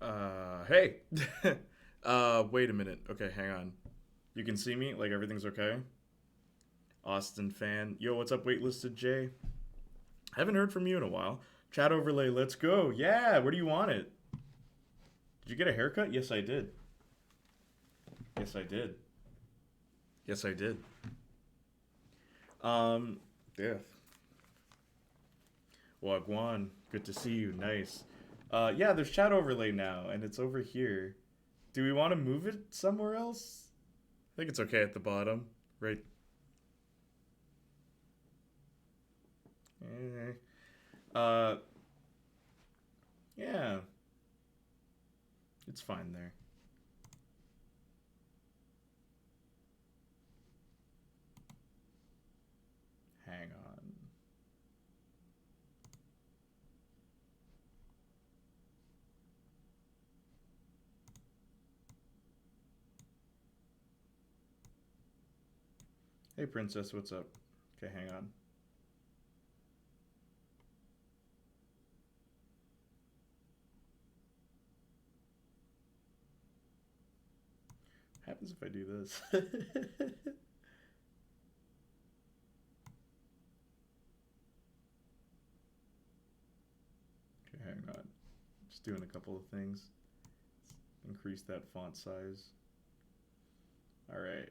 Hey. Wait a minute. Okay, hang on. You can see me? Like everything's okay? Austin fan. Yo, what's up, waitlisted Jay? Haven't heard from you in a while. Chat overlay, let's go. Yeah, where do you want it? Did you get a haircut? Yes, I did. Yes, I did. Yes, I did. Um, yeah. Wagwan, good to see you. Nice. Yeah, there's chat overlay now, and it's over here. Do we want to move it somewhere else? I think it's okay at the bottom. Right. Eh. Uh, yeah, it's fine there. Hang on. Hey, princess, what's up? Okay, hang on. What happens if I do this? Okay, hang on. Just doing a couple of things. Increase that font size. All right.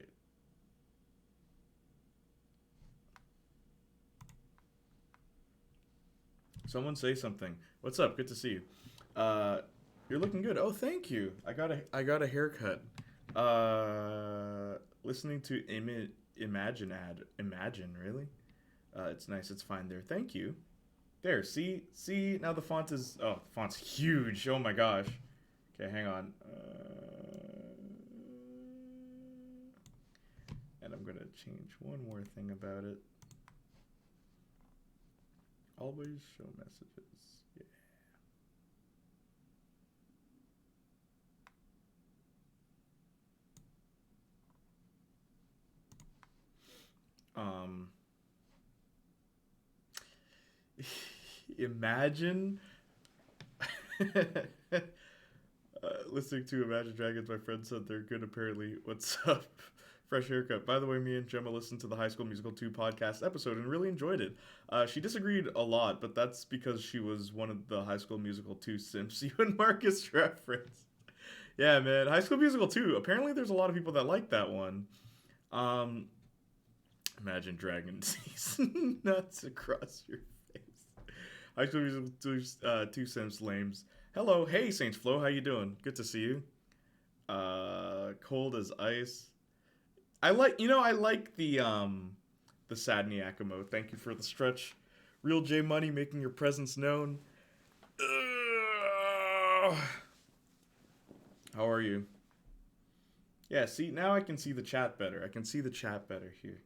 Someone say something. What's up? Good to see you. Uh, you're looking good. Oh, thank you. I got a haircut. Listening to Imagine ad. Imagine, really? It's nice. It's fine there. Thank you. There. See. Now the font is. Oh, the font's huge. Oh my gosh. Okay, hang on. And I'm gonna change one more thing about it. Always show messages. Yeah. Um. Imagine. Listening to Imagine Dragons, my friend said they're good apparently. What's up? Fresh haircut. By the way, me and Gemma listened to the High School Musical 2 podcast episode and really enjoyed it. She disagreed a lot, but that's because she was one of the High School Musical 2 simps you and Marcus referenced. Yeah, man. High School Musical 2. Apparently, there's a lot of people that like that one. Um, Imagine Dragons nuts across your face. High School Musical 2, 2 simps lames. Hello, hey Saints Flow, how you doing? Good to see you. Cold as ice. I like the Sadniak emote. Thank you for the stretch. Real J Money making your presence known. Ugh. How are you? Yeah, see now I can see the chat better. I can see the chat better here.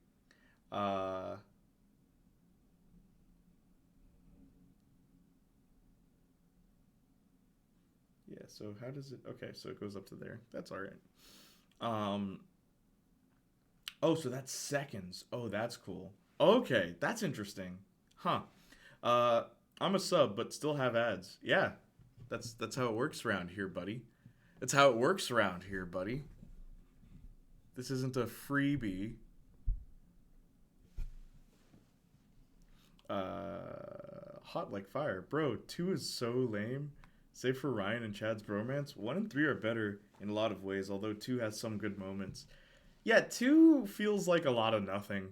Uh yeah, so how does it okay, so it goes up to there. That's alright. Um oh, so that's seconds. Oh, that's cool. Okay, that's interesting. Huh. Uh I'm a sub but still have ads. Yeah. That's how it works around here, buddy. That's how it works around here, buddy. This isn't a freebie. Hot like fire. Bro, 2 is so lame. Save for Ryan and Chad's bromance, 1 and 3 are better in a lot of ways, although 2 has some good moments. Yeah, 2 feels like a lot of nothing.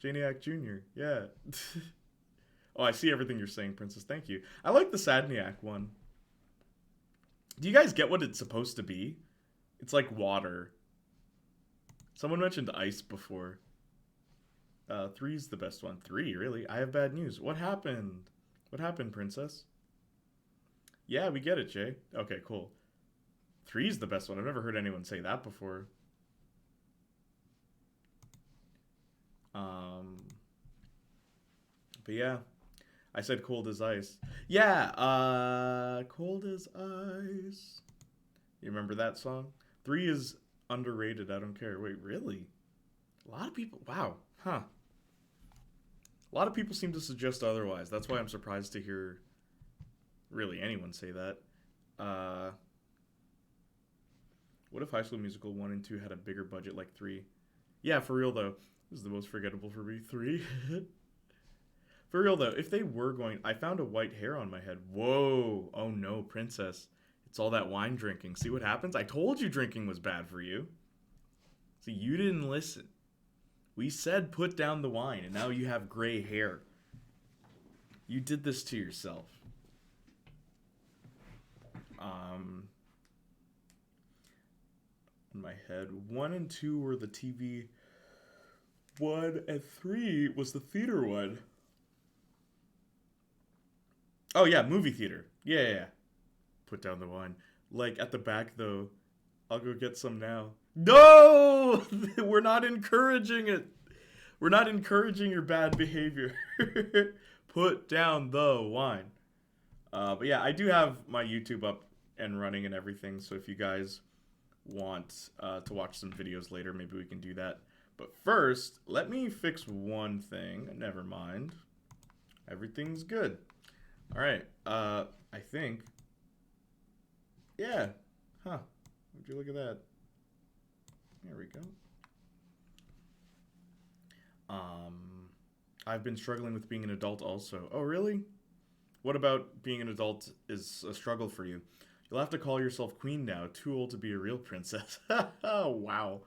Janiac Jr., yeah. Oh, I see everything you're saying, Princess. Thank you. I like the Sadniak one. Do you guys get what it's supposed to be? It's like water. Someone mentioned ice before. Three's the best one. Three, really? I have bad news. What happened? What happened, Princess? Yeah, we get it, Jay. Okay, cool. Three's the best one. I've never heard anyone say that before. Um, but yeah, I said cold as ice. Yeah, cold as ice. You remember that song? Three is underrated. I don't care. Wait, really? A lot of people. Wow. Huh. A lot of people seem to suggest otherwise. That's why I'm surprised to hear really anyone say that. Uh, What if High School Musical 1 and 2 had a bigger budget like 3? Yeah, for real though. This is the most forgettable for me. 3? For real though, if they were going... I found a white hair on my head. Whoa. Oh no, princess. It's all that wine drinking. See what happens? I told you drinking was bad for you. See, you didn't listen. We said put down the wine, and now you have gray hair. You did this to yourself. In my head, 1 and 2 were the TV. 1 and 3 was the theater one. Oh yeah, movie theater. Yeah. Put down the wine. Like at the back though. I'll go get some now. No! We're not encouraging it. We're not encouraging your bad behavior. Put down the wine. But yeah, I do have my YouTube up and running and everything. So if you guys want to watch some videos later, maybe we can do that. But first, let me fix one thing. Never mind. Everything's good. All right. I think. Yeah. Huh. Would you look at that? There we go. I've been struggling with being an adult also. Oh, really? What about being an adult is a struggle for you? You'll have to call yourself queen now. Too old to be a real princess. Oh, wow.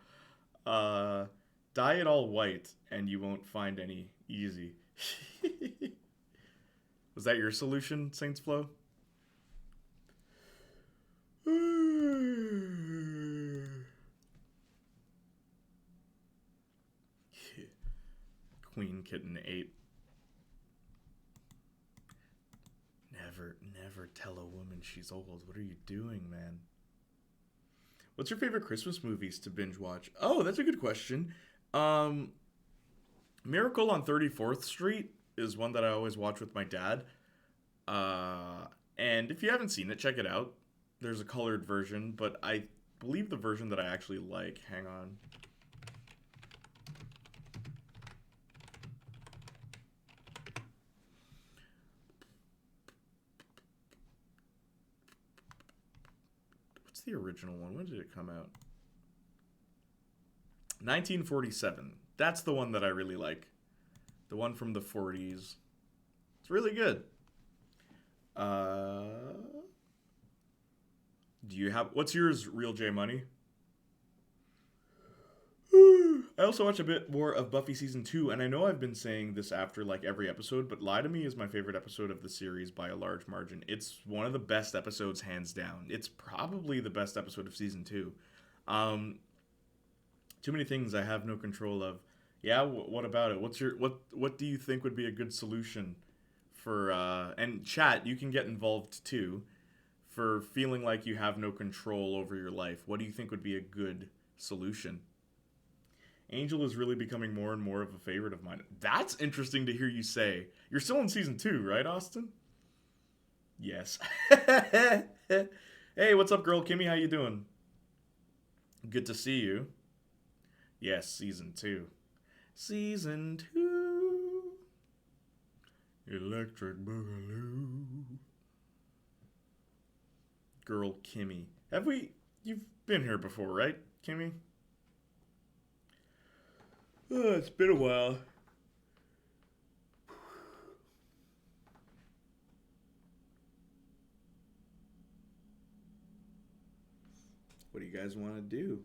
Dye it all white and you won't find any easy. Was that your solution, Saints Flow? Queen Kitten 8. Never tell a woman she's old. What are you doing, man? What's your favorite Christmas movies to binge watch? Oh, that's a good question. Miracle on 34th Street is one that I always watch with my dad. And if you haven't seen it, check it out. There's a colored version, but I believe the version that I actually like. Hang on. What's the original one? When did it come out? 1947. That's the one that I really like. The one from the 40s. It's really good. Do you have... What's yours, Real J Money? I also watch a bit more of Buffy Season 2, and I know I've been saying this after, like, every episode, but Lie to Me is my favorite episode of the series by a large margin. It's one of the best episodes, hands down. It's probably the best episode of Season 2. Too many things I have no control of. Yeah, what about it? What do you think would be a good solution for... and chat, you can get involved, too, for feeling like you have no control over your life. What do you think would be a good solution? Angel is really becoming more and more of a favorite of mine. That's interesting to hear you say. You're still in season 2, right, Austin? Yes. Hey, what's up, girl? Kimmy, how you doing? Good to see you. Yes, season 2. Season 2. Electric Boogaloo. Girl, Kimmy. You've been here before, right, Kimmy? Oh, it's been a while. What do you guys want to do?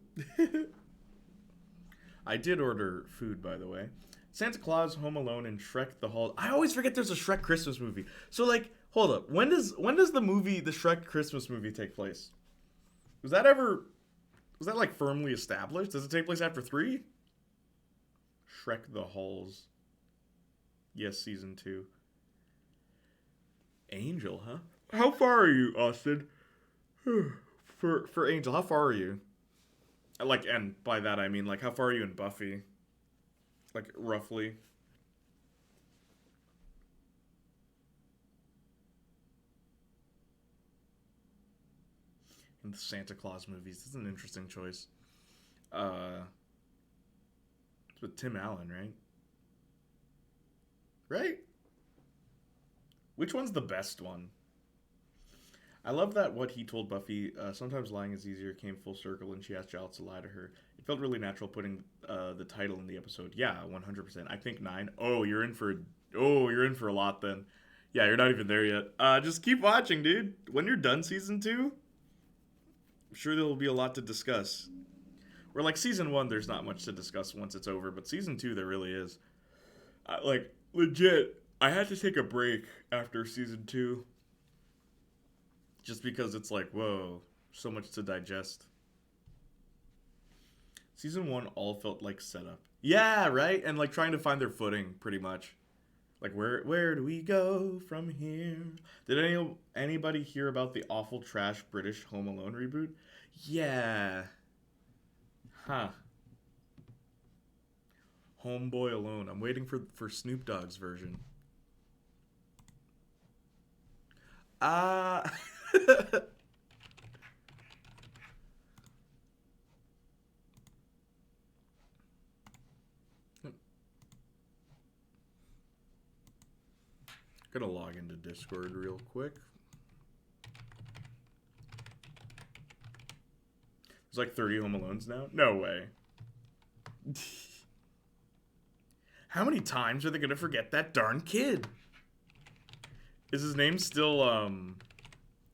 I did order food, by the way. Santa Claus, Home Alone, and Shrek the Hall. I always forget there's a Shrek Christmas movie. So, like, hold up. When does the Shrek Christmas movie take place? Was that like firmly established? Does it take place after 3? Shrek the Halls. Yes, season 2. Angel, huh? How far are you, Austin? For Angel, how far are you? Like, and by that I mean, like, how far are you in Buffy? Like, roughly. In the Santa Claus movies. This is an interesting choice. It's with Tim Allen, right? Right? Which one's the best one? I love that what he told Buffy, sometimes lying is easier, came full circle, and she asked Giles to lie to her. It felt really natural putting the title in the episode. Yeah, 100%. I think 9. Oh, you're in for a lot then. Yeah, you're not even there yet. Just keep watching, dude. When you're done season 2, I'm sure there will be a lot to discuss. Where like season 1, there's not much to discuss once it's over, but season 2, there really is. Like legit, I had to take a break after season 2 just because it's like, whoa, so much to digest. Season 1 all felt like setup. Yeah, right? And like trying to find their footing pretty much. Like where do we go from here? Did anybody hear about the awful trash British Home Alone reboot? Yeah. Huh. Homeboy Alone. I'm waiting for Snoop Dogg's version. Ah. Gonna log into Discord real quick. There's like 30 Home Alones now? No way. How many times are they gonna forget that darn kid? Is his name still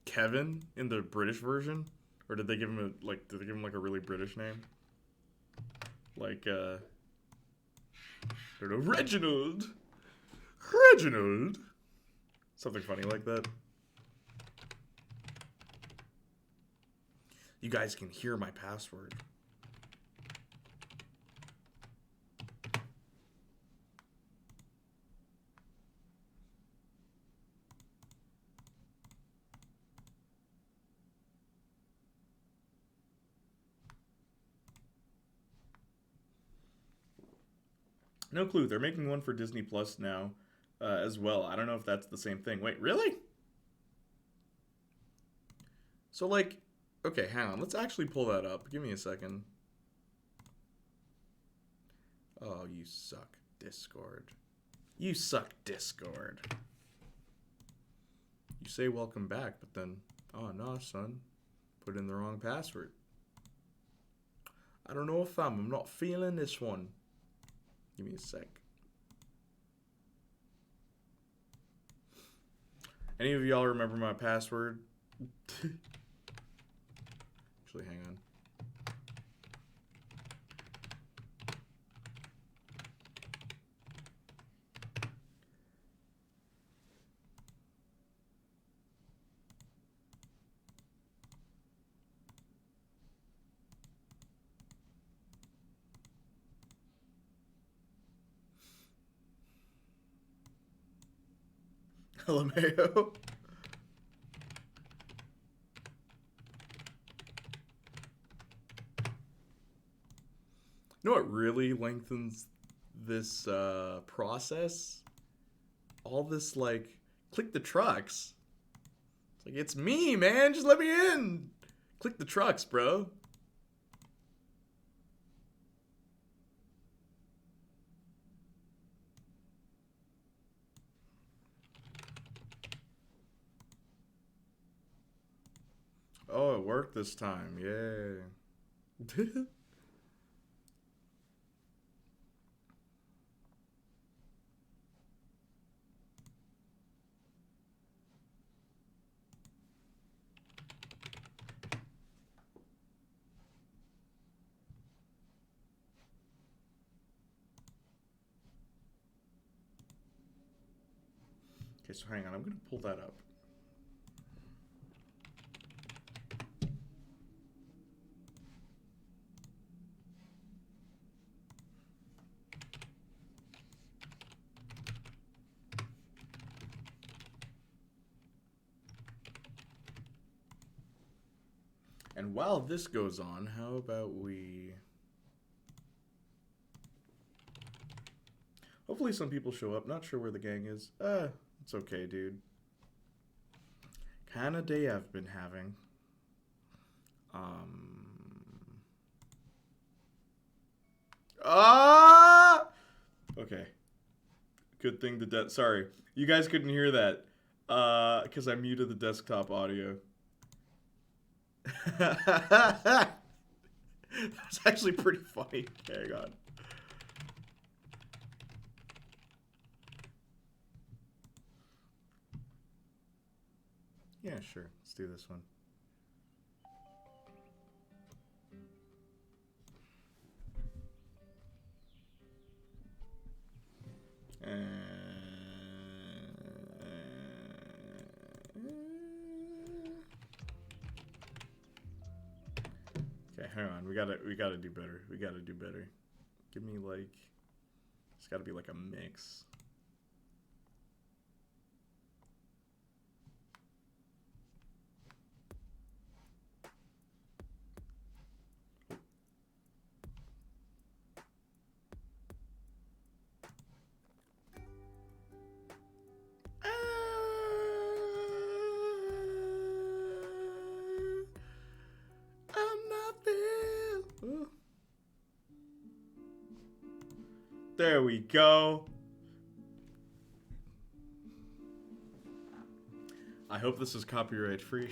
Kevin in the British version? Or did they give him a really British name? Like I don't know, Reginald. Reginald. Something funny like that. You guys can hear my password. No clue. They're making one for Disney Plus now as well. I don't know if that's the same thing. Wait, really? So, like, okay, hang on. Let's actually pull that up. Give me a second. Oh, you suck, Discord. You suck, Discord. You say welcome back, but then, oh, no, son. Put in the wrong password. I don't know, fam. I'm not feeling this one. Give me a sec. Any of y'all remember my password? Actually, hang on. LMAO. You know what really lengthens this process? All this, like, click the trucks. It's like, it's me, man. Just let me in. Click the trucks, bro. Oh, it worked this time. Yay. Okay, so hang on. I'm going to pull that up. And while this goes on, how about we... Hopefully some people show up. Not sure where the gang is. It's okay, dude. Kinda day I've been having. Okay. Good thing sorry. You guys couldn't hear that. Because I muted the desktop audio. That's actually pretty funny. Hang on. Yeah, sure. Let's do this one. Okay, hang on. We gotta do better. We gotta do better. Give me like, it's gotta be like a mix. There we go. I hope this is copyright free.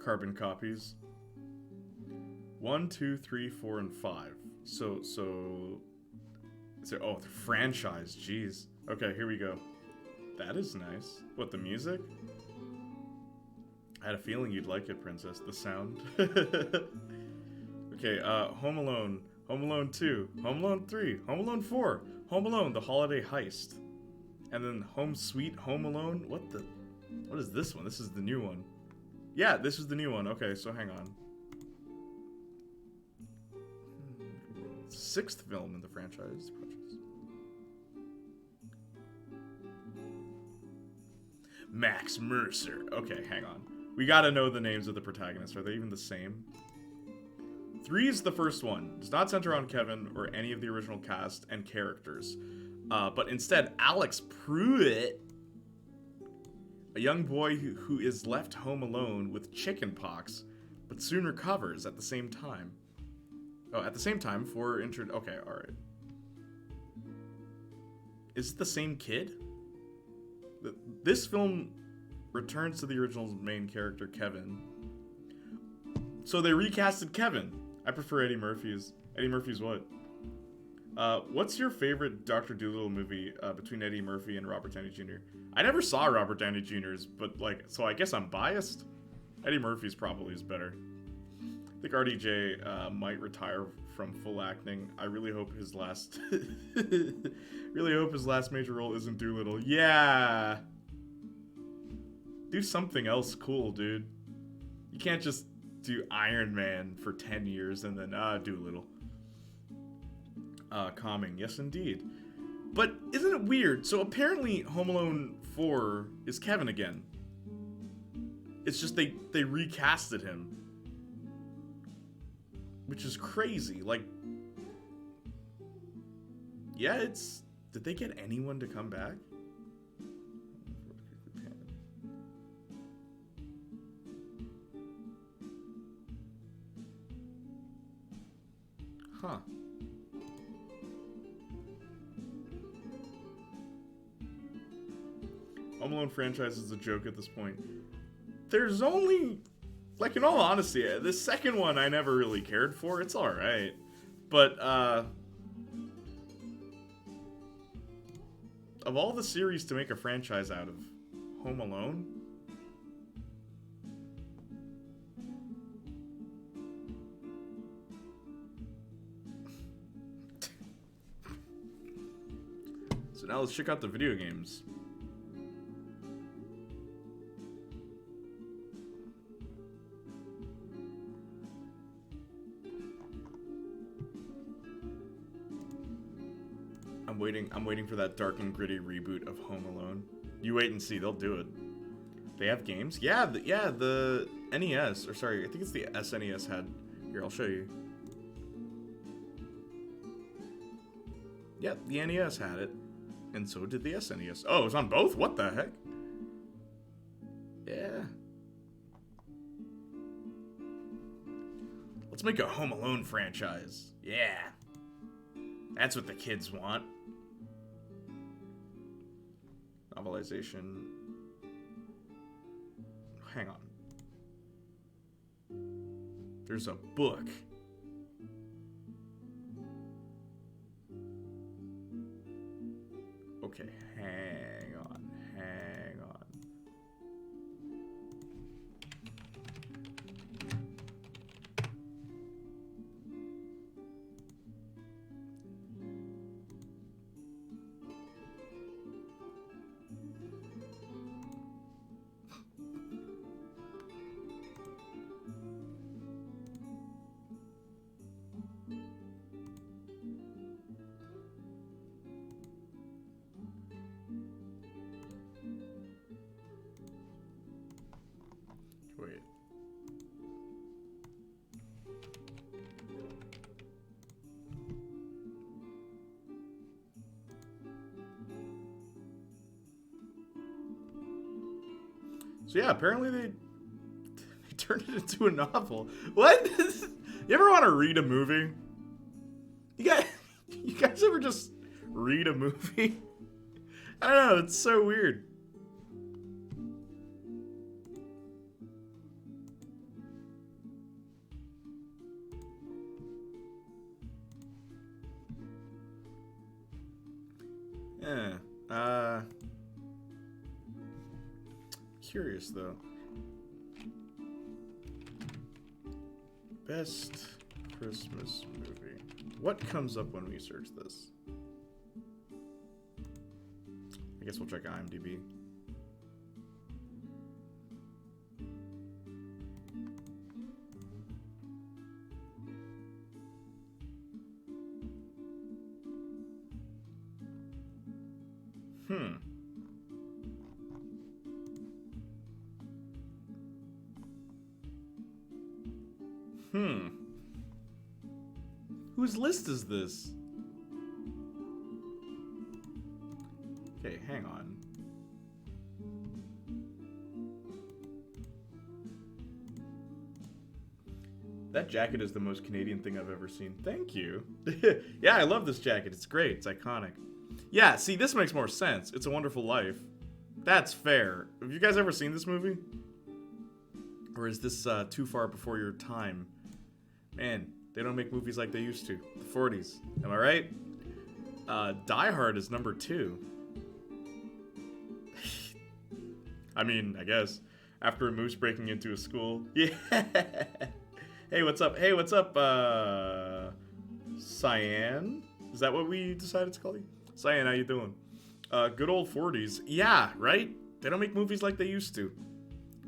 Carbon copies. 1, 2, 3, 4, and 5. So is there, oh, the franchise, jeez. Okay, here we go. That is nice. What, the music? I had a feeling you'd like it, Princess. The sound. Okay, Home Alone. Home Alone 2. Home Alone 3. Home Alone 4. Home Alone, The Holiday Heist. And then Home Sweet Home Alone. What is this one? This is the new one. Yeah, this is the new one. Okay, so hang on. Sixth film in the franchise. Max Mercer. Okay, hang on. We gotta know the names of the protagonists. Are they even the same? 3 is the first one. Does not center on Kevin or any of the original cast and characters. But instead, Alex Pruitt, a young boy who is left home alone with chicken pox, but soon recovers at the same time. Oh, at the same time for okay, alright. Is it the same kid? This film returns to the original main character, Kevin. So they recasted Kevin. I prefer Eddie Murphy's. Eddie Murphy's what? What's your favorite Dr. Dolittle movie between Eddie Murphy and Robert Downey Jr.? I never saw Robert Downey Jr.'s, but like, so I guess I'm biased. Eddie Murphy's probably is better. I think RDJ might retire from full acting. I really hope his last, really hope his last major role isn't Dolittle. Yeah, do something else cool, dude. You can't just do Iron Man for 10 years and then Dolittle. Calming, yes indeed. But isn't it weird? So apparently Home Alone 4 is Kevin again. It's just they recasted him. Which is crazy. Like, yeah, it's... Did they get anyone to come back? Huh. Home Alone franchise is a joke at this point. There's only... Like, in all honesty, the second one I never really cared for. It's alright. But, of all the series to make a franchise out of, Home Alone? So now let's check out the video games. I'm waiting for that dark and gritty reboot of Home Alone. You wait and see, they'll do it. They have games? Yeah, the NES, or sorry, I think it's the SNES had. Here, I'll show you. Yep, the NES had it. And so did the SNES. Oh, it was on both? What the heck? Yeah. Let's make a Home Alone franchise. Yeah. That's what the kids want. Novelization. Hang on. There's a book. Okay, hang on. Wait. So yeah, apparently they turned it into a novel. What? You ever want to read a movie? You guys ever just read a movie? I don't know, it's so weird. Yeah. Curious though. Best Christmas movie. What comes up when we search this? I guess we'll check IMDb. Whose list is this? Okay, hang on. That jacket is the most Canadian thing I've ever seen. Thank you. Yeah, I love this jacket. It's great. It's iconic. Yeah, see, this makes more sense. It's a Wonderful Life. That's fair. Have you guys ever seen this movie? Or is this too far before your time? Man, they don't make movies like they used to. The 40s. Am I right? Die Hard is number 2. I mean, I guess. After a moose breaking into a school. Yeah. Hey, what's up? Hey, what's up, Cyan? Is that what we decided to call you? Cyan, how you doing? Good old 40s. Yeah, right? They don't make movies like they used to.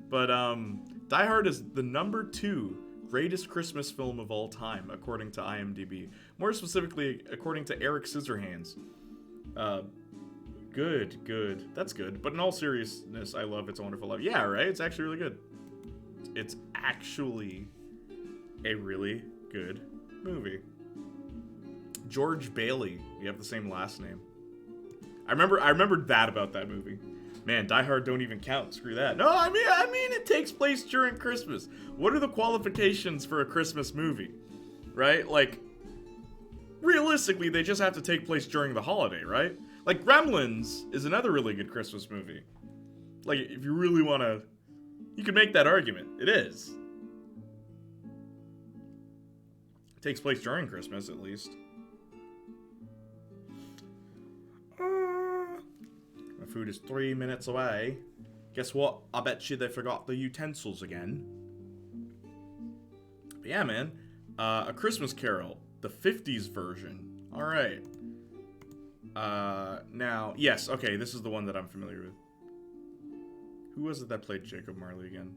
But, Die Hard is the number 2 greatest Christmas film of all time, according to IMDb. More specifically, according to Eric Scissorhands. Good. That's good. But in all seriousness, I love It's a Wonderful Life. Yeah, right? It's actually really good. It's actually a really good movie. George Bailey. You have the same last name. I remembered that about that movie. Man, Die Hard don't even count. Screw that. No, I mean it takes place during Christmas. What are the qualifications for a Christmas movie? Right? Like, realistically, they just have to take place during the holiday, right? Like, Gremlins is another really good Christmas movie. Like, if you really want to, you can make that argument. It is. It takes place during Christmas, at least. My food is 3 minutes away. Guess what? I bet you they forgot the utensils again. But yeah, man. A Christmas Carol. The 50s version. Alright. Now, yes, okay, this is the one that I'm familiar with. Who was it that played Jacob Marley again?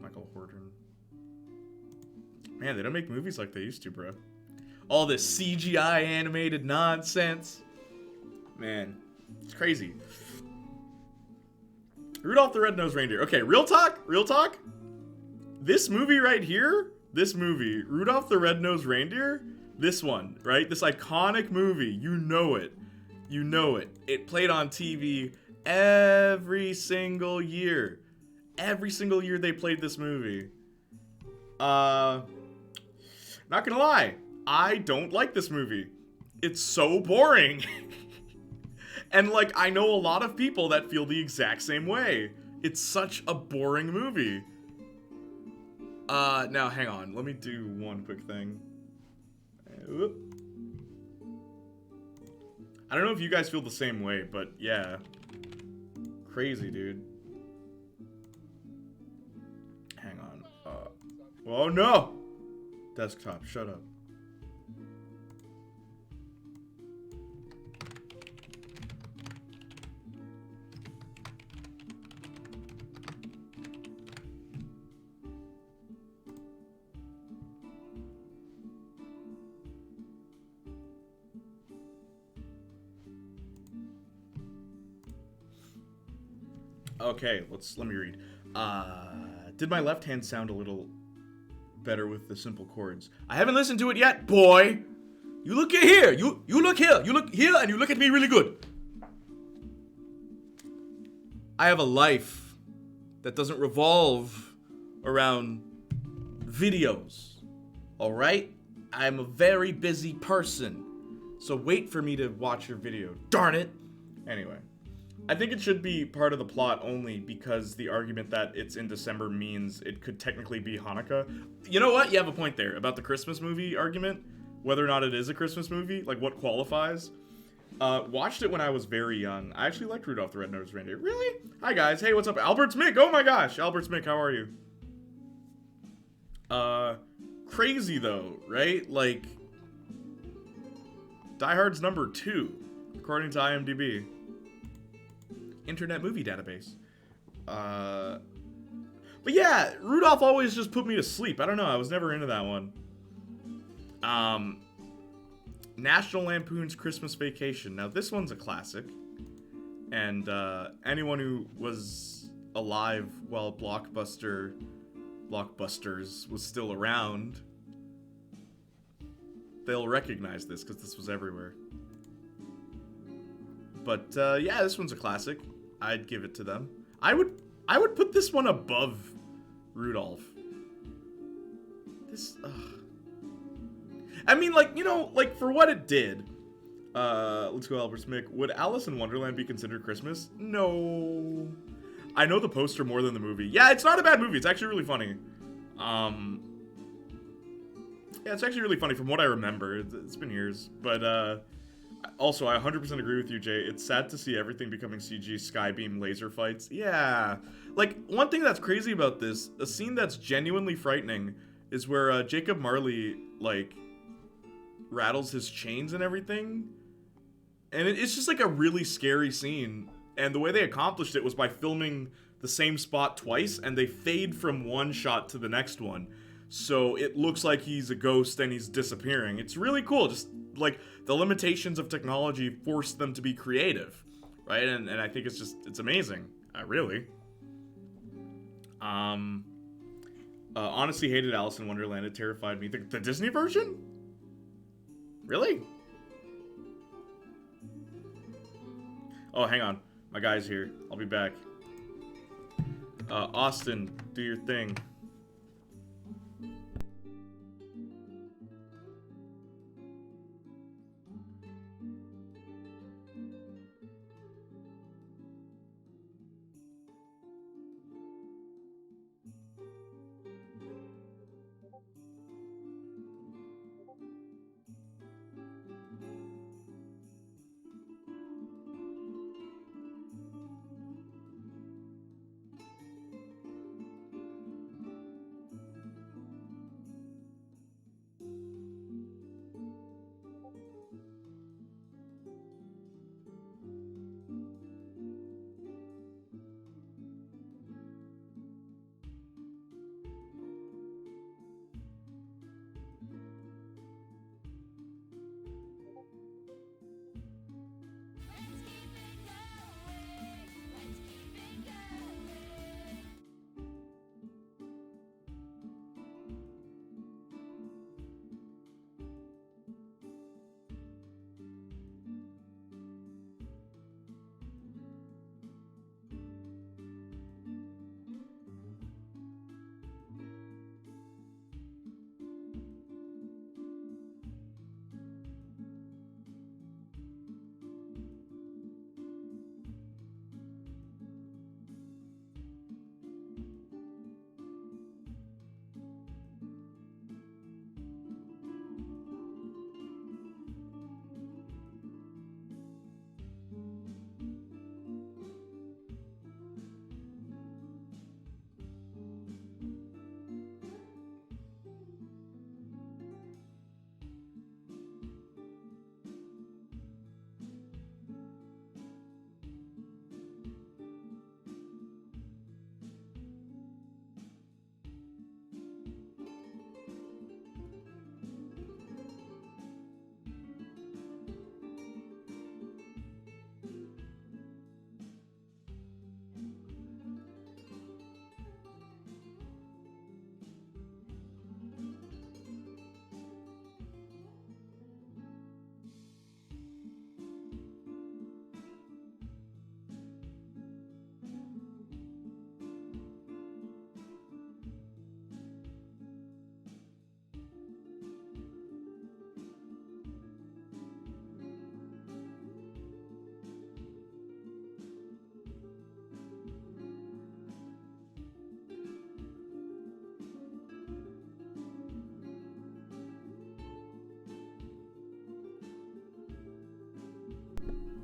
Michael Horton. Man, they don't make movies like they used to, bro. All this CGI animated nonsense. Man, it's crazy. Rudolph the Red-Nosed Reindeer. Okay, real talk. This movie right here, Rudolph the Red-Nosed Reindeer, This one, right? This iconic movie. You know it. You know it. It played on TV every single year. Every single year they played this movie. Not gonna lie, I don't like this movie. It's so boring. And like, I know a lot of people that feel the exact same way. It's such a boring movie. Now hang on, let me do one quick thing. I don't know if you guys feel the same way, but yeah. Crazy, dude. Hang on. Oh no! Desktop, shut up. Okay, let me read. Did my left hand sound a little better with the simple chords? I haven't listened to it yet, boy. You look here. You look here. You look here, and you look at me really good. I have a life that doesn't revolve around videos. All right? I'm a very busy person. So wait for me to watch your video. Darn it. Anyway. I think it should be part of the plot only because the argument that it's in December means it could technically be Hanukkah. You know what? You have a point there about the Christmas movie argument. Whether or not it is a Christmas movie, like what qualifies. Watched it when I was very young. I actually liked Rudolph the Red-Nosed Reindeer. Really? Hi guys. Hey, what's up? Albert Smick. Oh my gosh. Albert Smick, how are you? Crazy though, right? Like, Die Hard's number 2, according to IMDb. Internet Movie Database. But yeah, Rudolph always just put me to sleep. I don't know, I was never into that one. National Lampoon's Christmas Vacation. Now this one's a classic. And anyone who was alive while Blockbusters was still around, they'll recognize this because this was everywhere. But yeah, this one's a classic. I'd give it to them. I would put this one above Rudolph. This, I mean, like, you know, like for what it did. Let's go, Albert Smick. Would Alice in Wonderland be considered Christmas? No. I know the poster more than the movie. Yeah, it's not a bad movie. It's actually really funny. Yeah, it's actually really funny from what I remember. It's been years, but also, I 100% agree with you, Jay. It's sad to see everything becoming CG Skybeam laser fights. Yeah. Like, one thing that's crazy about this, a scene that's genuinely frightening, is where Jacob Marley, like, rattles his chains and everything. And it's just, like, a really scary scene. And the way they accomplished it was by filming the same spot twice, and they fade from one shot to the next one. So it looks like he's a ghost and he's disappearing. It's really cool. Just, like, the limitations of technology forced them to be creative, right? And I think it's amazing. Really. Honestly hated Alice in Wonderland. It terrified me. The Disney version? Really? Oh, hang on. My guy's here. I'll be back. Austin, do your thing.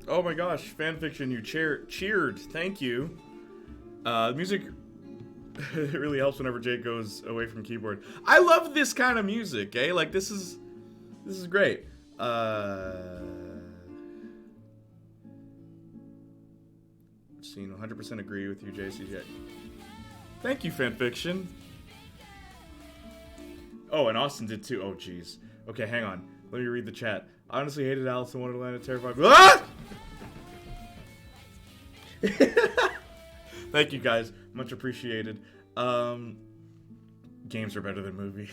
Oh my gosh, fanfiction, you cheered. Thank you. Music it really helps whenever Jake goes away from keyboard. I love this kind of music, eh? Like this is great. Scene 100% agree with you, JCJ. Thank you, fanfiction. Oh, and Austin did too. Oh, jeez. Okay, hang on. Let me read the chat. I honestly hated Alice in Wonderland and Terrified. Ah! Thank you, guys. Much appreciated. Games are better than movies.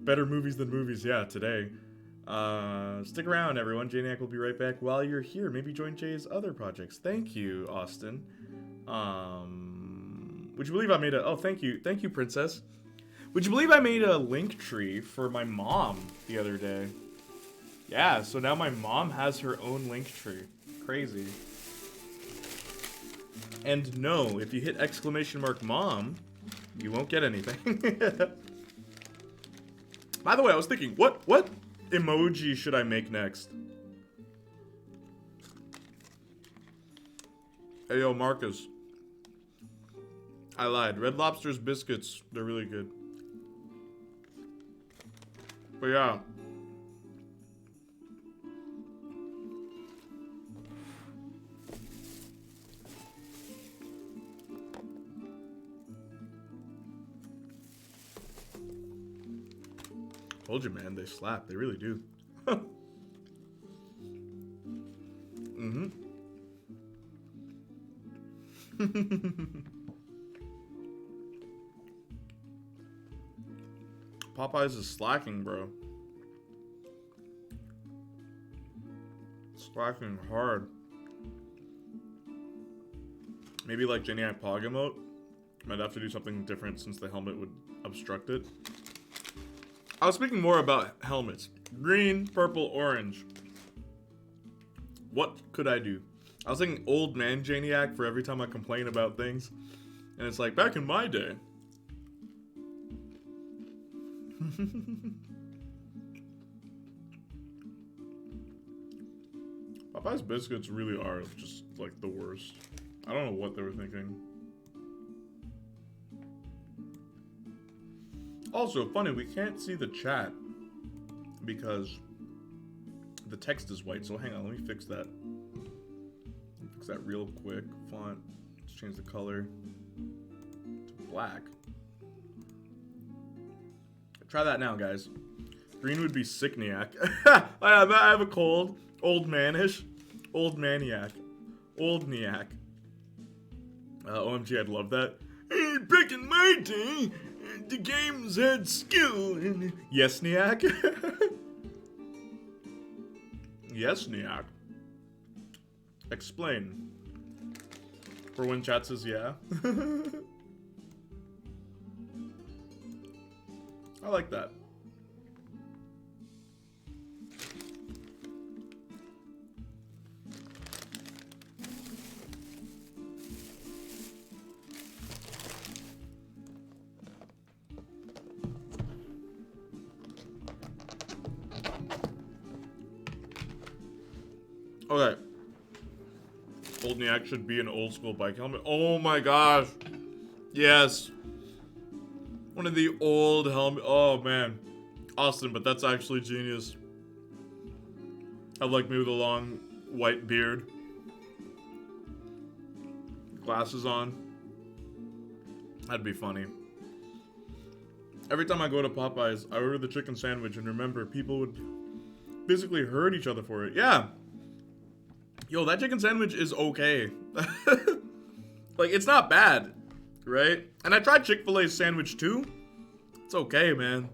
Better movies than movies. Yeah, today. Stick around, everyone. Playniac will be right back. While you're here, maybe join Jay's other projects. Thank you, Austin. Would you believe I made a... Oh, thank you, Princess. Would you believe I made a link tree for my mom the other day? Yeah, so now my mom has her own link tree. Crazy. And no, if you hit !mom, you won't get anything. By the way, I was thinking, what emoji should I make next? Hey, yo, Marcus. I lied. Red Lobster's biscuits, they're really good. But yeah. Told you, man, they slap. They really do. Mm-hmm. Popeyes is slacking, bro. Slacking hard. Maybe like Playniac Pog emote. Might have to do something different since the helmet would obstruct it. I was speaking more about helmets. Green, purple, orange. What could I do? I was thinking old man Playniac for every time I complain about things. And it's like, back in my day. Popeye's biscuits really are just like the worst. I don't know what they were thinking. Also, funny, we can't see the chat because the text is white. So hang on, let me fix that. Fix that real quick. Font. Let's change the color to black. Try that now, guys. Green would be sickniac. I have a cold. Old manish. Old maniac. Old niac. OMG, I'd love that. Hey, back in my day, the games had skill. Yes, niac. Yes, niac. Explain. For when chat says yeah. I like that. Okay. Old Niac should be an old school bike helmet. Oh my gosh. Yes. One of the old helmet. Oh man. Austin, but that's actually genius. I'd like me with a long white beard. Glasses on. That'd be funny. Every time I go to Popeyes, I order the chicken sandwich and remember people would physically hurt each other for it. Yeah. Yo, that chicken sandwich is okay. Like, it's not bad, right? And I tried Chick-fil-A's sandwich too. It's okay, man.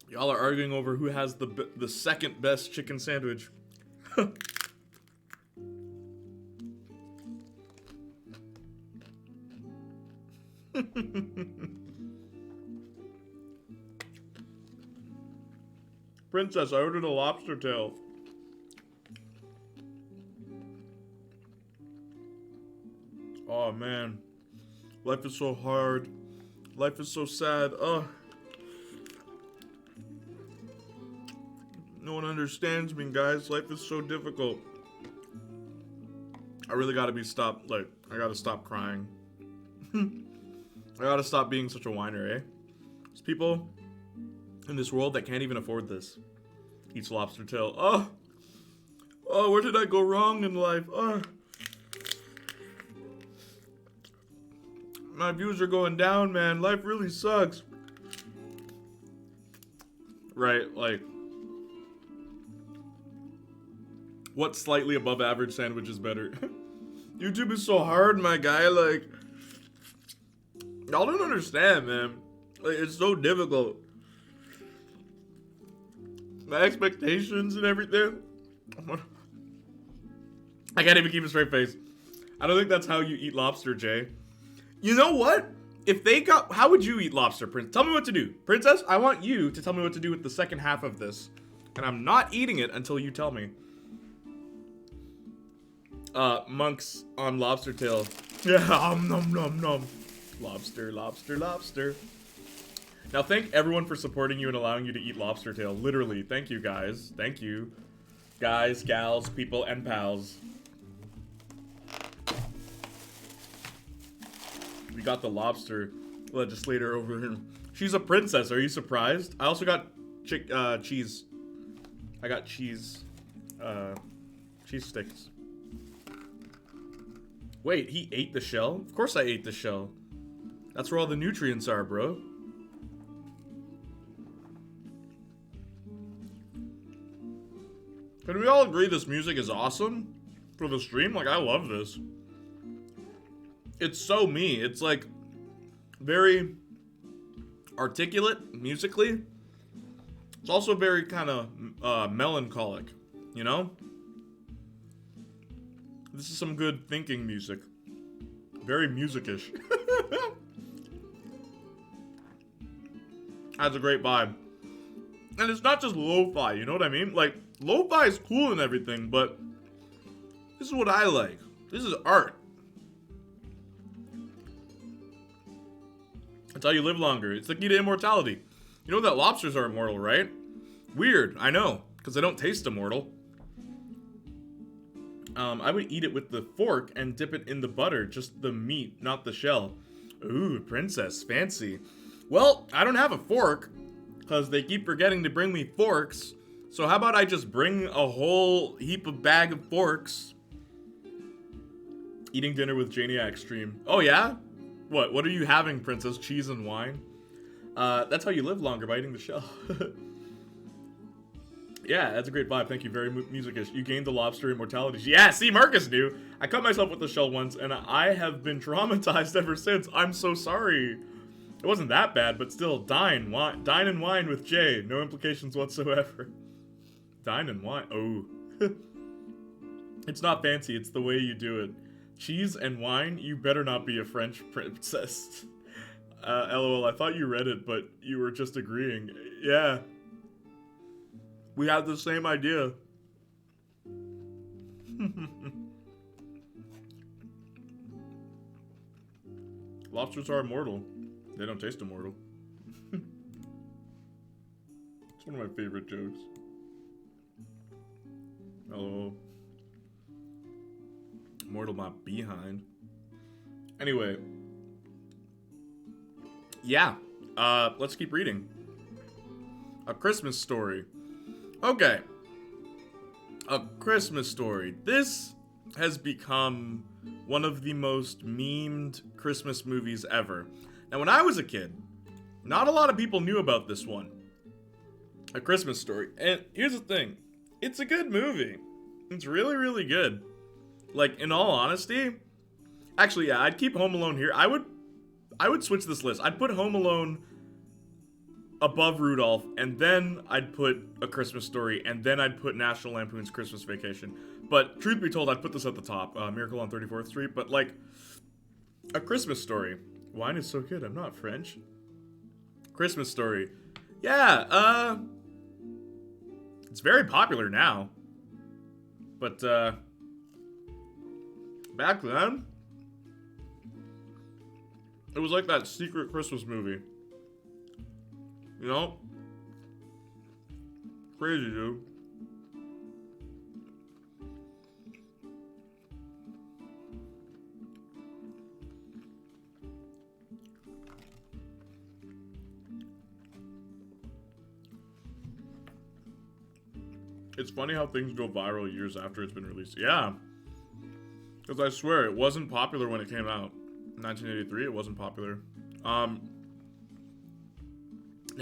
Y'all are arguing over who has the second best chicken sandwich. Princess, I ordered a lobster tail. Oh man, life is so hard. Life is so sad. No one understands me, guys. Life is so difficult. I really gotta I gotta stop crying. I gotta stop being such a whiner, eh? There's people in this world that can't even afford this. Eats lobster tail. Oh, where did I go wrong in life? My views are going down, man. Life really sucks. Right, like, what slightly above average sandwich is better? YouTube is so hard, my guy. Like, y'all don't understand, man. Like, it's so difficult. My expectations and everything. I can't even keep a straight face. I don't think that's how you eat lobster, Jay. You know what? How would you eat lobster, Prince? Tell me what to do. Princess, I want you to tell me what to do with the second half of this. And I'm not eating it until you tell me. Monks on lobster tail. Yeah, nom nom nom. Lobster, lobster, lobster. Now thank everyone for supporting you and allowing you to eat lobster tail. Literally, thank you guys. Thank you. Guys, gals, people, and pals. We got the lobster legislator over here. She's a princess. Are you surprised? I also got cheese. I got cheese sticks. Wait, he ate the shell? Of course I ate the shell. That's where all the nutrients are, bro. Can we all agree this music is awesome for the stream? Like, I love this. It's so me. It's like very articulate musically. It's also very kind of melancholic, you know? This is some good thinking music. Very music-ish. Has a great vibe. And it's not just lo-fi, you know what I mean? Like, lo-fi is cool and everything, but this is what I like. This is art. That's how you live longer. It's the key to immortality. You know that lobsters are immortal, right? Weird, I know, because they don't taste immortal. I would eat it with the fork and dip it in the butter, just the meat, not the shell. Ooh, princess, fancy. Well, I don't have a fork, because they keep forgetting to bring me forks. So how about I just bring a whole heap of bag of forks? Eating dinner with Playniac stream. Oh yeah? What are you having, princess? Cheese and wine? That's how you live longer, by eating the shell. Yeah, that's a great vibe. Thank you. Very music-ish. You gained the lobster immortality. Yeah, see, Marcus knew. I cut myself with the shell once, and I have been traumatized ever since. I'm so sorry. It wasn't that bad, but still, dine and wine with Jay. No implications whatsoever. Dine and wine. Oh. It's not fancy. It's the way you do it. Cheese and wine? You better not be a French princess. LOL, I thought you read it, but you were just agreeing. Yeah. We had the same idea. Lobsters are immortal. They don't taste immortal. It's one of my favorite jokes. LOL. Immortal my behind. Anyway. Yeah. Let's keep reading. A Christmas Story. Okay. A Christmas Story. This has become one of the most memed Christmas movies ever. Now, when I was a kid, not a lot of people knew about this one. A Christmas Story. And here's the thing. It's a good movie. It's really, really good. Like, in all honesty, actually, yeah, I'd keep Home Alone here. I would switch this list. I'd put Home Alone above Rudolph, and then I'd put A Christmas Story, and then I'd put National Lampoon's Christmas Vacation. But truth be told, I'd put this at the top. Miracle on 34th Street. But, like, A Christmas Story. Wine is so good. I'm not French. Christmas Story. Yeah, it's very popular now. But, back then, it was like that secret Christmas movie. You know? Crazy, dude. It's funny how things go viral years after it's been released. Yeah. Because I swear, it wasn't popular when it came out. In 1983, it wasn't popular. Now,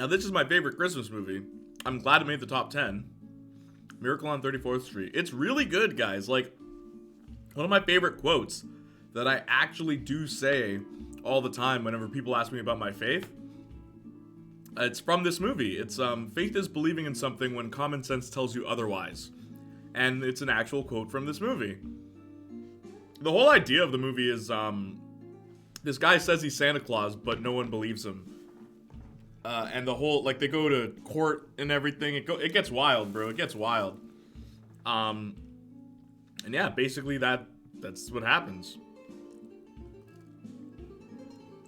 this is my favorite Christmas movie. I'm glad it made the top 10. Miracle on 34th Street. It's really good, guys. Like, one of my favorite quotes that I actually do say all the time whenever people ask me about my faith. It's from this movie. It's, faith is believing in something when common sense tells you otherwise. And it's an actual quote from this movie. The whole idea of the movie is, this guy says he's Santa Claus, but no one believes him. And the whole, like, they go to court and everything. It gets wild, bro. It gets wild. And yeah, basically that's what happens.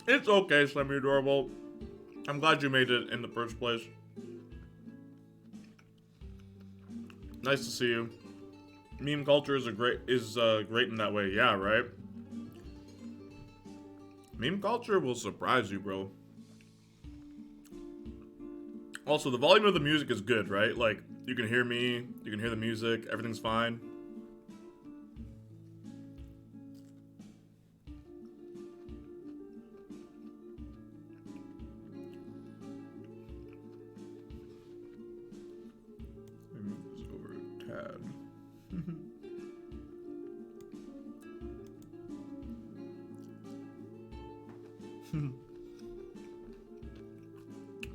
It's okay, semi-adorable. I'm glad you made it in the first place. Nice to see you. Meme culture is great in that way. Yeah, right? Meme culture will surprise you, bro. Also, the volume of the music is good, right? Like, you can hear me, you can hear the music, everything's fine. Let me move this over a tad.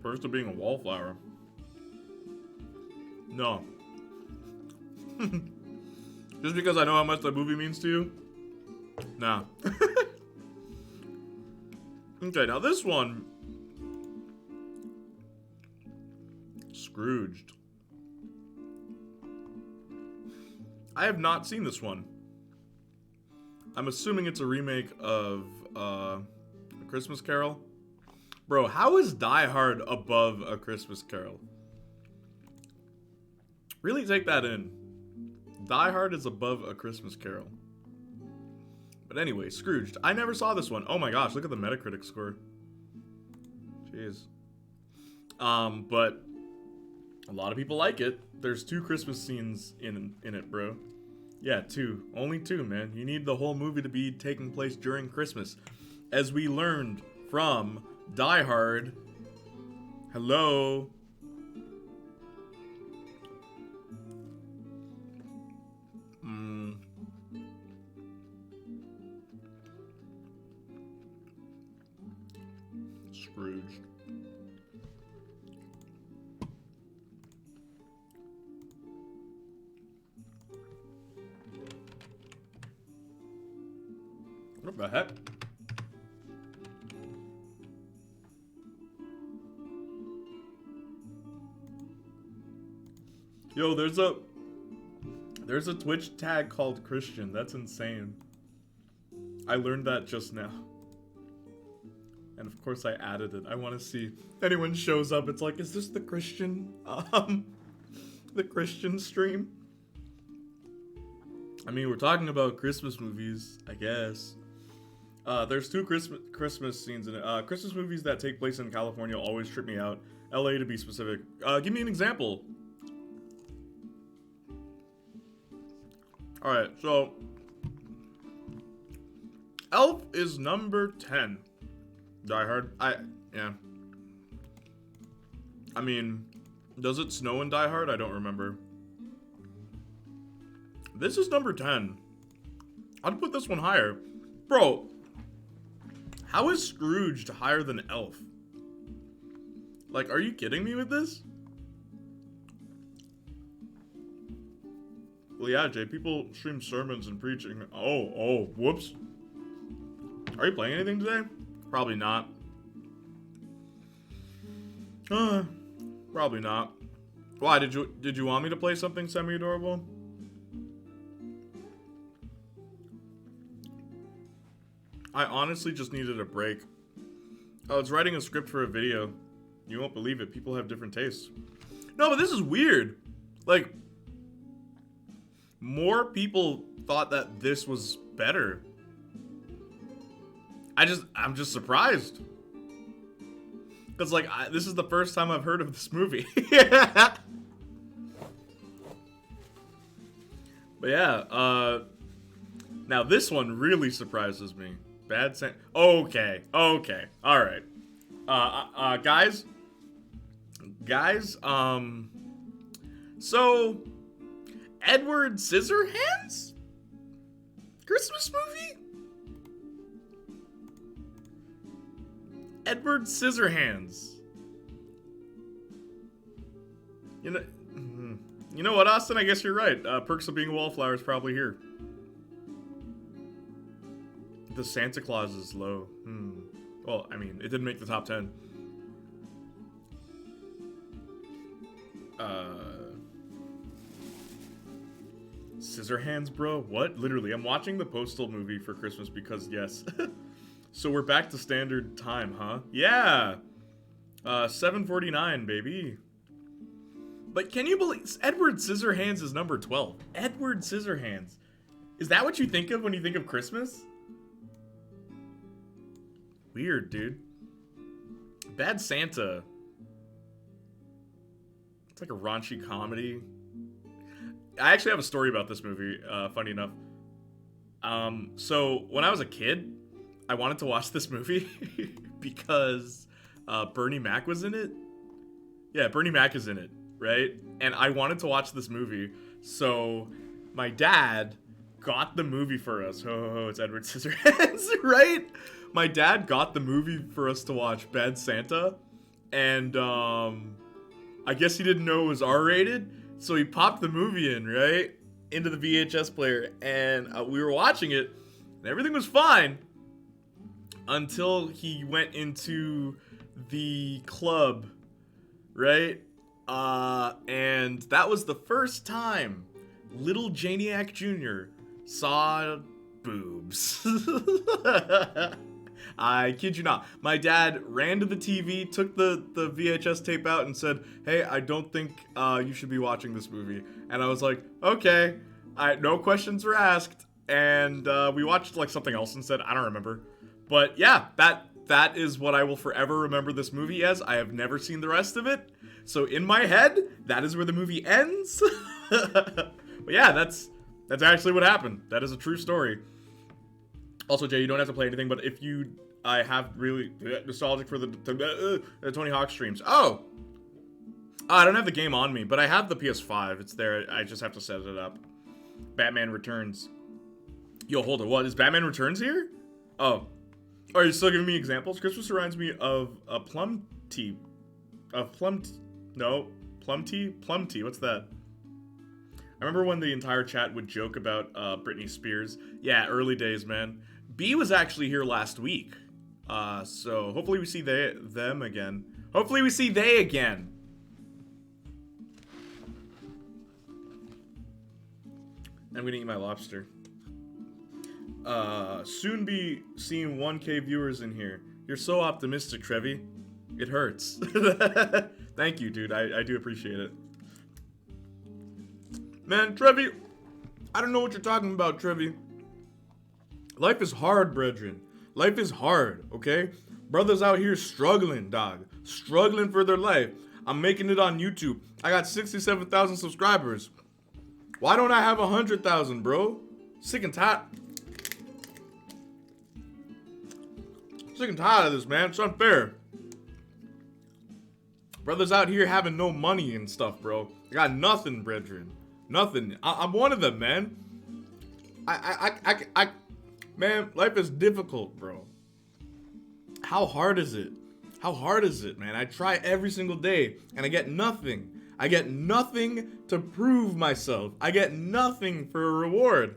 First to being a wallflower. No. Just because I know how much that movie means to you? Nah. Okay, now this one. Scrooged. I have not seen this one. I'm assuming it's a remake of A Christmas Carol. Bro, how is Die Hard above A Christmas Carol? Really take that in. Die Hard is above A Christmas Carol. But anyway, Scrooged. I never saw this one. Oh my gosh, look at the Metacritic score. Jeez. But a lot of people like it. There's 2 Christmas scenes in it, bro. Yeah, 2. Only 2, man. You need the whole movie to be taking place during Christmas. As we learned from Die Hard. Hello. Scrooged. What the heck? Yo, there's a Twitch tag called Christian. That's insane. I learned that just now. And of course I added it. I want to see if anyone shows up. It's like, is this the Christian stream? I mean, we're talking about Christmas movies, I guess. There's 2 Christmas scenes in it. Christmas movies that take place in California always trip me out. LA to be specific. Give me an example. Alright, so Elf is number 10. Die Hard. Yeah. I mean, does it snow in Die Hard? I don't remember. This is number 10. I'd put this one higher. Bro, how is Scrooged higher than Elf? Like, are you kidding me with this? Well, yeah, Jay, people stream sermons and preaching. Oh, whoops. Are you playing anything today? Probably not. Probably not. Why, did you want me to play something semi-adorable? I honestly just needed a break. I was writing a script for a video. You won't believe it, people have different tastes. No, but this is weird. Like, more people thought that this was better. I'm just surprised. Because, like, this is the first time I've heard of this movie. But yeah, now this one really surprises me. Bad Santa. Okay, all right. Guys, so Edward Scissorhands, Christmas movie. Edward Scissorhands. You know what, Austin? I guess you're right. Perks of Being a Wallflower is probably here. The Santa Claus is low. Well, I mean, it didn't make the top 10. Scissorhands, bro? What? Literally, I'm watching the Postal movie for Christmas because, yes. So we're back to standard time, huh? Yeah! 7:49, baby. But can you believe Edward Scissorhands is number 12? Edward Scissorhands. Is that what you think of when you think of Christmas? Weird, dude. Bad Santa. It's like a raunchy comedy. I actually have a story about this movie, funny enough. So when I was a kid, I wanted to watch this movie because Bernie Mac was in it. Yeah, Bernie Mac is in it, right? And I wanted to watch this movie, so my dad got the movie for us. Oh, it's Edward Scissorhands, right? My dad got the movie for us to watch, Bad Santa, and I guess he didn't know it was R-rated, so he popped the movie in, right? Into the VHS player, and we were watching it, and everything was fine until he went into the club, right? And that was the first time little Janiac Jr. saw boobs. I kid you not. My dad ran to the TV, took the VHS tape out, and said, "Hey, I don't think you should be watching this movie." And I was like, "Okay." No questions were asked, and we watched like something else instead. I don't remember, but yeah, that is what I will forever remember this movie as. I have never seen the rest of it, so in my head, that is where the movie ends. But yeah, that's actually what happened. That is a true story. Also, Jay, you don't have to play anything, but if I have really nostalgic for the Tony Hawk streams. Oh, I don't have the game on me, but I have the PS5. It's there. I just have to set it up. Batman Returns. Yo, hold on. What is Batman Returns here? Oh, are you still giving me examples? Christmas reminds me of a plum tea. Plum tea. What's that? I remember when the entire chat would joke about Britney Spears. Yeah, early days, man. B was actually here last week. So hopefully we see them again. Hopefully we see they again. I'm gonna eat my lobster. Soon be seeing 1K viewers in here. You're so optimistic, Trevi. It hurts. Thank you, dude. I do appreciate it. Man, Trevi, I don't know what you're talking about, Trevi. Life is hard, brethren. Life is hard, okay? Brothers out here struggling, dog. Struggling for their life. I'm making it on YouTube. I got 67,000 subscribers. Why don't I have 100,000, bro? Sick and tired. Sick and tired of this, man. It's unfair. Brothers out here having no money and stuff, bro. I got nothing, brethren. Nothing. I'm one of them, man. Man, life is difficult, bro. How hard is it? How hard is it, man? I try every single day, and I get nothing. I get nothing to prove myself. I get nothing for a reward.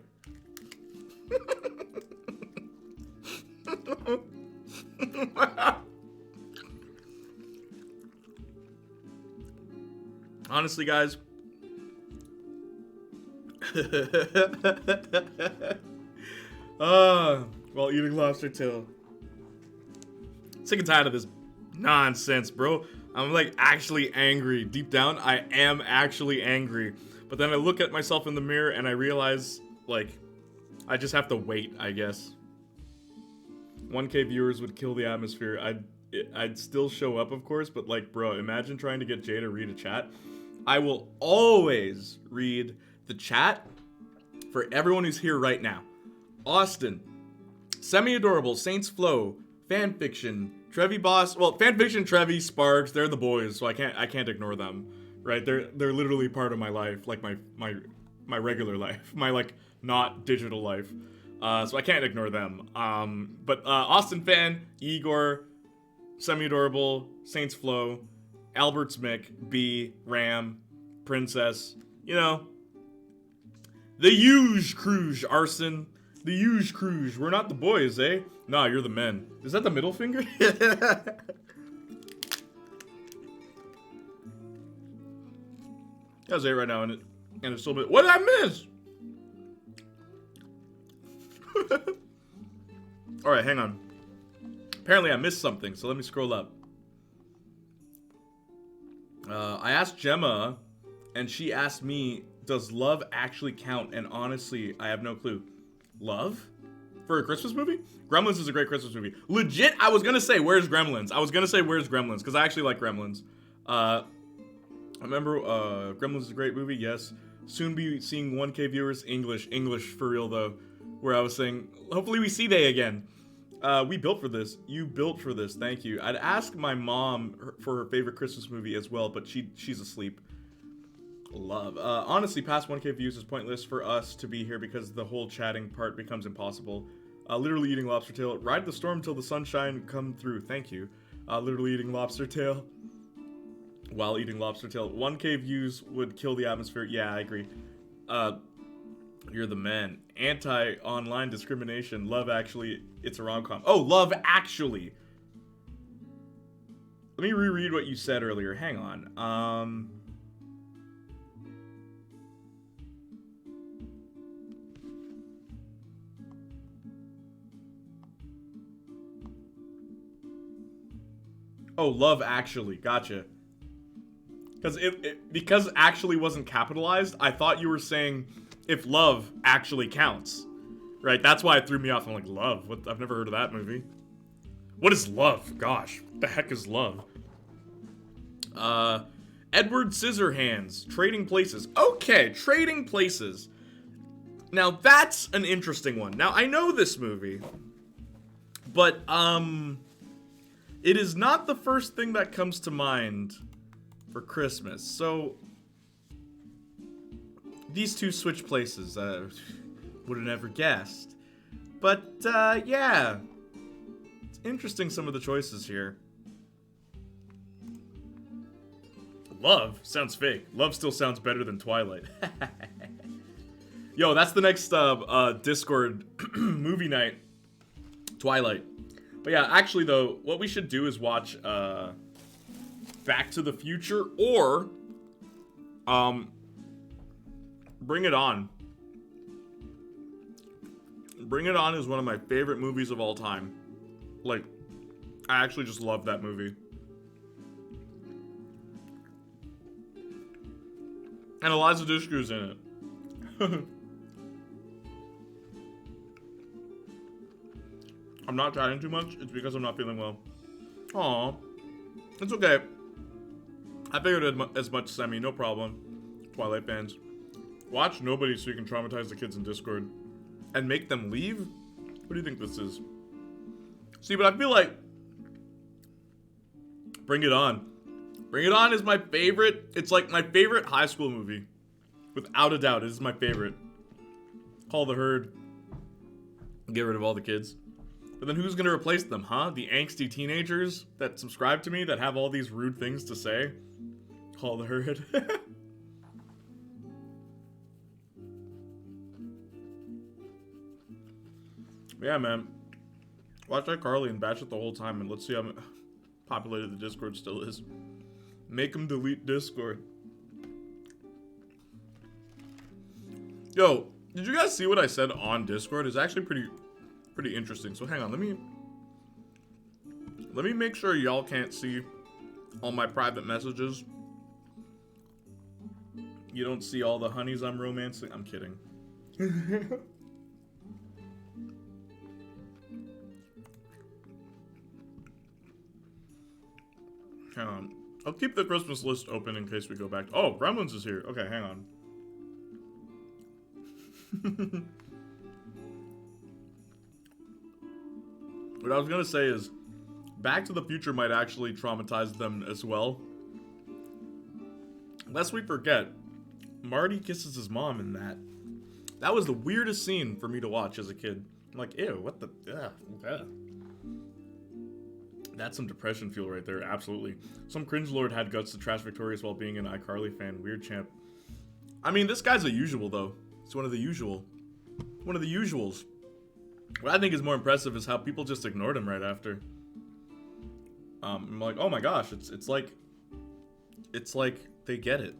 Honestly, guys. While eating lobster tail. Sick and tired of this nonsense, bro. I'm like actually angry. Deep down, I am actually angry. But then I look at myself in the mirror and I realize, like, I just have to wait, I guess. 1K viewers would kill the atmosphere. I'd still show up, of course, but like, bro, imagine trying to get Jay to read a chat. I will always read the chat, for everyone who's here right now. Austin, Semi-Adorable, Saints Flow, Fanfiction, Trevi Boss. Well, Fanfiction, Trevi, Sparks, they're the boys, so I can't ignore them. Right? They're literally part of my life, like my regular life, my like not digital life. So I can't ignore them. But Austin Fan, Igor, Semi-Adorable, Saints Flow, Albert's Mick, B, Ram, Princess, you know, the huge Cruise, Arson, the huge Cruise. We're not the boys, eh? Nah, you're the men. Is that the middle finger? That's it right now, and it's still a bit. What did I miss? All right, hang on. Apparently, I missed something, so let me scroll up. I asked Gemma, and she asked me, does Love actually count? And honestly, I have no clue. Love? For a Christmas movie? Gremlins is a great Christmas movie. Legit, I was gonna say, where's Gremlins? Because I actually like Gremlins. I remember, Gremlins is a great movie, yes. Soon be seeing 1K viewers, English for real though. Where I was saying, hopefully we see they again. We built for this. You built for this. Thank you. I'd ask my mom for her favorite Christmas movie as well, but she's asleep. Love. Honestly, past 1K views is pointless for us to be here because the whole chatting part becomes impossible. Literally eating lobster tail. Ride the storm till the sunshine come through. Thank you. Literally eating lobster tail. While eating lobster tail. 1K views would kill the atmosphere. Yeah, I agree. You're the man. Anti-online discrimination. Love Actually. It's a rom-com. Oh, Love Actually. Let me reread what you said earlier. Hang on. Oh, Love Actually. Gotcha. Because actually wasn't capitalized, I thought you were saying if love actually counts. Right? That's why it threw me off. I'm like, love? What? I've never heard of that movie. What is love? Gosh. What the heck is love? Edward Scissorhands. Trading Places. Okay, Trading Places. Now, that's an interesting one. Now, I know this movie. But, it is not the first thing that comes to mind for Christmas. So, these two switch places. Would have never guessed. But, yeah. It's interesting, some of the choices here. Love sounds fake. Love still sounds better than Twilight. Yo, that's the next Discord movie night. Twilight. But yeah, actually though, what we should do is watch Back to the Future or Bring It On. Bring It On is one of my favorite movies of all time. Like, I actually just love that movie. And Eliza Dushku's in it. I'm not chatting too much. It's because I'm not feeling well. Aw. It's okay. I figured as much, Semi. No problem. Twilight fans. Watch Nobody so you can traumatize the kids in Discord. And make them leave? What do you think this is? See, but I feel like Bring It On. Bring It On is my favorite. It's like my favorite high school movie. Without a doubt, it is my favorite. Call the Herd. Get rid of all the kids. But then who's going to replace them, huh? The angsty teenagers that subscribe to me that have all these rude things to say? Call the Herd. Yeah, man. Watch iCarly and batch it the whole time, and let's see how populated the Discord still is. Make them delete Discord. Yo, did you guys see what I said on Discord? It's actually pretty interesting. So hang on, let me make sure y'all can't see all my private messages. You don't see all the honeys I'm romancing. I'm kidding. Hang on. I'll keep the Christmas list open in case we go back. Oh, Gremlins is here. Okay, hang on. What I was gonna say is, Back to the Future might actually traumatize them as well. Lest we forget, Marty kisses his mom in that. That was the weirdest scene for me to watch as a kid. I'm like, ew, what the... Ugh. That's some depression fuel right there, absolutely. Some cringe lord had guts to trash Victorious while being an iCarly fan. Weird champ. I mean, this guy's a usual, though. It's one of the usual. One of the usuals. What I think is more impressive is how people just ignored him right after. I'm like, oh my gosh, it's like they get it.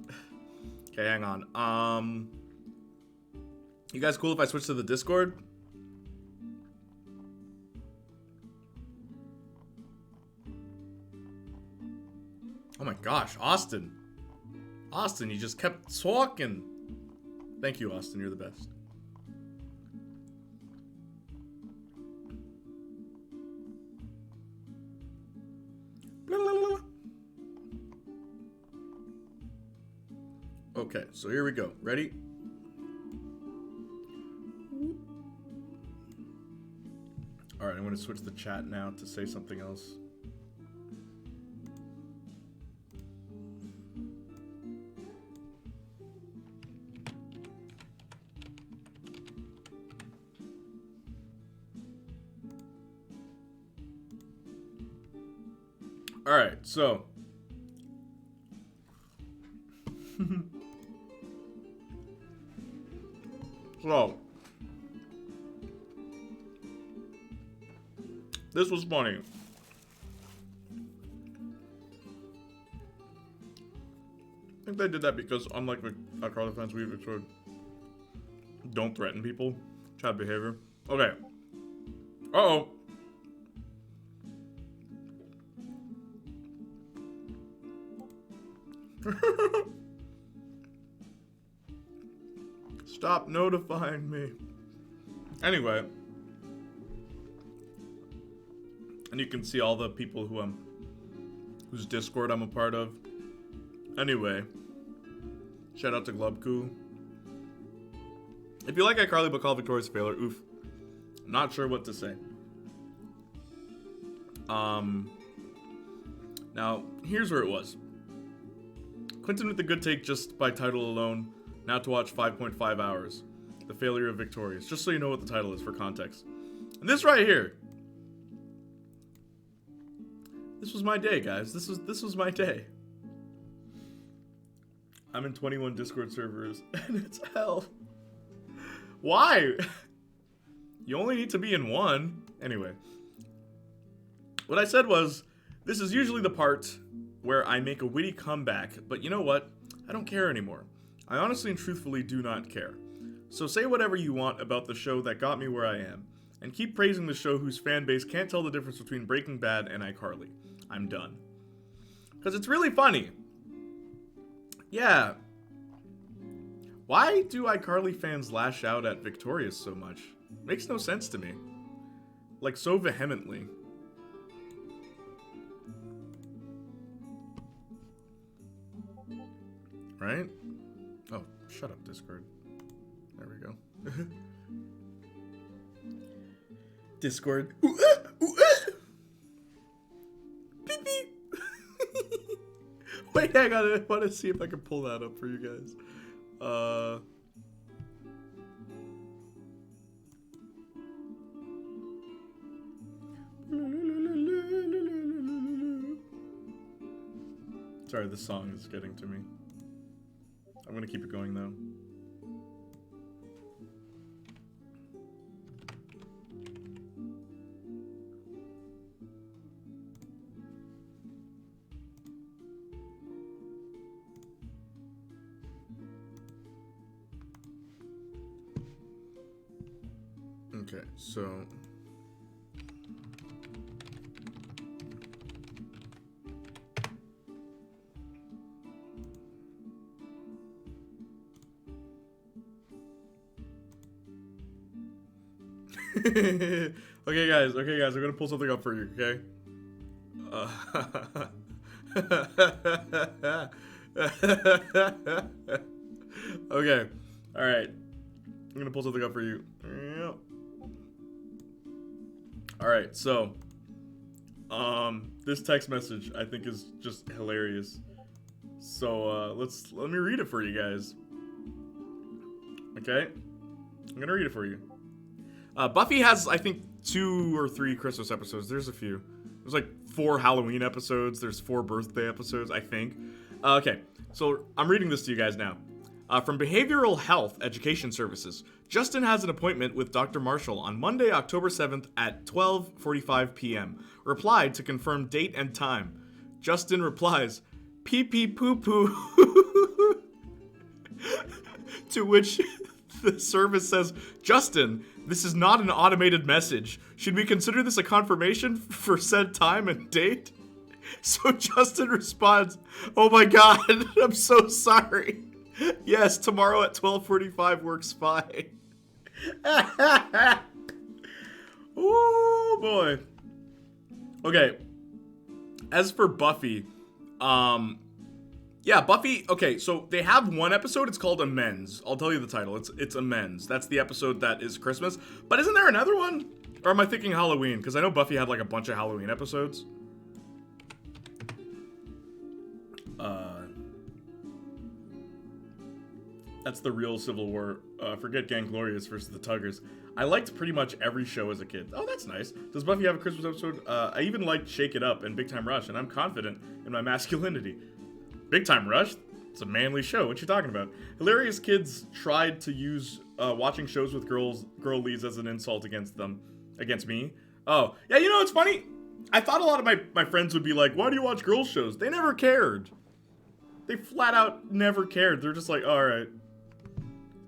Okay, hang on. You guys cool if I switch to the Discord? Oh my gosh, Austin. Austin, you just kept talking. Thank you, Austin, you're the best. Okay, so here we go. Ready? Alright, I'm going to switch the chat now to say something else. Alright, so... So, this was funny. I think they did that because, unlike the iCarly fans, we sort of don't threaten people. Child behavior. Okay. Uh-oh. Stop notifying me. Anyway. And you can see all the people whose Discord I'm a part of. Anyway. Shout out to Glubku. If you like iCarly but call Victoria's a failure, oof. I'm not sure what to say. Now, here's where it was. Clinton with the good take just by title alone. Now to watch 5.5 hours. The Failure of Victorious. Just so you know what the title is for context. And this right here. This was my day, guys. This was my day. I'm in 21 Discord servers, and it's hell. Why? You only need to be in one. Anyway. What I said was, this is usually the part where I make a witty comeback, but you know what? I don't care anymore. I honestly and truthfully do not care. So say whatever you want about the show that got me where I am, and keep praising the show whose fan base can't tell the difference between Breaking Bad and iCarly. I'm done. Because it's really funny. Yeah. Why do iCarly fans lash out at Victorious so much? Makes no sense to me. Like, so vehemently. Right? Oh, shut up, Discord. There we go. Discord. Ooh, ooh, beep, beep. Wait, I want to see if I can pull that up for you guys. Sorry, this song is getting to me. I'm gonna keep it going though. Okay, so okay guys, we're gonna pull something up for you, okay? Okay, alright. I'm gonna pull something up for you. Yep. Alright, so this text message I think is just hilarious. So let me read it for you guys. Okay? I'm gonna read it for you. Buffy has, I think, 2 or 3 Christmas episodes. There's a few. There's like 4 Halloween episodes. There's 4 birthday episodes, I think. Okay, so I'm reading this to you guys now. From Behavioral Health Education Services, Justin has an appointment with Dr. Marshall on Monday, October 7th at 12:45 p.m. Replied to confirm date and time. Justin replies, pee pee poo poo. To which the service says, Justin, this is not an automated message. Should we consider this a confirmation for said time and date? So Justin responds, oh my god, I'm so sorry. Yes, tomorrow at 12:45 works fine. Oh boy. Okay. As for Buffy, yeah, Buffy, okay, so they have one episode, it's called Amends. I'll tell you the title, it's Amends. That's the episode that is Christmas. But isn't there another one? Or am I thinking Halloween? Because I know Buffy had like a bunch of Halloween episodes. That's the real Civil War. Forget Gang Glorious versus the Tuggers. I liked pretty much every show as a kid. Oh, that's nice. Does Buffy have a Christmas episode? I even liked Shake It Up and Big Time Rush, and I'm confident in my masculinity. Big Time Rush? It's a manly show. What you talking about? Hilarious kids tried to use watching shows with girl leads as an insult against them. Against me. Oh, yeah, you know, it's funny. I thought a lot of my friends would be like, why do you watch girls shows? They never cared. They flat out never cared. They're just like, alright.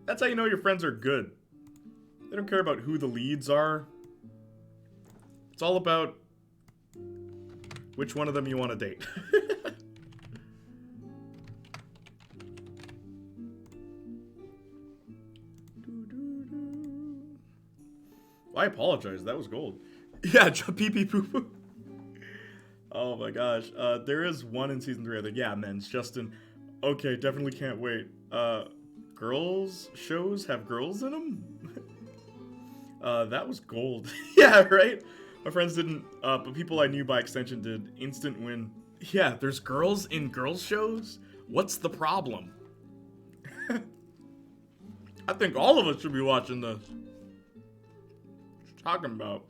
That's how you know your friends are good. They don't care about who the leads are. It's all about which one of them you want to date. Well, I apologize. That was gold. Yeah, pee pee poo poo. Oh my gosh. There is one in season 3, I think. Yeah, men's. Justin. Okay, definitely can't wait. Girls shows have girls in them? That was gold. Yeah, right? My friends didn't, but people I knew by extension did. Instant win. Yeah, there's girls in girls shows? What's the problem? I think all of us should be watching this. What you talking about?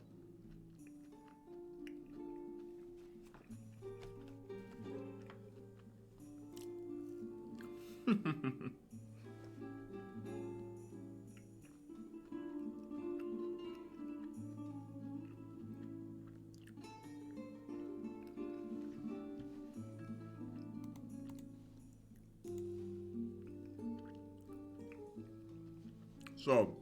So,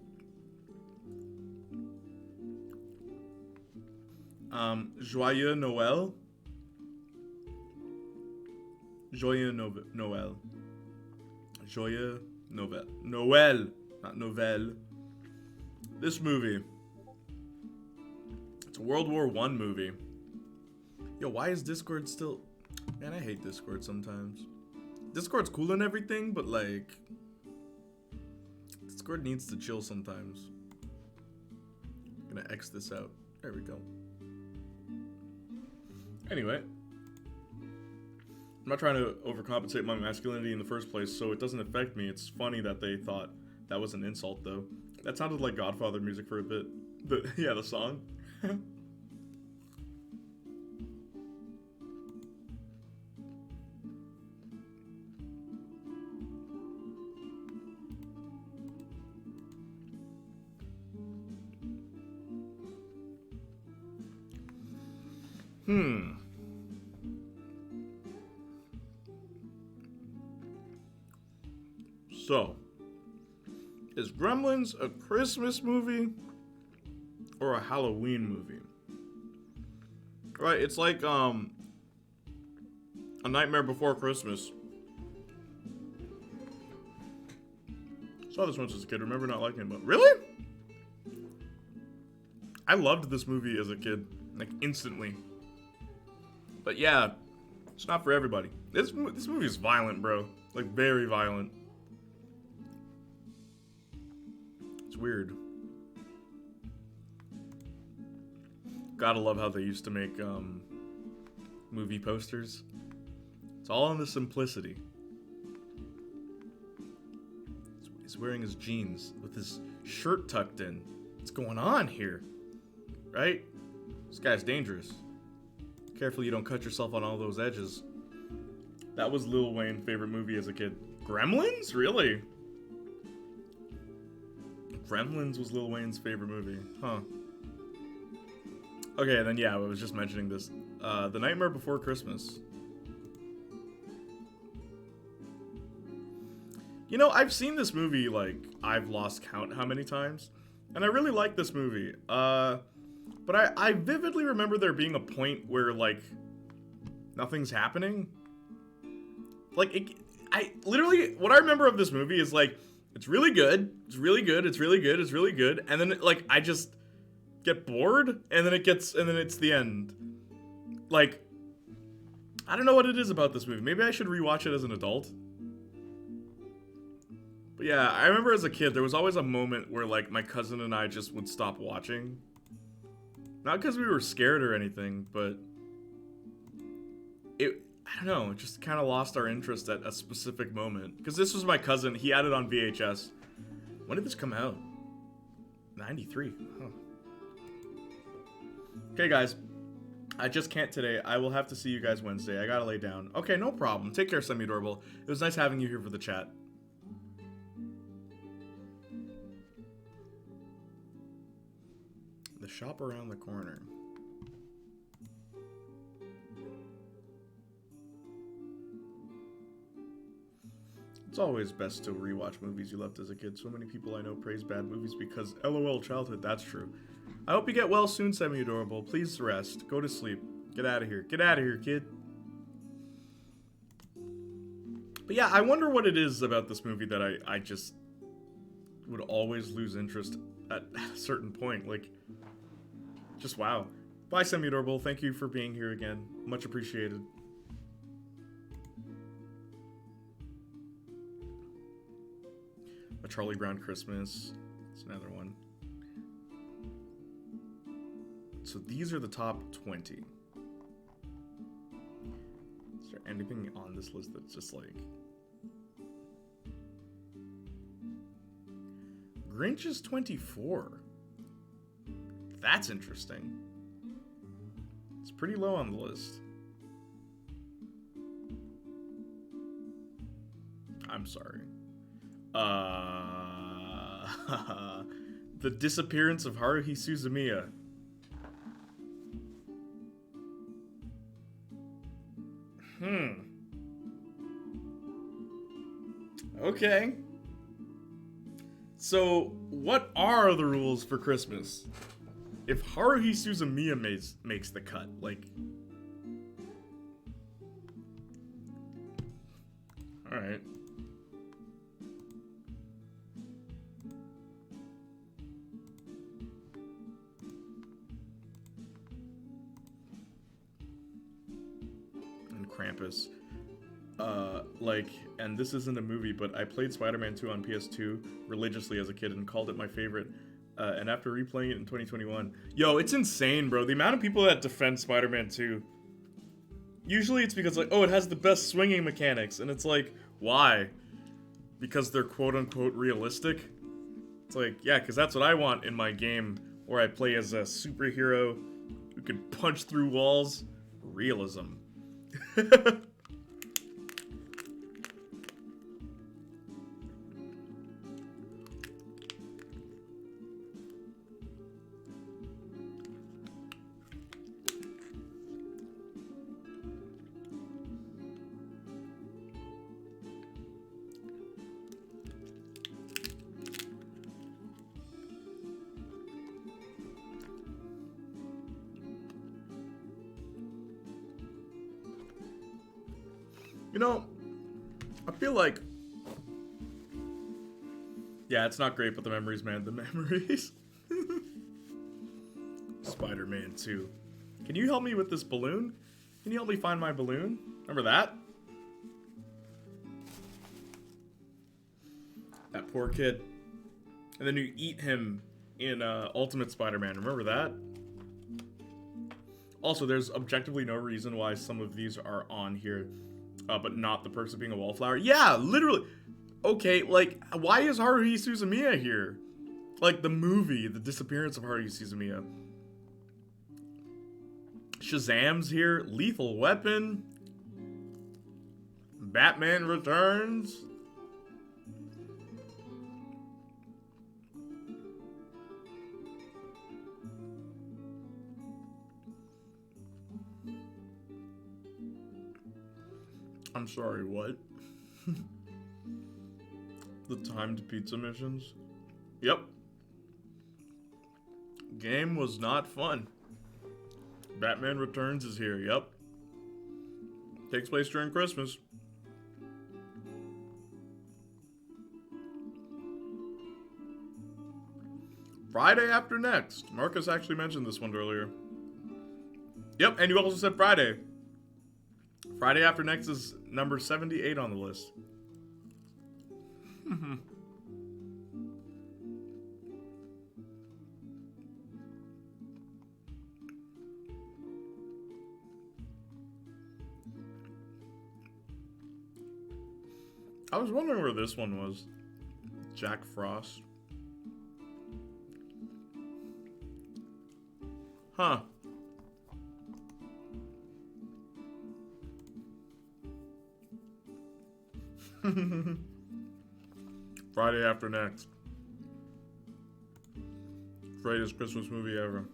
Joyeux Noël. Joyeux Noël. Joyeux Noël. Noël, not Nouvelle. This movie. It's a World War I movie. Yo, why is Discord still... Man, I hate Discord sometimes. Discord's cool and everything, but like... Discord needs to chill sometimes. I'm gonna X this out. There we go. Anyway. I'm not trying to overcompensate my masculinity in the first place, so it doesn't affect me. It's funny that they thought that was an insult, though. That sounded like Godfather music for a bit. Yeah, the song. So, is Gremlins a Christmas movie or a Halloween movie? Right, it's like A Nightmare Before Christmas. Saw this once as a kid, remember not liking it, but really? I loved this movie as a kid, like instantly. But yeah, it's not for everybody. This movie is violent, bro. Like very violent. It's It's weird. Gotta love how they used to make movie posters. It's all in the simplicity. He's wearing his jeans with his shirt tucked in. What's going on here? Right? This guy's dangerous. Careful you don't cut yourself on all those edges. That was Lil Wayne's favorite movie as a kid. Gremlins? Really? Gremlins was Lil Wayne's favorite movie. Huh. Okay, then yeah, I was just mentioning this. The Nightmare Before Christmas. You know, I've seen this movie, like, I've lost count how many times. And I really like this movie. But I vividly remember there being a point where, like, nothing's happening. Like, I literally, what I remember of this movie is, like, it's really good, it's really good, it's really good, it's really good, and then, like, I just get bored, and then it's the end. Like, I don't know what it is about this movie. Maybe I should rewatch it as an adult. But yeah, I remember as a kid, there was always a moment where, like, my cousin and I just would stop watching. Not because we were scared or anything, but I don't know, it just kind of lost our interest at a specific moment. Because this was my cousin, he had it on VHS. When did this come out? 93. Huh. Okay, guys. I just can't today. I will have to see you guys Wednesday. I gotta lay down. Okay, no problem. Take care, Semi-Adorable. It was nice having you here for the chat. The shop around the corner. It's always best to rewatch movies you loved as a kid. So many people I know praise bad movies because LOL childhood, that's true. I hope you get well soon, Semi-Adorable. Please rest. Go to sleep. Get out of here. Get out of here, kid. But yeah, I wonder what it is about this movie that I just would always lose interest at a certain point. Like, just wow. Bye, Semi-Adorable. Thank you for being here again. Much appreciated. A Charlie Brown Christmas. It's another one. So these are the top 20. Is there anything on this list that's just like... Grinch is 24. That's interesting. It's pretty low on the list. I'm sorry. The Disappearance of Haruhi Suzumiya. Okay. So, what are the rules for Christmas? If Haruhi Suzumiya makes the cut, like... Alright. And Krampus. Like, and this isn't a movie, but I played Spider-Man 2 on PS2 religiously as a kid and called it my favorite. And after replaying it in 2021, yo, it's insane, bro. The amount of people that defend Spider-Man 2. Usually it's because, like, oh, it has the best swinging mechanics. And it's like, why? Because they're quote-unquote realistic? It's like, yeah, because that's what I want in my game where I play as a superhero who can punch through walls. Realism. You know, I feel like... Yeah, it's not great, but the memories, man. The memories. Spider-Man 2. Can you help me with this balloon? Can you help me find my balloon? Remember that? That poor kid. And then you eat him in Ultimate Spider-Man. Remember that? Also, there's objectively no reason why some of these are on here, but not the perks of being a wallflower. Yeah, literally. Okay, like, why is Haruhi Suzumiya here? Like, the movie, the disappearance of Haruhi Suzumiya. Shazam's here. Lethal Weapon. Batman Returns. I'm sorry, what? The timed pizza missions? Yep. Game was not fun. Batman Returns is here, yep. Takes place during Christmas. Friday after next. Marcus actually mentioned this one earlier. Yep, and you also said Friday. Friday after next is number 78 on the list. I was wondering where this one was. Jack Frost. Huh. Friday after next. Greatest Christmas movie ever.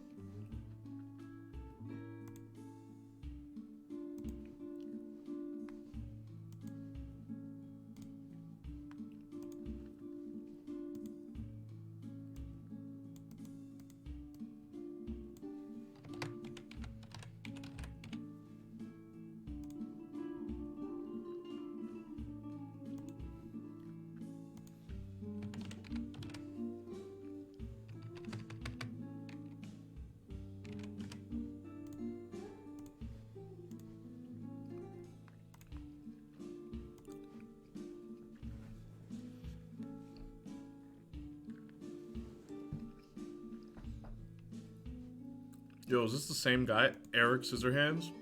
Yo, is this the same guy? Eric Scissorhands?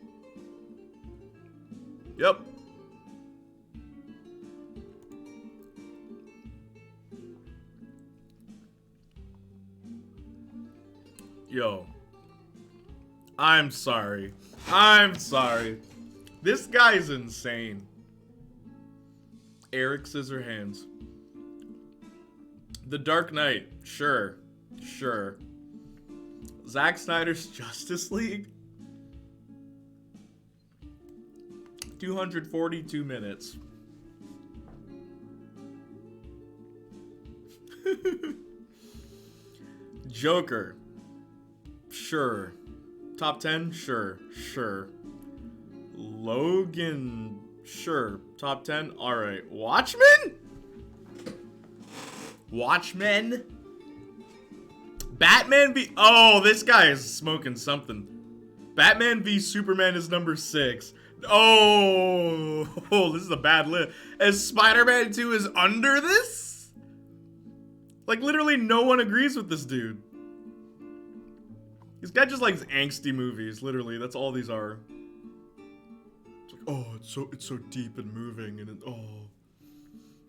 Yep. Yo. I'm sorry. I'm sorry. This guy's insane. Eric Scissorhands. The Dark Knight. Sure. Sure. Zack Snyder's Justice League. 242 minutes. Joker. Sure. Top 10? Sure. Sure. Logan. Sure. Top 10? Alright. Watchmen? Watchmen? Batman v... Oh, this guy is smoking something. Batman v Superman is number 6. Oh, this is a bad list. As Spider-Man 2 is under this? Like, literally no one agrees with this dude. This guy just likes angsty movies, literally. That's all these are. It's like, oh, it's so deep and moving, and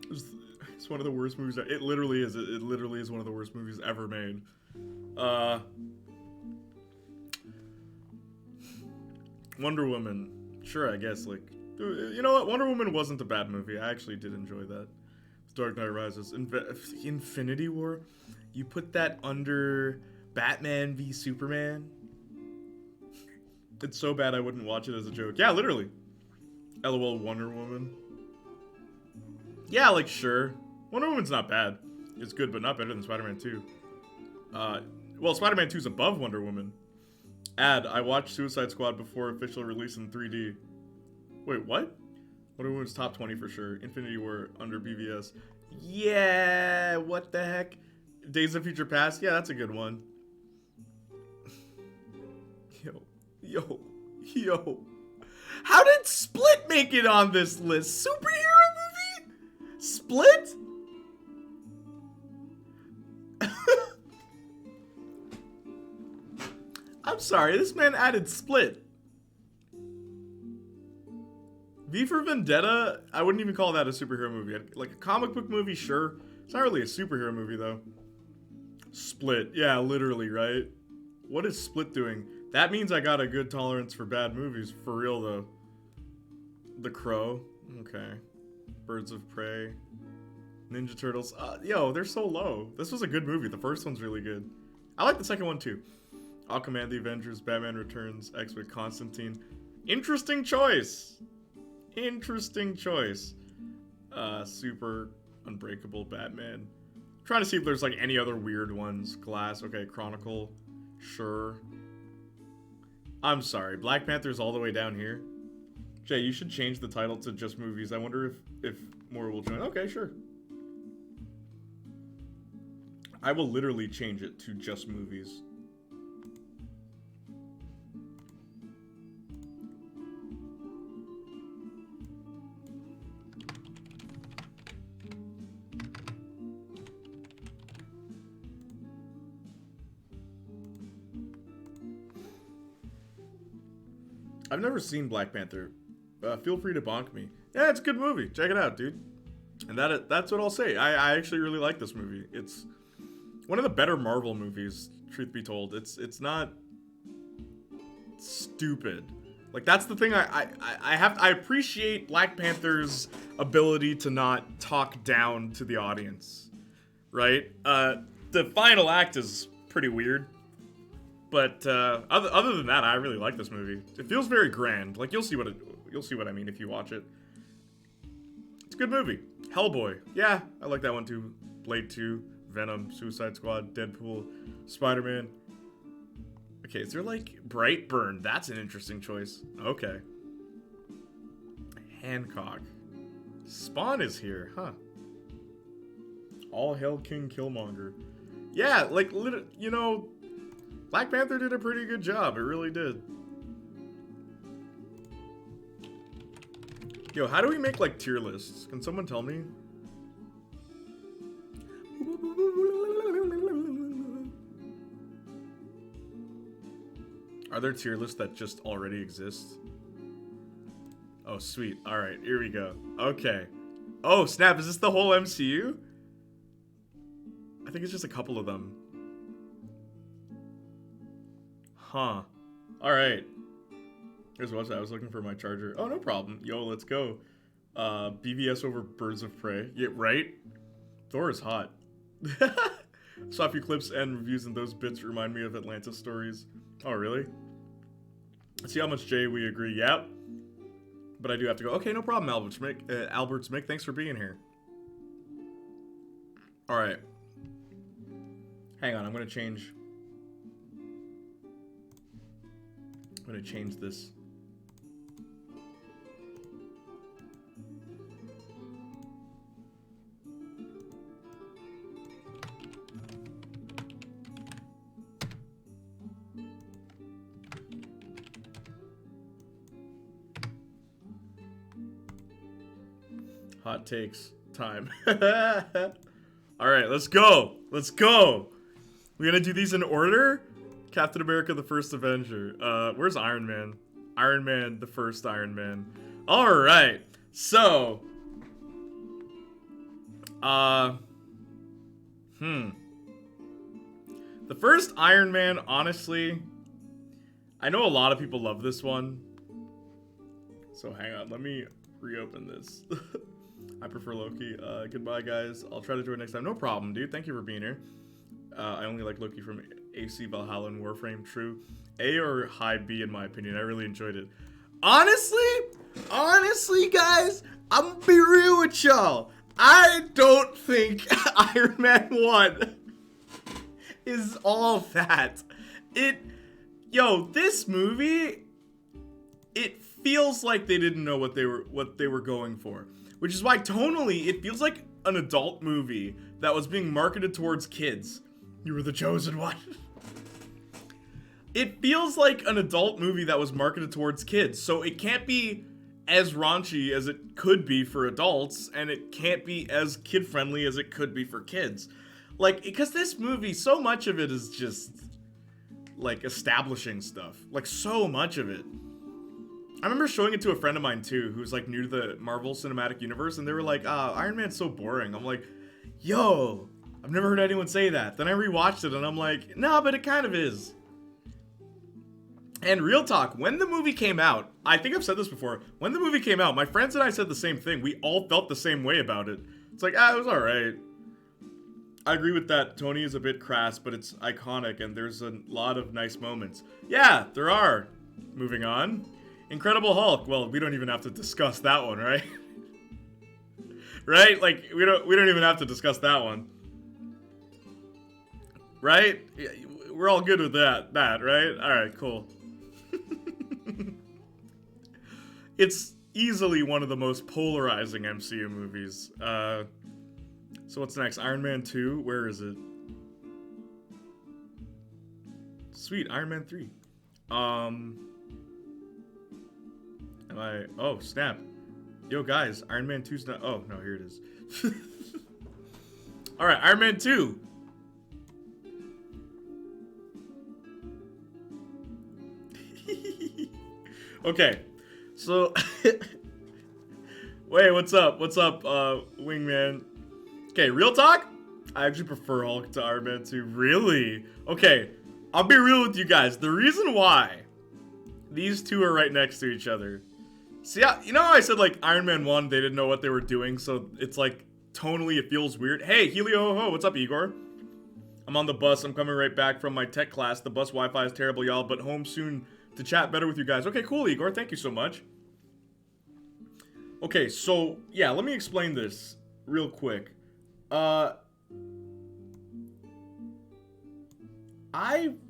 it's one of the worst movies. It literally is. It literally is one of the worst movies ever made. Wonder Woman. Sure, I guess, like... You know what? Wonder Woman wasn't a bad movie. I actually did enjoy that. Dark Knight Rises. Infinity War? You put that under Batman v Superman? It's so bad I wouldn't watch it as a joke. Yeah, literally. LOL Wonder Woman. Yeah, like, sure. Wonder Woman's not bad. It's good, but not better than Spider-Man 2. Well, Spider-Man 2 is above Wonder Woman. I watched Suicide Squad before official release in 3D. Wait, what? Wonder Woman's top 20 for sure. Infinity War under BVS. Yeah, what the heck? Days of Future Past? Yeah, that's a good one. Yo. How did Split make it on this list? Superhero movie? Split? I'm sorry, this man added Split. V for Vendetta, I wouldn't even call that a superhero movie. Like a comic book movie, sure. It's not really a superhero movie, though. Split. Yeah, literally, right? What is Split doing? That means I got a good tolerance for bad movies. For real, though. The Crow. Okay. Birds of Prey. Ninja Turtles. Yo, they're so low. This was a good movie. The first one's really good. I like the second one, too. Aquaman, The Avengers, Batman Returns, X-Men, Constantine. Interesting choice. Interesting choice. Super Unbreakable, Batman. I'm trying to see if there's like any other weird ones. Glass, okay, Chronicle, sure. I'm sorry, Black Panther's all the way down here. Jay, you should change the title to just movies. I wonder if more will join. Okay, sure. I will literally change it to just movies. I've never seen Black Panther. Feel free to bonk me. Yeah, it's a good movie. Check it out, dude. And that's what I'll say. I actually really like this movie. It's one of the better Marvel movies, truth be told. It's not stupid. Like, that's the thing I appreciate Black Panther's ability to not talk down to the audience. Right? The final act is pretty weird. But other than that, I really like this movie. It feels very grand. Like, you'll see what I mean if you watch it. It's a good movie. Hellboy. Yeah, I like that one too. Blade 2, Venom, Suicide Squad, Deadpool, Spider-Man. Okay, is there like Brightburn? That's an interesting choice. Okay. Hancock. Spawn is here, huh? All Hail King Killmonger. Yeah, like, you know, Black Panther did a pretty good job. It really did. Yo, how do we make, like, tier lists? Can someone tell me? Are there tier lists that just already exist? Oh, sweet. Alright, here we go. Okay. Oh, snap. Is this the whole MCU? I think it's just a couple of them. Huh. Alright. Here's what I was looking for my charger. Oh, no problem. Yo, let's go. BVS over Birds of Prey. Yeah, right? Thor is hot. Saw a few clips and reviews, and those bits remind me of Atlanta stories. Oh, really? See how much Jay we agree. Yep. But I do have to go. Okay, no problem, Alberts Mick. Thanks for being here. Alright. Hang on, I'm gonna change this. Hot takes time. Alright, let's go. Let's go. We're gonna do these in order. Captain America, the First Avenger. Where's Iron Man? Iron Man, the first Iron Man. Alright. So. The first Iron Man, honestly, I know a lot of people love this one. So hang on, let me reopen this. I prefer Loki. Goodbye, guys. I'll try to do it next time. No problem, dude. Thank you for being here. I only like Loki from AC, Valhalla, and Warframe. True. A or high B, in my opinion. I really enjoyed it. Honestly, guys, I'm gonna be real with y'all. I don't think Iron Man 1 is all that. This movie, it feels like they didn't know what they were going for. Which is why tonally, it feels like an adult movie that was being marketed towards kids. You were the chosen one. It feels like an adult movie that was marketed towards kids. So it can't be as raunchy as it could be for adults, and it can't be as kid-friendly as it could be for kids. Like, because this movie, so much of it is just, like establishing stuff. Like so much of it. I remember showing it to a friend of mine too, who's like new to the Marvel Cinematic Universe, and they were like, Iron Man's so boring. I'm like, yo, I've never heard anyone say that. Then I rewatched it and I'm like, nah, but it kind of is. And real talk, when the movie came out, I think I've said this before, when the movie came out, my friends and I said the same thing. We all felt the same way about it. It's like, it was alright. I agree with that. Tony is a bit crass, but it's iconic and there's a lot of nice moments. Yeah, there are. Moving on. Incredible Hulk. Well, we don't even have to discuss that one, right? Right? Like we don't even have to discuss that one. Right? We're all good with that, right? All right, cool. It's easily one of the most polarizing MCU movies. So what's next? Iron Man 2? Where is it? Sweet, Iron Man 3. Oh, snap. Yo, guys, Iron Man 2's not... Oh, no, here it is. Alright, Iron Man 2. Okay, so... Wait, what's up? What's up, Wingman? Okay, real talk? I actually prefer Hulk to Iron Man 2. Really? Okay, I'll be real with you guys. The reason why these two are right next to each other... See, you know how I said, like, Iron Man 1, they didn't know what they were doing, so it's, like, tonally it feels weird. Hey, Helio-ho-ho, what's up, Igor? I'm on the bus. I'm coming right back from my tech class. The bus Wi-Fi is terrible, y'all, but home soon to chat better with you guys. Okay, cool, Igor. Thank you so much. Okay, so, yeah, let me explain this real quick. I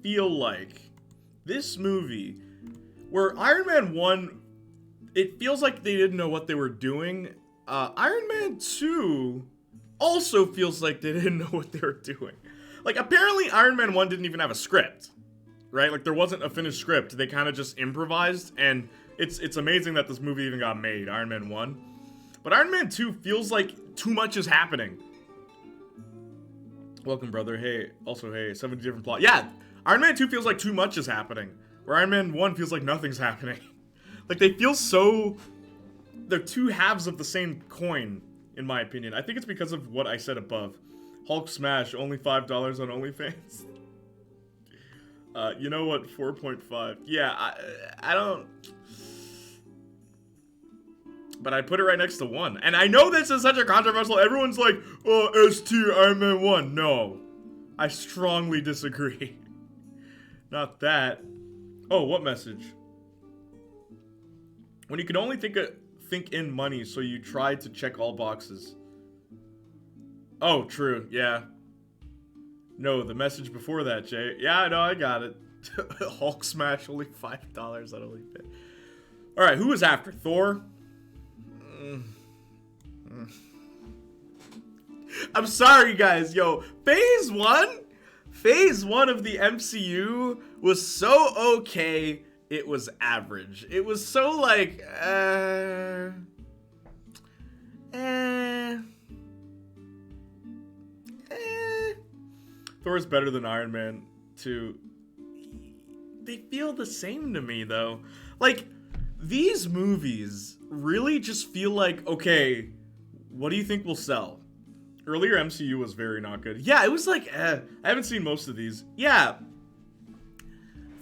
feel like this movie, where Iron Man 1... It feels like they didn't know what they were doing. Iron Man 2 also feels like they didn't know what they were doing. Like, apparently Iron Man 1 didn't even have a script, right? Like, there wasn't a finished script. They kind of just improvised, and it's amazing that this movie even got made, Iron Man 1. But Iron Man 2 feels like too much is happening. Welcome, brother. Hey, also, hey, 70 different plot. Yeah, Iron Man 2 feels like too much is happening, where Iron Man 1 feels like nothing's happening. Like, they feel so... They're two halves of the same coin, in my opinion. I think it's because of what I said above. Hulk smash, only $5 on OnlyFans. You know what? 4.5. Yeah, I don't... But I put it right next to 1. And I know this is such a controversial... Everyone's like, oh, S-tier Iron Man 1. No. I strongly disagree. Not that. Oh, what message? When you can only think in money, so you try to check all boxes. Oh, true, yeah. No, the message before that, Jay. Yeah, no, I got it. Hulk smash, only $5 on OnlyFans. Alright, who was after? Thor? I'm sorry, guys. Yo, Phase 1? Phase 1 of the MCU was so okay... It was average. It was so like, Thor's better than Iron Man 2. They feel the same to me, though. Like, these movies really just feel like, okay, what do you think will sell? Earlier MCU was very not good. Yeah, it was like, I haven't seen most of these. Yeah.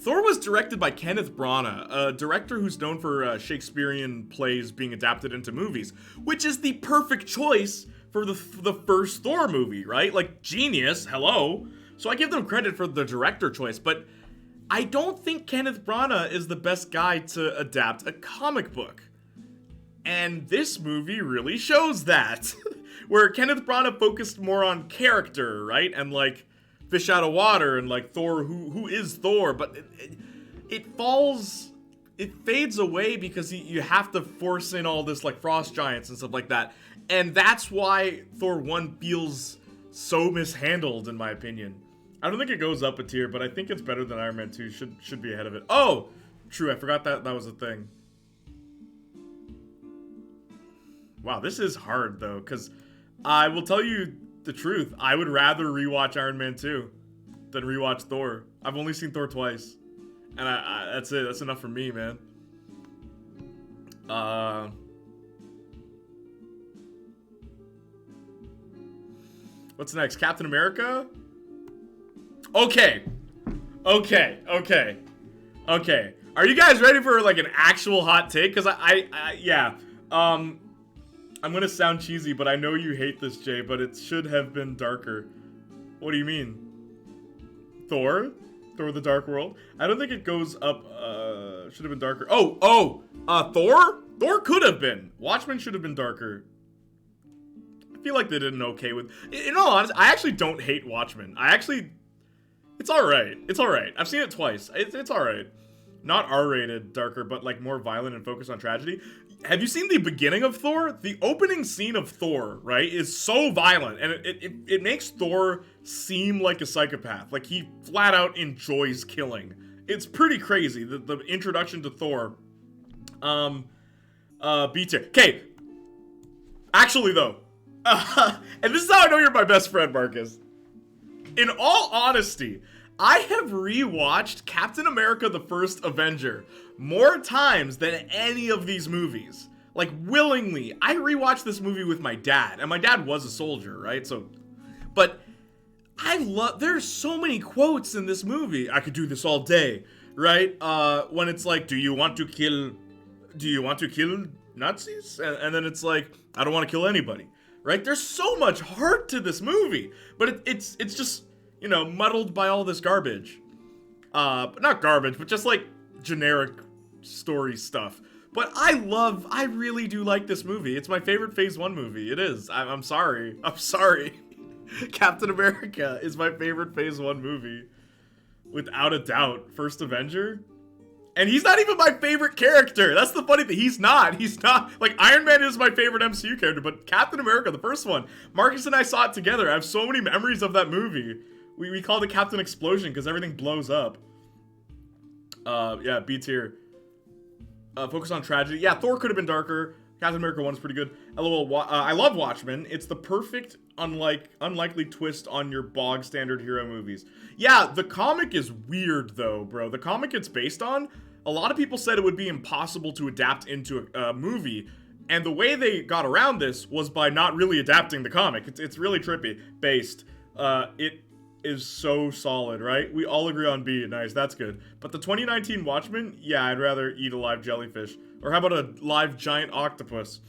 Thor was directed by Kenneth Branagh, a director who's known for Shakespearean plays being adapted into movies, which is the perfect choice for the first Thor movie, right? Like, genius, hello. So I give them credit for the director choice, but I don't think Kenneth Branagh is the best guy to adapt a comic book. And this movie really shows that, where Kenneth Branagh focused more on character, right? And like, fish out of water and like Thor, who is Thor, but it fades away because you have to force in all this like frost giants and stuff like that, and that's why Thor 1 feels so mishandled in my opinion. I don't think it goes up a tier, but I think it's better than Iron Man 2. Should be ahead of it. Oh, true, I forgot that was a thing. Wow, this is hard though, because I will tell you the truth, I would rather rewatch Iron Man 2. than rewatch Thor. I've only seen Thor twice, and I that's it. That's enough for me, man. What's next? Captain America? Okay. Are you guys ready for like an actual hot take? Because yeah. I'm gonna sound cheesy, but I know you hate this, Jay, but it should have been darker. What do you mean? Thor the Dark World? I don't think it goes up, should have been darker. Thor could have been. Watchmen should have been darker. I feel like they did an okay with, in all honesty, I actually don't hate Watchmen. It's alright. I've seen it twice. It's alright. Not R-rated, darker, but like more violent and focused on tragedy. Have you seen the beginning of Thor? The opening scene of Thor, right, is so violent, and it makes Thor seem like a psychopath. Like, he flat out enjoys killing. It's pretty crazy, the introduction to Thor. B tier. Okay. Actually, though, and this is how I know you're my best friend, Marcus. In all honesty, I have rewatched Captain America: The First Avenger more times than any of these movies. Like, willingly. I rewatched this movie with my dad, and my dad was a soldier, right? So, but there's so many quotes in this movie. I could do this all day, right? When it's like, do you want to kill Nazis? And then it's like, I don't want to kill anybody, right? There's so much heart to this movie, but it's just, you know, muddled by all this garbage. But not garbage, but just like generic story stuff. But I really do like this movie. It's my favorite Phase 1 movie. It is. I'm sorry. Captain America is my favorite Phase 1 movie. Without a doubt. First Avenger. And he's not even my favorite character. That's the funny thing. He's not. Like, Iron Man is my favorite MCU character, but Captain America, the first one, Marcus and I saw it together. I have so many memories of that movie. We called it Captain Explosion because everything blows up. Yeah, B tier. Focus on tragedy. Yeah, Thor could have been darker. Captain America 1 is pretty good. I love Watchmen. It's the perfect, unlikely twist on your bog standard hero movies. Yeah, the comic is weird though, bro. The comic it's based on, a lot of people said it would be impossible to adapt into a movie. And the way they got around this was by not really adapting the comic. It's really trippy. Based. It is so solid, right? We all agree on B. Nice, that's good. But the 2019 Watchmen, yeah, I'd rather eat a live jellyfish. Or how about a live giant octopus?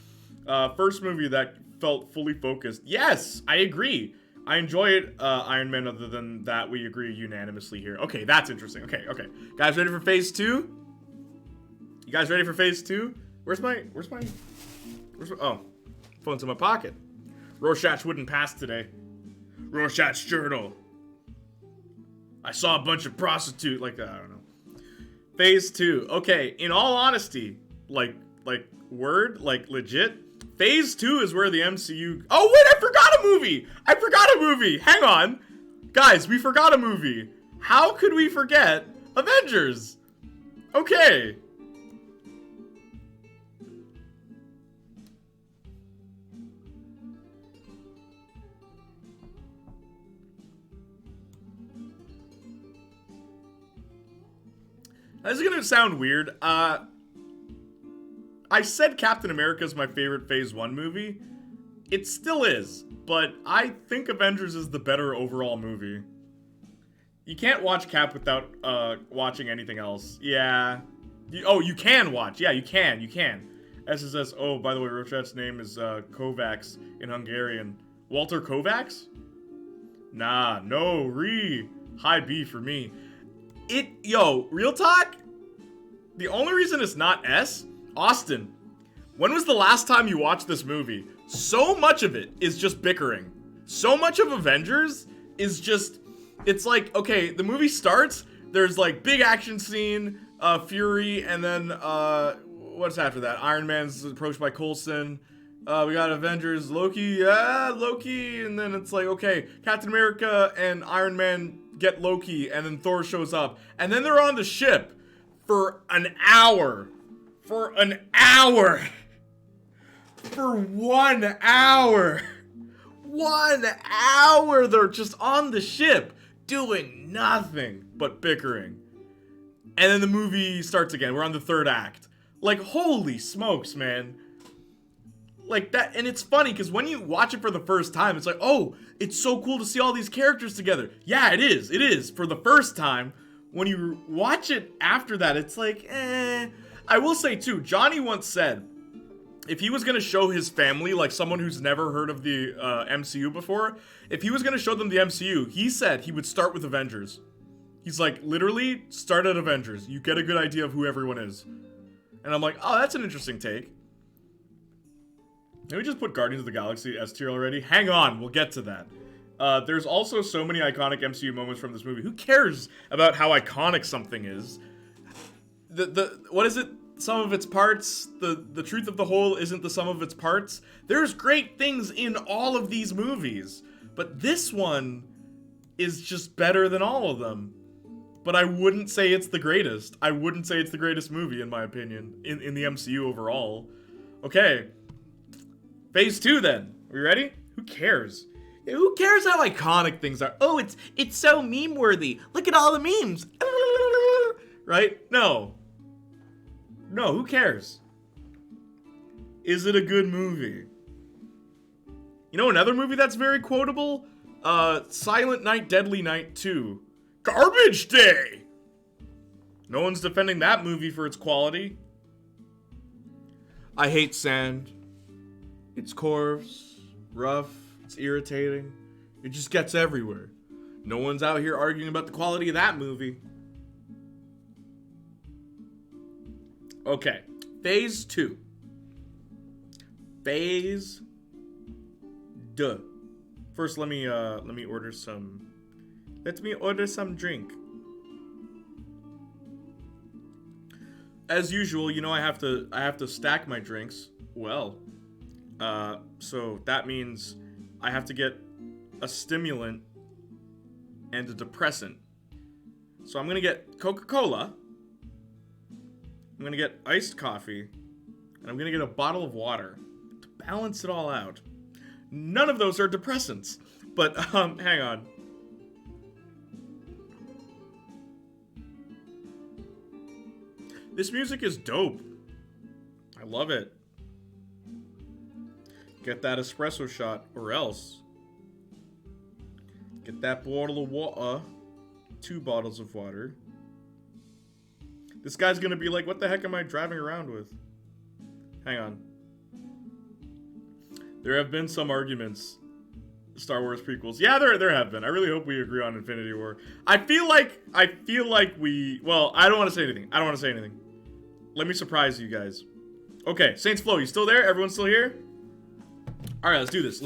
First movie that felt fully focused. Yes, I agree. I enjoyed Iron Man. Other than that, we agree unanimously here. Okay, that's interesting. Okay. Guys, ready for Phase 2? You guys ready for Phase 2? Where's my, oh, phone's in my pocket. Rorschach wouldn't pass today. Rorschach's journal. I saw a bunch of prostitute, like, I don't know. Phase 2. Okay, in all honesty, like legit, Phase 2 is where the MCU... Oh, wait, I forgot a movie! Hang on. Guys, we forgot a movie. How could we forget Avengers? Okay. This is gonna sound weird. I said Captain America is my favorite Phase 1 movie. It still is, but I think Avengers is the better overall movie. You can't watch Cap without watching anything else. Yeah. You can watch. Yeah, you can. SSS. Oh, by the way, Rorschach's name is Kovacs in Hungarian. Walter Kovacs? Nah, no, high B for me. Real talk? The only reason it's not S, Austin, when was the last time you watched this movie? So much of it is just bickering. So much of Avengers is just, it's like, okay, the movie starts, there's like big action scene, Fury, and then, what's after that? Iron Man's approached by Coulson. We got Avengers, Loki, and then it's like, okay, Captain America and Iron Man get Loki, and then Thor shows up, and then they're on the ship for an hour. For 1 hour. 1 hour they're just on the ship, doing nothing but bickering. And then the movie starts again. We're on the third act. Like, holy smokes, man. Like that, and it's funny because when you watch it for the first time, it's like, oh, it's so cool to see all these characters together. Yeah, it is for the first time. When you watch it after that, it's like, eh. I will say too, Johnny once said, if he was gonna show his family, like someone who's never heard of the MCU before, if he was gonna show them the MCU, he said he would start with Avengers. He's like, literally, start at Avengers. You get a good idea of who everyone is. And I'm like, oh, that's an interesting take. Can we just put Guardians of the Galaxy S tier already? Hang on, we'll get to that. There's also so many iconic MCU moments from this movie. Who cares about how iconic something is? What is it? Some of its parts, the truth of the whole isn't the sum of its parts. There's great things in all of these movies, but this one is just better than all of them. But I wouldn't say it's the greatest. I wouldn't say it's the greatest movie, in my opinion, in the MCU overall. Okay. Phase 2 then. Are we ready? Who cares? Who cares how iconic things are? Oh, it's so meme-worthy. Look at all the memes. Right? No. No, who cares? Is it a good movie? You know another movie that's very quotable? Silent Night, Deadly Night 2. Garbage Day! No one's defending that movie for its quality. I hate sand. It's coarse, rough, it's irritating. It just gets everywhere. No one's out here arguing about the quality of that movie. Okay, Phase 2. Phase 2. First, let me order some. Let me order some drink. As usual, you know I have to stack my drinks. Well, so that means I have to get a stimulant and a depressant. So I'm gonna get Coca-Cola. I'm gonna get iced coffee, and I'm gonna get a bottle of water to balance it all out. None of those are depressants, but hang on. This music is dope. I love it. Get that espresso shot, or else get that bottle of water. 2 bottles of water. This guy's gonna be like, what the heck am I driving around with? Hang on. There have been some arguments. Star Wars prequels. Yeah, there have been. I really hope we agree on Infinity War. I feel like we... Well, I don't want to say anything. Let me surprise you guys. Okay, Saints Flow, you still there? Everyone still here? Alright, let's do this.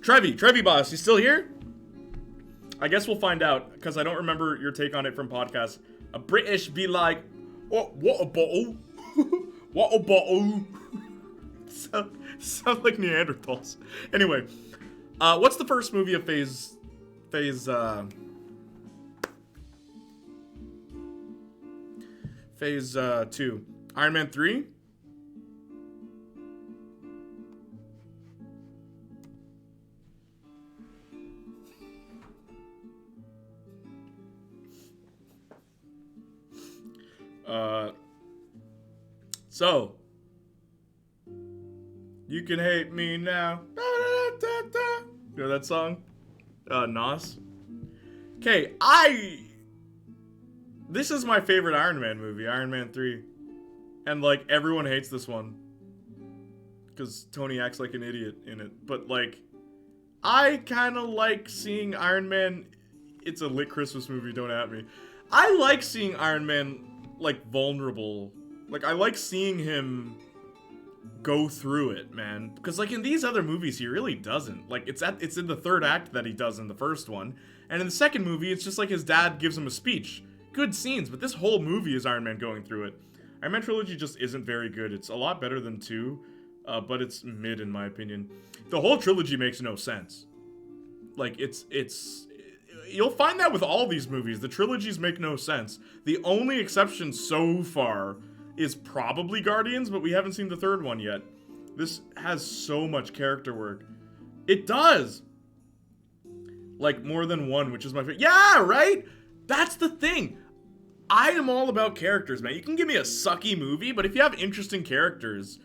Trevi boss, you still here? I guess we'll find out, because I don't remember your take on it from podcasts. A British be like, oh, what a bottle. What a bottle. Sound like Neanderthals. Anyway, what's the first movie of phase 2? Iron Man 3? So, you can hate me now. You know that song? Nas. Okay, this is my favorite Iron Man movie, Iron Man 3. And, like, everyone hates this one. Because Tony acts like an idiot in it. But, like, I kind of like seeing Iron Man... It's a lit Christmas movie, don't at me. I like seeing Iron Man, like, vulnerable. Like, I like seeing him go through it, man. Because, like, in these other movies, he really doesn't. Like, it's in the third act that he does in the first one. And in the second movie, it's just like his dad gives him a speech. Good scenes, but this whole movie is Iron Man going through it. Iron Man Trilogy just isn't very good. It's a lot better than 2, but it's mid in my opinion. The whole trilogy makes no sense. Like, you'll find that with all these movies. The trilogies make no sense. The only exception so far is probably Guardians, but we haven't seen the third one yet. This has so much character work. It does! like more than one, which is my favorite. Yeah, right? That's the thing. I am all about characters, man. You can give me a sucky movie, but if you have interesting characters,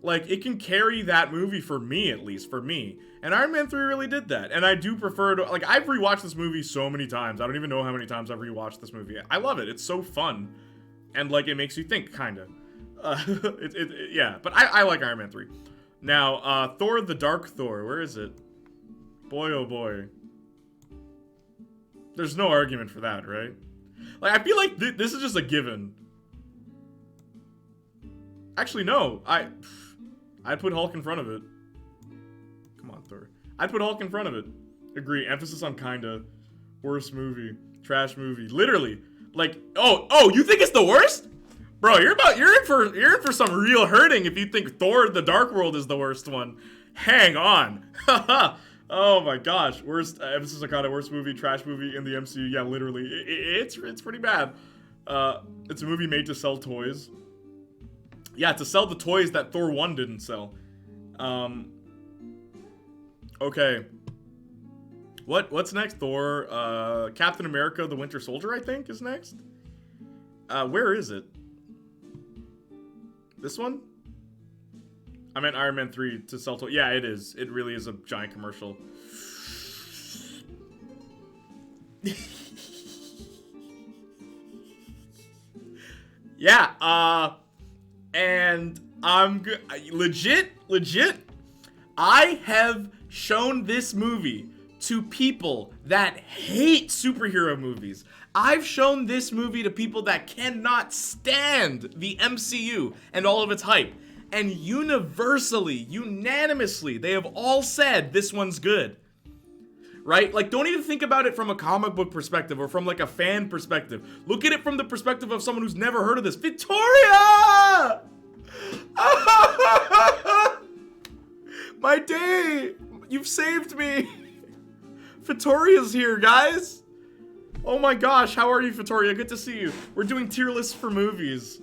like, it can carry that movie for me, at least, for me. And Iron Man 3 really did that. And I do prefer to, like, I've rewatched this movie so many times. I don't even know how many times I've rewatched this movie. I love it. It's so fun. And, like, it makes you think, kinda. Yeah, but I like Iron Man 3. Now, Thor the Dark Thor, where is it? Boy, oh boy. There's no argument for that, right? Like, I feel like this is just a given. Actually, no. I'd put Hulk in front of it. Come on, Thor. I'd put Hulk in front of it. Agree. Emphasis on kinda. Worst movie. Trash movie. Literally. Like, oh, you think it's the worst? Bro, you're in for some real hurting if you think Thor the Dark World is the worst one. Hang on. Oh my gosh. Worst emphasis on kinda worst movie, trash movie in the MCU. Yeah, literally. It's pretty bad. It's a movie made to sell toys. Yeah, to sell the toys that Thor 1 didn't sell. Okay. What's next? Thor, Captain America, the Winter Soldier, I think, is next. Where is it? This one? I meant Iron Man 3 to sell toys. Yeah, it is. It really is a giant commercial. Yeah, and I'm good. Legit, I have shown this movie to people that hate superhero movies. I've shown this movie to people that cannot stand the MCU and all of its hype. And universally, unanimously, they have all said this one's good. Right? Like, don't even think about it from a comic book perspective or from, like, a fan perspective. Look at it from the perspective of someone who's never heard of this. Victoria! My day! You've saved me! Victoria's here, guys! Oh my gosh, how are you, Victoria? Good to see you. We're doing tier lists for movies.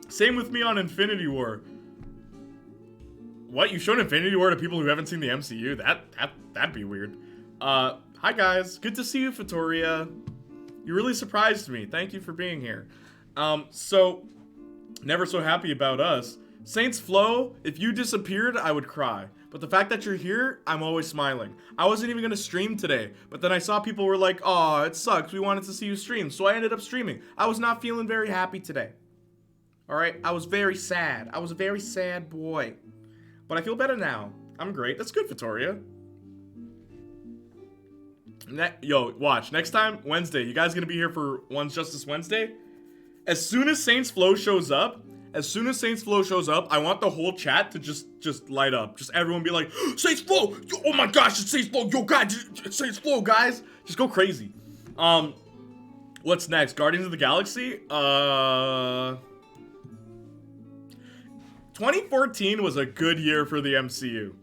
Same with me on Infinity War. What? You've shown Infinity War to people who haven't seen the MCU? That'd be weird. Hi guys. Good to see you, Victoria. You really surprised me. Thank you for being here. So, never so happy about us. Saints Flow, if you disappeared, I would cry. But the fact that you're here, I'm always smiling. I wasn't even gonna stream today, but then I saw people were like, "Aw, it sucks. We wanted to see you stream." So I ended up streaming. I was not feeling very happy today. Alright? I was very sad. I was a very sad boy. But I feel better now. I'm great. That's good, Victoria. Yo, watch. Next time, Wednesday. You guys gonna be here for One's Justice Wednesday? As soon as Saints Flow shows up, I want the whole chat to just light up. Just everyone be like, Saints Flow! Oh my gosh, it's Saints Flow! Yo, guys, it's Saints Flow, guys! Just go crazy. What's next? Guardians of the Galaxy? 2014 was a good year for the MCU.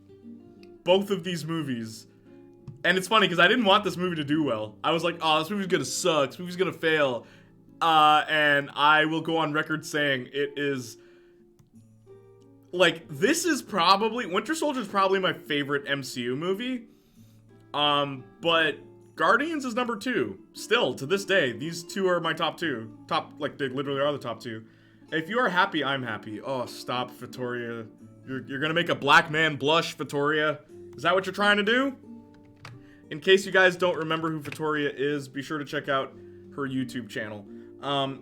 Both of these movies. And it's funny, because I didn't want this movie to do well. I was like, oh, this movie's gonna suck. This movie's gonna fail. And I will go on record saying it is... Like, this is probably... Winter Soldier is probably my favorite MCU movie. But Guardians is number 2. Still, to this day, these two are my top 2. Like, they literally are the top 2. If you are happy, I'm happy. Oh, stop, Victoria. You're gonna make a black man blush, Victoria. Is that what you're trying to do? In case you guys don't remember who Victoria is, be sure to check out her YouTube channel. I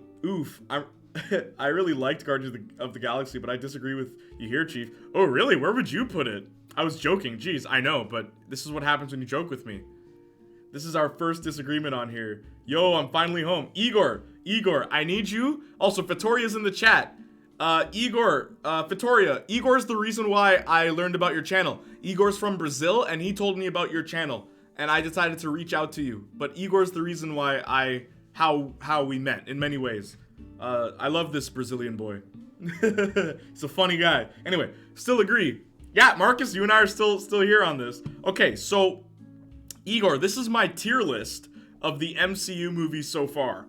really liked Guardians of the Galaxy, but I disagree with you here, Chief. Oh, really? Where would you put it? I was joking. Jeez, I know, but this is what happens when you joke with me. This is our first disagreement on here. Yo, I'm finally home. Igor, I need you. Also, Victoria's in the chat. Victoria, Igor's the reason why I learned about your channel. Igor's from Brazil, and he told me about your channel, and I decided to reach out to you. But Igor's the reason why how we met, in many ways. I love this Brazilian boy. He's a funny guy. Anyway, still agree. Yeah, Marcus, you and I are still here on this. Okay, so, Igor, this is my tier list of the MCU movies so far.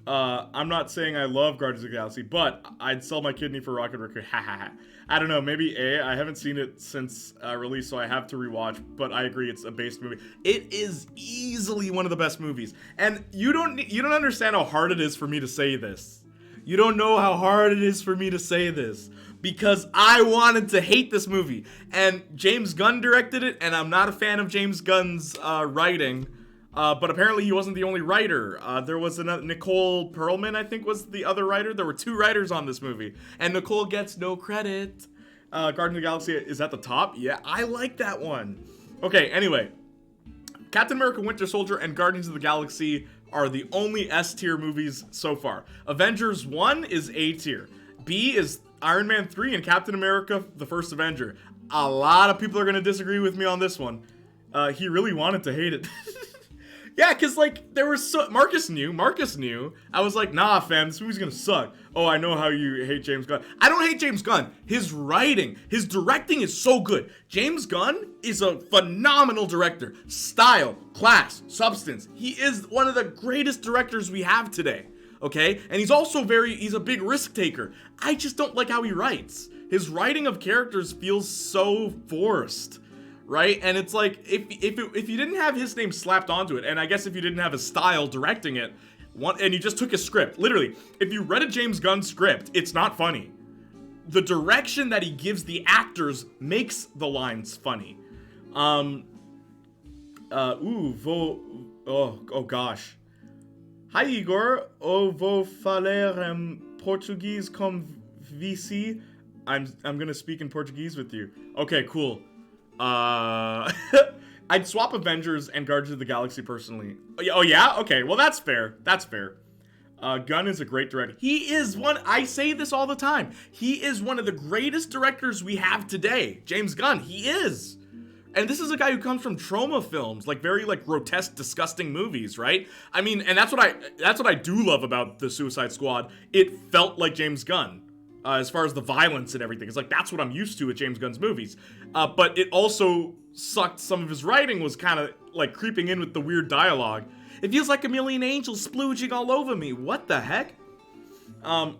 I'm not saying I love Guardians of the Galaxy, but I'd sell my kidney for Rocket Raccoon. Ha ha ha. I don't know. Maybe I haven't seen it since release, so I have to rewatch. But I agree, it's a based movie. It is easily one of the best movies, and you don't understand how hard it is for me to say this. You don't know how hard it is for me to say this because I wanted to hate this movie, and James Gunn directed it, and I'm not a fan of James Gunn's writing. But apparently he wasn't the only writer. There was another, Nicole Perlman, I think, was the other writer. There were 2 writers on this movie, and Nicole gets no credit. Guardians of the Galaxy is at the top. Yeah, I like that one. Okay, anyway. Captain America Winter Soldier and Guardians of the Galaxy are the only S tier movies so far. Avengers 1 is A tier. B is Iron Man 3 and Captain America the First Avenger. A lot of people are going to disagree with me on this one. He really wanted to hate it. Yeah, because, like, there was Marcus knew. I was like, nah, fam, this movie's gonna suck. Oh, I know how you hate James Gunn. I don't hate James Gunn. His writing, his directing is so good. James Gunn is a phenomenal director. Style, class, substance. He is one of the greatest directors we have today, okay? And he's also he's a big risk taker. I just don't like how he writes. His writing of characters feels so forced. Right? And it's like, if you didn't have his name slapped onto it, and I guess if you didn't have his style directing it, and you just took his script, literally, if you read a James Gunn script, it's not funny. The direction that he gives the actors makes the lines funny. Oh gosh. Hi Igor, vou falar português com você. I'm gonna speak in Portuguese with you. Okay, cool. I'd swap Avengers and Guardians of the Galaxy personally. Oh yeah? Okay, well that's fair. Gunn is a great director. He is I say this all the time. He is one of the greatest directors we have today. James Gunn, he is. And this is a guy who comes from trauma films, like very like grotesque, disgusting movies, right? I mean, and that's what I do love about the Suicide Squad. It felt like James Gunn. As far as the violence and everything. It's like, that's what I'm used to with James Gunn's movies. But it also sucked. Some of his writing was kind of like creeping in with the weird dialogue. It feels like a million angels splooging all over me. What the heck? At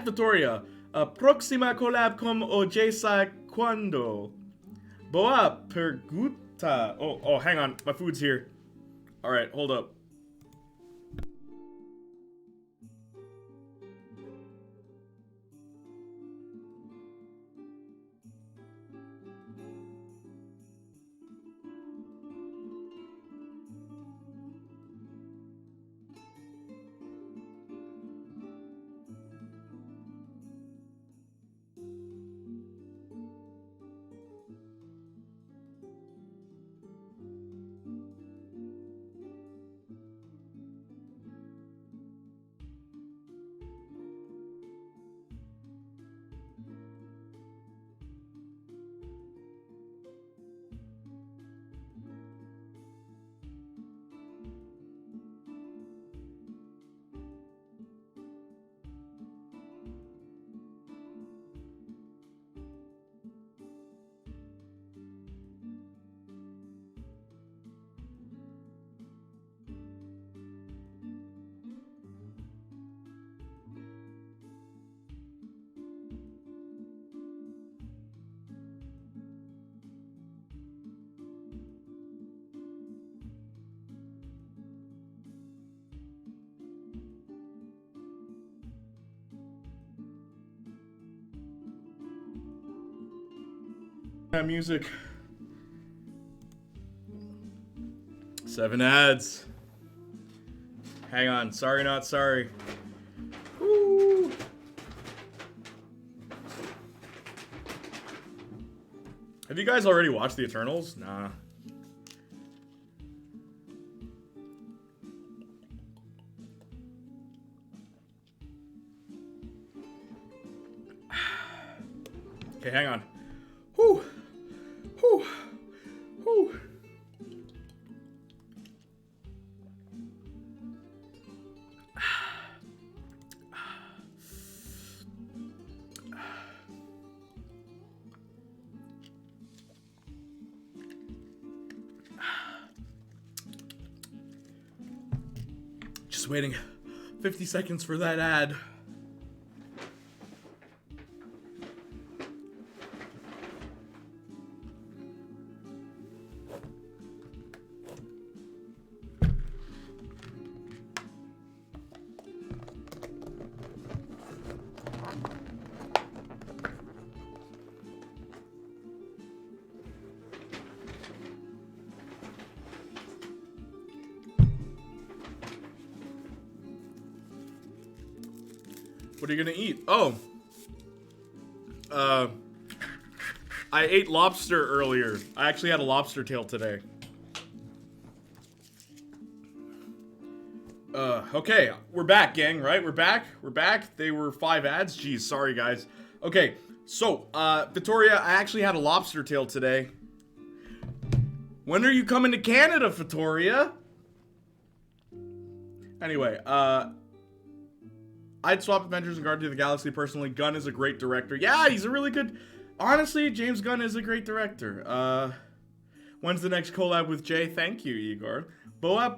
Victoria, próxima collab com o Jesa quando? Boa pergunta. Oh, hang on. My food's here. All right, hold up. That music. 7 ads. Hang on. Sorry, not sorry. Woo. Have you guys already watched The Eternals? Nah. Okay, hang on. Whew. Whew. Whew. Just waiting 50 seconds for that ad. What are you gonna eat? Oh. I ate lobster earlier. I actually had a lobster tail today. Okay, we're back, gang, right? We're back. They were 5 ads. Jeez, sorry, guys. Okay, so, Victoria, I actually had a lobster tail today. When are you coming to Canada, Victoria? Anyway, I'd swap Avengers and Guardians of the Galaxy personally. Gunn is a great director. Yeah, he's a really good... Honestly, James Gunn is a great director. When's the next collab with Jay? Thank you, Igor. Boa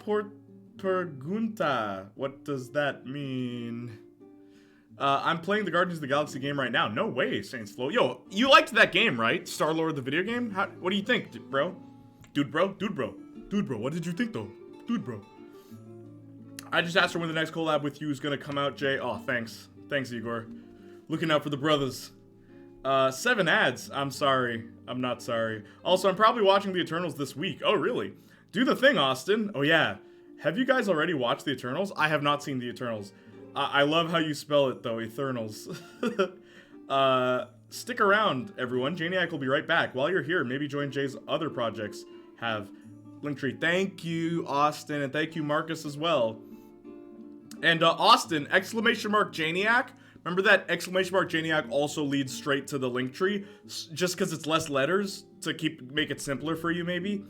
Pergunta. What does that mean? I'm playing the Guardians of the Galaxy game right now. No way, Saints Flow. Yo, you liked that game, right? Star-Lord, the video game? What do you think, bro? Dude, bro? What did you think, though? Dude, bro. I just asked her when the next collab with you is gonna come out, Jay. Oh, thanks. Thanks, Igor. Looking out for the brothers. 7 ads. I'm sorry. I'm not sorry. Also, I'm probably watching the Eternals this week. Oh, really? Do the thing, Austin. Oh, yeah. Have you guys already watched the Eternals? I have not seen the Eternals. I love how you spell it, though. Eternals. Stick around, everyone. Janiac will be right back. While you're here, maybe join Jay's other projects. Have Linktree. Thank you, Austin, and thank you, Marcus, as well. And Austin, exclamation mark Janiac. Remember that exclamation mark Janiac also leads straight to the Linktree, just because it's less letters to make it simpler for you, maybe.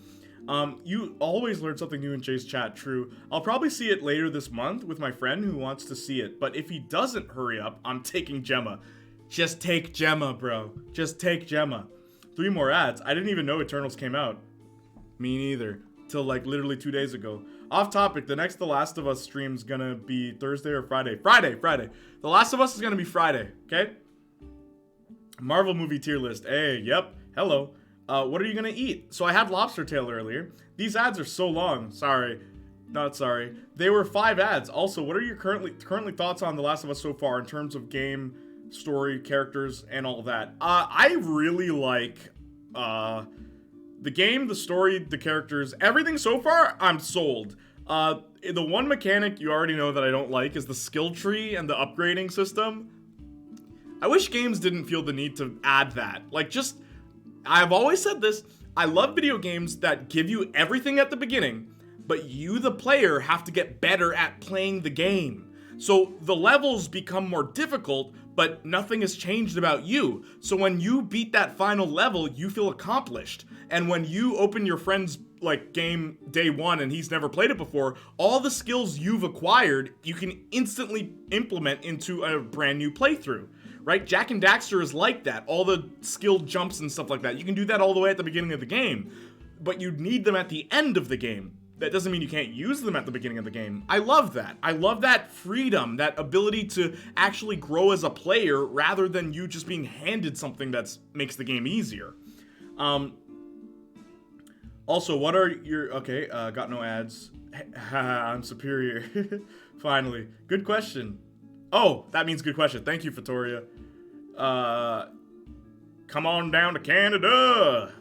You always learn something new in Jay's chat. True. I'll probably see it later this month with my friend who wants to see it. But if he doesn't hurry up, I'm taking Gemma. Just take Gemma, bro. Just take Gemma. 3 more ads. I didn't even know Eternals came out. Me neither. Till like literally 2 days ago. Off topic, the next The Last of Us stream's gonna be Thursday or Friday? Friday. The Last of Us is gonna be Friday, okay? Marvel movie tier list. Hey, yep. Hello. What are you gonna eat? So I had lobster tail earlier. These ads are so long. Sorry. Not sorry. They were 5 ads. Also, what are your currently thoughts on The Last of Us so far in terms of game, story, characters, and all that? I really like, the game, the story, the characters, everything so far, I'm sold. The one mechanic you already know that I don't like is the skill tree and the upgrading system. I wish games didn't feel the need to add that. Like, just, I've always said this, I love video games that give you everything at the beginning, but you, the player, have to get better at playing the game. So the levels become more difficult, but nothing has changed about you. So when you beat that final level, you feel accomplished. And when you open your friend's like game day 1 and he's never played it before, all the skills you've acquired, you can instantly implement into a brand new playthrough, right? Jak and Daxter is like that. All the skill jumps and stuff like that. You can do that all the way at the beginning of the game, but you need them at the end of the game. That doesn't mean you can't use them at the beginning of the game. I love that. I love that freedom, that ability to actually grow as a player rather than you just being handed something that makes the game easier. Also, what are your... Okay, got no ads. I'm superior. Finally. Good question. Oh, that means good question. Thank you, Victoria. Come on down to Canada.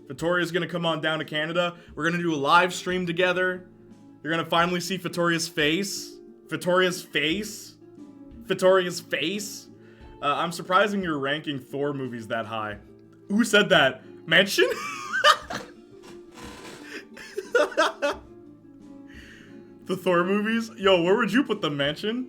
Victoria's gonna come on down to Canada. We're gonna do a live stream together. You're gonna finally see Victoria's face. Victoria's face. Victoria's face. I'm surprising you're ranking Thor movies that high. Who said that? Mansion? The Thor movies? Yo, where would you put the Mansion?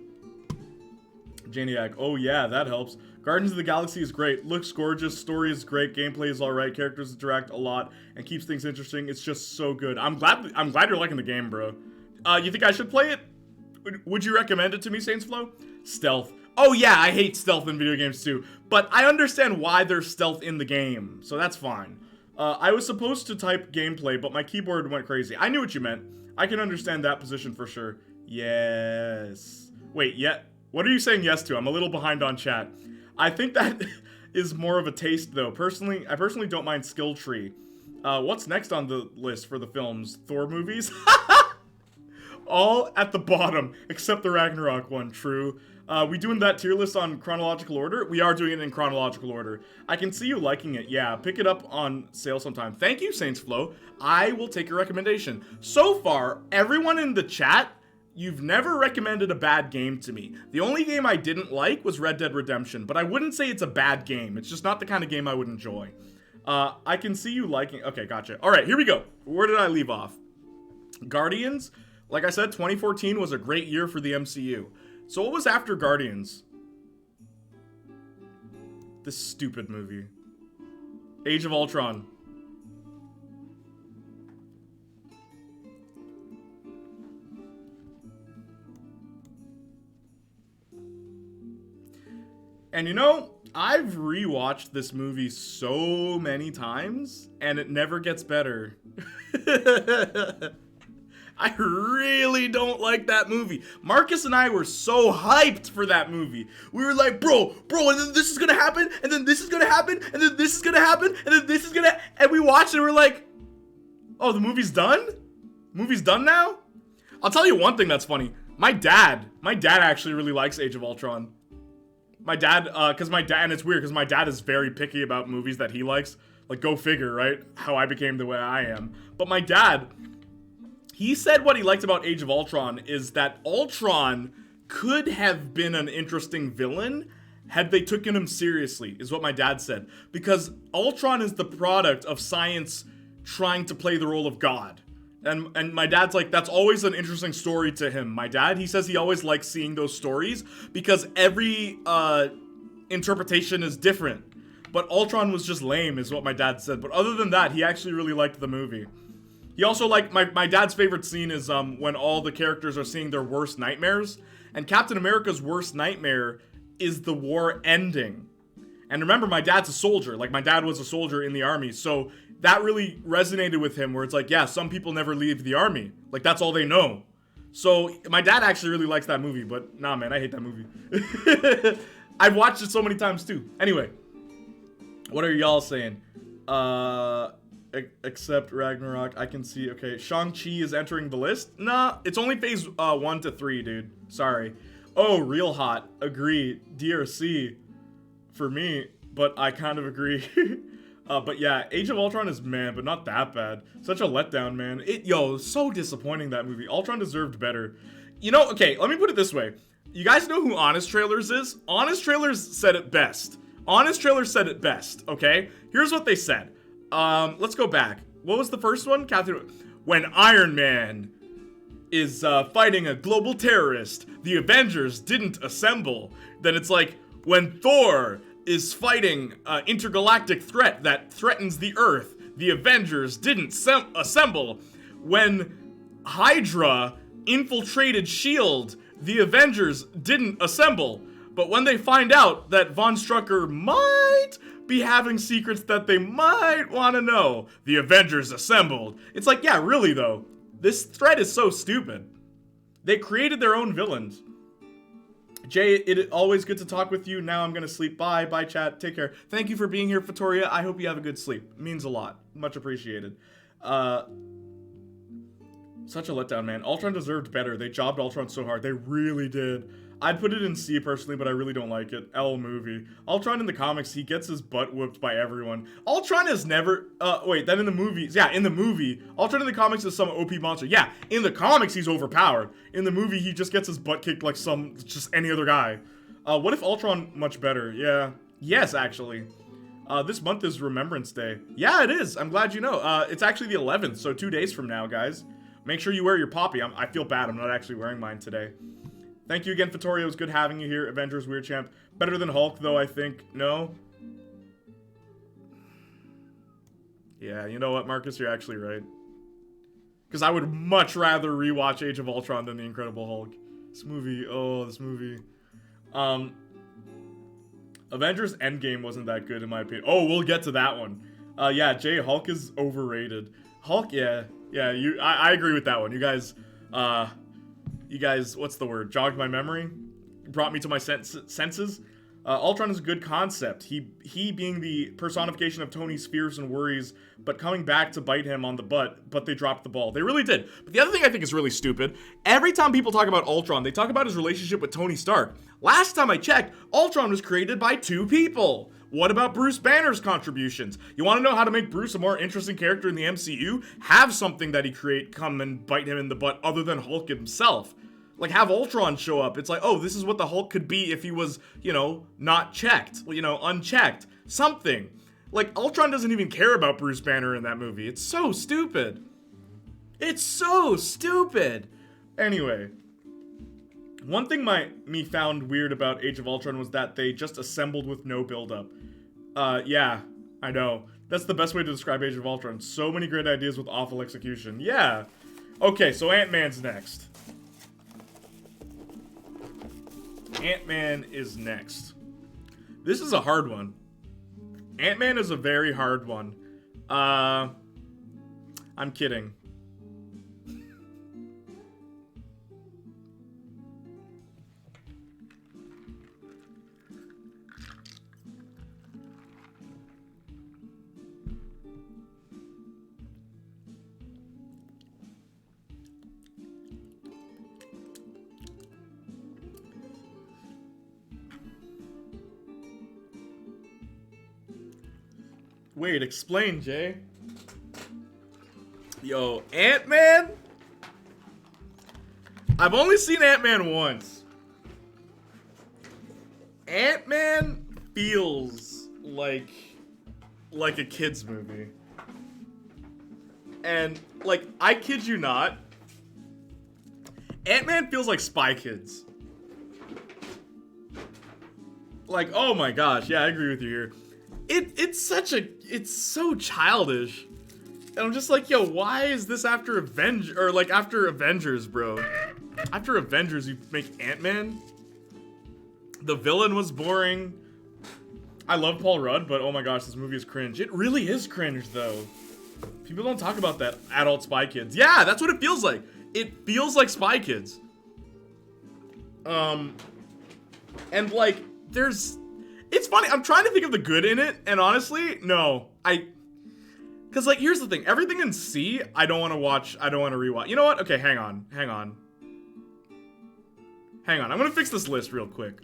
Janiac. Oh yeah, that helps. Guardians of the Galaxy is great. Looks gorgeous. Story is great. Gameplay is alright. Characters interact a lot and keeps things interesting. It's just so good. I'm glad you're liking the game, bro. You think I should play it? Would you recommend it to me, Saints Flow? Stealth. Oh yeah, I hate stealth in video games too. But I understand why there's stealth in the game, so that's fine. I was supposed to type gameplay, but my keyboard went crazy. I knew what you meant. I can understand that position for sure. Yes. Wait, yeah. What are you saying yes to? I'm a little behind on chat. I think that is more of a taste, though. I personally don't mind Skill Tree. What's next on the list for the films? Thor movies? All at the bottom, except the Ragnarok one, true. We doing that tier list on chronological order? We are doing it in chronological order. I can see you liking it, yeah. Pick it up on sale sometime. Thank you, Saints Flow. I will take your recommendation. So far, everyone in the chat, you've never recommended a bad game to me. The only game I didn't like was Red Dead Redemption, but I wouldn't say it's a bad game. It's just not the kind of game I would enjoy. I can see you liking... Okay, gotcha. All right, here we go. Where did I leave off? Guardians... Like I said, 2014 was a great year for the MCU. So what was after Guardians? This stupid movie. Age of Ultron. And you know, I've rewatched this movie so many times, and it never gets better. I really don't like that movie. Marcus and I were so hyped for that movie. We were like, bro, and then this is gonna happen, and then this is gonna happen, and then this is gonna happen, and then this is gonna... And we watched it and we're like, oh, the movie's done? Movie's done now? I'll tell you one thing that's funny. My dad actually really likes Age of Ultron. My dad, and it's weird, because my dad is very picky about movies that he likes. Like, go figure, right? How I became the way I am. But my dad... He said what he liked about Age of Ultron is that Ultron could have been an interesting villain had they taken him seriously, is what my dad said. Because Ultron is the product of science trying to play the role of God. And my dad's like, that's always an interesting story to him. My dad, he says he always likes seeing those stories because every interpretation is different. But Ultron was just lame, is what my dad said. But other than that, he actually really liked the movie. He also liked, my dad's favorite scene is when all the characters are seeing their worst nightmares. And Captain America's worst nightmare is the war ending. And remember, my dad's a soldier. Like, my dad was a soldier in the army. So that really resonated with him, where it's like, yeah, some people never leave the army. Like, that's all they know. So my dad actually really likes that movie. But nah, man, I hate that movie. I've watched it so many times too. Anyway, what are y'all saying? Except Ragnarok, I can see, okay, Shang-Chi is entering the list? Nah, it's only phase 1 to 3, dude. Sorry. Oh, real hot. Agree. DRC for me, but I kind of agree. But yeah, Age of Ultron is, man, but not that bad. Such a letdown, man. So disappointing, that movie. Ultron deserved better. You know, okay, let me put it this way. You guys know who Honest Trailers is? Honest Trailers said it best. Honest Trailers said it best, okay? Here's what they said. Let's go back. What was the first one? When Iron Man is fighting a global terrorist, the Avengers didn't assemble. Then it's like, when Thor is fighting an intergalactic threat that threatens the Earth, the Avengers didn't assemble. When Hydra infiltrated S.H.I.E.L.D., the Avengers didn't assemble. But when they find out that Von Strucker might be having secrets that they might want to know, the Avengers assembled. It's like, yeah, really though. This threat is so stupid. They created their own villains. Jay, it always good to talk with you. Now I'm gonna sleep. Bye, chat. Take care. Thank you for being here, Fatoria. I hope you have a good sleep. It means a lot. Much appreciated. Such a letdown, man. Ultron deserved better. They jobbed Ultron so hard. They really did. I'd put it in C personally, but I really don't like it. L movie. Ultron in the comics, he gets his butt whooped by everyone. Ultron is never... then in the movies... Yeah, in the movie, Ultron in the comics is some OP monster. Yeah, in the comics, he's overpowered. In the movie, he just gets his butt kicked like just any other guy. What if Ultron much better? Yeah. Yes, actually. This month is Remembrance Day. Yeah, it is. I'm glad you know. It's actually the 11th, so 2 days from now, guys. Make sure you wear your poppy. I feel bad. I'm not actually wearing mine today. Thank you again, Fatoria. It was good having you here. Avengers Weird Champ. Better than Hulk, though, I think. No? Yeah, you know what, Marcus? You're actually right. Because I would much rather rewatch Age of Ultron than The Incredible Hulk. This movie. Avengers Endgame wasn't that good, in my opinion. Oh, we'll get to that one. Yeah, Jay, Hulk is overrated. Hulk, yeah. Yeah, I agree with that one. You guys, you guys, what's the word? Jogged my memory, brought me to my senses. Ultron is a good concept. He being the personification of Tony's fears and worries, but coming back to bite him on the butt, but they dropped the ball. They really did. But the other thing I think is really stupid, every time people talk about Ultron, they talk about his relationship with Tony Stark. Last time I checked, Ultron was created by 2 people. What about Bruce Banner's contributions? You want to know how to make Bruce a more interesting character in the MCU? Have something that he create come and bite him in the butt other than Hulk himself. Like, have Ultron show up. It's like, oh, this is what the Hulk could be if he was, not checked. Unchecked. Something. Like, Ultron doesn't even care about Bruce Banner in that movie. It's so stupid. It's so stupid. Anyway. One thing me found weird about Age of Ultron was that they just assembled with no build-up. Yeah, I know. That's the best way to describe Age of Ultron. So many great ideas with awful execution. Yeah. Okay, so Ant-Man's next. Ant-Man is next. This is a hard one. Ant-Man is a very hard one. I'm kidding. Wait, explain, Jay. Yo, Ant-Man? I've only seen Ant-Man once. Ant-Man feels like a kid's movie. And, I kid you not, Ant-Man feels like Spy Kids. Oh my gosh, yeah, I agree with you here. It's so childish. And I'm just like, yo, why is this after Avengers, bro? After Avengers, you make Ant-Man? The villain was boring. I love Paul Rudd, but oh my gosh, this movie is cringe. It really is cringe, though. People don't talk about that. Adult Spy Kids. Yeah, that's what it feels like. It feels like Spy Kids. And it's funny, I'm trying to think of the good in it, and honestly, no. Because, here's the thing. Everything in C, I don't want to watch, I don't want to rewatch. You know what? Okay, hang on. I'm gonna fix this list real quick.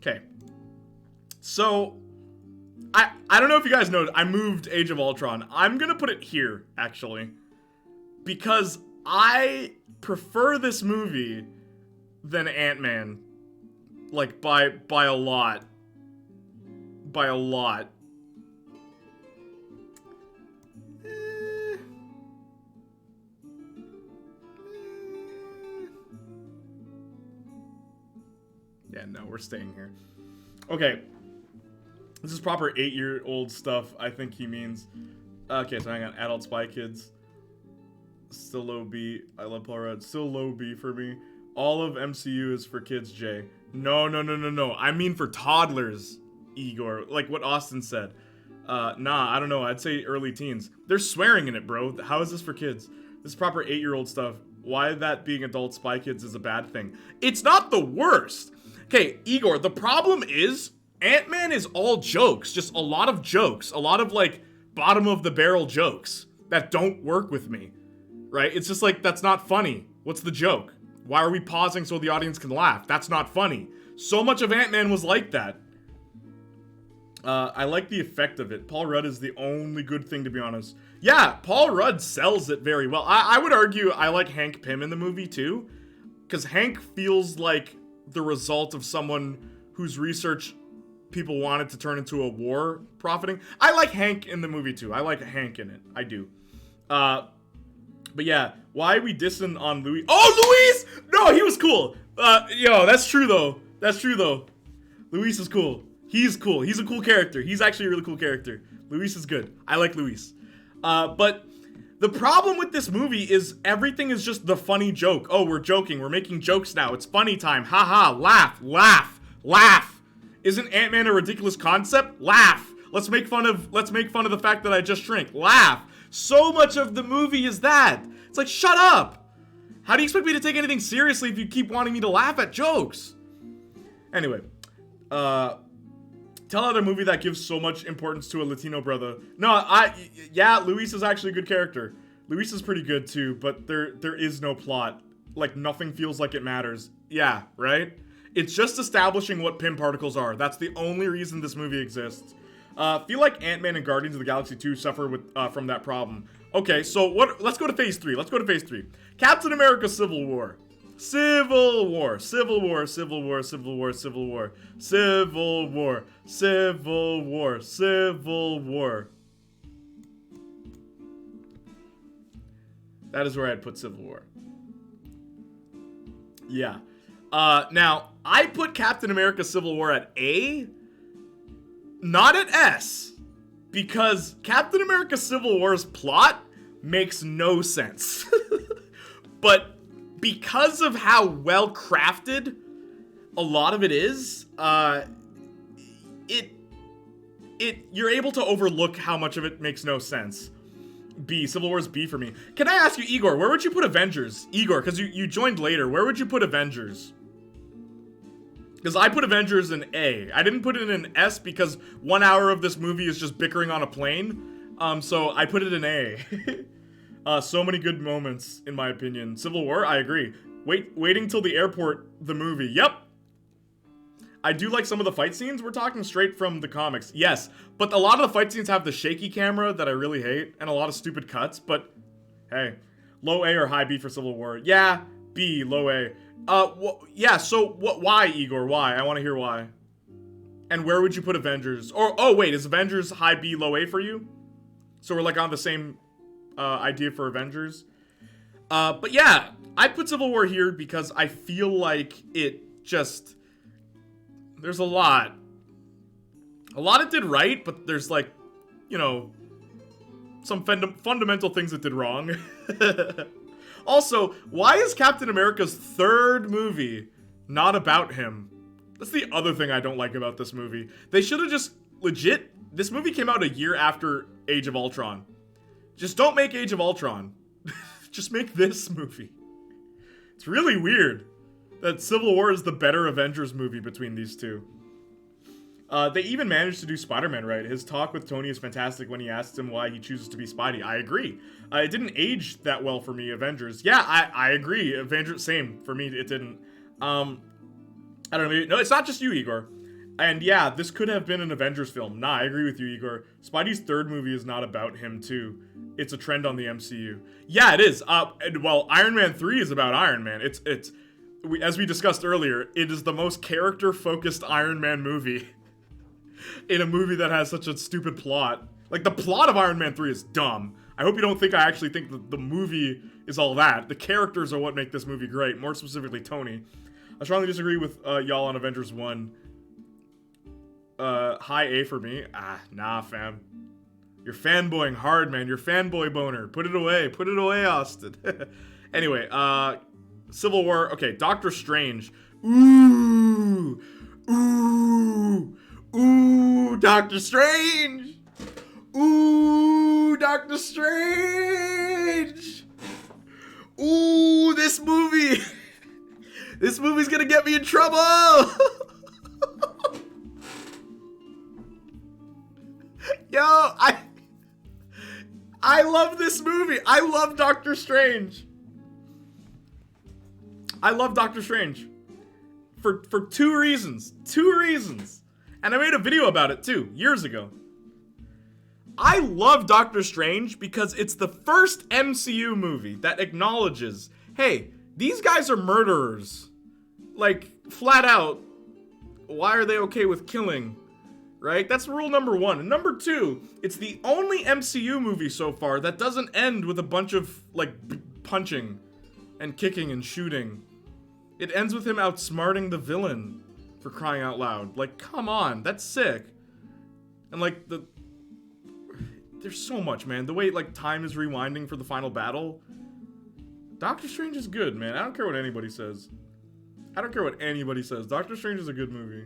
Okay. So, I don't know if you guys know, I moved Age of Ultron. I'm gonna put it here, actually. Because I prefer this movie than Ant-Man. By a lot. By a lot. Yeah, no, we're staying here. Okay. This is proper 8-year-old stuff, I think he means. Okay, so hang on. Adult Spy Kids. Still low B. I love Paul Rudd. Still low B for me. All of MCU is for kids, Jay. No. I mean for toddlers, Igor. Like what Austin said. Nah, I don't know. I'd say early teens. There's swearing in it, bro. How is this for kids? This is proper 8-year-old stuff. Why that being adult Spy Kids is a bad thing. It's not the worst. Okay, Igor, the problem is Ant-Man is all jokes. Just a lot of jokes. A lot of, bottom of the barrel jokes that don't work with me. Right? It's just that's not funny. What's the joke? Why are we pausing so the audience can laugh? That's not funny. So much of Ant-Man was like that. I like the effect of it. Paul Rudd is the only good thing, to be honest. Yeah, Paul Rudd sells it very well. I would argue I like Hank Pym in the movie, too. Because Hank feels like the result of someone whose research people wanted to turn into a war profiting. I like Hank in the movie, too. I like Hank in it. I do. But yeah, why are we dissing on Louis? Oh, Luis! No, he was cool. Yo, that's true, though. Luis is cool. He's cool. He's a cool character. He's actually a really cool character. Luis is good. I like Luis. But the problem with this movie is everything is just the funny joke. Oh, we're joking. We're making jokes now. It's funny time. Ha ha. Laugh. Isn't Ant-Man a ridiculous concept? Laugh. Let's make fun of the fact that I just shrink. Laugh. So much of the movie is that. It's like, shut up. How do you expect me to take anything seriously if you keep wanting me to laugh at jokes? Anyway, tell out a movie that gives so much importance to a Latino brother. No, yeah, Luis is actually a good character. Luis is pretty good too, but there is no plot. Like, nothing feels like it matters. Yeah, right? It's just establishing what Pym particles are. That's the only reason this movie exists. Feel like Ant-Man and Guardians of the Galaxy 2 suffer from that problem. Okay, so let's go to phase 3. Captain America Civil War. Civil War. That is where I'd put Civil War. Yeah. Now, I put Captain America Civil War at A, not at S, because Captain America Civil War's plot makes no sense. But because of how well crafted a lot of it is, you're able to overlook how much of it makes no sense. B. Civil War's B for me. Can I ask you, Igor, where would you put Avengers? Igor, because you joined later. Where would you put Avengers? Because I put Avengers in A. I didn't put it in S because 1 hour of this movie is just bickering on a plane. So I put it in A. So many good moments, in my opinion. Civil War, I agree. Waiting till the airport, the movie. Yep. I do like some of the fight scenes. We're talking straight from the comics. Yes, but a lot of the fight scenes have the shaky camera that I really hate, and a lot of stupid cuts, but hey. Low A or high B for Civil War? Yeah, B, low A. Yeah, so why, Igor? Why? I want to hear why. And where would you put Avengers? Or, oh wait, is Avengers high B, low A for you? So we're like on the same idea for Avengers? But yeah, I put Civil War here because I feel like it just... There's a lot. A lot it did right, but there's like, you know, some fundamental things it did wrong. Also, why is Captain America's third movie not about him? That's the other thing I don't like about this movie. They should have just, legit, this movie came out a year after Age of Ultron. Just don't make Age of Ultron. Just make this movie. It's really weird that Civil War is the better Avengers movie between these two. They even managed to do Spider-Man right. His talk with Tony is fantastic when he asks him why he chooses to be Spidey. I agree. It didn't age that well for me, Avengers. Yeah, I agree. Avengers, same. For me, it didn't. I don't know. No, it's not just you, Igor. And yeah, this could have been an Avengers film. Nah, I agree with you, Igor. Spidey's third movie is not about him, too. It's a trend on the MCU. Yeah, it is. Well, Iron Man 3 is about Iron Man. As we discussed earlier, it is the most character-focused Iron Man movie in a movie that has such a stupid plot. Like, the plot of Iron Man 3 is dumb. I hope you don't think I actually think that the movie is all that. The characters are what make this movie great, more specifically Tony. I strongly disagree with y'all on Avengers 1. High A for me. Nah, fam. You're fanboying hard, man. You're fanboy boner. Put it away. Put it away, Austin. Anyway, Civil War. Okay, Doctor Strange. Ooh. Doctor Strange. Ooh, Doctor Strange. Ooh, this movie. This movie's gonna get me in trouble. Yo, I love this movie. I love Doctor Strange. I love Doctor Strange. For two reasons. And I made a video about it too, years ago. I love Doctor Strange because it's the first MCU movie that acknowledges, hey, these guys are murderers. Like, flat out, why are they okay with killing? Right? That's rule number one. And number two, it's the only MCU movie so far that doesn't end with a bunch of, like, punching and kicking and shooting. It ends with him outsmarting the villain, for crying out loud. Like, come on, that's sick. And, like, there's so much, man. The way, like, time is rewinding for the final battle. Doctor Strange is good, man. I don't care what anybody says. Doctor Strange is a good movie.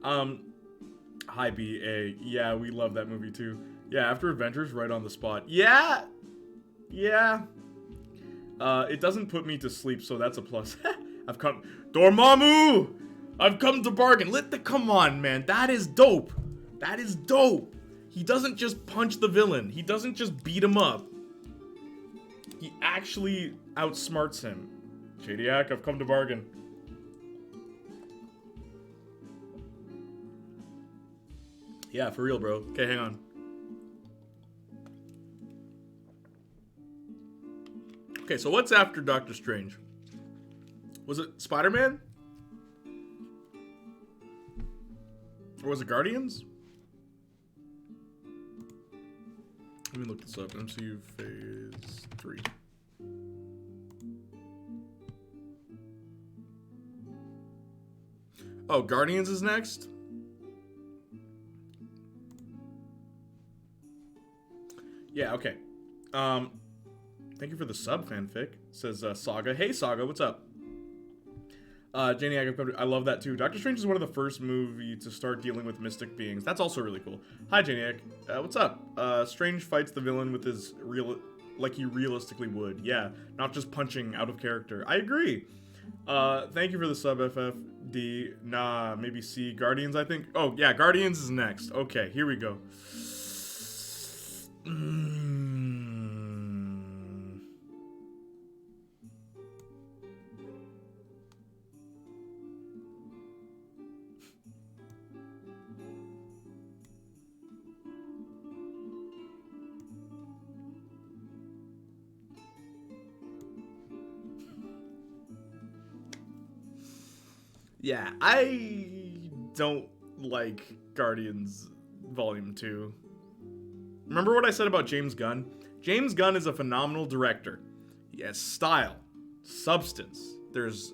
Hi BA. Yeah, we love that movie too. Yeah, after Avengers, right on the spot. Yeah. It doesn't put me to sleep, so that's a plus. Dormammu! I've come to bargain. Come on, man. That is dope. He doesn't just punch the villain. He doesn't just beat him up. He actually outsmarts him. Shadiac, I've come to bargain. Yeah, for real, bro. Okay, hang on. Okay, so what's after Doctor Strange? Was it Spider-Man? Or was it Guardians? Let me look this up. MCU Phase 3. Oh, Guardians is next? Yeah, okay. Thank you for the sub, fanfic. Says Saga. Hey, Saga, what's up? Janie, I love that too. Doctor Strange is one of the first movies to start dealing with mystic beings. That's also really cool. Hi, Janiac. What's up? Strange fights the villain with his like he realistically would. Yeah, not just punching out of character. I agree. Thank you for the sub, FFD. Nah, maybe C. Guardians, I think. Oh, yeah, Guardians is next. Okay, here we go. Yeah, I don't like Guardians Volume 2. Remember what I said about James Gunn? James Gunn is a phenomenal director. He has style, substance. There's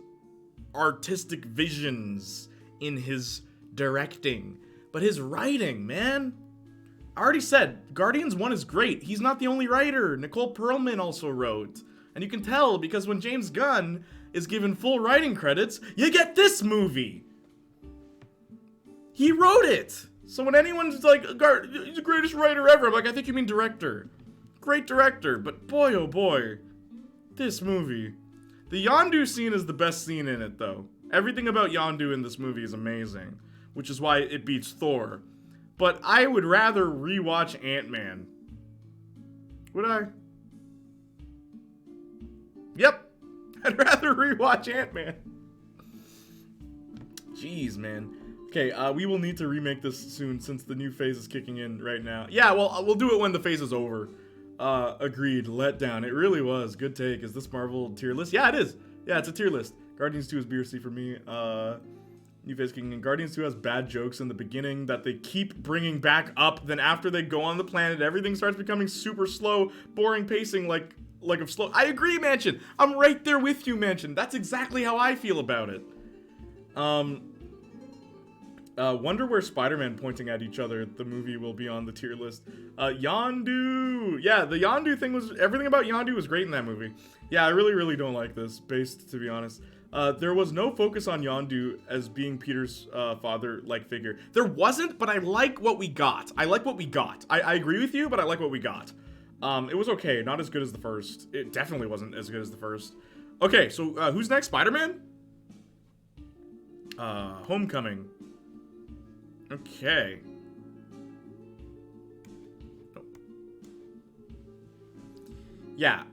artistic visions in his directing. But his writing, man. I already said, Guardians 1 is great. He's not the only writer. Nicole Perlman also wrote. And you can tell because when James Gunn is given full writing credits, you get this movie. He wrote it. So when anyone's like, he's the greatest writer ever, I'm like, I think you mean director. Great director, but boy, oh boy, this movie. The Yondu scene is the best scene in it, though. Everything about Yondu in this movie is amazing, which is why it beats Thor. But I would rather rewatch Ant-Man. Would I? Yep. I'd rather rewatch Ant-Man. Jeez, man. Okay, we will need to remake this soon since the new phase is kicking in right now. Yeah, well, we'll do it when the phase is over. Agreed. Letdown. It really was. Good take. Is this Marvel tier list? Yeah, it is. Yeah, it's a tier list. Guardians 2 is BRC for me. New phase kicking in. Guardians 2 has bad jokes in the beginning that they keep bringing back up. Then after they go on the planet, everything starts becoming super slow, boring pacing like of slow. I agree, Mansion. I'm right there with you, Mansion. That's exactly how I feel about it. Wonder where Spider-Man pointing at each other. The movie will be on the tier list. Yondu. Yeah, the Yondu thing was, everything about Yondu was great in that movie. Yeah, I really, really don't like this, based, to be honest. There was no focus on Yondu as being Peter's father-like figure. There wasn't, but I like what we got. I agree with you, but I like what we got. It was okay, not as good as the first. It definitely wasn't as good as the first. Okay, so who's next? Spider-Man? Homecoming. Okay. Nope. Yeah,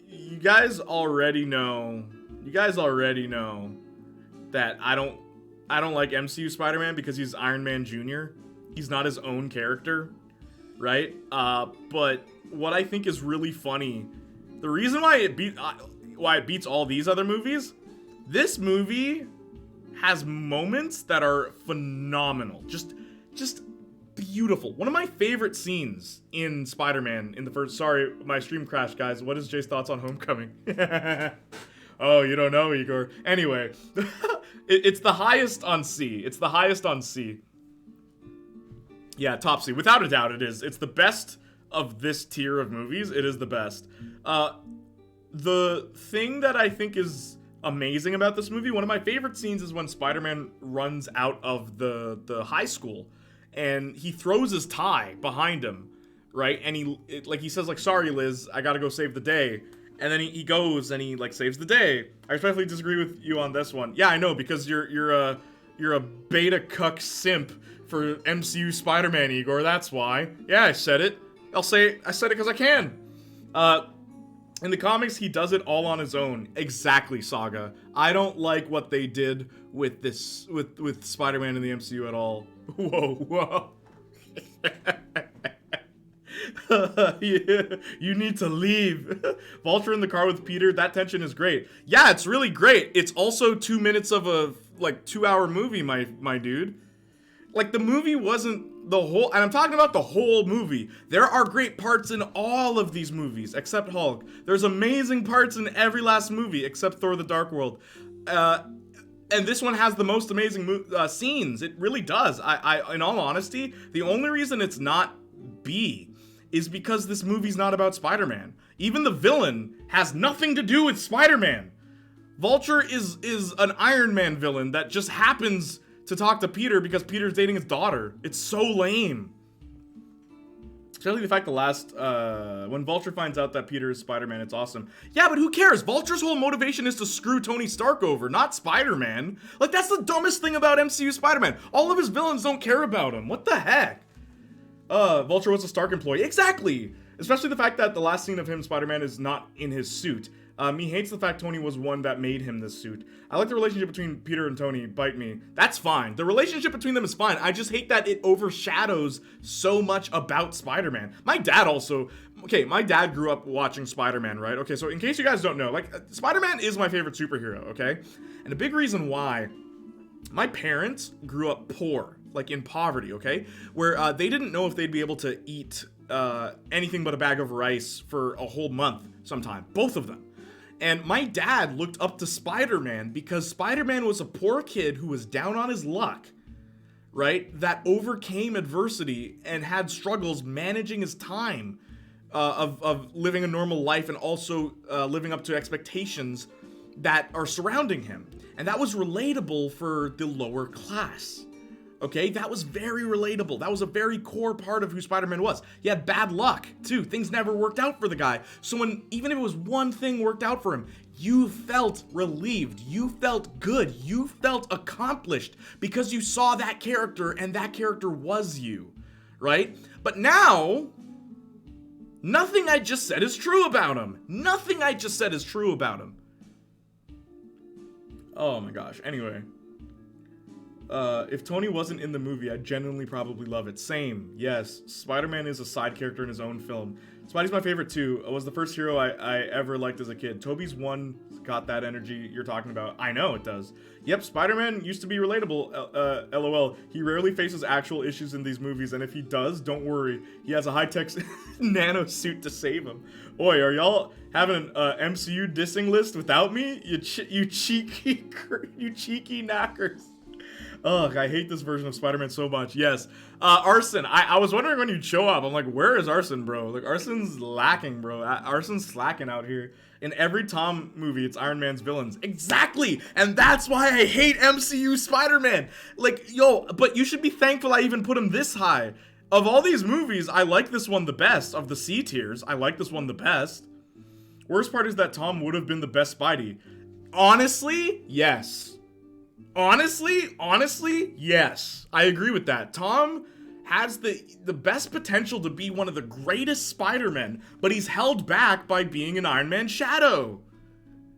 you guys already know that I don't like MCU Spider-Man because he's Iron Man Jr. He's not his own character, right? But what I think is really funny, the reason why it beats all these other movies, this movie has moments that are phenomenal. Just beautiful. One of my favorite scenes in Spider-Man in the first... Sorry, my stream crashed, guys. What is Jay's thoughts on Homecoming? Oh, you don't know, Igor. Anyway, it's the highest on C. It's the highest on C. Yeah, top C. Without a doubt, it is. It's the best of this tier of movies. It is the best. The thing that I think is amazing about this movie. One of my favorite scenes is when Spider-Man runs out of the high school and he throws his tie behind him, right? And he says like, "Sorry, Liz, I gotta go save the day." And then he goes and he like saves the day. I respectfully disagree with you on this one. Yeah, I know, because you're a beta cuck simp for MCU Spider-Man, Igor. That's why. Yeah, I said it. I said it because I can. In the comics, he does it all on his own. Exactly, Saga. I don't like what they did with this with Spider-Man in the MCU at all. Whoa. You need to leave. Vulture in the car with Peter, that tension is great. Yeah, it's really great. It's also 2 minutes of a 2-hour movie, my dude. Like, the movie wasn't the whole, and I'm talking about the whole movie. There are great parts in all of these movies, except Hulk. There's amazing parts in every last movie, except Thor: The Dark World. And this one has the most amazing scenes. It really does. I, in all honesty, the only reason it's not B is because this movie's not about Spider-Man. Even the villain has nothing to do with Spider-Man. Vulture is an Iron Man villain that just happens to talk to Peter because Peter's dating his daughter. It's so lame. Especially the fact when Vulture finds out that Peter is Spider-Man, it's awesome. Yeah, but who cares? Vulture's whole motivation is to screw Tony Stark over, not Spider-Man. Like, that's the dumbest thing about MCU Spider-Man. All of his villains don't care about him. What the heck? Vulture was a Stark employee. Exactly! Especially the fact that the last scene of him, Spider-Man, is not in his suit. He hates the fact Tony was one that made him this suit. I like the relationship between Peter and Tony. Bite me. That's fine. The relationship between them is fine. I just hate that it overshadows so much about Spider-Man. My dad grew up watching Spider-Man, right? Okay, so in case you guys don't know, Spider-Man is my favorite superhero, okay? And a big reason why, my parents grew up poor, in poverty, okay? Where they didn't know if they'd be able to eat anything but a bag of rice for a whole month sometime. Both of them. And my dad looked up to Spider-Man because Spider-Man was a poor kid who was down on his luck, right? That overcame adversity and had struggles managing his time of living a normal life and also living up to expectations that are surrounding him. And that was relatable for the lower class. Okay, that was very relatable. That was a very core part of who Spider-Man was. He had bad luck, too. Things never worked out for the guy. So even if it was one thing worked out for him, you felt relieved. You felt good. You felt accomplished because you saw that character and that character was you, right? But now, nothing I just said is true about him. Nothing I just said is true about him. Oh my gosh. Anyway. If Tony wasn't in the movie, I'd genuinely probably love it. Same, yes. Spider-Man is a side character in his own film. Spidey's my favorite too. It was the first hero I ever liked as a kid. Tobey's one got that energy you're talking about. I know it does. Yep, Spider-Man used to be relatable, LOL. He rarely faces actual issues in these movies, and if he does, don't worry. He has a high-tech nano suit to save him. Oi, are y'all having an MCU dissing list without me? You cheeky knackers. Ugh, I hate this version of Spider-Man so much. Yes. Arson. I was wondering when you'd show up. I'm like, where is Arson, bro? Arson's lacking, bro. Arson's slacking out here. In every Tom movie, it's Iron Man's villains. Exactly! And that's why I hate MCU Spider-Man. But you should be thankful I even put him this high. Of all these movies, I like this one the best. Of the C tiers, I like this one the best. Worst part is that Tom would have been the best Spidey. Honestly, yes. Honestly, yes. I agree with that. Tom has the best potential to be one of the greatest Spider-Men, but he's held back by being an Iron Man shadow.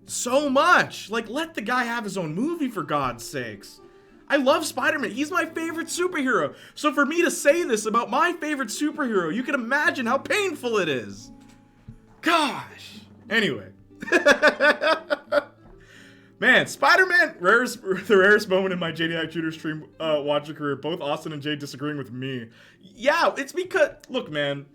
So much. Let the guy have his own movie, for God's sakes. I love Spider-Man. He's my favorite superhero. So for me to say this about my favorite superhero, you can imagine how painful it is. Gosh. Anyway. Man, Spider-Man, the rarest moment in my JDI Shooter stream watching career. Both Austin and Jay disagreeing with me. Yeah, it's because, look, man,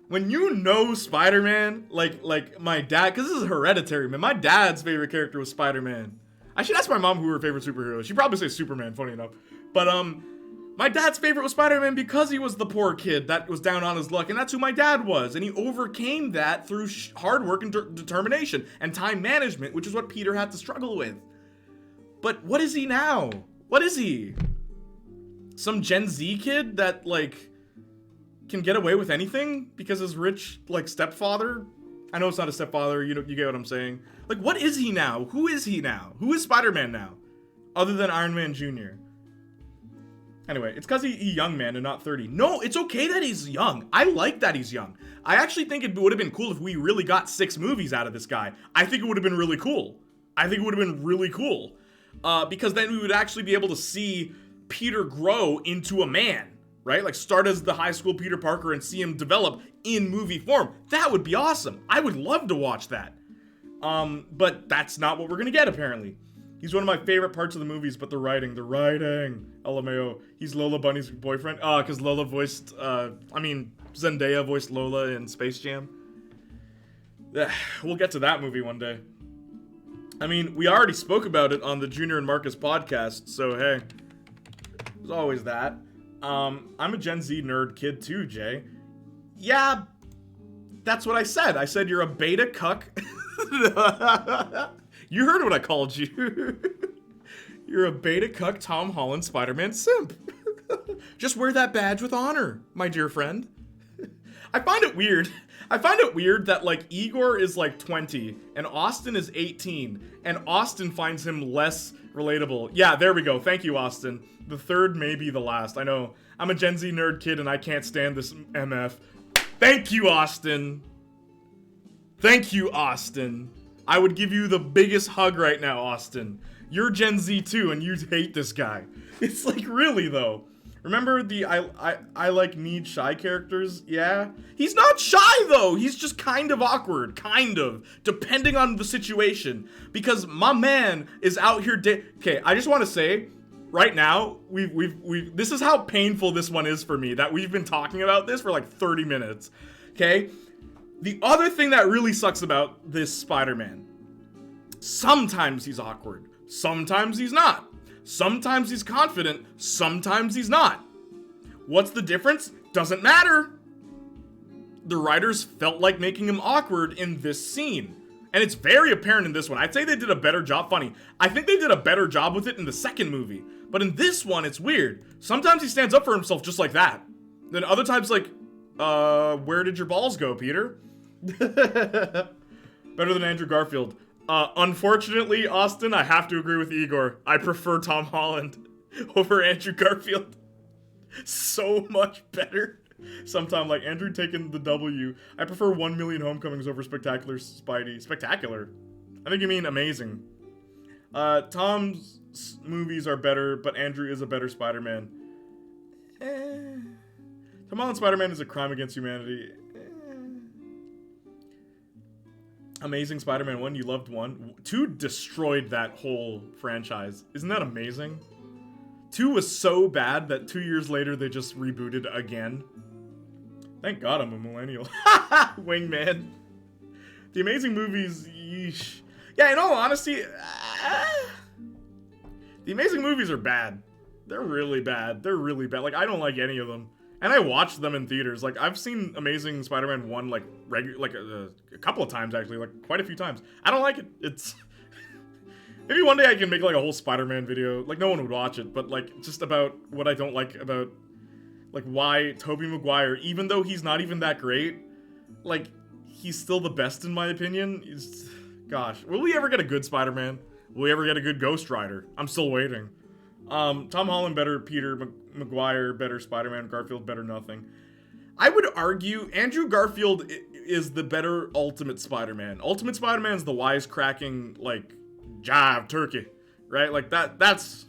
when you know Spider-Man, like my dad, because this is hereditary, man. My dad's favorite character was Spider-Man. I should ask my mom who her favorite superhero is. She'd probably say Superman, funny enough. But My dad's favorite was Spider-Man because he was the poor kid that was down on his luck, and that's who my dad was. And he overcame that through hard work and determination and time management, which is what Peter had to struggle with. But what is he now? What is he? Some Gen Z kid that, like, can get away with anything because his rich, like, stepfather? I know it's not a stepfather, you get what I'm saying. Like, what is he now? Who is he now? Who is Spider-Man now? Other than Iron Man Jr. Anyway, it's because he's young man and not 30. No, it's okay that he's young. I like that he's young. I actually think it would have been cool if we really got 6 movies out of this guy. I think it would have been really cool. Because then we would actually be able to see Peter grow into a man, right? Like, start as the high school Peter Parker and see him develop in movie form. That would be awesome. I would love to watch that. But that's not what we're gonna get, apparently. He's one of my favorite parts of the movies, but the writing. LMAO. He's Lola Bunny's boyfriend. Because Lola voiced, Zendaya voiced Lola in Space Jam. We'll get to that movie one day. I mean, we already spoke about it on the Junior and Marcus podcast, so hey. There's always that. I'm a Gen Z nerd kid too, Jay. Yeah, that's what I said. I said you're a beta cuck. You heard what I called you. You're a beta cuck Tom Holland Spider-Man simp. Just wear that badge with honor, my dear friend. I find it weird that, like, Igor is, like, 20, and Austin is 18, and Austin finds him less relatable. Yeah, there we go. Thank you, Austin. The third may be the last. I know. I'm a Gen Z nerd kid, and I can't stand this MF. Thank you, Austin. I would give you the biggest hug right now, Austin. You're Gen Z too, and you hate this guy. It's like, really, though. Remember the I like need shy characters? Yeah? He's not shy, though. He's just kind of awkward. Kind of. Depending on the situation. Because my man is out here okay, I just want to say, right now, this is how painful this one is for me, that we've been talking about this for like 30 minutes. Okay? The other thing that really sucks about this Spider-Man, sometimes he's awkward, sometimes he's not. Sometimes he's confident, sometimes he's not. What's the difference? Doesn't matter. The writers felt like making him awkward in this scene. And it's very apparent in this one. I'd say they did a better job. Funny, I think they did a better job with it in the second movie. But in this one, it's weird. Sometimes he stands up for himself just like that. Then other times, like, where did your balls go, Peter? Better than Andrew Garfield. Unfortunately, Austin, I have to agree with Igor. I prefer Tom Holland over Andrew Garfield. So much better. Sometime, like, Andrew taking the W. I prefer 1 Million Homecomings over Spectacular Spidey. Spectacular? I think you mean amazing. Tom's movies are better, but Andrew is a better Spider-Man. Tom Holland Spider-Man is a crime against humanity. Amazing Spider-Man 1, you loved 1. 2 destroyed that whole franchise. Isn't that amazing? 2 was so bad that 2 years later they just rebooted again. Thank God I'm a millennial. Wingman. The Amazing movies, yeesh. Yeah, in all honesty, the Amazing movies are bad. They're really bad. Like, I don't like any of them. And I watched them in theaters. Like, I've seen Amazing Spider-Man 1, like, a couple of times, actually. Like, quite a few times. I don't like it. It's... Maybe one day I can make, like, a whole Spider-Man video. Like, no one would watch it, but, like, just about what I don't like about, like, why Tobey Maguire, even though he's not even that great, like, he's still the best in my opinion. Gosh. Will we ever get a good Spider-Man? Will we ever get a good Ghost Rider? I'm still waiting. Tom Holland better Peter, Maguire better Spider-Man, Garfield better nothing. I would argue Andrew Garfield is the better Ultimate Spider-Man. Ultimate Spider-Man's the wisecracking, like, jive turkey, right? Like, that's...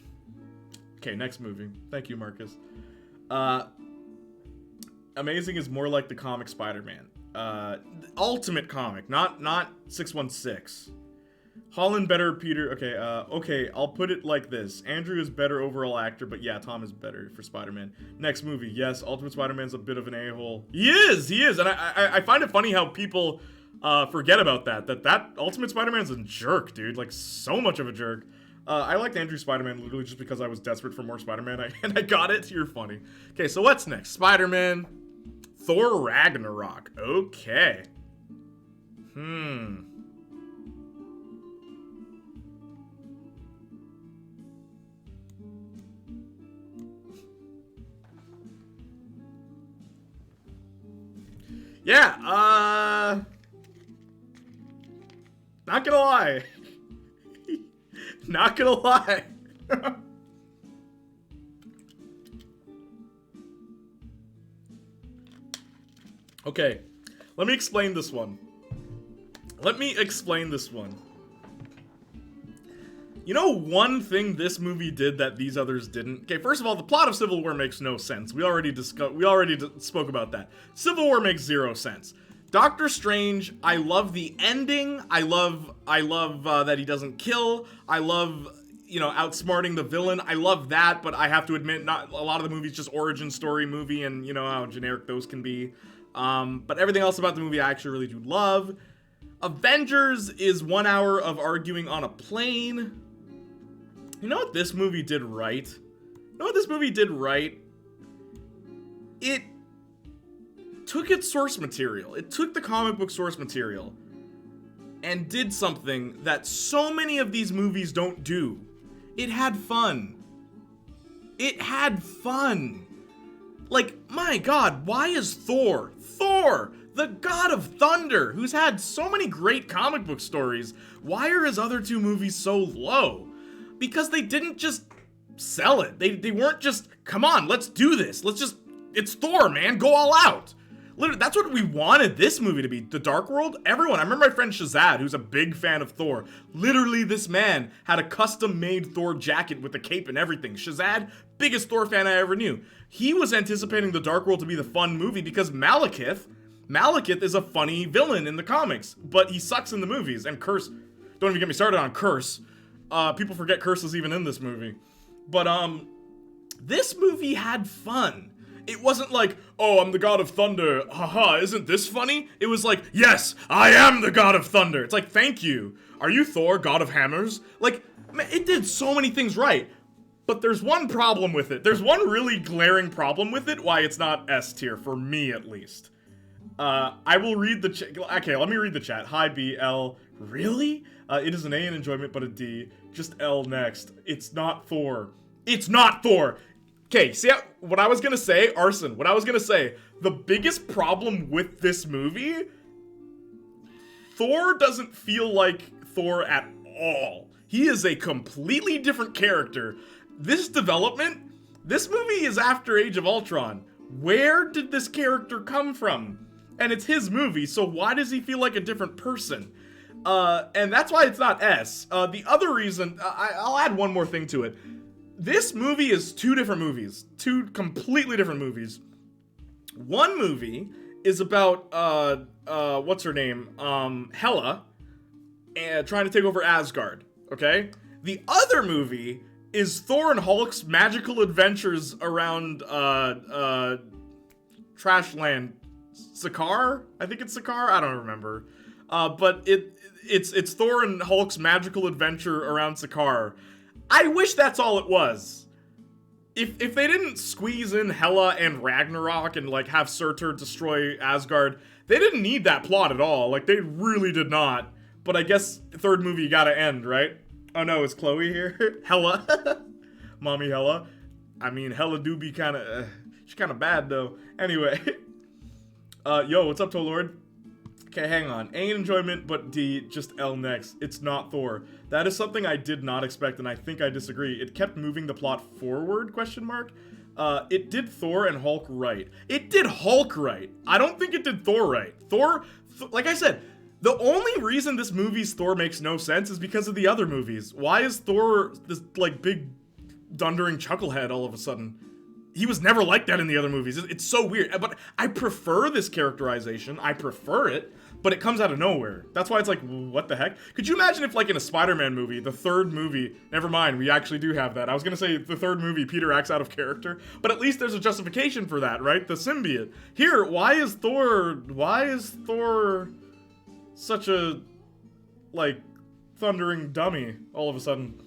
Okay, next movie. Thank you, Marcus. Amazing is more like the comic Spider-Man. Ultimate comic, not 616. Holland better Peter. Okay, I'll put it like this. Andrew is better overall actor, but yeah, Tom is better for Spider-Man. Next movie, yes, Ultimate Spider-Man's a bit of an a-hole. He is, and I find it funny how people forget about that Ultimate Spider-Man's a jerk, dude, like, so much of a jerk. I liked Andrew Spider-Man literally just because I was desperate for more Spider-Man, and I got it. You're funny. Okay, so what's next? Spider-Man, Thor Ragnarok. Okay. Yeah, not gonna lie. Not gonna lie. Okay, let me explain this one. You know one thing this movie did that these others didn't? Okay, first of all, the plot of Civil War makes no sense. We already spoke about that. Civil War makes zero sense. Doctor Strange, I love the ending. I love that he doesn't kill. I love, outsmarting the villain. I love that, but I have to admit, not a lot of the movie's just origin story movie, and you know how generic those can be. But everything else about the movie I actually really do love. Avengers is 1 hour of arguing on a plane. You know what this movie did right? It took its source material. It took the comic book source material and did something that so many of these movies don't do. It had fun. Like, my god, why is Thor, the god of thunder, who's had so many great comic book stories, why are his other two movies so low? Because they didn't just sell it. They weren't just, come on, let's do this. It's Thor, man, go all out. Literally, that's what we wanted this movie to be. The Dark World, everyone. I remember my friend Shazad, who's a big fan of Thor. Literally, this man had a custom-made Thor jacket with the cape and everything. Shazad, biggest Thor fan I ever knew. He was anticipating The Dark World to be the fun movie because Malekith is a funny villain in the comics, but he sucks in the movies. And Curse, don't even get me started on Curse. People forget Curse is even in this movie. But, this movie had fun. It wasn't like, oh, I'm the god of thunder, haha, isn't this funny? It was like, yes, I am the god of thunder. It's like, thank you. Are you Thor, god of hammers? Like, man, it did so many things right. But there's one problem with it. There's one really glaring problem with it, why it's not S tier, for me at least. I will read the chat. Okay, let me read the chat. Hi, BL. Really? It is an A in enjoyment, but a D. Just L next. It's not Thor. It's not Thor! Okay, see what I was gonna say? Arson, what I was gonna say. The biggest problem with this movie, Thor doesn't feel like Thor at all. He is a completely different character. This movie is after Age of Ultron. Where did this character come from? And it's his movie, so why does he feel like a different person? And that's why it's not S. The other reason, I'll add one more thing to it. This movie is two different movies. Two completely different movies. One movie is about, what's her name? Hela, and trying to take over Asgard, okay? The other movie is Thor and Hulk's magical adventures around, Trashland. Sakaar? I think it's Sakaar? I don't remember. But it's Thor and Hulk's magical adventure around Sakaar. I wish that's all it was. If they didn't squeeze in Hela and Ragnarok and, like, have Surtur destroy Asgard, they didn't need that plot at all. Like, they really did not. But I guess third movie gotta end, right? Oh no, is Chloe here? Hela. Mommy Hela. I mean, Hela do be kinda, she's kinda bad, though. Anyway. Yo, what's up, Tolord? Okay, hang on. A in enjoyment, but D, just L next. It's not Thor. That is something I did not expect, and I think I disagree. It kept moving the plot forward, question mark. It did Thor and Hulk right. It did Hulk right. I don't think it did Thor right. Like I said, the only reason this movie's Thor makes no sense is because of the other movies. Why is Thor this, like, big, dundering chucklehead all of a sudden? He was never like that in the other movies. It's so weird. But I prefer this characterization. I prefer it. But it comes out of nowhere. That's why it's like, what the heck? Could you imagine if, like, in a Spider-Man movie, the third movie... Never mind, we actually do have that. I was gonna say the third movie, Peter acts out of character. But at least there's a justification for that, right? The symbiote. Here, why is Thor such a, like, thundering dummy all of a sudden?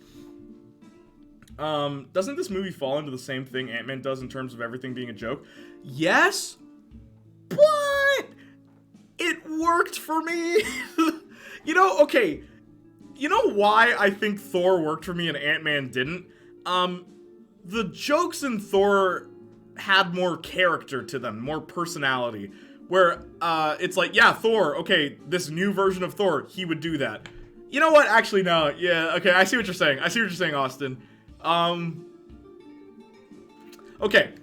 Doesn't this movie fall into the same thing Ant-Man does in terms of everything being a joke? Yes, but it worked for me. Okay. You know why I think Thor worked for me and Ant-Man didn't? The jokes in Thor had more character to them, more personality. Where, it's like, yeah, Thor, okay, this new version of Thor, he would do that. You know what? Actually, no. Yeah, okay, I see what you're saying. Austin. Okay.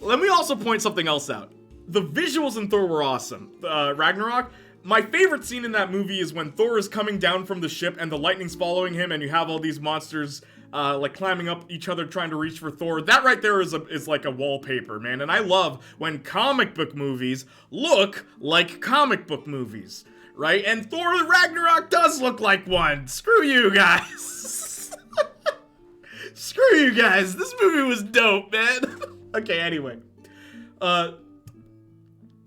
Let me also point something else out. The visuals in Thor were awesome. Ragnarok, my favorite scene in that movie is when Thor is coming down from the ship and the lightning's following him and you have all these monsters like climbing up each other trying to reach for Thor. That right there is like a wallpaper, man. And I love when comic book movies look like comic book movies, right? And Thor Ragnarok does look like one. Screw you guys. Screw you guys. This movie was dope, man. Okay, anyway.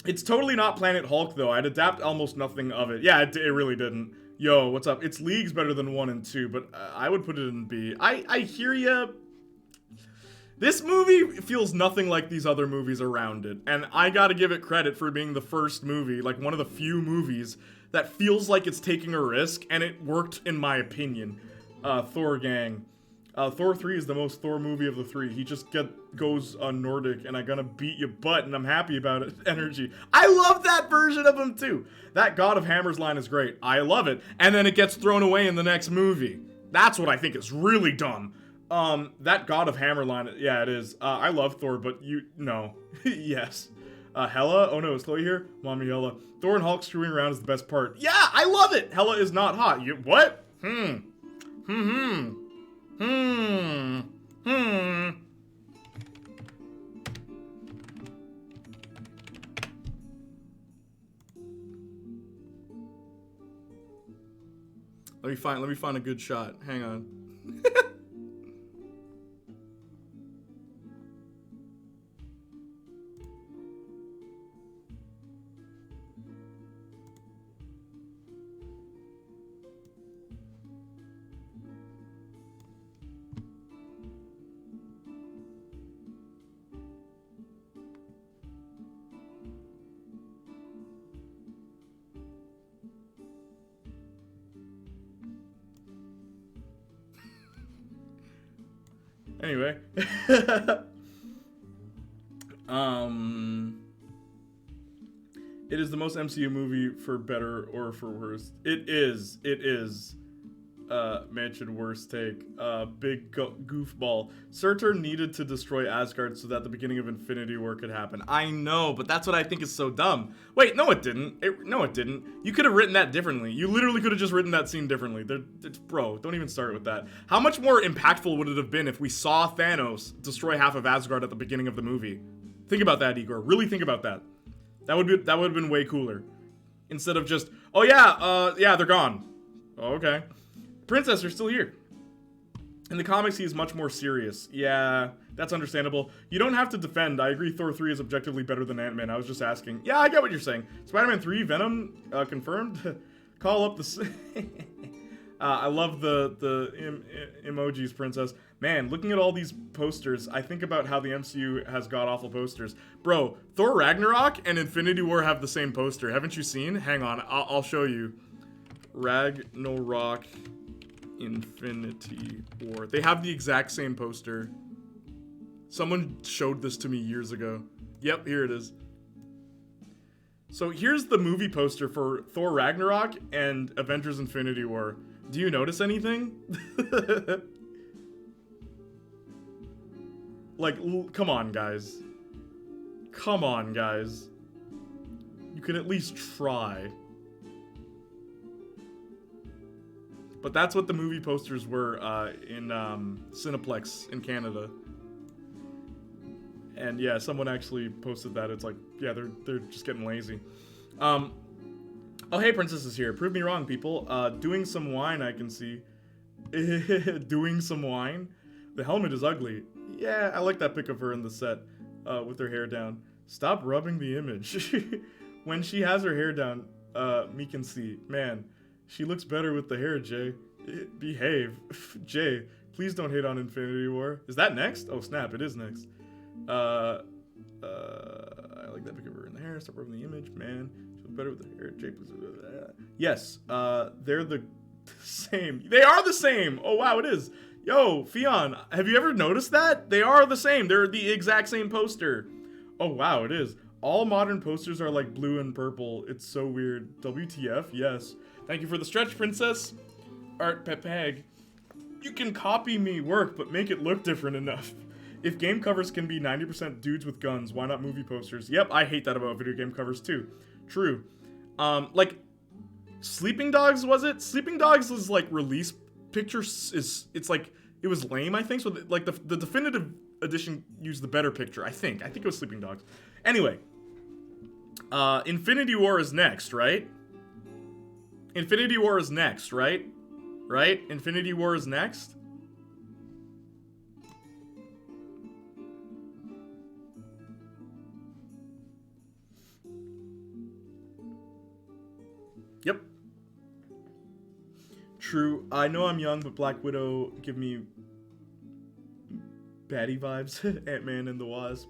It's totally not Planet Hulk, though. I'd adapt almost nothing of it. Yeah, it really didn't. Yo, what's up? It's leagues better than 1 and 2, but I would put it in B. I hear ya. This movie feels nothing like these other movies around it, and I gotta give it credit for being the first movie, like one of the few movies, that feels like it's taking a risk, and it worked in my opinion. Thor gang. Thor 3 is the most Thor movie of the 3. He just goes Nordic, and I'm gonna beat your butt, and I'm happy about it. Energy. I love that version of him, too. That God of Hammers line is great. I love it. And then it gets thrown away in the next movie. That's what I think is really dumb. That God of Hammer line, yeah, it is. I love Thor, but no. Yes. Hela? Oh no, is Chloe here? Mommy Hela. Thor and Hulk screwing around is the best part. Yeah, I love it! Hela is not hot. What? Hmm. Let me find a good shot. Hang on. Anyway. It is the most MCU movie for better or for worse. It is. Mentioned worst take. Big goofball. Surtur needed to destroy Asgard so that the beginning of Infinity War could happen. I know, but that's what I think is so dumb. Wait, no it didn't. No it didn't. You could have written that differently. You literally could have just written that scene differently. Bro, don't even start with that. How much more impactful would it have been if we saw Thanos destroy half of Asgard at the beginning of the movie? Think about that, Igor. Really think about that. That would have been way cooler. Instead of just, oh yeah, they're gone. Oh, okay. Princess, you're still here. In the comics, he is much more serious. Yeah, that's understandable. You don't have to defend. I agree Thor 3 is objectively better than Ant-Man. I was just asking. Yeah, I get what you're saying. Spider-Man 3, Venom, confirmed? Call up the... I love the emojis, Princess. Man, looking at all these posters, I think about how the MCU has god-awful posters. Bro, Thor Ragnarok and Infinity War have the same poster. Haven't you seen? Hang on, I'll show you. Ragnarok... Infinity War. They have the exact same poster. Someone showed this to me years ago. Yep, here it is. So here's the movie poster for Thor Ragnarok and Avengers Infinity War. Do you notice anything? Like, come on, guys. Come on, guys. You can at least try. But that's what the movie posters were in Cineplex in Canada. And yeah, someone actually posted that. It's like, yeah, they're just getting lazy. Oh, hey, Princess is here. Prove me wrong, people. Doing some wine, I can see. Doing some wine? The helmet is ugly. Yeah, I like that pic of her in the set with her hair down. Stop rubbing the image. When she has her hair down, me can see. Man. She looks better with the hair, Jay. Behave. Jay, Please don't hate on Infinity War. Is that next? Oh snap! It is next. I like that pick of her in the hair. Stop rubbing the image, man. She looks better with the hair. Jake was. Yes. They're the same. They are the same. Oh wow, it is. Yo, Fion, have you ever noticed that? They are the same. They're the exact same poster. Oh wow, it is. All modern posters are like blue and purple. It's so weird. WTF? Yes. Thank you for the stretch, princess. Art Pepeg. You can copy me work, but make it look different enough. If game covers can be 90% dudes with guns, why not movie posters? Yep, I hate that about video game covers too. True. Like, Sleeping Dogs, was it? Sleeping Dogs' was like release picture it's like, it was lame, I think. So like the definitive edition used the better picture, I think. I think it was Sleeping Dogs. Anyway, Infinity War is next, right? Infinity War is next, right? Right? Infinity War is next? Yep. True. I know I'm young, but Black Widow give me baddie vibes. Ant-Man and the Wasp.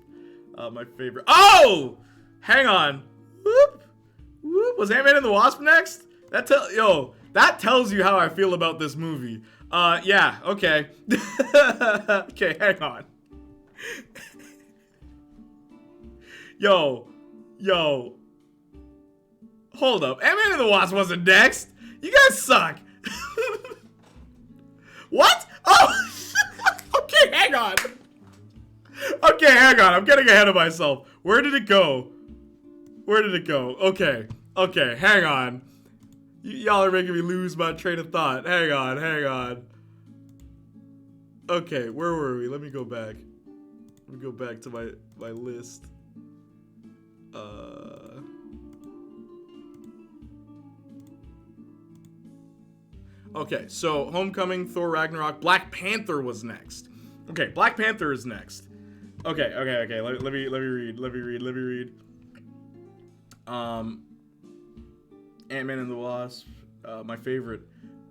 My favorite. Oh! Hang on. Whoop. Whoop. Was Ant-Man and the Wasp next? That tells you how I feel about this movie. Yeah, okay. Okay, hang on. Yo. Hold up. Ant-Man and the Wasp wasn't next. You guys suck. What? Oh! Okay, hang on. Okay, hang on. I'm getting ahead of myself. Where did it go? Okay, hang on. Y'all are making me lose my train of thought. Hang on. Okay, where were we? Let me go back. Let me go back to my list. Okay, so Homecoming, Thor Ragnarok, Black Panther was next. Okay, Black Panther is next. Okay. Let me read. Ant-Man and the Wasp, my favorite.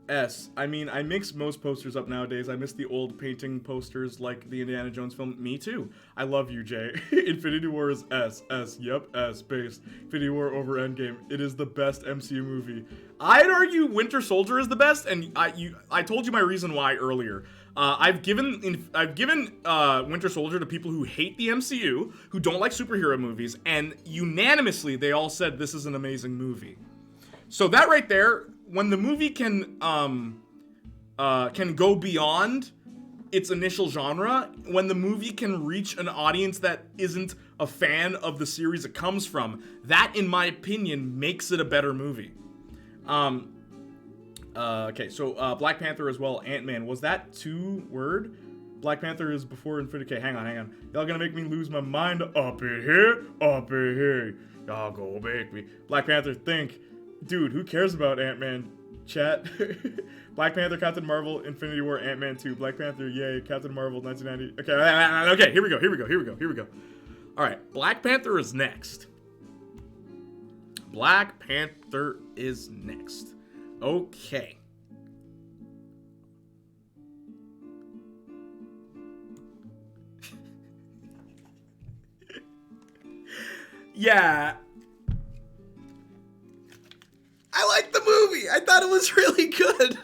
S. I mean, I mix most posters up nowadays. I miss the old painting posters like the Indiana Jones film. Me too. I love you, Jay. Infinity War is S. Yep, S. Based. Infinity War over Endgame. It is the best MCU movie. I'd argue Winter Soldier is the best, and I told you my reason why earlier. I've given Winter Soldier to people who hate the MCU, who don't like superhero movies, and unanimously they all said this is an amazing movie. So that right there, when the movie can go beyond its initial genre, when the movie can reach an audience that isn't a fan of the series it comes from, that, in my opinion, makes it a better movie. Okay, so Black Panther as well, Ant-Man. Was that 2-word? Black Panther is before Infinity. Okay, hang on. Y'all gonna make me lose my mind up in here. Y'all go make me. Black Panther, think. Dude, who cares about Ant-Man? Chat. Black Panther, Captain Marvel, Infinity War, Ant-Man 2. Black Panther, yay. Captain Marvel, 1990. Okay, here we go. All right, Black Panther is next. Okay. Yeah. I liked the movie. I thought it was really good.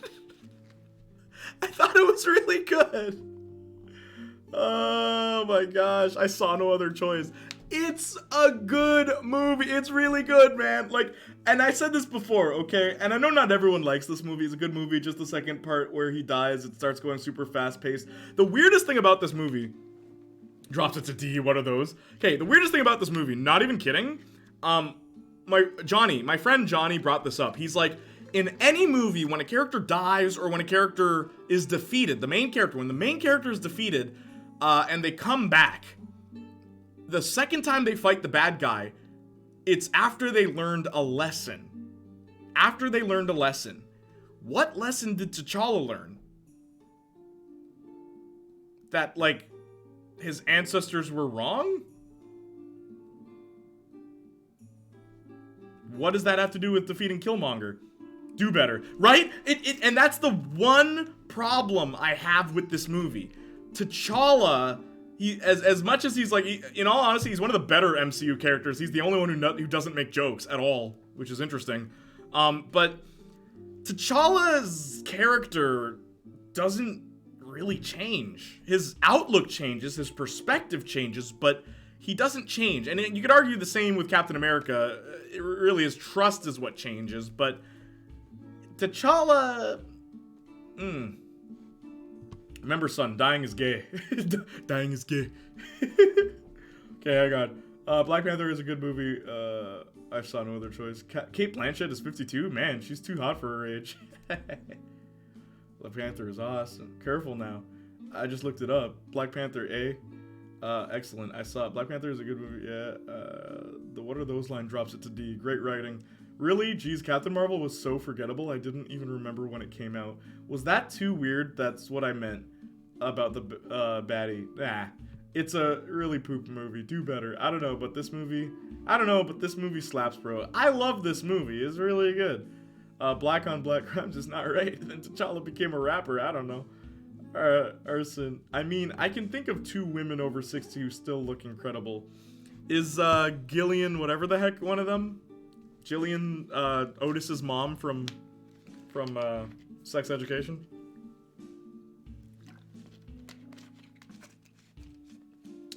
Oh my gosh. I saw no other choice. It's a good movie. It's really good, man. Like, and I said this before, okay? And I know not everyone likes this movie. It's a good movie. Just the second part where he dies, it starts going super fast paced. The weirdest thing about this movie, drops it to D, one of those. Okay, the weirdest thing about this movie, not even kidding, my friend Johnny brought this up. He's like, in any movie, when a character dies or when a character is defeated, when the main character is defeated, and they come back, the second time they fight the bad guy, it's after they learned a lesson. What lesson did T'Challa learn? That, like, his ancestors were wrong? What does that have to do with defeating Killmonger? Do better, right? And that's the one problem I have with this movie. T'Challa, he as much as he's like, in all honesty, he's one of the better MCU characters. He's the only one who doesn't make jokes at all, which is interesting. But T'Challa's character doesn't really change. His outlook changes, his perspective changes, but he doesn't change. And you could argue the same with Captain America. It really, his trust is what changes, but T'Challa... Remember, son, dying is gay. Dying is gay. Okay, hang on. Black Panther is a good movie. I saw no other choice. Kate Blanchett is 52? Man, she's too hot for her age. Black Panther is awesome. Careful now. I just looked it up. Black Panther A. Excellent. I saw it. Black Panther is a good movie. Yeah. The What Are Those line drops it to D. Great writing. Really? Geez, Captain Marvel was so forgettable. I didn't even remember when it came out. Was that too weird? That's what I meant about the baddie. Nah. It's a really poop movie. Do better. I don't know, but this movie slaps, bro. I love this movie. It's really good. Black on black crimes is not right. Then T'Challa became a rapper. I don't know. Arson. I mean, I can think of 2 women over 60 who still look incredible. Is Gillian, whatever the heck, one of them? Jillian, Otis's mom from Sex Education?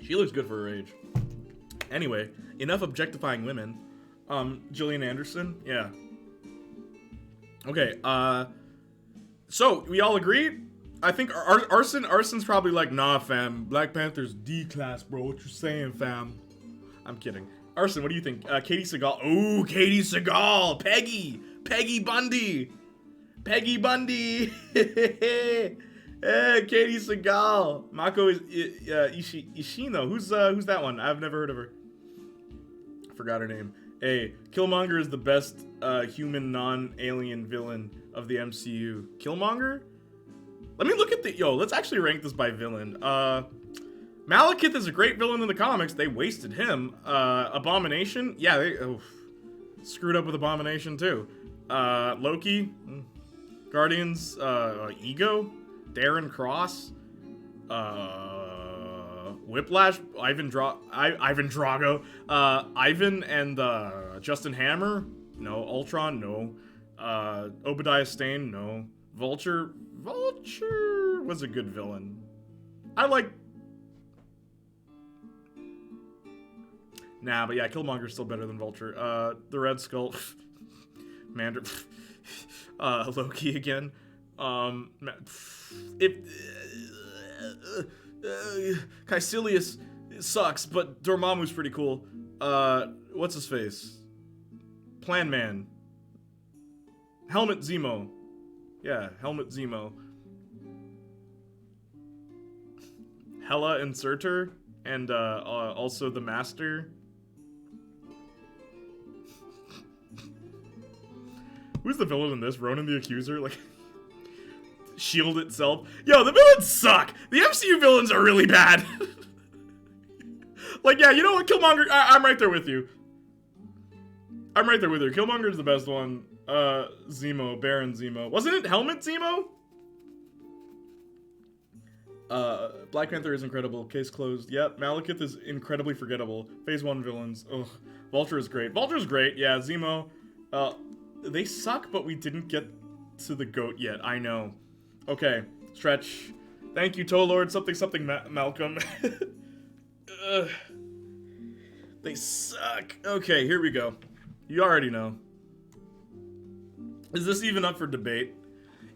She looks good for her age. Anyway, enough objectifying women. Gillian Anderson? Yeah. Okay, so, we all agree? I think Arson's probably like, nah, fam. Black Panther's D-class, bro. What you saying, fam? I'm kidding. Arson, what do you think? Katie Seagal. Ooh, Katie Seagal. Peggy Bundy. Peggy Bundy. Katie Seagal. Mako is Ishino. Who's that one? I've never heard of her. I forgot her name. Hey, Killmonger is the best human non-alien villain of the MCU. Killmonger? Let me look at let's actually rank this by villain. Malekith is a great villain in the comics. They wasted him. Abomination? Yeah, they screwed up with Abomination too. Loki? Guardians? Ego? Darren Cross? Whiplash? Ivan Drago? Ivan and Justin Hammer? No. Ultron? No. Obadiah Stane? No. Vulture was a good villain. Nah, but yeah, Killmonger's still better than Vulture. The Red Skull. Loki again. Caecilius sucks, but Dormammu's pretty cool. What's his face? Plan Man. Helmet Zemo. Yeah, Helmet Zemo. Hela Inserter, and also the Master. Who's the villain in this? Ronan the Accuser? Like, Shield itself? Yo, the villains suck! The MCU villains are really bad! Like, yeah, you know what? Killmonger, I'm right there with you. Killmonger's the best one. Zemo, Baron Zemo. Wasn't it Helmet Zemo? Black Panther is incredible. Case closed. Yep, Malekith is incredibly forgettable. Phase 1 villains. Ugh. Vulture is great. Yeah, Zemo. They suck, but we didn't get to the GOAT yet. I know. Okay, Stretch. Thank you, Tolord. Something, Malcolm. They suck. Okay, here we go. You already know. Is this even up for debate?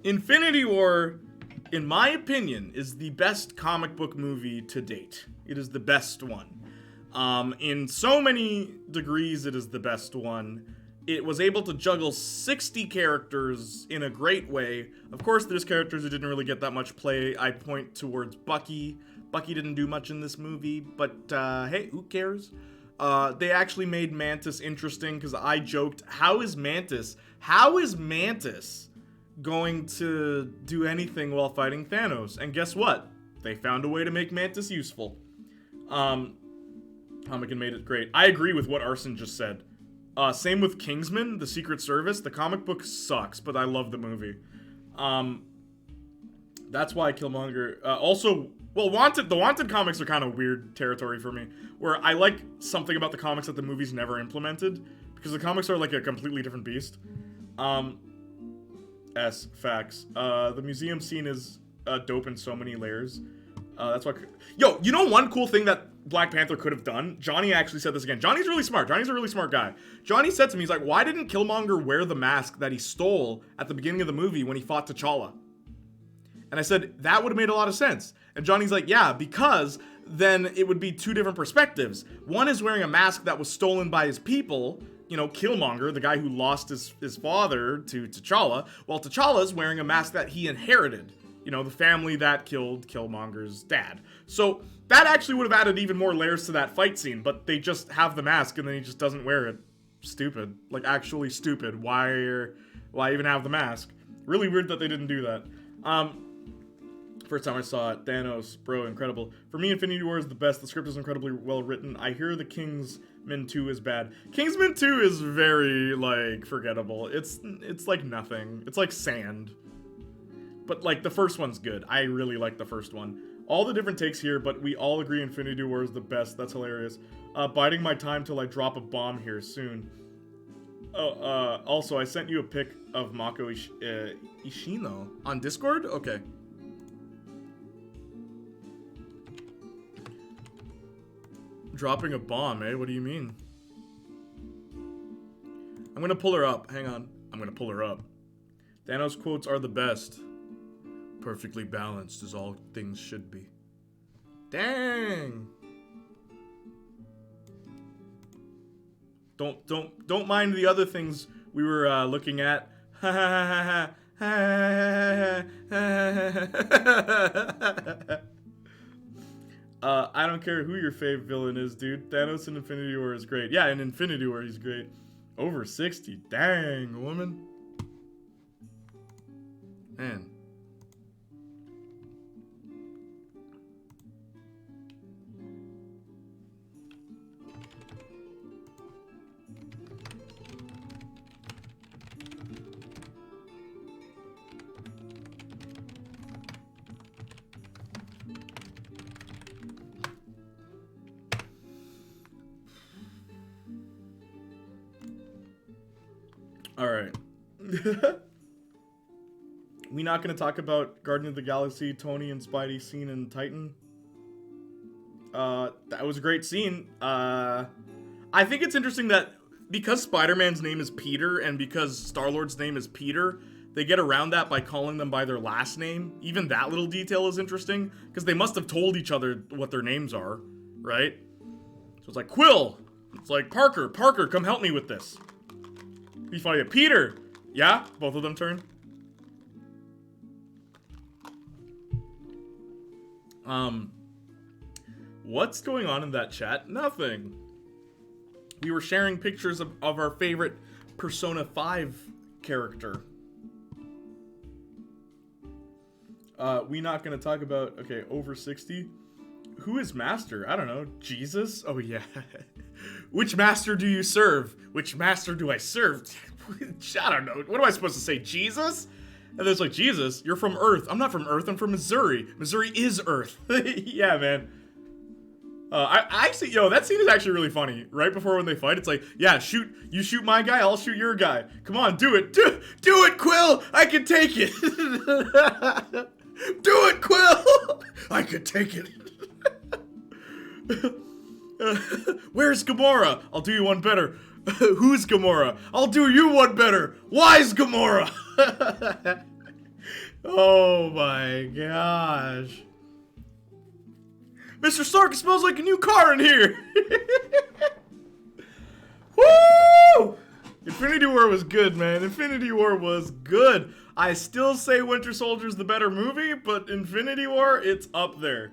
Infinity War, in my opinion, is the best comic book movie to date. It is the best one. In so many degrees, it is the best one. It was able to juggle 60 characters in a great way. Of course, there's characters who didn't really get that much play. I point towards Bucky. Bucky didn't do much in this movie, but hey, who cares? They actually made Mantis interesting, because I joked, how is Mantis going to do anything while fighting Thanos? And guess what? They found a way to make Mantis useful. Comic and made it great. I agree with what Arson just said. Same with Kingsman, the Secret Service. The comic book sucks, but I love the movie. That's why Killmonger. Also, well, the Wanted comics are kind of weird territory for me, where I like something about the comics that the movies never implemented, because the comics are like a completely different beast. Facts. The museum scene is dope in so many layers. That's why. Yo, you know one cool thing that Black Panther could have done? Johnny actually said this again. Johnny's really smart. Johnny's a really smart guy. Johnny said to me, he's like, why didn't Killmonger wear the mask that he stole at the beginning of the movie when he fought T'Challa? And I said, that would have made a lot of sense. And Johnny's like, yeah, because then it would be two different perspectives. One is wearing a mask that was stolen by his people, you know, Killmonger, the guy who lost his father to T'Challa, while T'Challa's wearing a mask that he inherited. You know, the family that killed Killmonger's dad. So that actually would have added even more layers to that fight scene, but they just have the mask and then he just doesn't wear it. Stupid. Like, actually stupid. Why even have the mask? Really weird that they didn't do that. First time I saw it, Thanos, bro, incredible. For me, Infinity War is the best. The script is incredibly well written. I hear the Kingsman 2 is bad. Kingsman 2 is very, like, forgettable. It's like nothing. It's like sand. But, like, the first one's good. I really like the first one. All the different takes here, but we all agree Infinity War is the best. That's hilarious. Biding my time till I drop a bomb here soon. Oh, also, I sent you a pic of Mako Ishino on Discord? Okay. Dropping a bomb, eh? What do you mean? I'm gonna pull her up. Hang on. I'm gonna pull her up. Thanos quotes are the best. Perfectly balanced as all things should be. Dang! Don't mind the other things we were looking at. I don't care who your fave villain is, dude. Thanos in Infinity War is great. Yeah, in Infinity War he's great. Over 60. Dang, woman. Man. Alright. We not gonna talk about Guardian of the Galaxy, Tony and Spidey scene in Titan? That was a great scene. I think it's interesting that because Spider-Man's name is Peter and because Star-Lord's name is Peter, they get around that by calling them by their last name. Even that little detail is interesting, because they must have told each other what their names are, right? So it's like, Quill! It's like, Parker, come help me with this. Be funny. Peter! Yeah? Both of them turn? What's going on in that chat? Nothing. We were sharing pictures of our favorite Persona 5 character. We not gonna talk about, okay, over 60. Who is master? I don't know. Jesus? Oh, yeah. Which master do you serve? Which master do I serve? I don't know. What am I supposed to say? Jesus? And there's like, Jesus, you're from Earth. I'm not from Earth. I'm from Missouri. Missouri is Earth. Yeah, man. I actually, that scene is actually really funny. Right before when they fight, it's like, yeah, you shoot my guy, I'll shoot your guy. Come on, do it. Do it, Quill. I can take it. Do it, Quill. I can take it. Where's Gamora? I'll do you one better. Who's Gamora? I'll do you one better. Why's Gamora? Oh my gosh. Mr. Stark, it smells like a new car in here. Woo! Infinity War was good, man. Infinity War was good. I still say Winter Soldier's the better movie, but Infinity War, it's up there.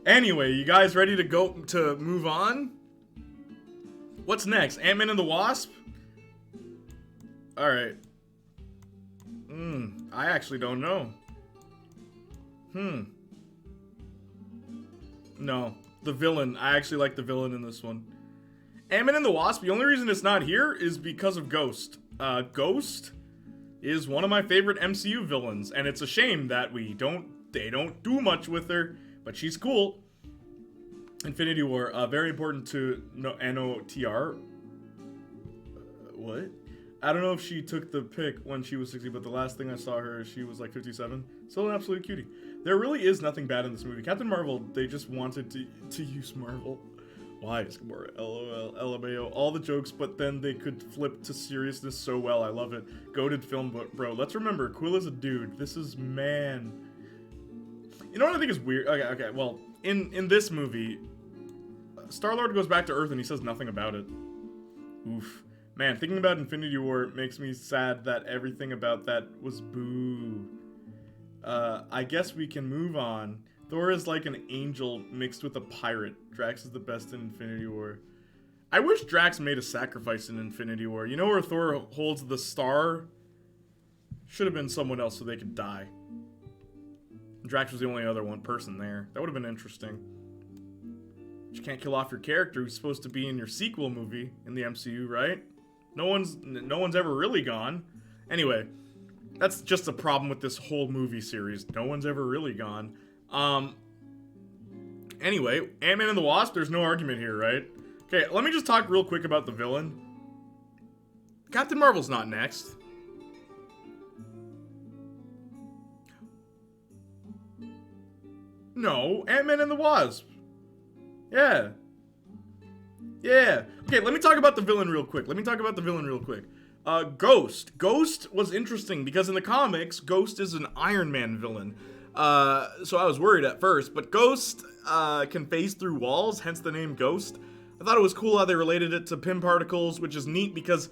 Anyway, you guys ready to move on? What's next? Ant-Man and the Wasp? Alright. I actually don't know. No. The villain. I actually like the villain in this one. Ant-Man and the Wasp, the only reason it's not here is because of Ghost. Ghost is one of my favorite MCU villains, and it's a shame that we don't they don't do much with her, but she's cool. Infinity War, very important to NOTR. What? I don't know if she took the pick when she was 60, but the last thing I saw her, she was like 57. Still an absolute cutie. There really is nothing bad in this movie. Captain Marvel, they just wanted to use Marvel. Why is Gamora? LOL, LMAO, all the jokes, but then they could flip to seriousness so well. I love it. Goated film, bro. Let's remember, Quill is a dude. This is man. You know what I think is weird? Okay. Well, in this movie, Star-Lord goes back to Earth and he says nothing about it. Oof. Man, thinking about Infinity War makes me sad that everything about that was boo. I guess we can move on. Thor is like an angel mixed with a pirate. Drax is the best in Infinity War. I wish Drax made a sacrifice in Infinity War. You know where Thor holds the star? Should have been someone else so they could die. Drax was the only other person there. That would have been interesting. But you can't kill off your character who's supposed to be in your sequel movie in the MCU, right? No one's ever really gone. Anyway, that's just a problem with this whole movie series. No one's ever really gone. Anyway, Ant-Man and the Wasp, there's no argument here, right? Okay, let me just talk real quick about the villain. Captain Marvel's not next. No, Ant-Man and the Wasp. Yeah. Okay, let me talk about the villain real quick. Ghost. Ghost was interesting because in the comics, Ghost is an Iron Man villain. So I was worried at first, but Ghost can phase through walls, hence the name Ghost. I thought it was cool how they related it to Pym particles, which is neat because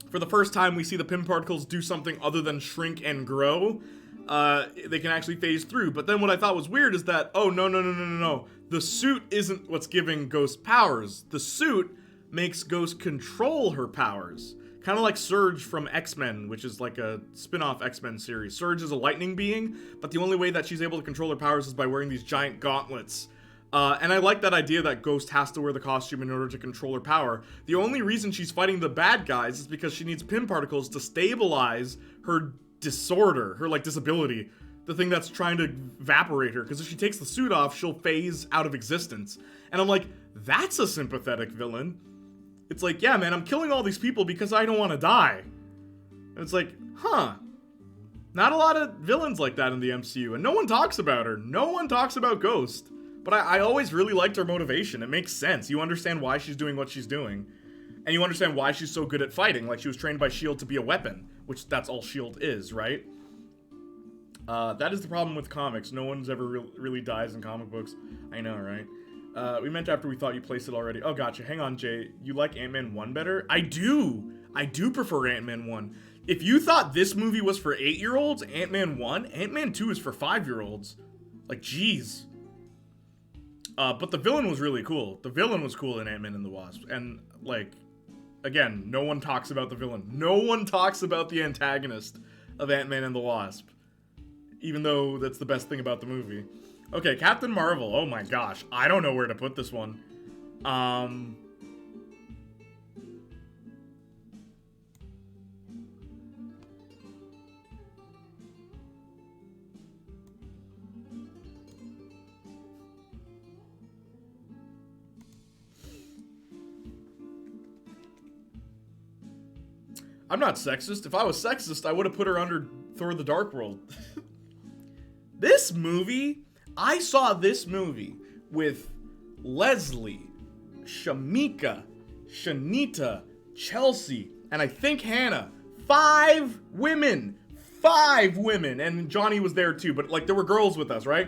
for the first time we see the Pym particles do something other than shrink and grow. They can actually phase through. But then what I thought was weird is that, oh, no. The suit isn't what's giving Ghost powers. The suit makes Ghost control her powers. Kind of like Surge from X-Men, which is like a spin-off X-Men series. Surge is a lightning being, but the only way that she's able to control her powers is by wearing these giant gauntlets. And I like that idea that Ghost has to wear the costume in order to control her power. The only reason she's fighting the bad guys is because she needs Pym particles to stabilize her disorder, her like disability, the thing that's trying to evaporate her, because if she takes the suit off, she'll phase out of existence. And I'm like, that's a sympathetic villain. It's like, yeah, man, I'm killing all these people because I don't want to die. And it's like, huh. Not a lot of villains like that in the MCU, and no one talks about her. No one talks about Ghost. But I always really liked her motivation. It makes sense. You understand why she's doing what she's doing. And you understand why she's so good at fighting. Like, she was trained by S.H.I.E.L.D. to be a weapon, which that's all S.H.I.E.L.D. is, right? That is the problem with comics. No one's ever really dies in comic books. I know, right? We meant after we thought you placed it already. Oh, gotcha. Hang on, Jay. You like Ant-Man 1 better? I do. I do prefer Ant-Man 1. If you thought this movie was for 8-year-olds, Ant-Man 1, Ant-Man 2 is for 5-year-olds. Like, jeez. But the villain was really cool. The villain was cool in Ant-Man and the Wasp. And, like, again, no one talks about the villain. No one talks about the antagonist of Ant-Man and the Wasp. Even though that's the best thing about the movie. Okay, Captain Marvel. Oh my gosh. I don't know where to put this one. I'm not sexist. If I was sexist, I would have put her under Thor the Dark World. This movie, I saw this movie with Leslie, Shamika, Shanita, Chelsea, and I think Hannah. 5 women. 5 women. And Johnny was there too, but like there were girls with us, right?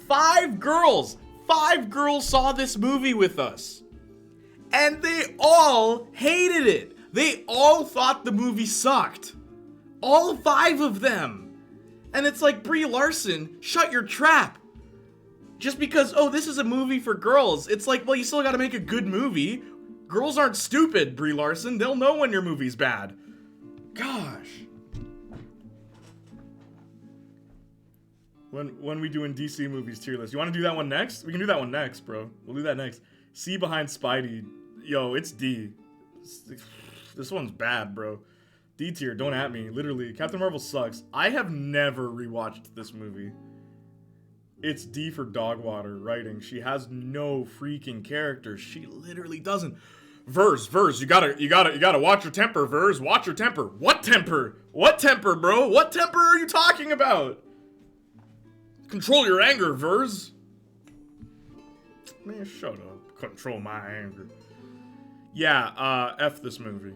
5 girls. 5 girls saw this movie with us. And they all hated it. They all thought the movie sucked. All 5 of them. And it's like, Brie Larson, shut your trap. Just because, oh, this is a movie for girls. It's like, well, you still gotta make a good movie. Girls aren't stupid, Brie Larson. They'll know when your movie's bad. Gosh. When we doing DC movies tier list. You wanna do that one next? We can do that one next, bro. We'll do that next. C behind Spidey. Yo, it's D. This one's bad, bro. D tier, don't at me. Literally, Captain Marvel sucks. I have never rewatched this movie. It's D for Dogwater writing. She has no freaking character. She literally doesn't. Verse, you gotta watch your temper, Verse. Watch your temper. What temper? What temper, bro? What temper are you talking about? Control your anger, Verse. Man, shut up. Control my anger. Yeah, F this movie.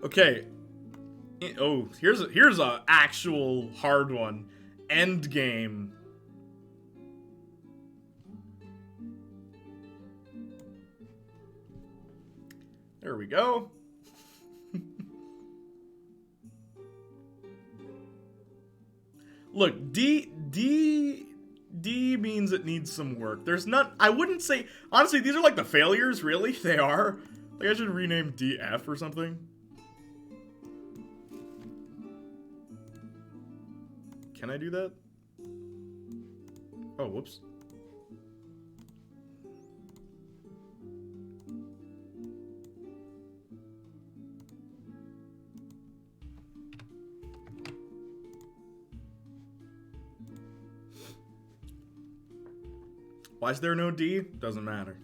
Okay. Oh, here's a actual hard one. Endgame. There we go. Look, D means it needs some work. There's not, I wouldn't say, honestly, these are like the failures, really. They are. Like, I should rename DF or something. Can I do that? Oh, whoops. Why is there no D? Doesn't matter.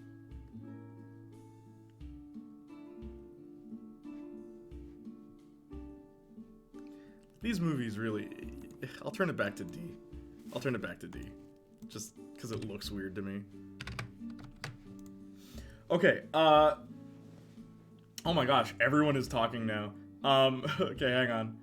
These movies really... I'll turn it back to D. I'll turn it back to D. Just because it looks weird to me. Okay, oh my gosh, everyone is talking now. Okay, hang on.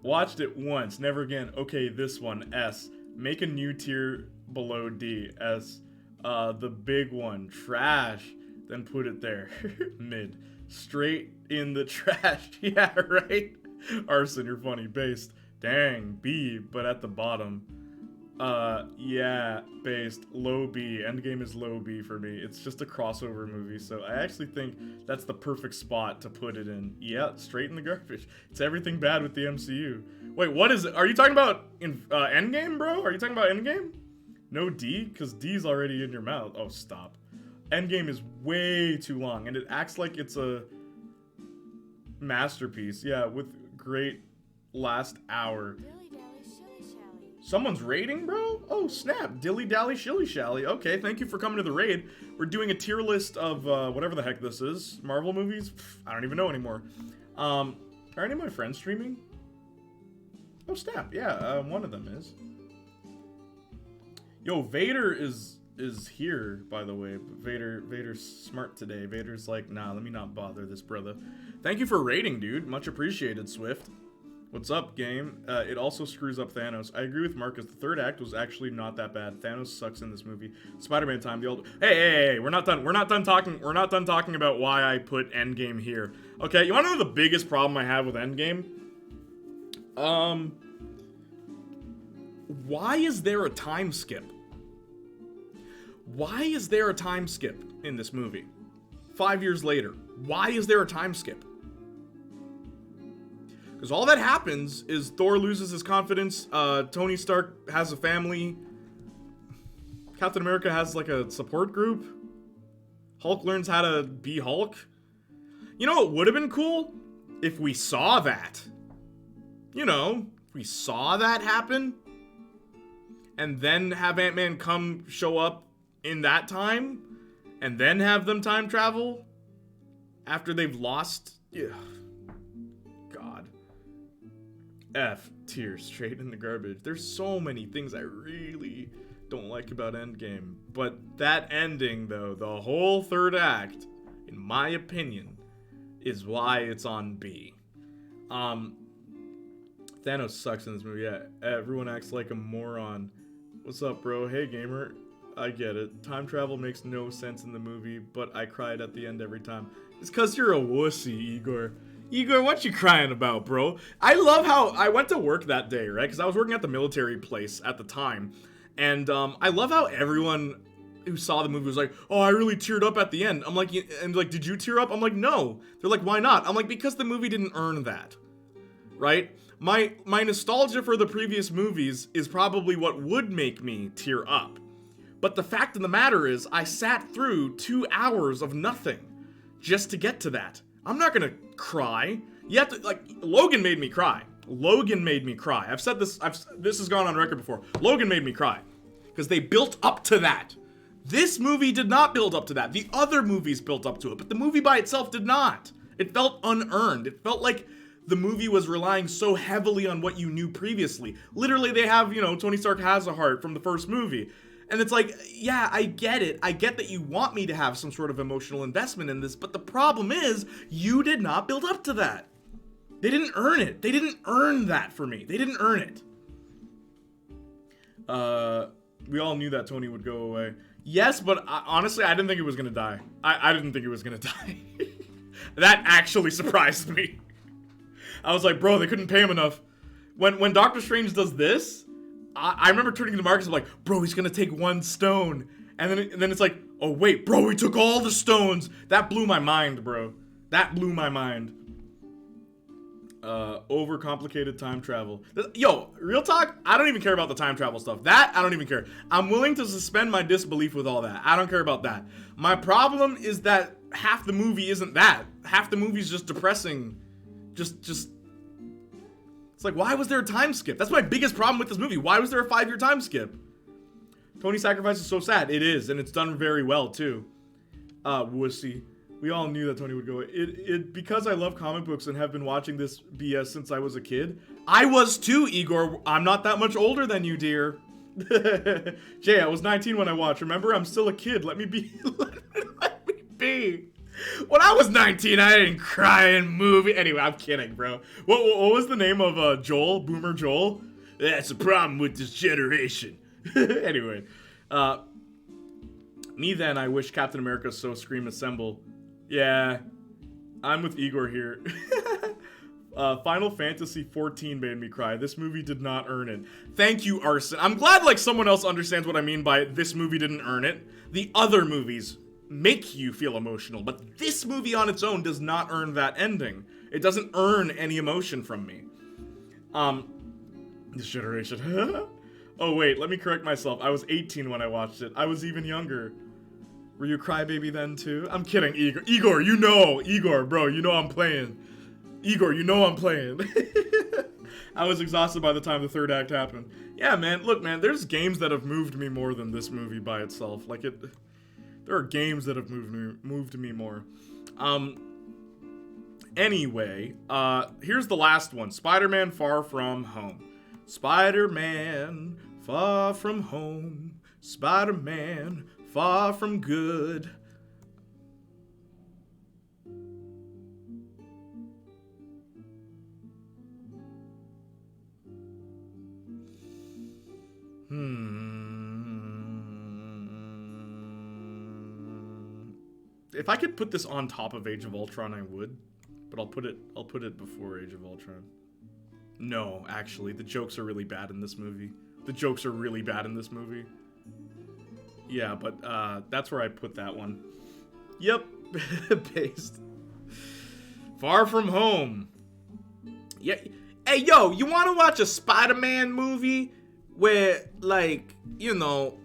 Watched it once, never again. Okay, this one, S. Make a new tier below D, S. The big one, trash. Then put it there. Mid. Straight in the trash. Yeah, right? Arson, you're funny. Based. Dang, B, but at the bottom. Yeah, based. Low B. Endgame is low B for me. It's just a crossover movie, so I actually think that's the perfect spot to put it in. Yeah, straight in the garbage. It's everything bad with the MCU. Wait, what is it? Are you talking about Endgame, bro? Are you talking about Endgame? No D? Because D's already in your mouth. Oh, stop. Endgame is way too long, and it acts like it's a masterpiece. Yeah, with great last hour. Someone's raiding, bro? Oh, snap. Dilly Dally Shilly Shally. Okay, thank you for coming to the raid. We're doing a tier list of whatever the heck this is. Marvel movies? I don't even know anymore. Are any of my friends streaming? Oh, snap. Yeah, one of them is. Yo, Vader is here, by the way. Vader's smart today. Vader's like, nah, let me not bother this brother. Thank you for raiding, dude. Much appreciated, Swift. What's up, game? It also screws up Thanos. I agree with Marcus. The third act was actually not that bad. Thanos sucks in this movie. Spider-Man time. The old. Hey, we're not done. We're not done talking. We're not done talking about why I put Endgame here. Okay, you want to know the biggest problem I have with Endgame? Why is there a time skip? Why is there a time skip in this movie? 5 years later. Why is there a time skip? Because all that happens is Thor loses his confidence, Tony Stark has a family, Captain America has like a support group, Hulk learns how to be Hulk. You know what would have been cool? If we saw that. You know, if we saw that happen, and then have Ant-Man come show up in that time, and then have them time travel after they've lost. Yeah. God. F tier, straight in the garbage. There's so many things I really don't like about Endgame, but that ending though, the whole third act, in my opinion, is why it's on B. Thanos sucks in this movie. Yeah, everyone acts like a moron. What's up, bro? Hey, gamer. I get it. Time travel makes no sense in the movie, but I cried at the end every time. It's because you're a wussy, Igor. Igor, what you crying about, bro? I love how I went to work that day, right? Because I was working at the military place at the time. And I love how everyone who saw the movie was like, oh, I really teared up at the end. I'm like, and like, did you tear up? I'm like, no. They're like, why not? I'm like, because the movie didn't earn that, right? My nostalgia for the previous movies is probably what would make me tear up. But the fact of the matter is, I sat through 2 hours of nothing just to get to that. I'm not gonna cry. You have to, like, Logan made me cry. Logan made me cry. I've said this, this has gone on record before. Logan made me cry. Because they built up to that. This movie did not build up to that. The other movies built up to it, but the movie by itself did not. It felt unearned. It felt like the movie was relying so heavily on what you knew previously. Literally, they have, Tony Stark has a heart from the first movie. And it's like, yeah, I get it. I get that you want me to have some sort of emotional investment in this, but the problem is, you did not build up to that. They didn't earn it. They didn't earn that for me. They didn't earn it. We all knew that Tony would go away. Yes, but honestly, I didn't think he was gonna die. I didn't think he was gonna die. That actually surprised me. I was like, bro, they couldn't pay him enough. When Doctor Strange does this, I remember turning to Marcus and like, bro, he's gonna take one stone. And then it's like, oh wait, bro, he took all the stones. That blew my mind, bro. That blew my mind. Overcomplicated time travel. Yo, real talk, I don't even care about the time travel stuff. That, I don't even care. I'm willing to suspend my disbelief with all that. I don't care about that. My problem is that half the movie isn't that. Half the movie's just depressing. Just it's like, why was there a time skip? That's my biggest problem with this movie. Why was there a 5-year time skip? Tony's sacrifice is so sad. It is, and it's done very well, too. Wussy. We all knew that Tony would go. Because I love comic books and have been watching this BS since I was a kid. I was too, Igor. I'm not that much older than you, dear. Jay, I was 19 when I watched. Remember, I'm still a kid. Let me be. Let me be. When I was 19, I didn't cry in movie. Anyway, I'm kidding, bro. What was the name of Joel? Boomer Joel? That's the problem with this generation. Anyway. Me then, I wish Captain America so scream assemble. Yeah, I'm with Igor here. Final Fantasy 14 made me cry. This movie did not earn it. Thank you, Arson. I'm glad like someone else understands what I mean by this movie didn't earn it. The other movies make you feel emotional, but this movie on its own does not earn that ending. It doesn't earn any emotion from me. This generation. Oh wait, let me correct myself. I was 18 when I watched it. I was even younger. Were you a crybaby then too? I'm kidding, Igor. Igor, bro, you know I'm playing. Igor, you know I'm playing. I was exhausted by the time the third act happened. Yeah, man, look, man, there's games that have moved me more than this movie by itself. Like, there are games that have moved me more. Anyway, here's the last one. Spider-Man Far From Home. Spider-Man Far From Home. Spider-Man Far From Good. If I could put this on top of Age of Ultron, I would. But I'll put it before Age of Ultron. No, actually, the jokes are really bad in this movie. Yeah, but that's where I put that one. Yep, paste. Far From Home. Yeah. Hey, yo, you want to watch a Spider-Man movie where, like, you know,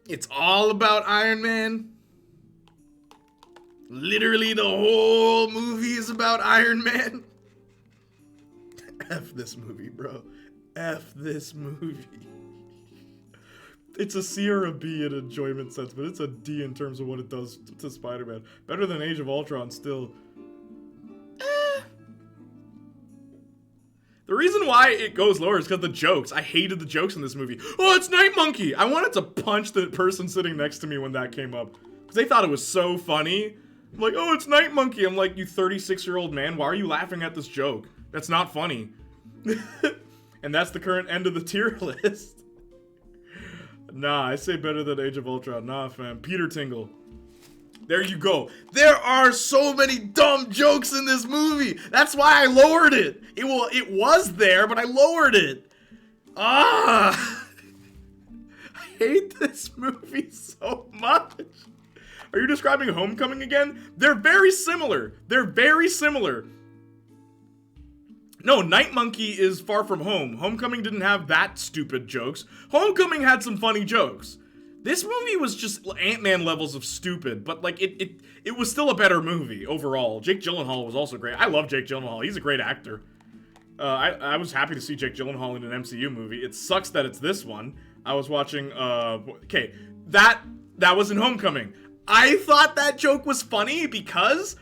it's all about Iron Man? Literally the whole movie is about Iron Man? F this movie, bro. F this movie. It's a C or a B in enjoyment sense, but it's a D in terms of what it does to Spider-Man. Better than Age of Ultron still. The reason why it goes lower is because the jokes. I hated the jokes in this movie. Oh, it's Night Monkey! I wanted to punch the person sitting next to me when that came up. Because they thought it was so funny. I'm like, oh, it's Night Monkey. I'm like, you 36-year-old man, why are you laughing at this joke? That's not funny. And that's the current end of the tier list. Nah, I say better than Age of Ultron. Nah, fam. Peter Tingle. There you go. There are so many dumb jokes in this movie. That's why I lowered it. It was there, but I lowered it. I hate this movie so much. Are you describing Homecoming again? They're very similar. No, Night Monkey is Far From Home. Homecoming didn't have that stupid jokes. Homecoming had some funny jokes. This movie was just Ant-Man levels of stupid, but like it was still a better movie overall. Jake Gyllenhaal was also great. I love Jake Gyllenhaal. He's a great actor. I was happy to see Jake Gyllenhaal in an MCU movie. It sucks that it's this one. I was watching, okay, that was in Homecoming. I thought that joke was funny because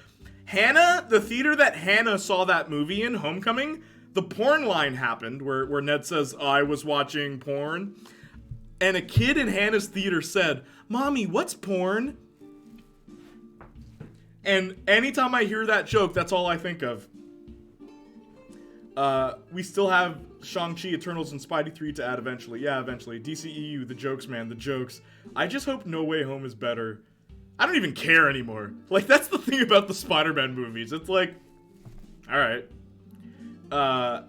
Hannah, the theater that Hannah saw that movie in, Homecoming, the porn line happened where Ned says, I was watching porn. And a kid in Hannah's theater said, Mommy, what's porn? And anytime I hear that joke, that's all I think of. We still have Shang-Chi, Eternals, and Spidey 3 to add eventually. Yeah, eventually. DCEU, the jokes, man, the jokes. I just hope No Way Home is better. I don't even care anymore. Like, that's the thing about the Spider-Man movies. It's like, alright. Nah,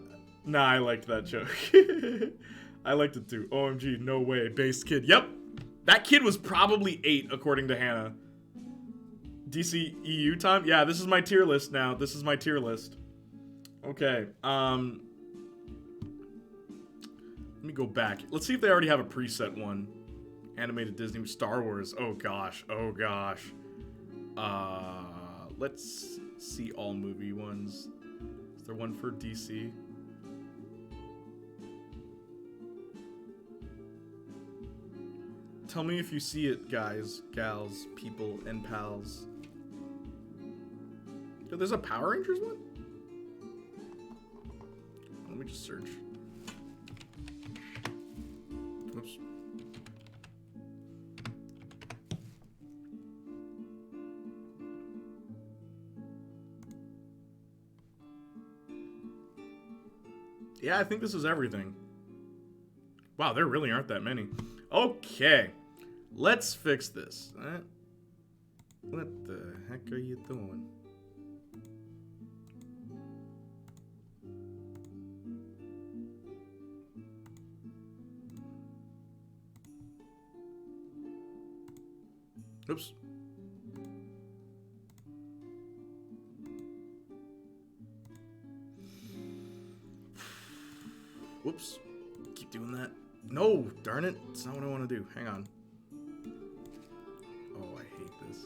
I liked that joke. I liked it too. OMG, no way. Based kid. Yep. That kid was probably 8, according to Hannah. DCEU time? Yeah, this is my tier list now. This is my tier list. Okay, let me go back. Let's see if they already have a preset one. Animated Disney, Star Wars. Oh gosh, oh gosh. Let's see all movie ones. Is there one for DC? Tell me if you see it, guys, gals, people, and pals. Yo, there's a Power Rangers one? Let me just search. Oops. Yeah, I think this is everything. Wow, there really aren't that many. Okay, let's fix this. What the heck are you doing? Oops. Whoops. Keep doing that. No, darn it. That's not what I want to do. Hang on. Oh, I hate this.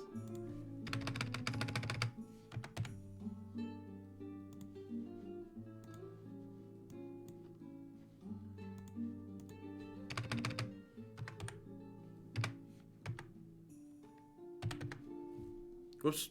Whoops.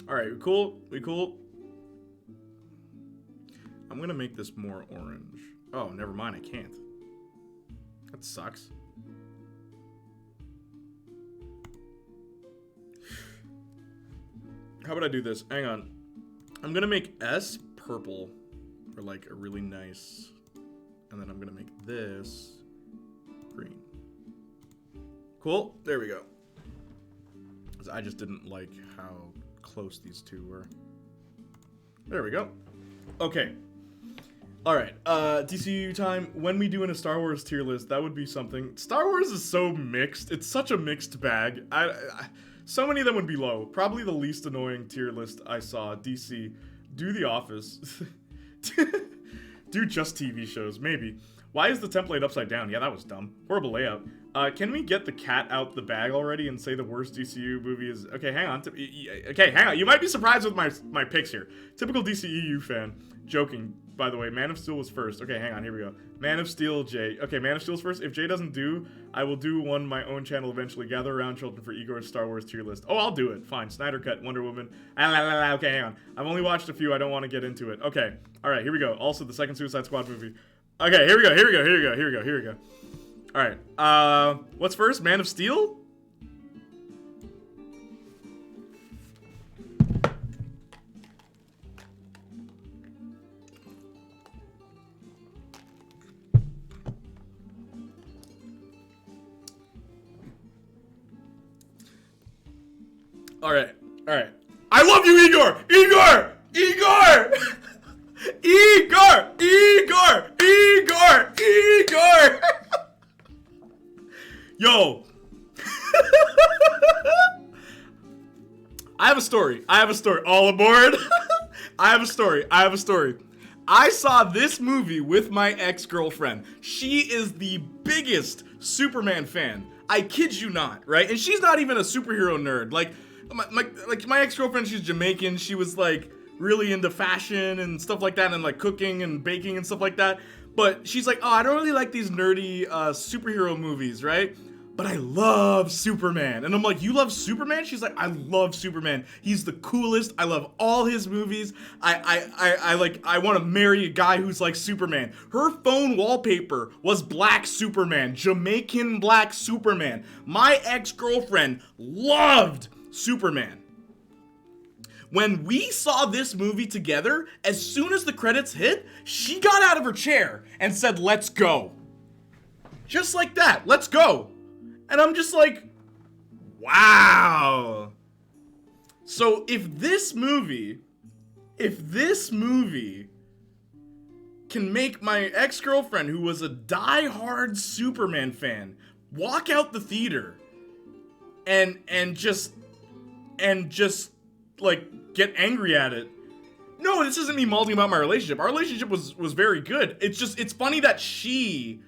Alright, we cool? We cool? I'm gonna make this more orange. Oh, never mind, I can't. That sucks. How about I do this? Hang on. I'm gonna make S purple, or like a really nice, and then I'm gonna make this green. Cool, there we go. I just didn't like how close these two were. There we go. Okay. Alright, DCU time. When we do in a Star Wars tier list, that would be something. Star Wars is so mixed. It's such a mixed bag. So many of them would be low. Probably the least annoying tier list I saw. DC. Do The Office. Do just TV shows. Maybe. Why is the template upside down? Yeah, that was dumb. Horrible layout. Can we get the cat out the bag already and say the worst DCU movie is... Okay, hang on. Okay, hang on. You might be surprised with my picks here. Typical DCEU fan. Joking, by the way. Man of Steel was first. Okay, hang on. Here we go. Man of Steel, Jay. Okay, Man of Steel's first. If Jay doesn't do, I will do one my own channel eventually. Gather around children for Igor's Star Wars tier list. Oh, I'll do it. Fine. Snyder Cut, Wonder Woman. Okay, hang on. I've only watched a few. I don't want to get into it. Okay. All right, here we go. Also, the second Suicide Squad movie. Okay, here we go. Alright, what's first? Man of Steel? Alright. I love you, Igor! Igor! Yo, have a story. All aboard. I have a story. I saw this movie with my ex-girlfriend. She is the biggest Superman fan. I kid you not, right? And she's not even a superhero nerd. Like my ex-girlfriend, she's Jamaican. She was like really into fashion and stuff like that, and like cooking and baking and stuff like that. But she's like, oh, I don't really like these nerdy superhero movies, right? But I love Superman. And I'm like, you love Superman? She's like, I love Superman. He's the coolest. I love all his movies. I want to marry a guy who's like Superman. Her phone wallpaper was black Superman, Jamaican black Superman. My ex-girlfriend loved Superman. When we saw this movie together, as soon as the credits hit, she got out of her chair and said, let's go. Just like that, let's go. And I'm just like, wow. So if this movie can make my ex-girlfriend, who was a die-hard Superman fan, walk out the theater and just like get angry at it. No, this isn't me malding about my relationship. Our relationship was very good. It's funny that she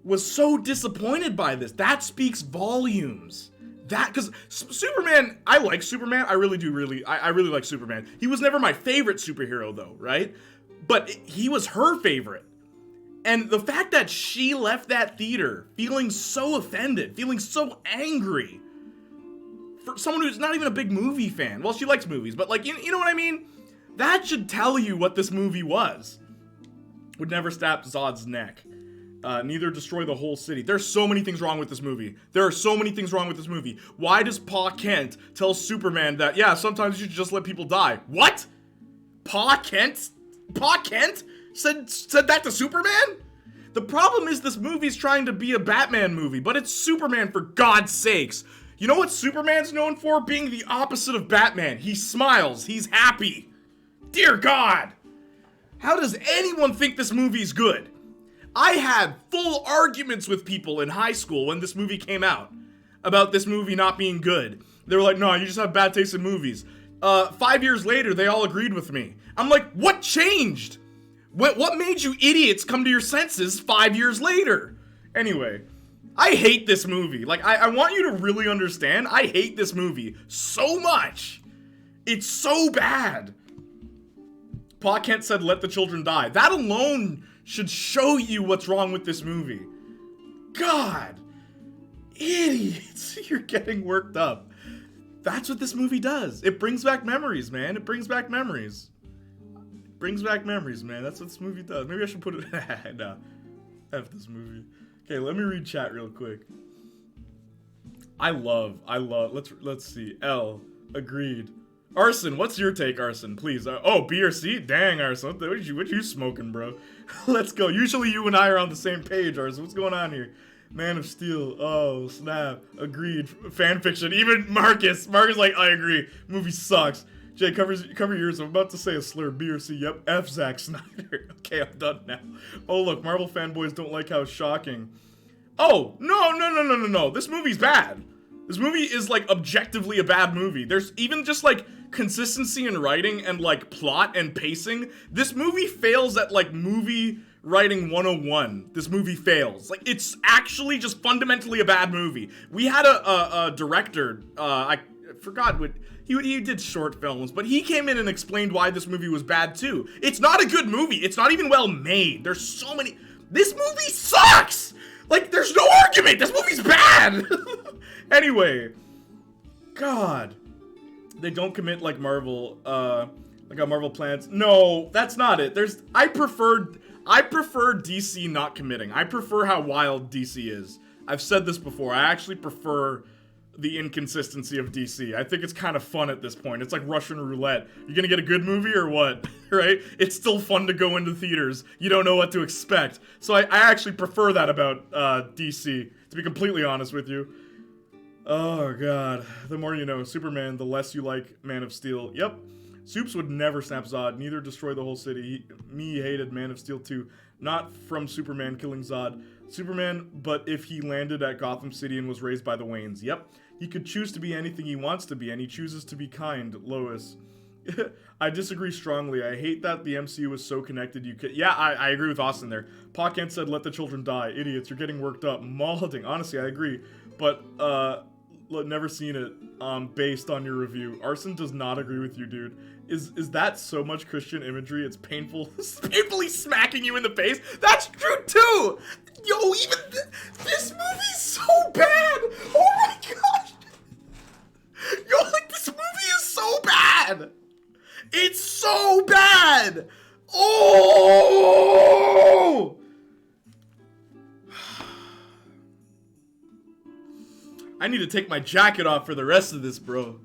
was so disappointed by this. That speaks volumes. Because Superman, I like Superman. I really do. I really like Superman. He was never my favorite superhero though, right? But he was her favorite. And the fact that she left that theater feeling so offended, feeling so angry, for someone who's not even a big movie fan. Well, she likes movies, but like, you know what I mean? That should tell you what this movie was. Would never stab Zod's neck. Neither destroy the whole city. There's so many things wrong with this movie. There are so many things wrong with this movie. Why does Pa Kent tell Superman that, yeah, sometimes you should just let people die? What? Pa Kent said that to Superman? The problem is this movie's trying to be a Batman movie, but it's Superman, for God's sakes. You know what Superman's known for? Being the opposite of Batman. He smiles. He's happy. Dear God. How does anyone think this movie's good? I had full arguments with people in high school when this movie came out about this movie not being good. They were like, no, you just have bad taste in movies. 5 years later, they all agreed with me. I'm like, what changed? What made you idiots come to your senses 5 years later? Anyway, I hate this movie. Like, I want you to really understand, I hate this movie so much. It's so bad. Pa Kent said, let the children die. That alone should show you what's wrong with this movie. God. Idiots. You're getting worked up. That's what this movie does. It brings back memories, man. It brings back memories. It brings back memories, man. That's what this movie does. Maybe I should put it... No. F this movie. Okay, let me read chat real quick. I love... Let's see. L. Agreed. Arson, what's your take, Arson? Please. Oh, B or C? Dang, Arson. What you smoking, bro? Let's go. Usually you and I are on the same page, Arson. What's going on here? Man of Steel. Oh, snap. Agreed. Fanfiction. Even Marcus. Marcus like, I agree. Movie sucks. Jay, cover your ears. I'm about to say a slur. B or C. Yep. F Zack Snyder. Okay, I'm done now. Oh, look. Marvel fanboys don't like how shocking. Oh, no. This movie's bad. This movie is, like, objectively a bad movie. There's even just, like, consistency in writing and, like, plot and pacing. This movie fails at, like, movie writing 101. This movie fails. Like, it's actually just fundamentally a bad movie. We had a director, I forgot what... He did short films, but he came in and explained why this movie was bad, too. It's not a good movie. It's not even well made. There's so many... This movie sucks! Like, there's no argument! This movie's bad! Anyway, God, they don't commit like Marvel, like how Marvel plans. No, that's not it. I prefer DC not committing. I prefer how wild DC is. I've said this before. I actually prefer the inconsistency of DC. I think it's kind of fun at this point. It's like Russian roulette. You're gonna get a good movie or what? Right? It's still fun to go into theaters. You don't know what to expect. So I actually prefer that about DC, to be completely honest with you. Oh, God. The more you know. Superman, the less you like Man of Steel. Yep. Soups would never snap Zod, neither destroy the whole city. Me hated Man of Steel 2. Not from Superman killing Zod. Superman, but if he landed at Gotham City and was raised by the Waynes. Yep. He could choose to be anything he wants to be, and he chooses to be kind, Lois. I disagree strongly. I hate that the MCU is so connected you could... Yeah, I agree with Austin there. Pa Kent said, let the children die. Idiots, you're getting worked up. Malding. Honestly, I agree. But, never seen it, based on your review. Arson does not agree with you, dude. Is that so much Christian imagery? It's painful. It's painfully smacking you in the face. That's true, too! Yo, even this movie's so bad! Oh my gosh! Yo, like, this movie is so bad! It's so bad! Oh! I need to take my jacket off for the rest of this, bro.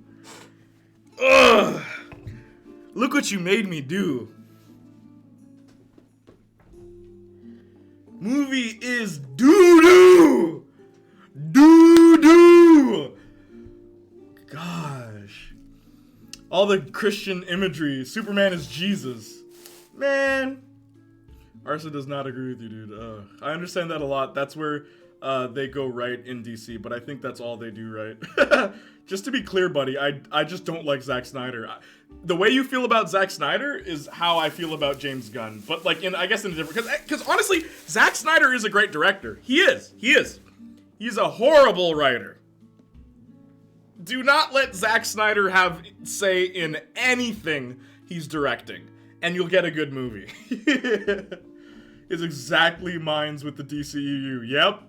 Ugh! Look what you made me do. Movie is doo-doo! Doo-doo! Gosh. All the Christian imagery. Superman is Jesus. Man. Arsa does not agree with you, dude. I understand that a lot. That's where they go right in DC, but I think that's all they do right. Just to be clear, buddy, I just don't like Zack Snyder. The way you feel about Zack Snyder is how I feel about James Gunn. But, like, I guess in a different... Because, honestly, Zack Snyder is a great director. He is. He's a horrible writer. Do not let Zack Snyder have say in anything he's directing, and you'll get a good movie. Is exactly mines with the DCEU. Yep.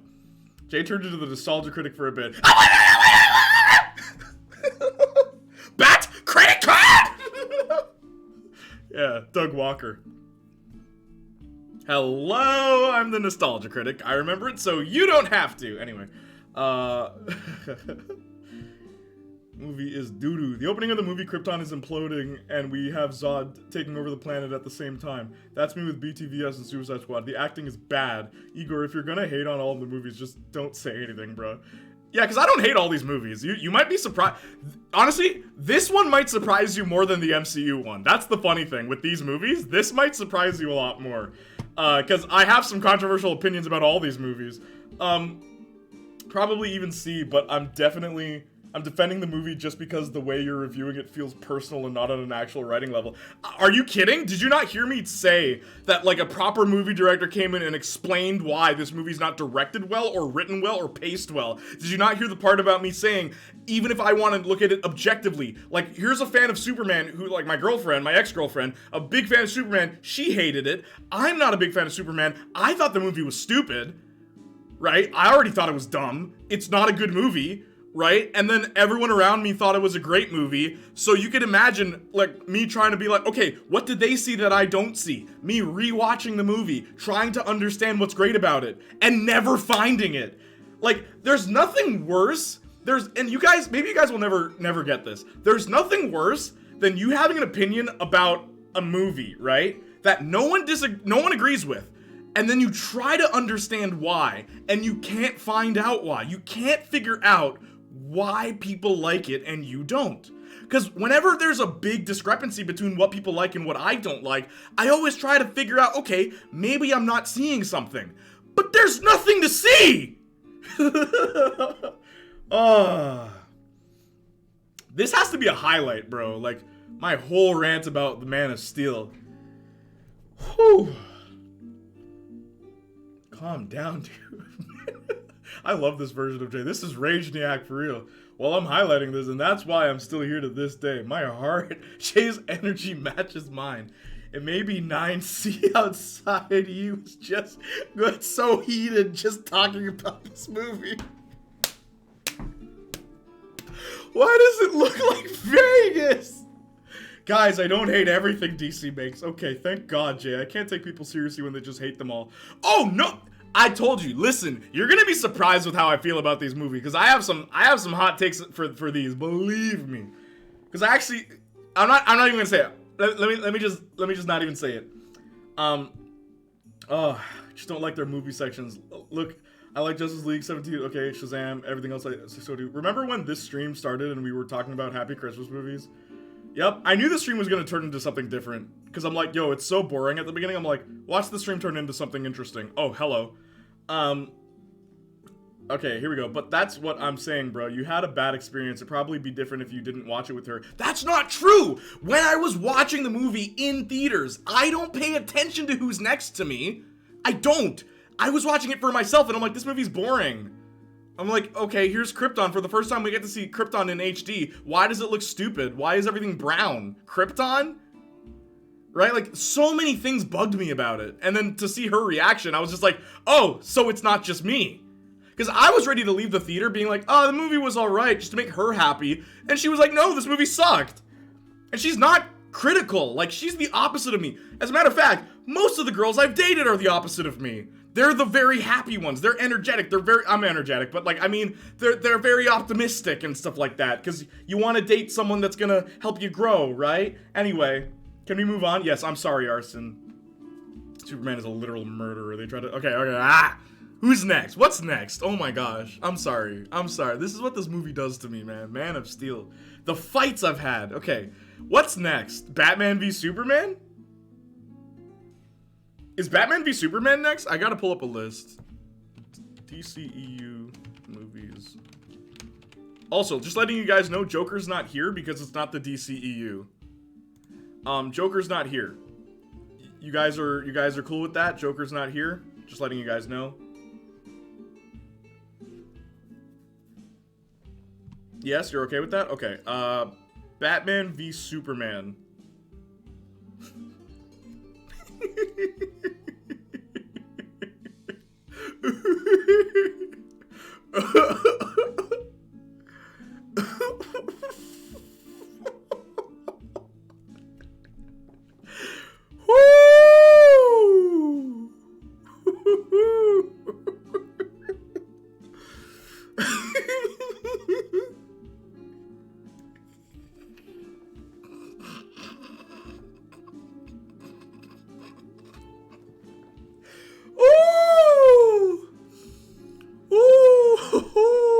Jay turned into the nostalgia critic for a bit. Bat credit card! Yeah, Doug Walker. Hello, I'm the nostalgia critic. I remember it, so you don't have to. Anyway, movie is doo-doo. The opening of the movie, Krypton is imploding, and we have Zod taking over the planet at the same time. That's me with BTVS and Suicide Squad. The acting is bad. Igor, if you're gonna hate on all of the movies, just don't say anything, bro. Yeah, because I don't hate all these movies. You might be surprised. Honestly, this one might surprise you more than the MCU one. That's the funny thing with these movies. This might surprise you a lot more. Because I have some controversial opinions about all these movies. Probably even C, but I'm defending the movie just because the way you're reviewing it feels personal and not on an actual writing level. Are you kidding? Did you not hear me say that, like, a proper movie director came in and explained why this movie's not directed well or written well or paced well? Did you not hear the part about me saying, even if I want to look at it objectively, like, here's a fan of Superman who, like, my girlfriend, my ex-girlfriend, a big fan of Superman, she hated it. I'm not a big fan of Superman. I thought the movie was stupid, right? I already thought it was dumb. It's not a good movie. Right? And then everyone around me thought it was a great movie. So you could imagine, like, me trying to be like, okay, what did they see that I don't see? Me rewatching the movie, trying to understand what's great about it, and never finding it. Like, there's nothing worse. And you guys, maybe you guys will never get this. There's nothing worse than you having an opinion about a movie, right? That no one agrees with. And then you try to understand why, and you can't find out why. You can't figure out why people like it and you don't. Because whenever there's a big discrepancy between what people like and what I don't like, I always try to figure out, okay, maybe I'm not seeing something. But there's nothing to see! This has to be a highlight, bro. Like, my whole rant about the Man of Steel. Whew. Calm down, dude. I love this version of Jay. This is Rageniac for real. Well, I'm highlighting this, and that's why I'm still here to this day. My heart, Jay's energy matches mine. It may be 9C outside. He was just got so heated just talking about this movie. Why does it look like Vegas? Guys, I don't hate everything DC makes. Okay, thank God, Jay. I can't take people seriously when they just hate them all. Oh, no! I told you, listen, you're gonna be surprised with how I feel about these movies, because I have some hot takes for these, believe me. Because I'm not even gonna say it. Let me just not even say it. I just don't like their movie sections. Look, I like Justice League 17, okay, Shazam, everything else I so do. Remember when this stream started and we were talking about Happy Christmas movies? Yep, I knew the stream was going to turn into something different. Because I'm like, yo, it's so boring at the beginning. I'm like, watch the stream turn into something interesting. Oh, hello. Okay, here we go. But that's what I'm saying, bro. You had a bad experience. It'd probably be different if you didn't watch it with her. That's not true! When I was watching the movie in theaters, I don't pay attention to who's next to me. I don't. I was watching it for myself, and I'm like, this movie's boring. I'm like, okay, here's Krypton. For the first time, we get to see Krypton in HD. Why does it look stupid? Why is everything brown? Krypton? Right? Like, so many things bugged me about it. And then to see her reaction, I was just like, oh, so it's not just me. Because I was ready to leave the theater being like, oh, the movie was alright, just to make her happy. And she was like, no, this movie sucked. And she's not critical. Like, she's the opposite of me. As a matter of fact, most of the girls I've dated are the opposite of me. They're the very happy ones. They're energetic. I'm energetic, but like, I mean, they're very optimistic and stuff like that. Because you want to date someone that's going to help you grow, right? Anyway, can we move on? Yes, I'm sorry, Arson. Superman is a literal murderer. They try to, okay. Who's next? What's next? Oh my gosh. I'm sorry. This is what this movie does to me, man. Man of Steel. The fights I've had. Okay. What's next? Batman v Superman? Is Batman v Superman next? I gotta pull up a list. DCEU movies. Also, just letting you guys know, Joker's not here because it's not the DCEU. Joker's not here. You guys are cool with that? Joker's not here? Just letting you guys know. Yes, you're okay with that? Okay. Batman v Superman.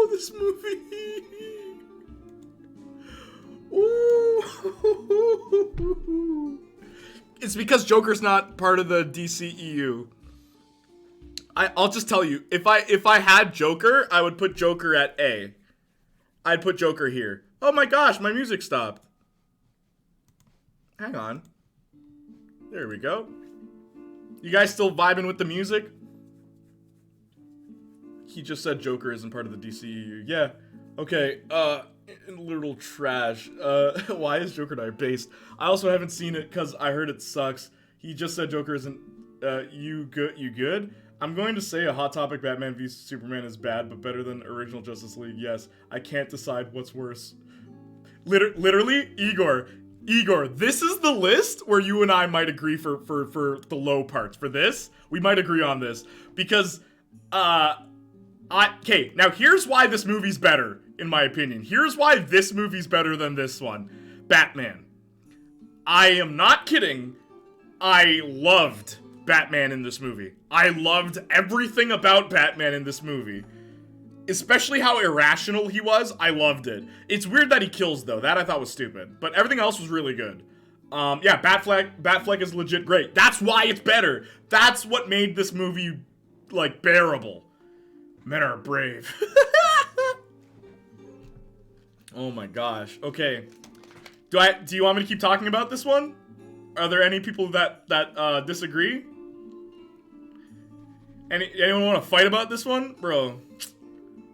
This movie. It's because Joker's not part of the DCEU. I'll just tell you, if I had Joker, I would put Joker at A. I'd put Joker here. Oh my gosh, my music stopped. Hang on. There we go. You guys still vibing with the music? He just said Joker isn't part of the DCEU. Yeah. Okay. Literal trash. Why is Joker not based? I also haven't seen it because I heard it sucks. He just said Joker isn't. You good? I'm going to say a Hot Topic Batman v Superman is bad, but better than original Justice League. Yes. I can't decide what's worse. Literally, Igor, this is the list where you and I might agree for the low parts. For this, we might agree on this because, okay, now here's why this movie's better, in my opinion. Here's why this movie's better than this one. Batman. I am not kidding. I loved Batman in this movie. I loved everything about Batman in this movie. Especially how irrational he was. I loved it. It's weird that he kills, though. That I thought was stupid. But everything else was really good. Yeah, Batfleck is legit great. That's why it's better. That's what made this movie, like, bearable. Men are brave. Oh my gosh. Okay. Do you want me to keep talking about this one? Are there any people that disagree? Anyone want to fight about this one? Bro.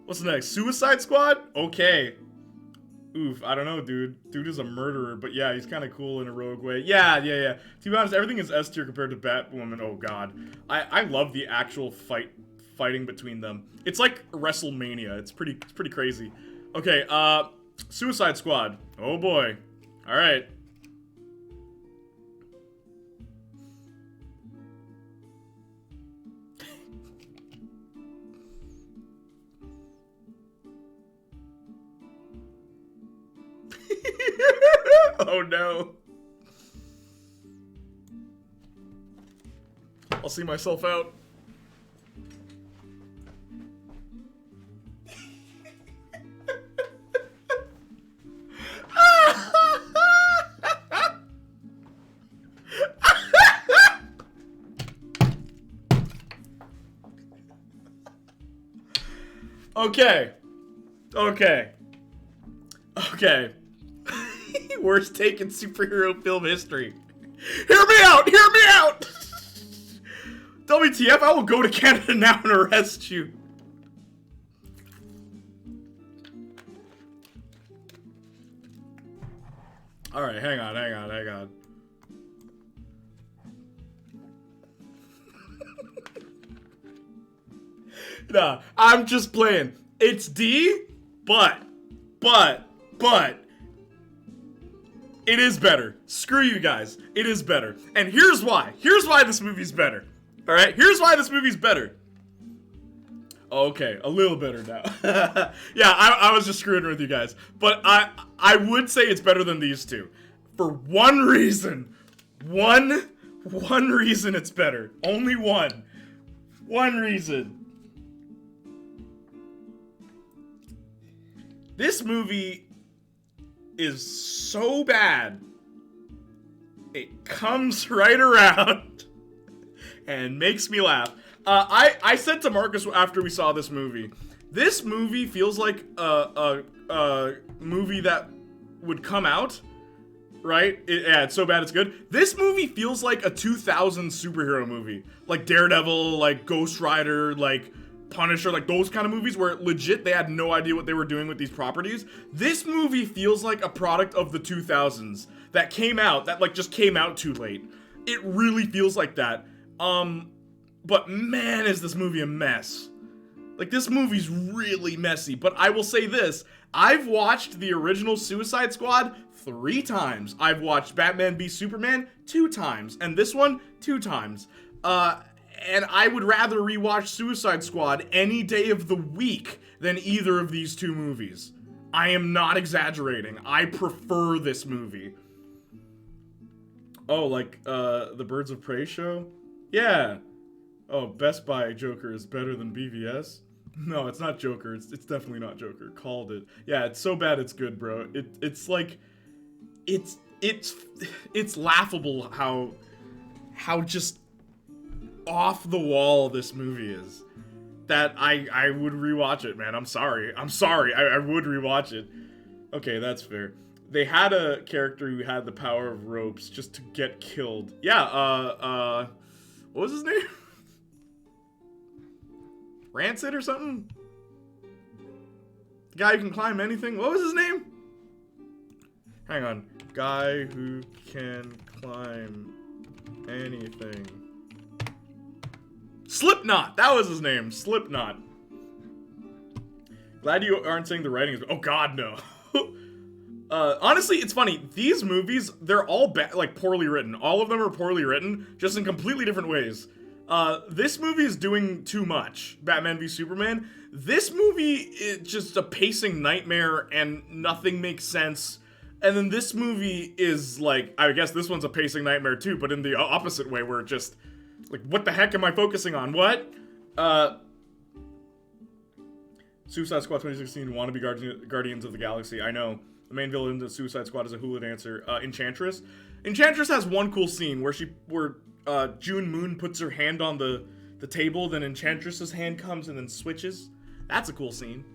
What's next? Suicide Squad? Okay. Oof, I don't know, dude. Dude is a murderer, but yeah, he's kind of cool in a rogue way. Yeah. To be honest, everything is S tier compared to Batwoman. Oh god. I love the actual fighting between them. It's like WrestleMania. It's pretty crazy. Okay, Suicide Squad. Oh boy. All right. Oh no. I'll see myself out. Okay. Okay. Okay. Worst take in superhero film history. Hear me out! Hear me out! WTF, I will go to Canada now and arrest you. Alright, hang on. Nah, I'm just playing. It's D, but, it is better. Screw you guys. It is better. And here's why. Here's why this movie's better. Alright, here's why this movie's better. Okay, a little better now. Yeah, I was just screwing with you guys. But I would say it's better than these two. For one reason. One reason it's better. Only one. One reason. This movie is so bad, it comes right around and makes me laugh. I said to Marcus after we saw this movie feels like a movie that would come out, right? Yeah, it's so bad it's good. This movie feels like a 2000 superhero movie. Like Daredevil, like Ghost Rider, like Punisher, like those kind of movies where legit they had no idea what they were doing with these properties. This movie feels like a product of the 2000s that came out, that like just came out too late. It really feels like that. But man, is this movie a mess. Like, this movie's really messy, but I will say this. I've watched the original Suicide Squad 3 times. I've watched Batman v Superman 2 times, and this one 2 times. And I would rather rewatch Suicide Squad any day of the week than either of these 2 movies. I am not exaggerating. I prefer this movie. Oh, like, the Birds of Prey show? Yeah. Oh, Best Buy Joker is better than BVS? No, it's not Joker. It's definitely not Joker. Called it. Yeah, it's so bad it's good, bro. It's like... It's laughable how just off the wall this movie is. That I would rewatch it, man. I'm sorry. I would rewatch it. Okay, that's fair. They had a character who had the power of ropes just to get killed. Yeah, what was his name? Rancid or something? The guy who can climb anything? What was his name? Hang on. Guy who can climb anything. Slipknot! That was his name. Slipknot. Glad you aren't saying the writing is... Oh god, no. Honestly, it's funny. These movies, they're all like poorly written. All of them are poorly written, just in completely different ways. This movie is doing too much. Batman v Superman. This movie is just a pacing nightmare and nothing makes sense. And then this movie is like, I guess this one's a pacing nightmare too, but in the opposite way where it just, like, what the heck am I focusing on? What? Suicide Squad 2016, wannabe Guardians of the Galaxy. I know. The main villain of Suicide Squad is a hula dancer. Enchantress. Enchantress has one cool scene where June Moon puts her hand on the table, then Enchantress's hand comes and then switches. That's a cool scene.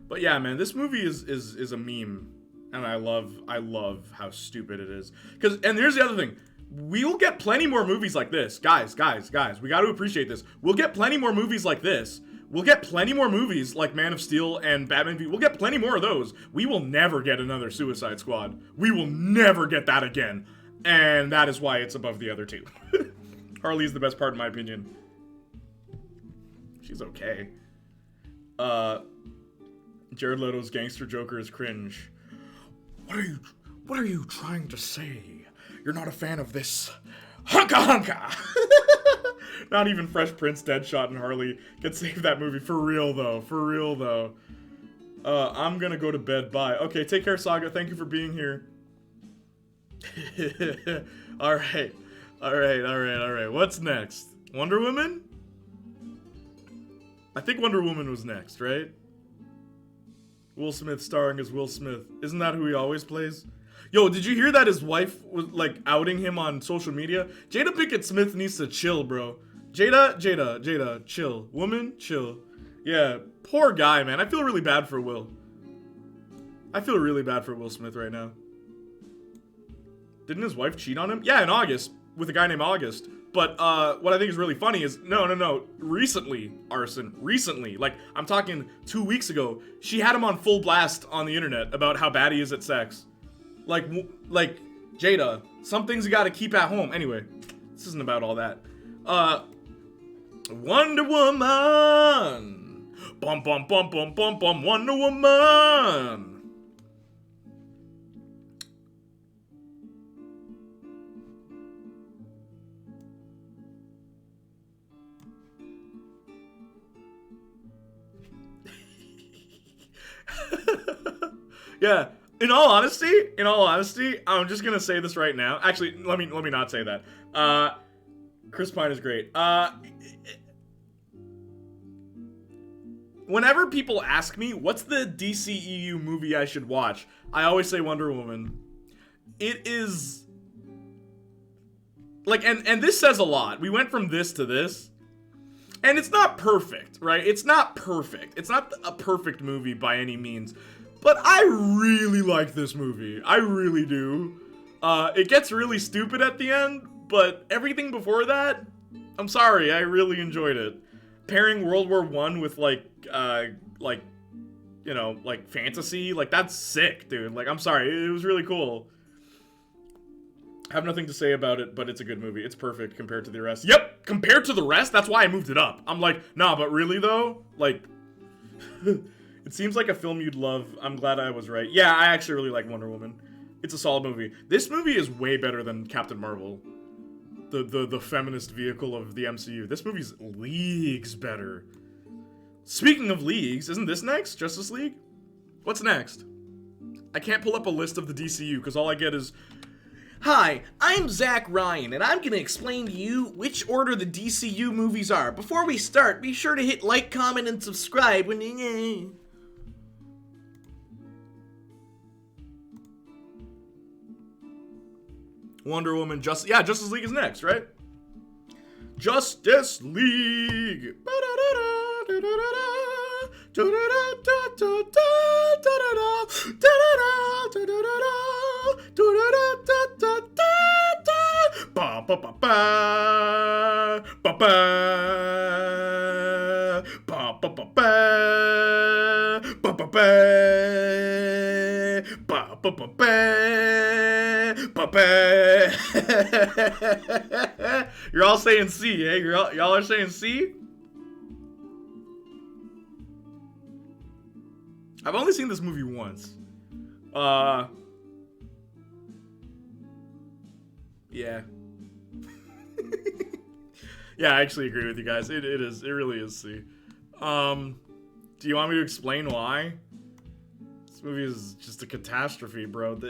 But yeah, man, this movie is a meme, and I love how stupid it is. And here's the other thing. We'll get plenty more movies like this. Guys, we got to appreciate this. We'll get plenty more movies like this. We'll get plenty more movies like Man of Steel and Batman v... We'll get plenty more of those. We will never get another Suicide Squad. We will never get that again. And that is why it's above the other 2. Harley's the best part, in my opinion. She's okay. Jared Leto's gangster Joker is cringe. What are you trying to say? You're not a fan of this? Hunka hunka! Not even Fresh Prince, Deadshot, and Harley can save that movie. For real, though. I'm gonna go to bed. Bye. Okay, take care, Saga. Thank you for being here. Alright. What's next? Wonder Woman? I think Wonder Woman was next, right? Will Smith starring as Will Smith. Isn't that who he always plays? Yo, did you hear that his wife was, like, outing him on social media? Jada Pinkett Smith needs to chill, bro. Jada, chill. Woman, chill. Yeah, poor guy, man. I feel really bad for Will. I feel really bad for Will Smith right now. Didn't his wife cheat on him? Yeah, in August, with a guy named August. But what I think is really funny is, no, recently, Arson, recently, like, I'm talking 2 weeks ago, she had him on full blast on the internet about how bad he is at sex. Like, Jada, some things you gotta keep at home. Anyway, this isn't about all that. Wonder Woman! Bum, bum, bum, bum, bum, bum, Wonder Woman! Yeah, in all honesty, I'm just gonna say this right now. Actually, let me not say that. Chris Pine is great. Whenever people ask me what's the DCEU movie I should watch, I always say Wonder Woman. It is like, and this says a lot. We went from this to this. And it's not perfect, right? It's not perfect. It's not a perfect movie by any means. But I really like this movie. I really do. It gets really stupid at the end, but everything before that, I'm sorry, I really enjoyed it. Pairing World War I with fantasy, like, that's sick, dude. Like, I'm sorry, it was really cool. I have nothing to say about it, but it's a good movie. It's perfect compared to the rest. Yep, compared to the rest, that's why I moved it up. I'm like, nah, but really though, like, it seems like a film you'd love. I'm glad I was right. Yeah, I actually really like Wonder Woman. It's a solid movie. This movie is way better than Captain Marvel, the feminist vehicle of the MCU. This movie's leagues better. Speaking of leagues, isn't this next? Justice League? What's next? I can't pull up a list of the DCU because all I get is, hi, I'm Zach Ryan, and I'm gonna explain to you which order the DCU movies are. Before we start, be sure to hit like, comment, and subscribe when you... Wonder Woman, Justice League is next, right? Justice League. You're all saying C, eh? Y'all are saying C? I've only seen this movie once. Yeah. Yeah, I actually agree with you guys. It really is C. Do you want me to explain why? This movie is just a catastrophe, bro.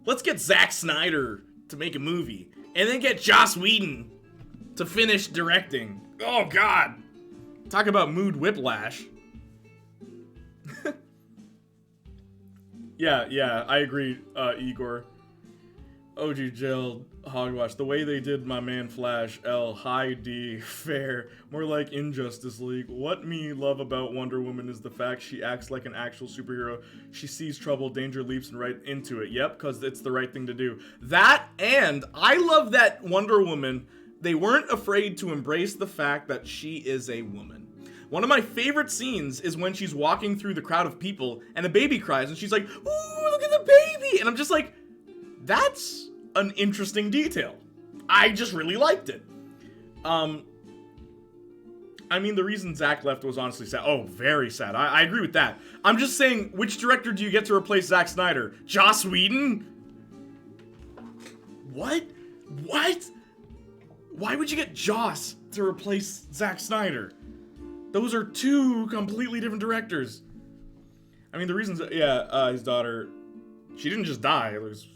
Let's get Zack Snyder to make a movie, and then get Joss Whedon to finish directing. Oh, God. Talk about mood whiplash. Yeah, I agree, Igor. OG Jail, Hogwash. The way they did my man Flash, L, high D, fair. More like Injustice League. What me love about Wonder Woman is the fact she acts like an actual superhero. She sees trouble, danger, leaps right into it. Yep, because it's the right thing to do. That, and I love that Wonder Woman, they weren't afraid to embrace the fact that she is a woman. One of my favorite scenes is when she's walking through the crowd of people and a baby cries and she's like, ooh, look at the baby! And I'm just like, that's an interesting detail. I just really liked it. I mean, the reason Zack left was honestly sad. Oh, very sad. I agree with that. I'm just saying, which director do you get to replace Zack Snyder? Joss Whedon? What? Why would you get Joss to replace Zack Snyder? Those are two completely different directors. I mean, the reasons, his daughter, she didn't just die. It was,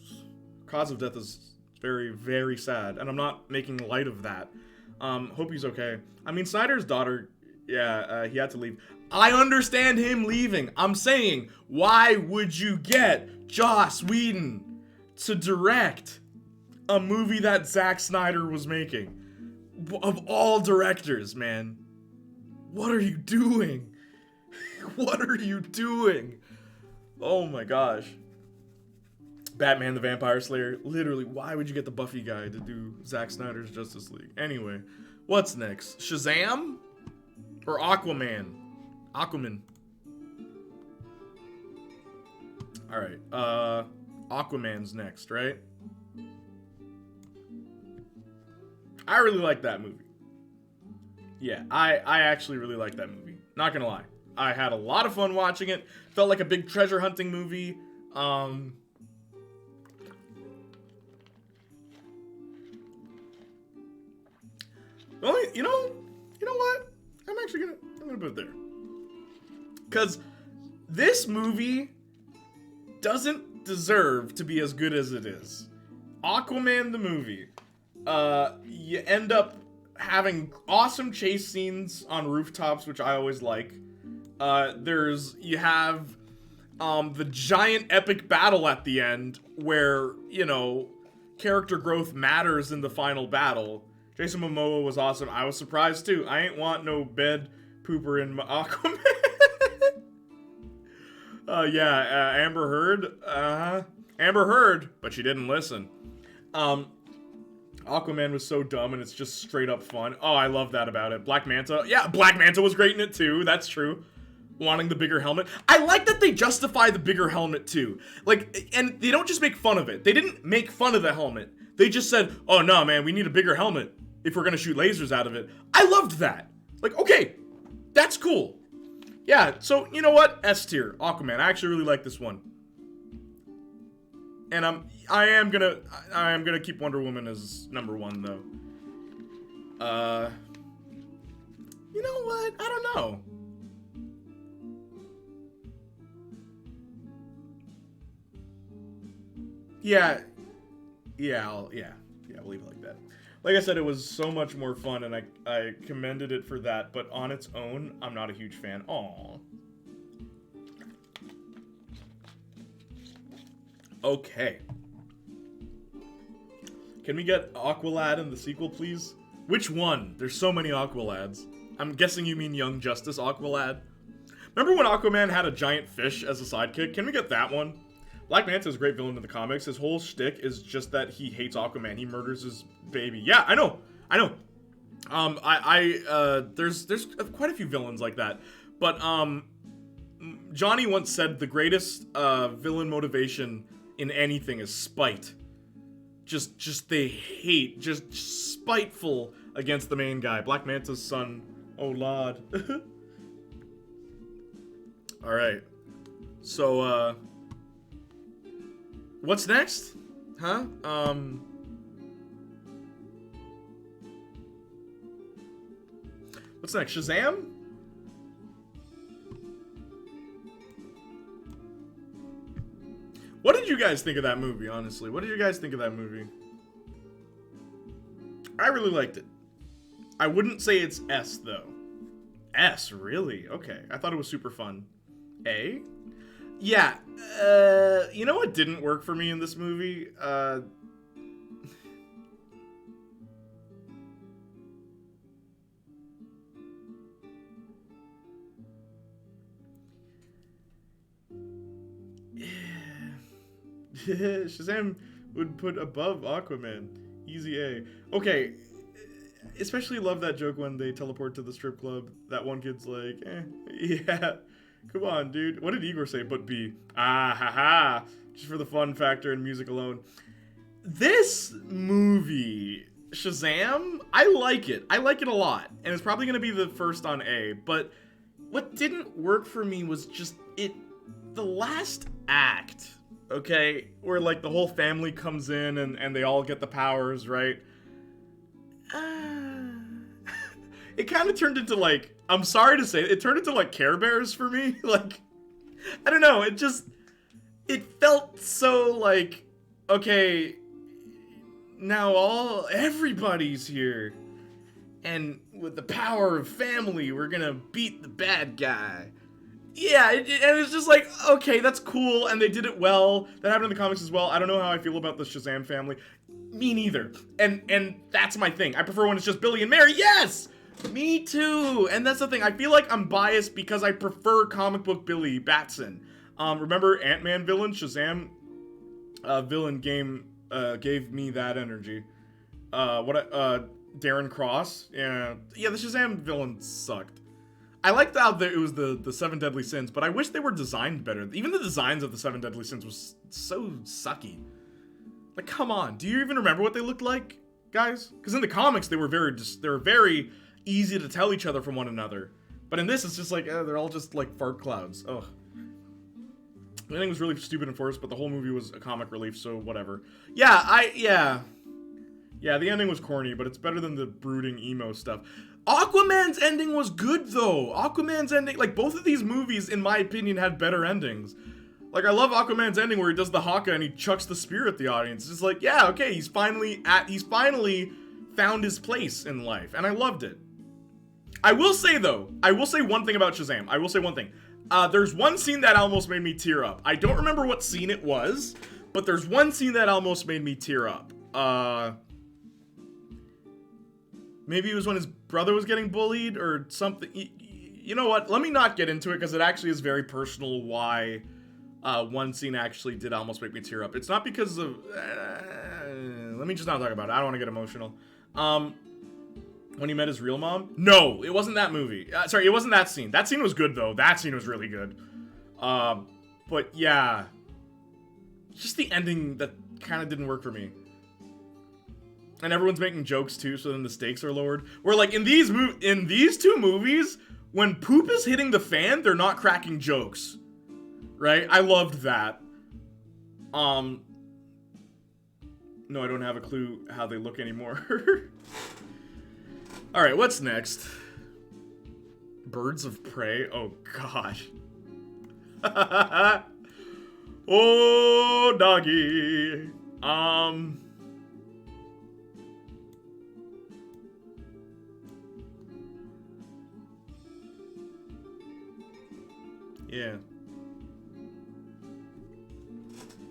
cause of death is very, very sad, and I'm not making light of that. Hope he's okay. I mean, Snyder's daughter, he had to leave. I understand him leaving. I'm saying, why would you get Joss Whedon to direct a movie that Zack Snyder was making. Of all directors, man. What are you doing? What are you doing? Oh my gosh. Batman the Vampire Slayer. Literally, why would you get the Buffy guy to do Zack Snyder's Justice League? Anyway, what's next? Shazam? Or Aquaman? Aquaman. Alright, Aquaman's next, right? I really like that movie. Yeah, I actually really like that movie. Not gonna lie. I had a lot of fun watching it. Felt like a big treasure hunting movie. Only, you know what? I'm gonna put it there. Cause this movie doesn't deserve to be as good as it is. Aquaman the movie. You end up having awesome chase scenes on rooftops, which I always like. You have the giant epic battle at the end where, character growth matters in the final battle. Jason Momoa was awesome. I was surprised too. I ain't want no bed pooper in my Aquaman. Amber Heard. Amber Heard, but she didn't listen. Aquaman was so dumb and it's just straight up fun. Oh, I love that about it. Black Manta. Yeah, Black Manta was great in it too. That's true. Wanting the bigger helmet. I like that they justify the bigger helmet too. Like, and they don't just make fun of it. They didn't make fun of the helmet. They just said, oh no, man, we need a bigger helmet if we're gonna shoot lasers out of it. I loved that. Like, okay, that's cool. Yeah, so you know what? S tier, Aquaman. I actually really like this one. And I am gonna keep Wonder Woman as number one though. You know what? I don't know. Yeah, we'll leave it like that. Like I said, it was so much more fun, and I commended it for that. But on its own, I'm not a huge fan. Aww. Okay. Can we get Aqualad in the sequel, please? Which one? There's so many Aqualads. I'm guessing you mean Young Justice Aqualad. Remember when Aquaman had a giant fish as a sidekick? Can we get that one? Black Manta is a great villain in the comics. His whole shtick is just that he hates Aquaman. He murders his baby. Yeah, I know. There's quite a few villains like that. But, Johnny once said the greatest, villain motivation in anything is spite. Just they hate, just spiteful against the main guy. Black Manta's son, oh lord. Alright. So, what's next? Huh? What's next? Shazam? What did you guys think of that movie, honestly? What did you guys think of that movie? I really liked it. I wouldn't say it's S, though. S, really? Okay. I thought it was super fun. A? Yeah. You know what didn't work for me in this movie? Shazam would put above Aquaman. Easy A. Okay, especially love that joke when they teleport to the strip club. That one kid's like, yeah, come on, dude. What did Igor say? But B. Ah, ha, ha. Just for the fun factor and music alone. This movie, Shazam, I like it. I like it a lot. And it's probably going to be the first on A. But what didn't work for me was just the last act. Okay, where like the whole family comes in and they all get the powers, right? It kind of turned into like, I'm sorry to say, it turned into like Care Bears for me. Like, I don't know, it felt so like, okay, now everybody's here. And with the power of family, we're gonna beat the bad guy. Yeah, and it's just like, okay, that's cool, and they did it well. That happened in the comics as well. I don't know how I feel about the Shazam family. Me neither. And that's my thing. I prefer when it's just Billy and Mary. Yes! Me too. And that's the thing. I feel like I'm biased because I prefer comic book Billy Batson. Remember Ant-Man villain? Shazam villain game gave me that energy. Darren Cross? Yeah, the Shazam villain sucked. I liked how it was the Seven Deadly Sins, but I wish they were designed better. Even the designs of the Seven Deadly Sins was so sucky. Like, come on. Do you even remember what they looked like, guys? Because in the comics, they were very easy to tell each other from one another. But in this, it's just like, they're all just like fart clouds. Ugh. Everything was really stupid and forced, but the whole movie was a comic relief, so whatever. Yeah, the ending was corny, but it's better than the brooding emo stuff. Aquaman's ending was good, though. Aquaman's ending, like, both of these movies, in my opinion, had better endings. Like, I love Aquaman's ending where he does the haka and he chucks the spear at the audience. It's like, yeah, okay, he's finally found his place in life, and I loved it. I will say one thing about Shazam. There's one scene that almost made me tear up. I don't remember what scene it was, but there's one scene that almost made me tear up. Maybe it was when his brother was getting bullied or something. You know what? Let me not get into it because it actually is very personal why one scene actually did almost make me tear up. It's not because of... let me just not talk about it. I don't want to get emotional. When he met his real mom? No, it wasn't that movie. Sorry, it wasn't that scene. That scene was good, though. That scene was really good. But yeah. Just the ending that kind of didn't work for me. And everyone's making jokes, too, so then the stakes are lowered. Where, like, in these two movies, when poop is hitting the fan, they're not cracking jokes. Right? I loved that. No, I don't have a clue how they look anymore. Alright, what's next? Birds of Prey? Oh, gosh. Oh, doggy. Yeah.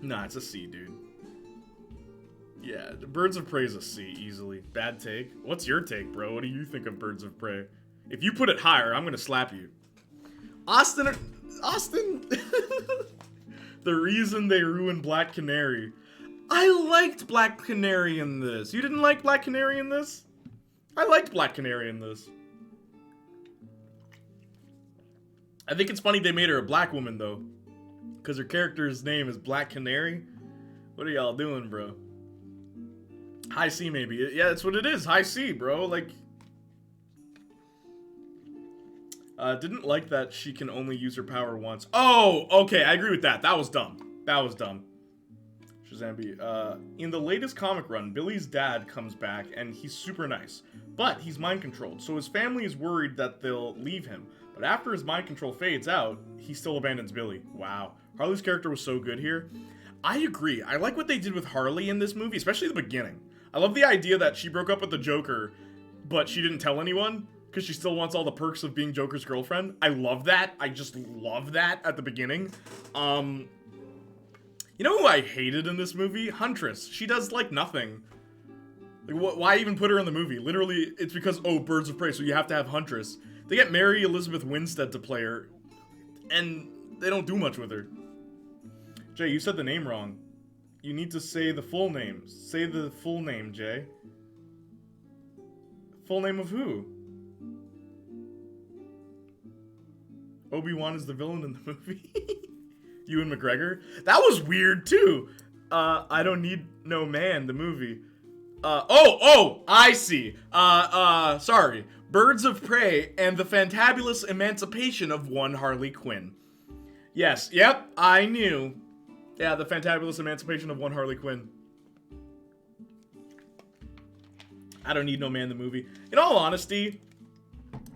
Nah, it's a C, dude. Yeah, Birds of Prey is a C, easily. Bad take. What's your take, bro? What do you think of Birds of Prey? If you put it higher, I'm gonna slap you. Austin! The reason they ruined Black Canary. I liked Black Canary in this. You didn't like Black Canary in this? I liked Black Canary in this. I think it's funny they made her a black woman, though. Because her character's name is Black Canary. What are y'all doing, bro? High C, maybe. Yeah, that's what it is. High C, bro. Like... didn't like that she can only use her power once. Oh, okay, I agree with that. That was dumb. Shazam. In the latest comic run, Billy's dad comes back and he's super nice. But he's mind controlled, so his family is worried that they'll leave him. But after his mind control fades out, he still abandons Billy. Wow. Harley's character was so good here. I agree. I like what they did with Harley in this movie, especially the beginning. I love the idea that she broke up with the Joker, but she didn't tell anyone. Because she still wants all the perks of being Joker's girlfriend. I love that. I just love that at the beginning. You know who I hated in this movie? Huntress. She does, like, nothing. Like, why even put her in the movie? Literally, it's because, oh, Birds of Prey, so you have to have Huntress. They get Mary Elizabeth Winstead to play her, and they don't do much with her. Jay, you said the name wrong. You need to say the full name. Say the full name, Jay. Full name of who? Obi-Wan is the villain in the movie. Ewan McGregor. That was weird too. I Don't Need No Man, the movie. I see. Sorry. Birds of Prey and the Fantabulous Emancipation of One Harley Quinn. Yes, yep, I knew. Yeah, the Fantabulous Emancipation of One Harley Quinn. I Don't Need No Man, the movie. In all honesty,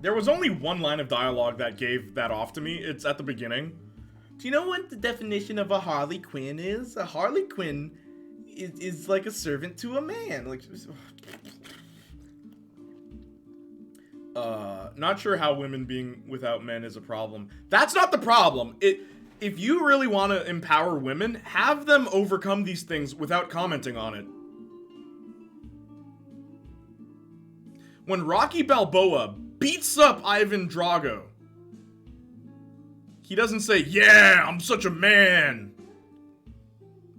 there was only one line of dialogue that gave that off to me. It's at the beginning. Do you know what the definition of a Harley Quinn is? A Harley Quinn is like a servant to a man. Like, not sure how women being without men is a problem. That's not the problem. If you really want to empower women, have them overcome these things without commenting on it. When Rocky Balboa beats up Ivan Drago, he doesn't say, "Yeah, I'm such a man."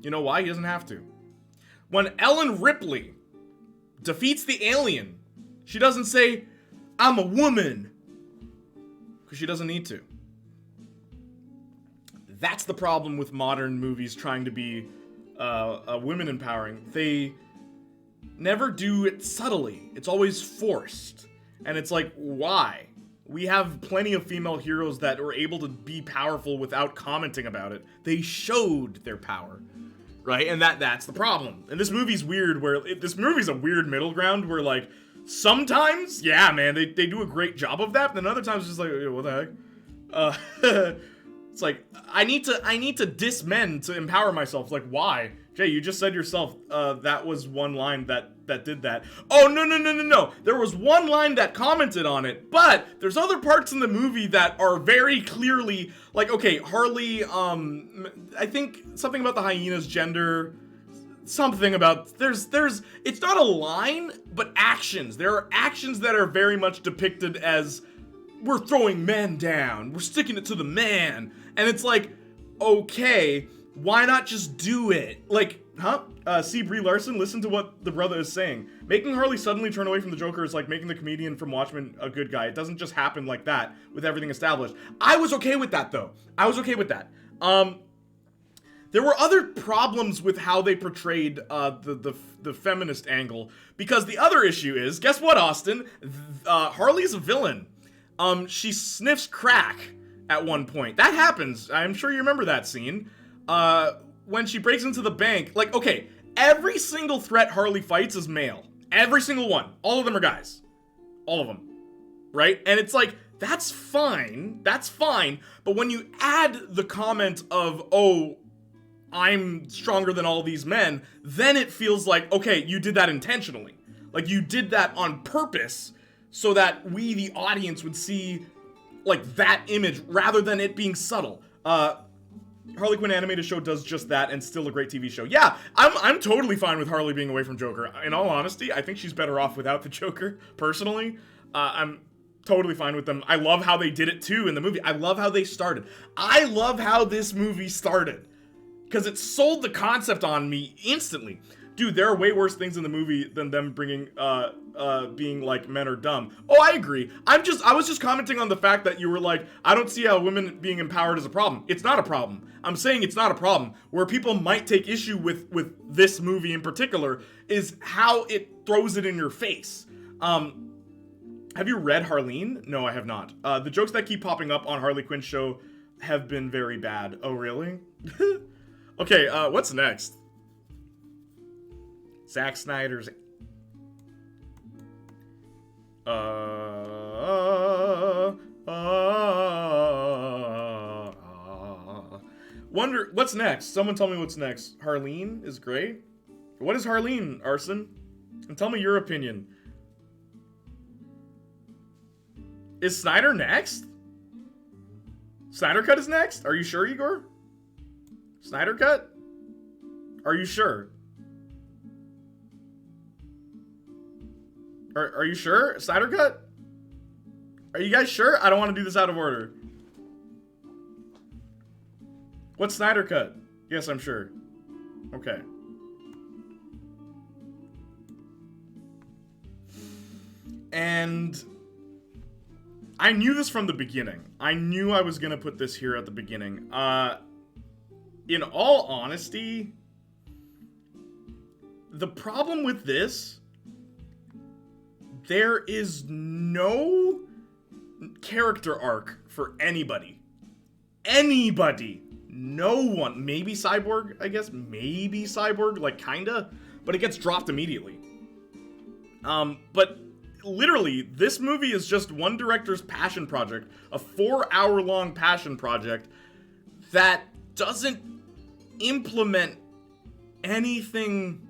You know why? He doesn't have to. When Ellen Ripley defeats the alien, she doesn't say, "I'm a woman," because she doesn't need to. That's the problem with modern movies trying to be women empowering. They never do it subtly. It's always forced. And it's like, why? We have plenty of female heroes that were able to be powerful without commenting about it. They showed their power. Right? And that's the problem. And this movie's weird this movie's a weird middle ground where, like, sometimes, yeah, man, they do a great job of that, but then other times it's just like, what the heck? It's like, I need to diss men to empower myself. It's like, why? Jay, you just said yourself, that was one line that did that. Oh, no. There was one line that commented on it, but there's other parts in the movie that are very clearly, like, okay, Harley, I think something about the hyena's gender, something about, it's not a line, but actions. There are actions that are very much depicted as, we're throwing men down, we're sticking it to the man, and it's like, okay, why not just do it? Like, see Brie Larson, listen to what the brother is saying. Making Harley suddenly turn away from the Joker is like making the comedian from Watchmen a good guy. It doesn't just happen like that with everything established. I was okay with that, though. I was okay with that. There were other problems with how they portrayed the feminist angle, because the other issue is, guess what, Austin? Harley's a villain. She sniffs crack at one point. That happens. I'm sure you remember that scene. When she breaks into the bank, like, okay, every single threat Harley fights is male. Every single one. All of them are guys. All of them. Right? And it's like, that's fine. That's fine. But when you add the comment of, oh, I'm stronger than all these men, then it feels like, okay, you did that intentionally. Like, you did that on purpose so that we, the audience, would see, like, that image rather than it being subtle. Harley Quinn animated show does just that, and still a great TV show. Yeah, I'm totally fine with Harley being away from Joker. In all honesty, I think she's better off without the Joker, personally. I'm totally fine with them. I love how they did it, too, in the movie. I love how they started. I love how this movie started, because it sold the concept on me instantly. Dude, there are way worse things in the movie than them bringing, being like, men are dumb. Oh, I agree. I was just commenting on the fact that you were like, I don't see how women being empowered is a problem. It's not a problem. I'm saying it's not a problem. Where people might take issue with this movie in particular is how it throws it in your face. Have you read Harleen? No, I have not. The jokes that keep popping up on Harley Quinn's show have been very bad. Oh, really? Okay, what's next? Zack Snyder's wonder what's next. Someone tell me what's next. Harleen is great. What is Harleen, Arson? And tell me your opinion. Is Snyder next? Snyder Cut is next? Are you sure, Igor? Snyder Cut? Are you sure? Are you sure? Snyder Cut? Are you guys sure? I don't want to do this out of order. What's Snyder Cut? Yes, I'm sure. Okay. And I knew this from the beginning. I knew I was gonna put this here at the beginning. In all honesty, the problem with this, there is no character arc for anybody. Anybody. No one. Maybe Cyborg, I guess. Maybe Cyborg, like, kinda. But it gets dropped immediately. But literally, this movie is just one director's passion project. A 4-hour-long passion project that doesn't implement anything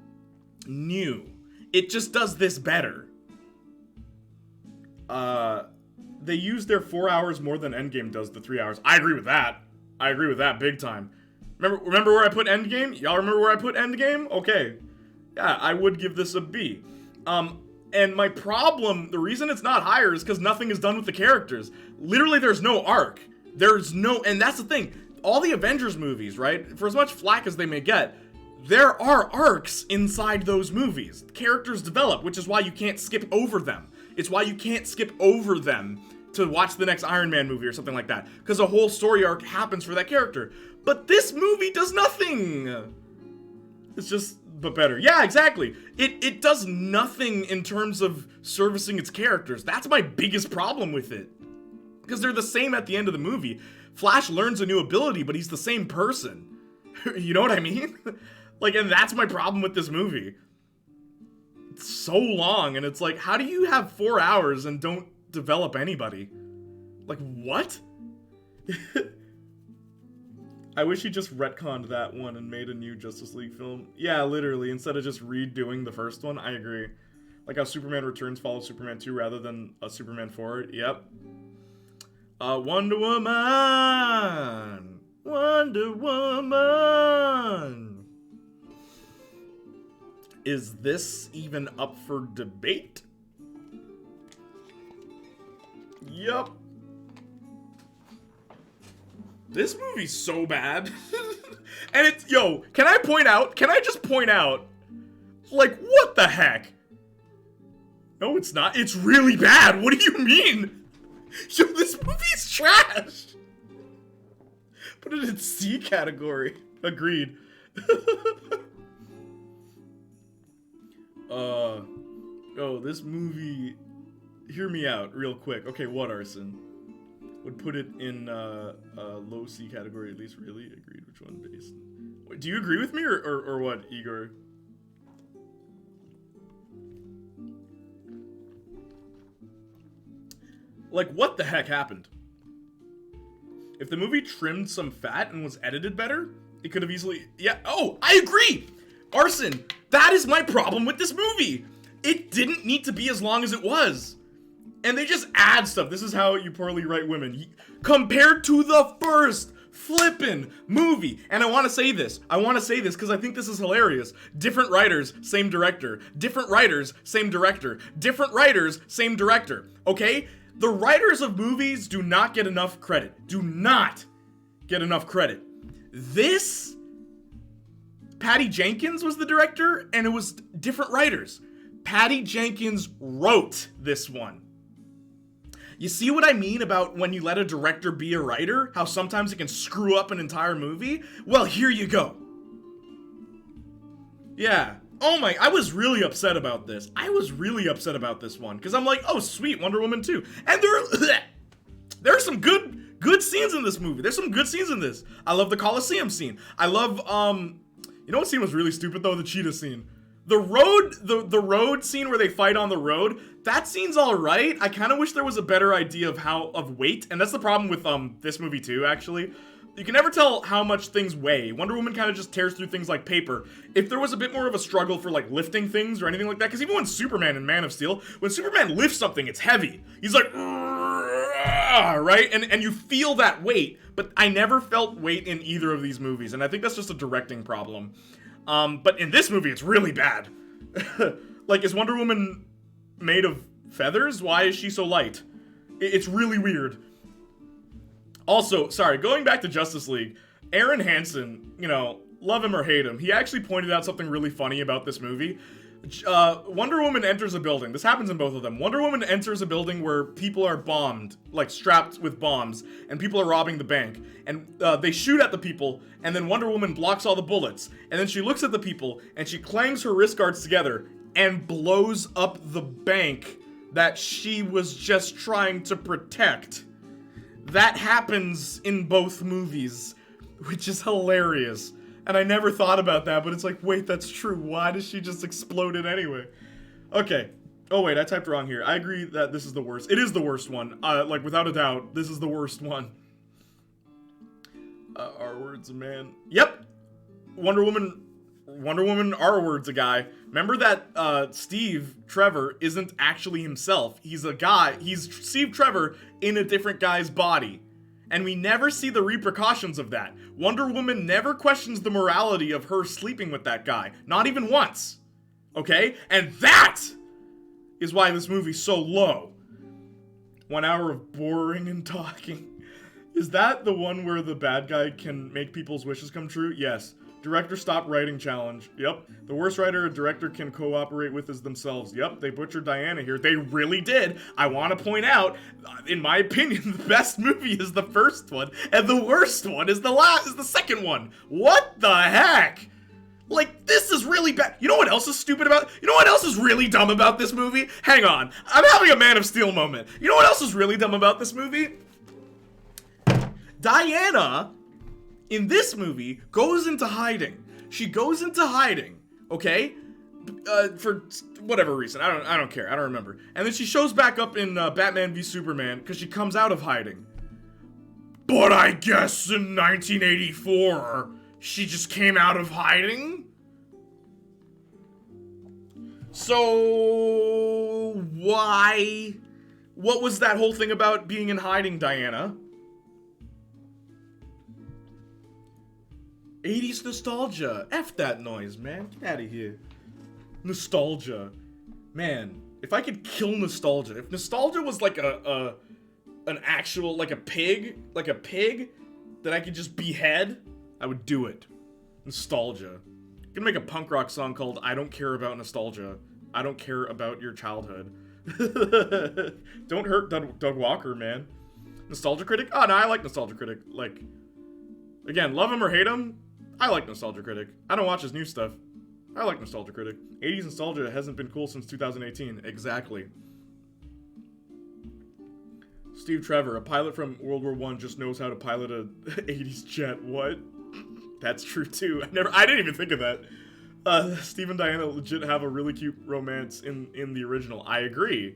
new. It just does this better. They use their 4 hours more than Endgame does the 3 hours. I agree with that. I agree with that big time. Remember where I put Endgame? Y'all remember where I put Endgame? Okay. Yeah, I would give this a B. And my problem, the reason it's not higher is because nothing is done with the characters. Literally, there's no arc. And that's the thing. All the Avengers movies, right? For as much flack as they may get, there are arcs inside those movies. Characters develop, which is why you can't skip over them. It's why you can't skip over them to watch the next Iron Man movie or something like that. Because a whole story arc happens for that character. But this movie does nothing. It's just, but better. Yeah, exactly. It does nothing in terms of servicing its characters. That's my biggest problem with it. Because they're the same at the end of the movie. Flash learns a new ability, but he's the same person. You know what I mean? Like, and that's my problem with this movie. It's so long, and it's like, how do you have 4 hours and don't develop anybody? Like, what? I wish he just retconned that one and made a new Justice League film. Yeah, literally, instead of just redoing the first one. I agree. Like how Superman Returns follows Superman 2 rather than a Superman 4. Yep. Wonder Woman! Wonder Woman! Is this even up for debate? Yup. This movie's so bad. And it's, yo, can I just point out, like, what the heck? No, it's not. It's really bad. What do you mean? Yo, this movie's trash. Put it in C category. Agreed. Oh, this movie, hear me out real quick. Okay, what, Arson? Would put it in low C category at least. Really? Agreed. Which one based? Wait, do you agree with me or what, Igor? Like, what the heck happened? If the movie trimmed some fat and was edited better, it could have easily... Yeah, oh, I agree! Arson, that is my problem with this movie! It didn't need to be as long as it was. And they just add stuff. This is how you poorly write women. Compared to the first flippin' movie. And I want to say this because I think this is hilarious. Different writers, same director. Different writers, same director. Different writers, same director. Okay? The writers of movies do not get enough credit. Do not get enough credit. This, Patty Jenkins was the director, and it was different writers. Patty Jenkins wrote this one. You see what I mean about when you let a director be a writer? How sometimes it can screw up an entire movie? Well, here you go. Yeah. Oh my, I was really upset about this. I was really upset about this one. Because I'm like, oh sweet, Wonder Woman 2. And there are some good scenes in this movie. There's some good scenes in this. I love the Coliseum scene. I love, you know what scene was really stupid though? The cheetah scene. The road scene where they fight on the road, that scene's alright. I kind of wish there was a better idea of weight, and that's the problem with this movie too, actually. You can never tell how much things weigh. Wonder Woman kind of just tears through things like paper. If there was a bit more of a struggle for like lifting things or anything like that, because even when Superman in Man of Steel, when Superman lifts something, it's heavy. He's like, right? And you feel that weight, but I never felt weight in either of these movies, and I think that's just a directing problem. But in this movie, it's really bad. Like, is Wonder Woman made of feathers? Why is she so light? It's really weird. Also, sorry, going back to Justice League, Aaron Hansen, you know, love him or hate him, he actually pointed out something really funny about this movie. Wonder Woman enters a building. This happens in both of them. Wonder Woman enters a building where people are bombed, like strapped with bombs, and people are robbing the bank. And they shoot at the people, and then Wonder Woman blocks all the bullets. And then she looks at the people, and she clangs her wrist guards together and blows up the bank that she was just trying to protect. That happens in both movies, which is hilarious. And I never thought about that, but it's like, wait, that's true. Why does she just explode it anyway? Okay. Oh, wait, I typed wrong here. I agree that this is the worst. It is the worst one. Like, without a doubt, this is the worst one. R word's a man. Yep. Wonder Woman R word's a guy. Remember that Steve Trevor isn't actually himself. He's a guy. He's Steve Trevor in a different guy's body. And we never see the repercussions of that. Wonder Woman never questions the morality of her sleeping with that guy. Not even once. Okay? And that is why this movie's so low. 1 hour of boring and talking. Is that the one where the bad guy can make people's wishes come true? Yes. Director stop writing challenge. Yep. The worst writer a director can cooperate with is themselves. Yep. They butchered Diana here. They really did. I want to point out, in my opinion, the best movie is the first one, and the worst one is the second one. What the heck? Like, this is really bad. You know what else is stupid about? You know what else is really dumb about this movie? Hang on. I'm having a Man of Steel moment. You know what else is really dumb about this movie? Diana, in this movie, goes into hiding. She goes into hiding, okay? For whatever reason. I don't care. I don't remember. And then she shows back up in Batman v Superman because she comes out of hiding. But I guess in 1984... she just came out of hiding? So, why? What was that whole thing about being in hiding, Diana? 80s nostalgia. F that noise, man. Get out of here. Nostalgia. Man, if I could kill nostalgia. If nostalgia was like an actual, like a pig that I could just behead, I would do it. Nostalgia. I'm gonna make a punk rock song called I Don't Care About Nostalgia. I don't care about your childhood. Don't hurt Doug Walker, man. Nostalgia Critic? Oh, no, I like Nostalgia Critic. Like, again, love him or hate him, I like Nostalgia Critic. I don't watch his new stuff. I like Nostalgia Critic. 80s nostalgia hasn't been cool since 2018. Exactly. Steve Trevor, a pilot from World War I just knows how to pilot a 80s jet. What? That's true too. I didn't even think of that. Steve and Diana legit have a really cute romance in the original. I agree.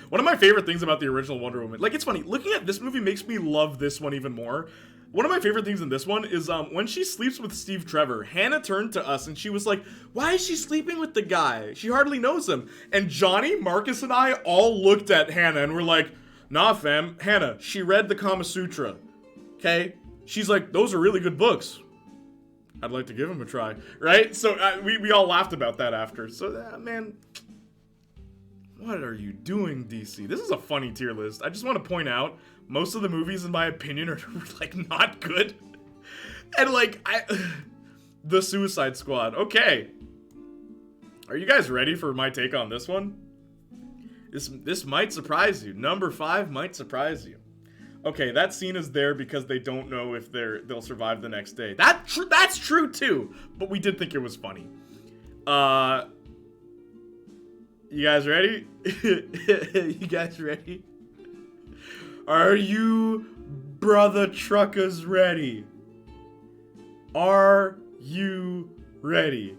One of my favorite things about the original Wonder Woman, like, it's funny, looking at this movie makes me love this one even more. One of my favorite things in this one is when she sleeps with Steve Trevor, Hannah turned to us and she was like, why is she sleeping with the guy? She hardly knows him. And Johnny, Marcus, and I all looked at Hannah and were like, nah, fam, Hannah, she read the Kama Sutra. Okay? She's like, those are really good books. I'd like to give him a try. Right? So we all laughed about that after. So, man, what are you doing, DC? This is a funny tier list. I just want to point out, most of the movies, in my opinion, are, like, not good. And, like, The Suicide Squad. Okay. Are you guys ready for my take on this one? This might surprise you. Number 5 might surprise you. Okay, that scene is there because they don't know if they'll survive the next day. That's true too, but we did think it was funny. You guys ready? You guys ready? Are you brother truckers ready? Are you ready?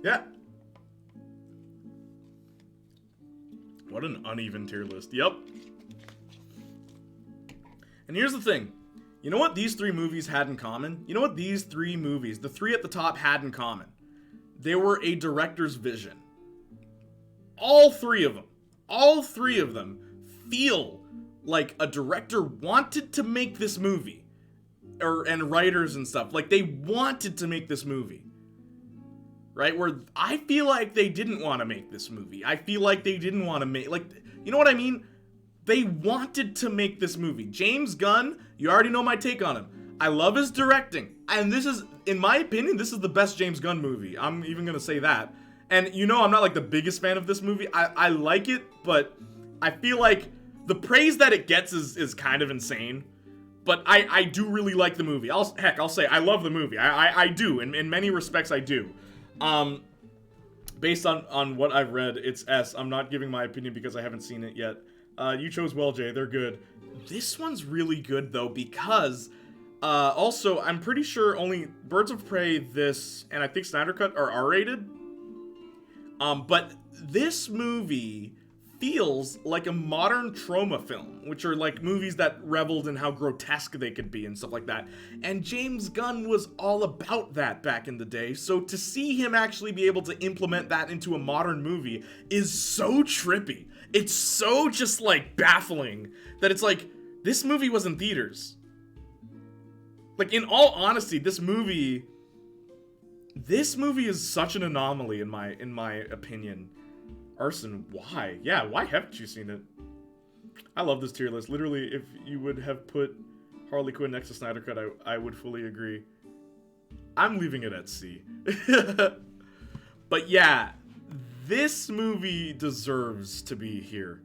Yeah. What an uneven tier list. Yep. And here's the thing. You know what these 3 movies had in common? You know what these 3 movies, the 3 at the top, had in common? They were a director's vision. All 3 of them. All 3 of them feel like a director wanted to make this movie. And writers and stuff. Like, they wanted to make this movie. Right? Where I feel like they didn't want to make this movie. I feel like they didn't want to make... Like, you know what I mean? They wanted to make this movie. James Gunn, you already know my take on him. I love his directing. And this is, in my opinion, this is the best James Gunn movie. I'm even going to say that. And you know I'm not, like, the biggest fan of this movie. I like it, but I feel like the praise that it gets is kind of insane. But I do really like the movie. I'll say I love the movie. I do. In many respects, I do. Based on what I've read, it's S. I'm not giving my opinion because I haven't seen it yet. You chose well, Jay. They're good. This one's really good, though, because... also, I'm pretty sure only Birds of Prey, this, and I think Snyder Cut are R-rated. But this movie feels like a modern trauma film, which are like movies that reveled in how grotesque they could be and stuff like that. And James Gunn was all about that back in the day, so to see him actually be able to implement that into a modern movie is so trippy. It's so just like baffling that it's like, this movie was in theaters. Like, in all honesty, this movie is such an anomaly in my opinion. Arson, why? Yeah, why haven't you seen it? I love this tier list. Literally, if you would have put Harley Quinn next to Snyder Cut, I would fully agree. I'm leaving it at C. But yeah, this movie deserves to be here.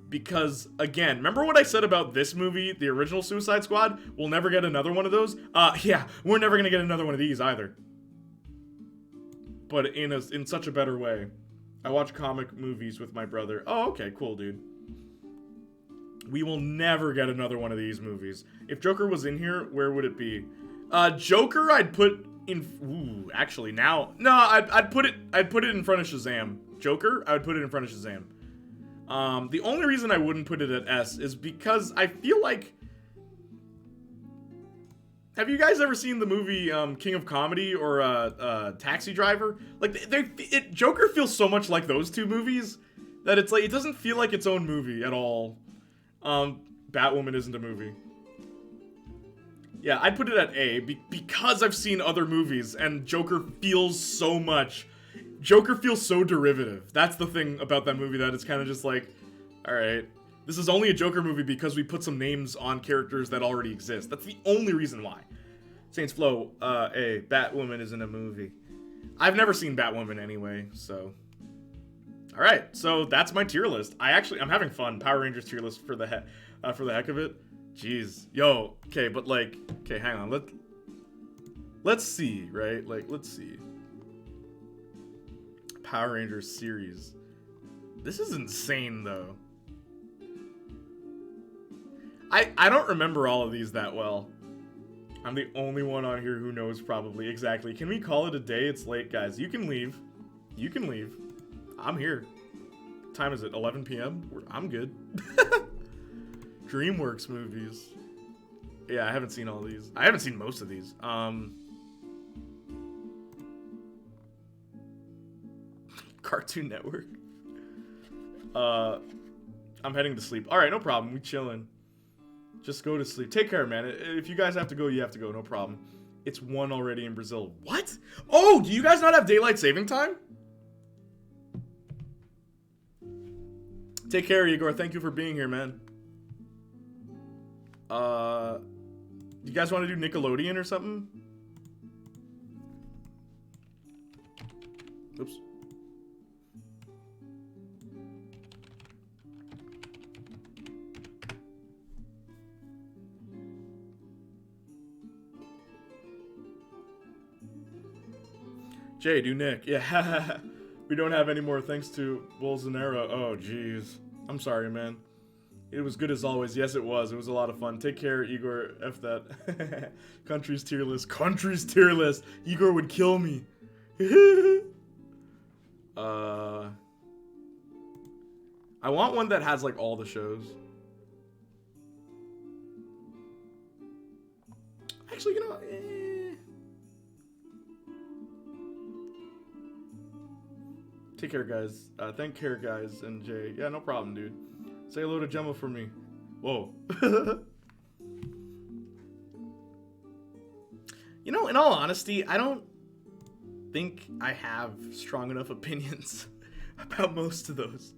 Because, again, remember what I said about this movie, the original Suicide Squad? We'll never get another one of those? Yeah, we're never gonna get another one of these either. But in such a better way. I watch comic movies with my brother. Oh, okay, cool, dude. We will never get another one of these movies. If Joker was in here, where would it be? Joker, I'd put in. Ooh, actually, now, no, I'd put it in front of Shazam. Joker, I would put it in front of Shazam. The only reason I wouldn't put it at S is because I feel like. Have you guys ever seen the movie King of Comedy or Taxi Driver? Like, Joker feels so much like those two movies that it's like it doesn't feel like its own movie at all. Batwoman isn't a movie. Yeah, I'd put it at A because I've seen other movies and Joker feels so much. Joker feels so derivative. That's the thing about that movie, that it's kind of just like, all right, this is only a Joker movie because we put some names on characters that already exist. That's the only reason why. Saints Flow, A, Batwoman isn't a movie. I've never seen Batwoman anyway, so. All right, so that's my tier list. I'm having fun. Power Rangers tier list for the heck of it. Jeez, yo, okay, but like, okay, hang on. Let's see, right? Like, let's see. Power Rangers series. This is insane, though. I don't remember all of these that well. I'm the only one on here who knows probably exactly. Can we call it a day? It's late, guys. You can leave. You can leave. I'm here. What time is it? 11 p.m.? I'm good. DreamWorks movies. Yeah, I haven't seen all these. I haven't seen most of these. Cartoon Network. I'm heading to sleep. All right, no problem. We chilling. Just go to sleep. Take care, man. If you guys have to go, you have to go. No problem. It's 1 already in Brazil. What? Oh, do you guys not have daylight saving time? Take care, Igor. Thank you for being here, man. You guys want to do Nickelodeon or something? Oops. Jay, do Nick. Yeah. We don't have any more thanks to Bolsonaro. Oh, jeez. I'm sorry, man. It was good as always. Yes, it was. It was a lot of fun. Take care, Igor. F that. Country's tier list. Country's tier list. Igor would kill me. I want one that has, like, all the shows. Actually, you know, Take care, guys. Thank care, guys, and Jay. Yeah, no problem, dude. Say hello to Gemma for me. Whoa. You know, in all honesty, I don't think I have strong enough opinions about most of those.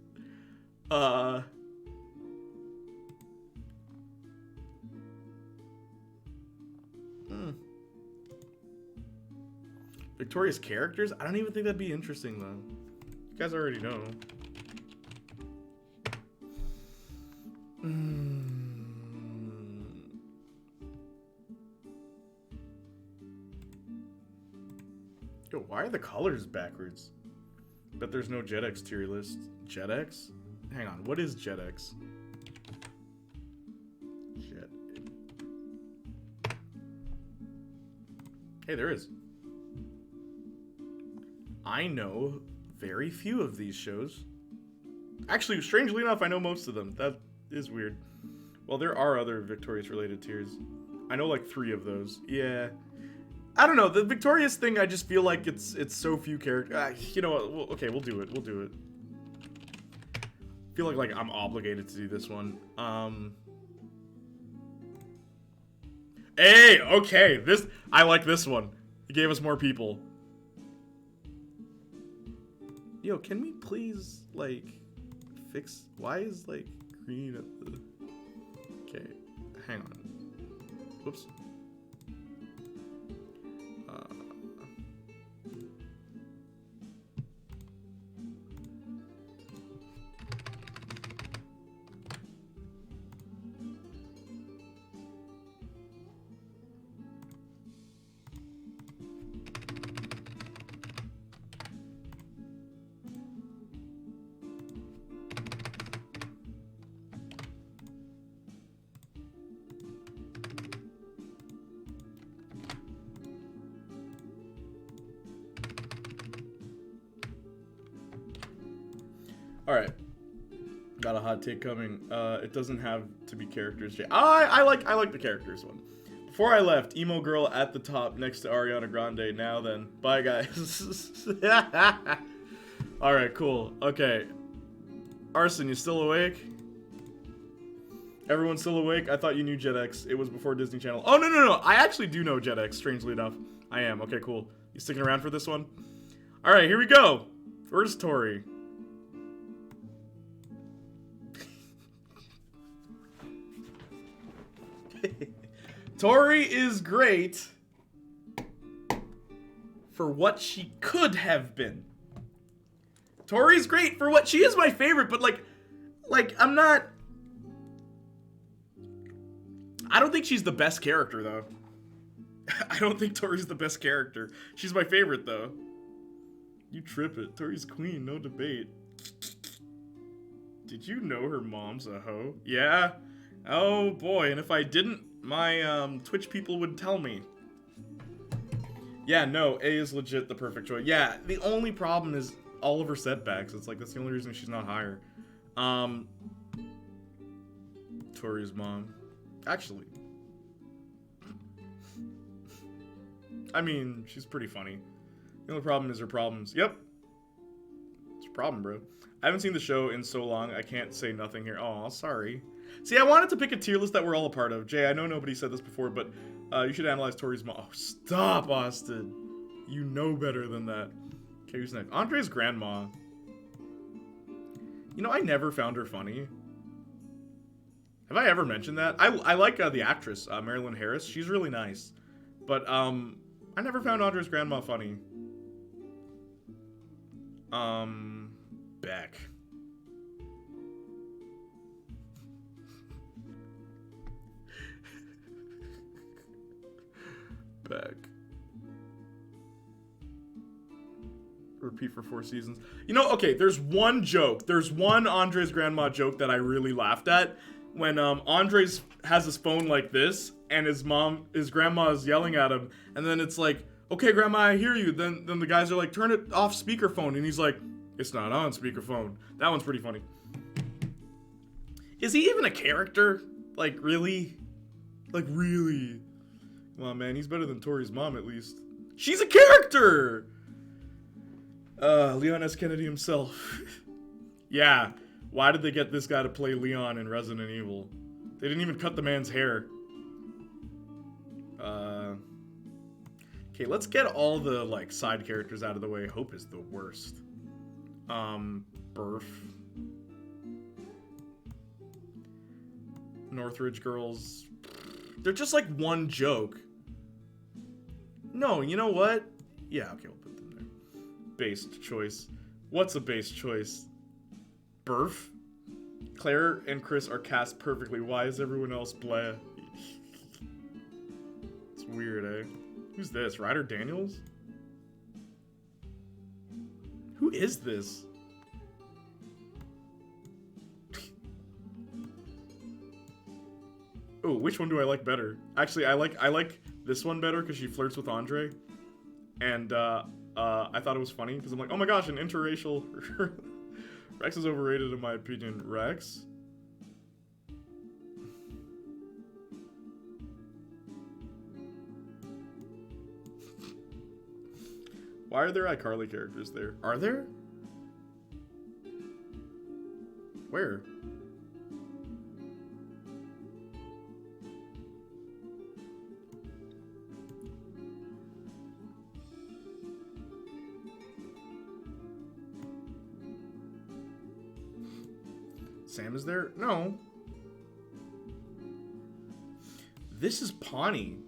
Victoria's characters? I don't even think that'd be interesting, though. You guys already know. Yo, why are the colors backwards? Bet there's no JetX tier list. JetX? Hang on, what is JetX? Jet. Hey, there is. I know very few of these shows. Actually, strangely enough, I know most of them. That is weird. Well, there are other Victorious related tiers. I know like 3 of those. Yeah. I don't know. The Victorious thing, I just feel like it's so few characters. You know what? Okay, we'll do it. We'll do it. feel like I'm obligated to do this one. Hey, okay, I like this one. It gave us more people. Yo, can we please, like, fix... Why is, like, green at the... Okay, hang on. Whoops. Alright. Got a hot take coming. It doesn't have to be characters. I like the characters one. Before I left, emo girl at the top next to Ariana Grande. Now then. Bye, guys. Alright, cool. Okay. Arson, you still awake? Everyone's still awake? I thought you knew JetX. It was before Disney Channel. Oh, no. I actually do know JetX, strangely enough. I am. Okay, cool. You sticking around for this one? Alright, here we go. Where's Tori? Tori is great for what she could have been. Tori's great for what she is my favorite, but like I'm not. I don't think she's the best character though. I don't think Tori's the best character. She's my favorite though. You trip it. Tori's queen, no debate. Did you know her mom's a hoe? Yeah. Oh boy, and if I didn't, my Twitch people would tell me. Yeah, no, A is legit the perfect choice. Yeah, the only problem is all of her setbacks. It's like that's the only reason she's not higher. Tori's mom. Actually. I mean, she's pretty funny. The only problem is her problems. Yep. It's a problem, bro. I haven't seen the show in so long, I can't say nothing here. Oh, sorry. See, I wanted to pick a tier list that we're all a part of. Jay, I know nobody said this before, but you should analyze Tori's mom. Oh, stop, Austin. You know better than that. Okay, who's next? Andre's grandma. You know, I never found her funny. Have I ever mentioned that? I like the actress, Marilyn Harris. She's really nice. But, I never found Andre's grandma funny. Beck. Beck. Repeat for 4 seasons. You know, okay, there's one joke. There's one Andre's grandma joke that I really laughed at. When Andres has his phone like this, and his grandma is yelling at him, and then it's like, okay, grandma, I hear you. Then the guys are like, turn it off speakerphone, and he's like, it's not on speakerphone. That one's pretty funny. Is he even a character? Like, really? Like, really? Come on, man, he's better than Tori's mom, at least. She's a character! Leon S. Kennedy himself. Yeah, why did they get this guy to play Leon in Resident Evil? They didn't even cut the man's hair. Okay, let's get all the, like, side characters out of the way. Hope is the worst. Burf. Northridge girls. They're just, like, one joke. No, you know what? Yeah, okay, we'll put them there. Based choice. What's a based choice? Burf? Claire and Chris are cast perfectly. Why is everyone else blah? It's weird, eh? Who's this? Ryder Daniels? Who is this? Oh, which one do I like better? Actually, I like this one better because she flirts with Andre. And I thought it was funny because I'm like, oh my gosh, an interracial. Rex is overrated in my opinion. Rex? Why are there iCarly characters there? Are there? Where? Sam is there? No. This is Pawnee.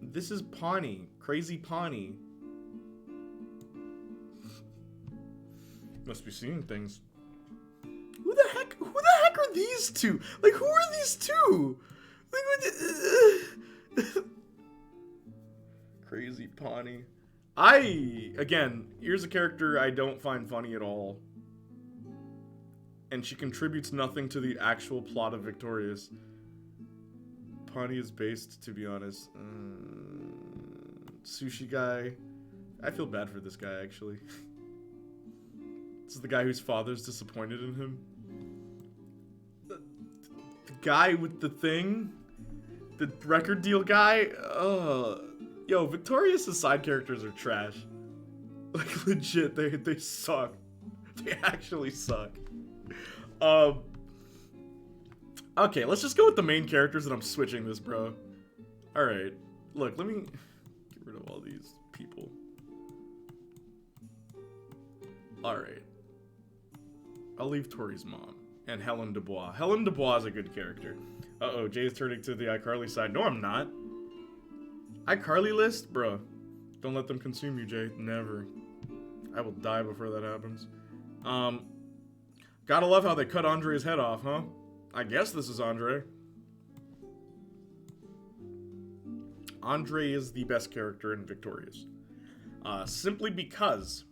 This is Pawnee. Crazy Pawnee. Must be seeing things. Who the heck are these two? Like, who are these two? Like, Crazy Pawnee. Again, here's a character I don't find funny at all. And she contributes nothing to the actual plot of Victorious. Pawnee is based, to be honest. Sushi guy. I feel bad for this guy, actually. This is the guy whose father's disappointed in him. The guy with the thing? The record deal guy? Yo, Victorious' side characters are trash. Like, legit, they suck. They actually suck. Okay, let's just go with the main characters and I'm switching this, bro. Alright. Look, let me get rid of all these people. Alright. I'll leave Tori's mom and Helen Dubois. Helen Dubois is a good character. Uh-oh, Jay's turning to the iCarly side. No, I'm not. iCarly list? Bro. Don't let them consume you, Jay. Never. I will die before that happens. Gotta love how they cut Andre's head off, huh? I guess this is Andre. Andre is the best character in Victorious. Simply because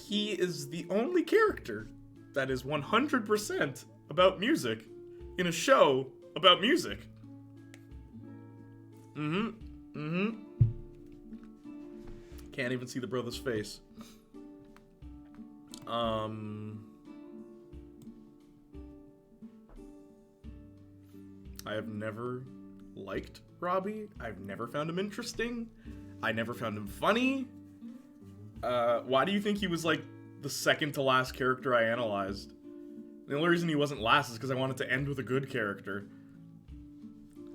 he is the only character that is 100% about music in a show about music. Can't even see the brother's face. I have never liked Robbie. I've never found him interesting. I never found him funny. Why do you think he was like the second to last character I analyzed? The only reason he wasn't last is because I wanted to end with a good character.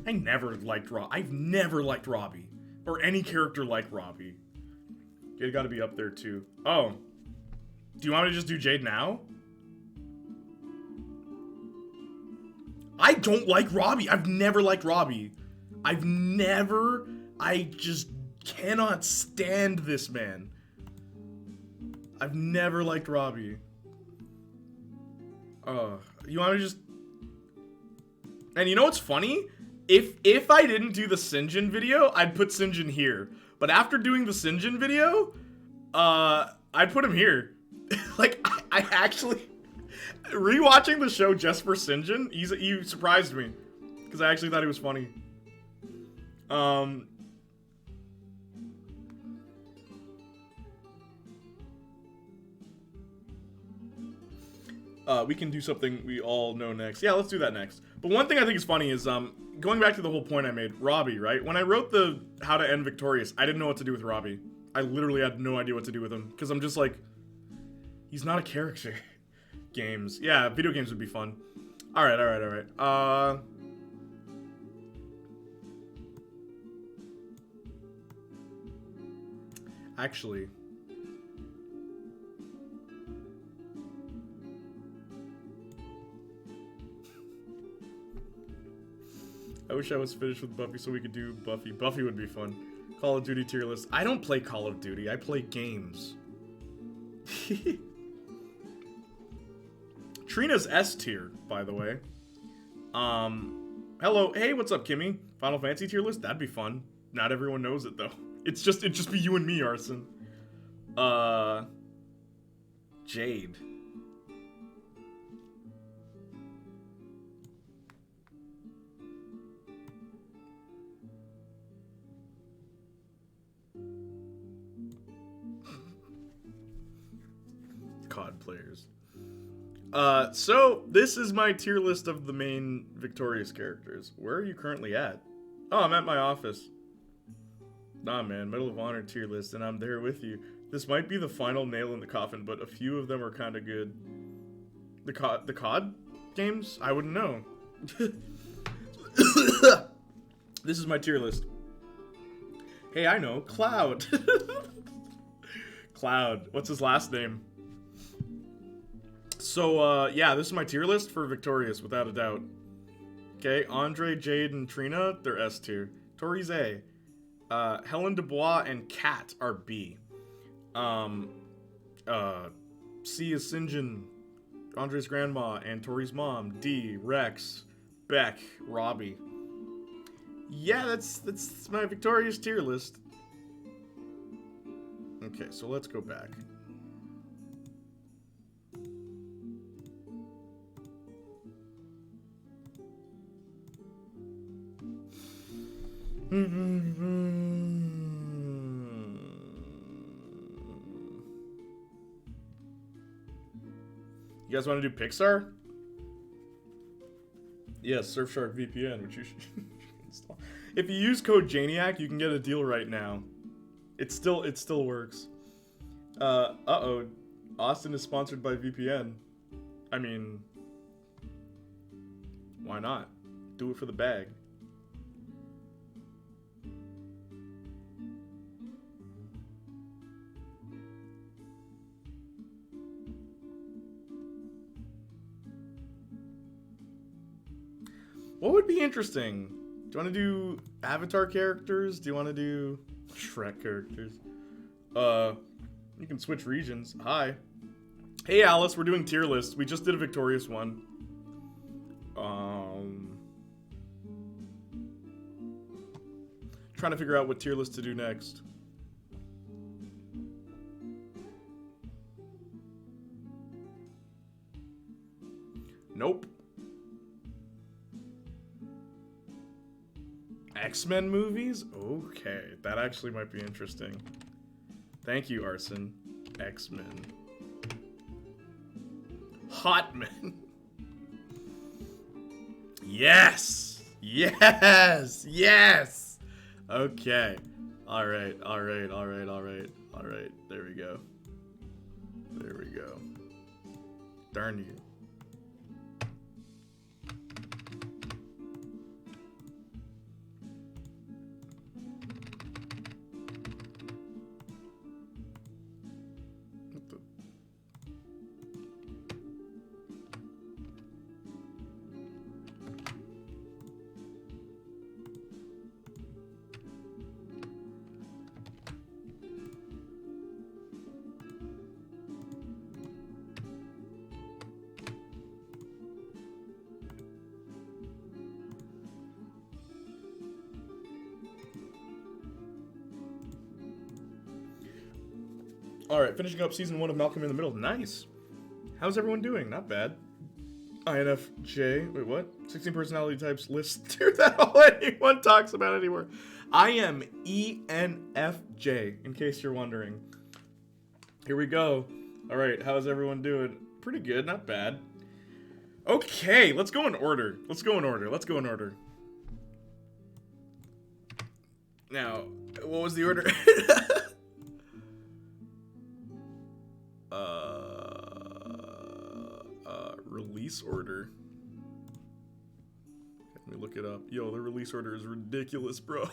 I've never liked Robbie. Or any character like Robbie. Jade gotta be up there too. Oh. Do you want me to just do Jade now? I don't like Robbie. I've never liked Robbie. I just cannot stand this man. I've never liked Robbie. You want me to just... And you know what's funny? If I didn't do the Sinjin video, I'd put Sinjin here. But after doing the Sinjin video, I'd put him here. Like, I actually... Rewatching the show just for Sinjin, he surprised me. Because I actually thought he was funny. We can do something we all know next. Yeah, let's do that next. But one thing I think is funny is, going back to the whole point I made, Robbie, right? When I wrote the How to End Victorious, I didn't know what to do with Robbie. I literally had no idea what to do with him. Because I'm just like, he's not a character. Games. Yeah, video games would be fun. Alright. Actually... I wish I was finished with Buffy so we could do Buffy. Buffy would be fun. Call of Duty tier list. I don't play Call of Duty. I play games. Trina's S tier, by the way. Hello. Hey, what's up, Kimmy? Final Fantasy tier list? That'd be fun. Not everyone knows it, though. It'd just be you and me, Arson. Jade. COD players. So this is my tier list of the main Victorious characters. Where are you currently at? Oh, I'm at my office. Nah, man, Medal of Honor tier list, and I'm there with you. This might be the final nail in the coffin, but a few of them are kind of good. The COD games? I wouldn't know. This is my tier list. Hey, I know. Cloud. Cloud. What's his last name? So, yeah, this is my tier list for Victorious, without a doubt. Okay, Andre, Jade, and Trina, they're S tier. Tori's A. Helen Dubois and Kat are B. C is Sinjin, Andre's grandma, and Tori's mom. D. Rex, Beck, Robbie. Yeah, that's my Victorious tier list. Okay, so let's go back. You guys want to do Pixar? Yes, Surfshark VPN, which you should install. If you use code Janiac, you can get a deal right now. It still works. Uh-oh. Austin is sponsored by VPN. I mean, why not? Do it for the bag. What would be interesting? Do you want to do Avatar characters? Do you want to do Shrek characters? You can switch regions. Hi. Hey Alice, we're doing tier lists. We just did a Victorious one. Trying to figure out what tier list to do next. Nope. X-Men movies? Okay, that actually might be interesting. Thank you, Arson. X-Men. Hot Men. Yes! Yes! Yes! Okay. Alright. There we go. Darn you. Alright, finishing up season 1 of Malcolm in the Middle. Nice. How's everyone doing? Not bad. INFJ. Wait, what? 16 personality types list. Dude, that all anyone talks about anymore. I am ENFJ, in case you're wondering. Here we go. Alright, how's everyone doing? Pretty good, not bad. Okay, let's go in order. Now, what was the order? Release order. Let me look it up. Yo, the release order is ridiculous, bro.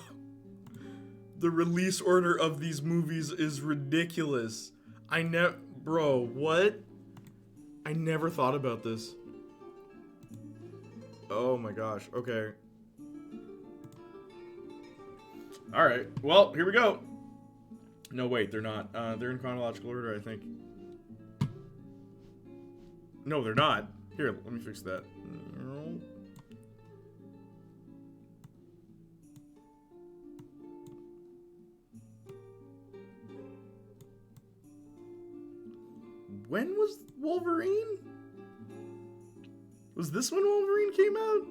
The release order of these movies is ridiculous. Bro, what? I never thought about this. Oh my gosh, okay. Alright, well, here we go. No, wait, they're not. They're in chronological order, I think. No, they're not. Here, let me fix that. When was Wolverine? Was this when Wolverine came out?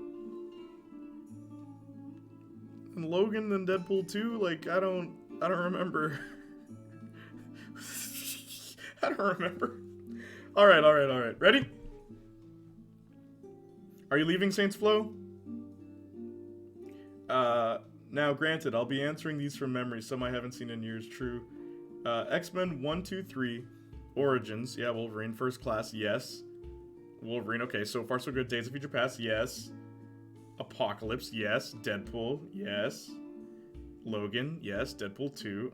And Logan and Deadpool 2? Like, I don't remember. I don't remember. Alright. Ready? Are you leaving, Saints Flow? Now, granted, I'll be answering these from memory. Some I haven't seen in years, true. X-Men 1, 2, 3. Origins, yeah, Wolverine. First Class, yes. Wolverine, okay, so far so good. Days of Future Past, yes. Apocalypse, yes. Deadpool, yes. Logan, yes. Deadpool 2,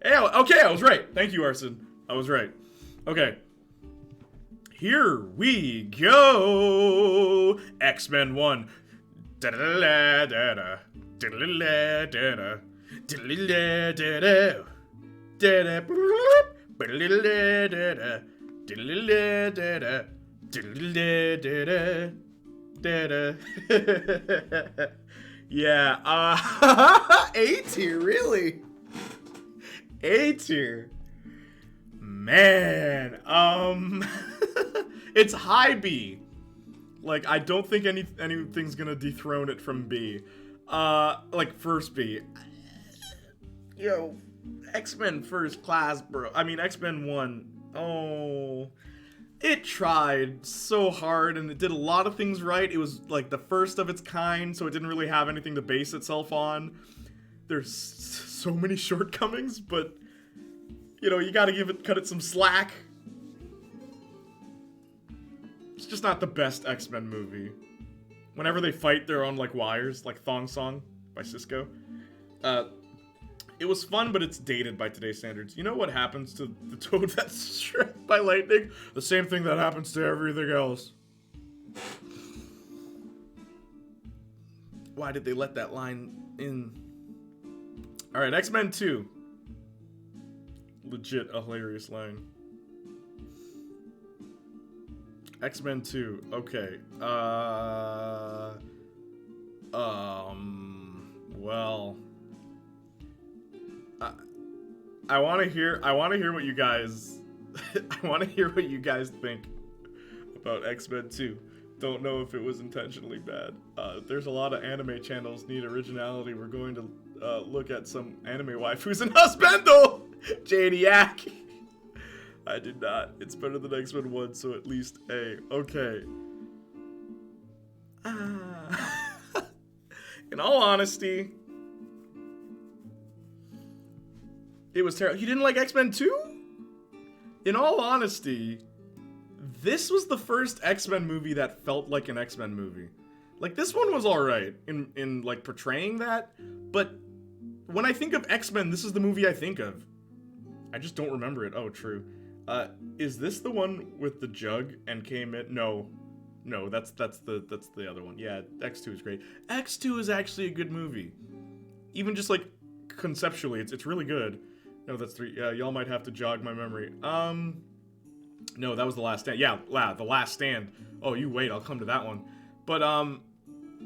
Hey, okay, I was right. Thank you, Arson. I was right. Okay. Here we go. X-Men 1. Da-da-da-da-da. Da-da-da-da-da. Da-da-da-da-da. Da-da. Da-da-da-da-da. Da-da-da-da-da. Da-da-da-da-da. Da-da. Yeah, A tier, really? A tier. Man, it's high B. Like, I don't think anything's gonna dethrone it from B. Like, first B. Yo, X-Men First Class, bro. I mean, X-Men 1. Oh, it tried so hard, and it did a lot of things right. It was, like, the first of its kind, so it didn't really have anything to base itself on. There's so many shortcomings, but, you know, you gotta cut it some slack. It's just not the best X-Men movie. Whenever they fight, they're on, like, wires, like Thong Song by Cisco. It was fun, but it's dated by today's standards. You know what happens to the toad that's struck by lightning? The same thing that happens to everything else. Why did they let that line in? Alright, X-Men 2. Legit a hilarious line. X-Men 2. Okay. Well, I want to hear what you guys I want to hear what you guys think about X-Men 2. Don't know if it was intentionally bad. There's a lot of anime channels need originality. We're going to look at some anime waifus and husbando. Janiac. I did not. It's better than X-Men 1, so at least A. Okay. In all honesty, it was terrible. You didn't like X-Men 2? In all honesty, this was the first X-Men movie that felt like an X-Men movie. Like, this one was alright in like, portraying that, but when I think of X-Men, this is the movie I think of. I just don't remember it. Oh, true. Is this the one with the jug and came in? No, that's the other one. Yeah, X2 is great. X2 is actually a good movie. Even just like conceptually, it's really good. No, that's 3. Yeah, y'all might have to jog my memory. No, that was The Last Stand. Yeah, The Last Stand. Oh, you wait, I'll come to that one. But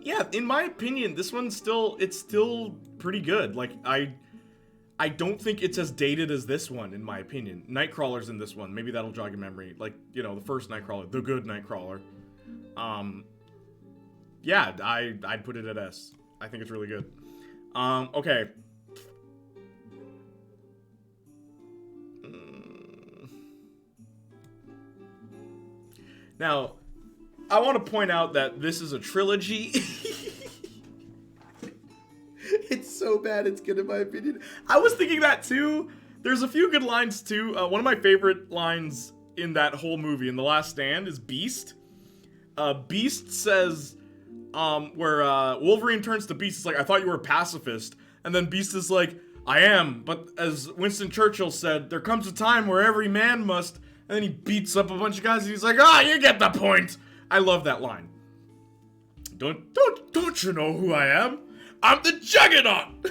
yeah, in my opinion, this one's still pretty good. Like I don't think it's as dated as this one, in my opinion. Nightcrawler's in this one. Maybe that'll jog your memory. Like, you know, the first Nightcrawler, the good Nightcrawler. Yeah, I'd put it at S. I think it's really good. Okay. Now, I want to point out that this is a trilogy. It's so bad, it's good in my opinion. I was thinking that too. There's a few good lines too. One of my favorite lines in that whole movie, in The Last Stand, is Beast. Beast says, where Wolverine turns to Beast, it's like, I thought you were a pacifist. And then Beast is like, I am, but as Winston Churchill said, there comes a time where every man must. And then he beats up a bunch of guys and he's like, you get the point. I love that line. Don't you know who I am? I'm the Juggernaut!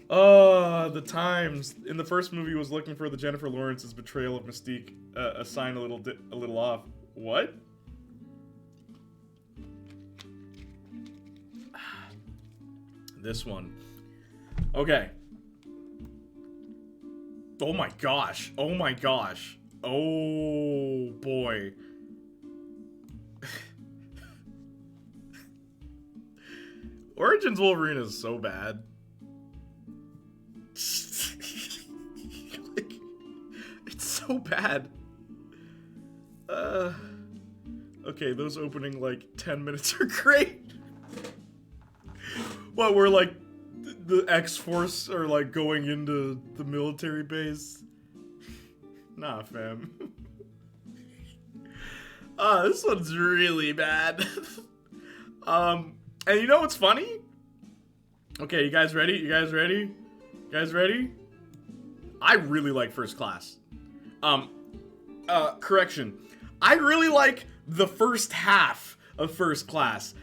The times. In the first movie was looking for the Jennifer Lawrence's betrayal of Mystique, a sign a little off. What? This one. Okay. Oh my gosh. Oh my gosh. Oh boy. Origins Wolverine is so bad. Like, it's so bad. Okay, those opening like 10 minutes are great. What, we're like the X-Force are like going into the military base? Nah, fam. This one's really bad. And you know what's funny? Okay, you guys ready? You guys ready? You guys ready? I really like First Class. Correction. I really like the first half of First Class.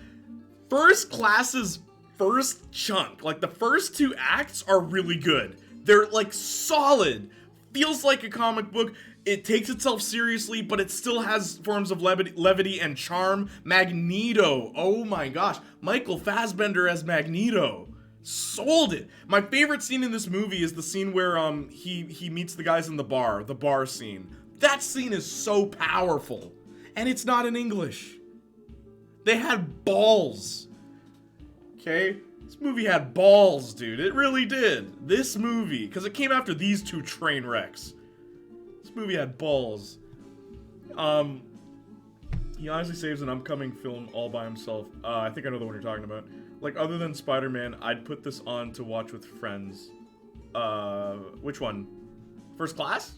First Class's first chunk, like the first 2 acts are really good. They're like solid. Feels like a comic book. It takes itself seriously, but it still has forms of levity and charm. Magneto. Oh my gosh. Michael Fassbender as Magneto. Sold it. My favorite scene in this movie is the scene where he meets the guys in the bar scene. That scene is so powerful. And it's not in English. They had balls. Okay? This movie had balls, dude. It really did. This movie, because it came after these 2 train wrecks. This movie had balls. He honestly saves an upcoming film all by himself. I think I know the one you're talking about. Like, other than Spider-Man, I'd put this on to watch with friends. Which one? First Class?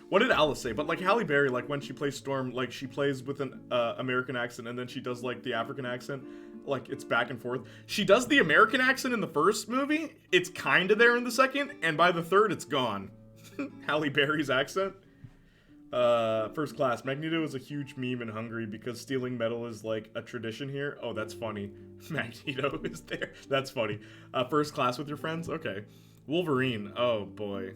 What did Alice say? But, like, Halle Berry, like, when she plays Storm, like, she plays with an American accent, and then she does, like, the African accent. Like, it's back and forth. She does the American accent in the first movie. It's kind of there in the second, and by the third, it's gone. Halle Berry's accent. First Class. Magneto is a huge meme in Hungary because stealing metal is like a tradition here. Oh, that's funny. Magneto is there. That's funny. First Class with your friends? Okay. Wolverine. Oh, boy.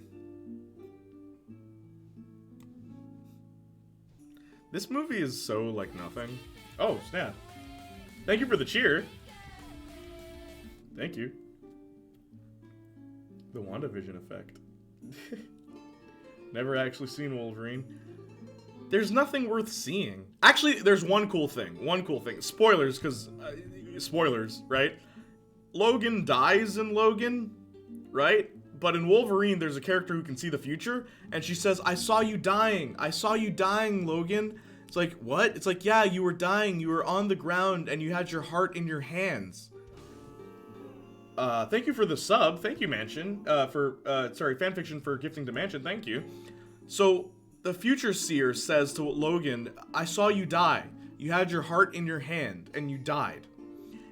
This movie is so, like, nothing. Oh, snap. Thank you for the cheer. Thank you. The WandaVision effect. Never actually seen Wolverine. There's nothing worth seeing. Actually, there's one cool thing. Spoilers, because... spoilers, right? Logan dies in Logan, right? But in Wolverine, there's a character who can see the future, and she says, I saw you dying. I saw you dying, Logan. It's like, what? It's like, yeah, you were dying. You were on the ground, and you had your heart in your hands. Thank you for the sub. Thank you, Mansion. Fanfiction for gifting to Mansion. Thank you. So, the future seer says to Logan, I saw you die. You had your heart in your hand, and you died.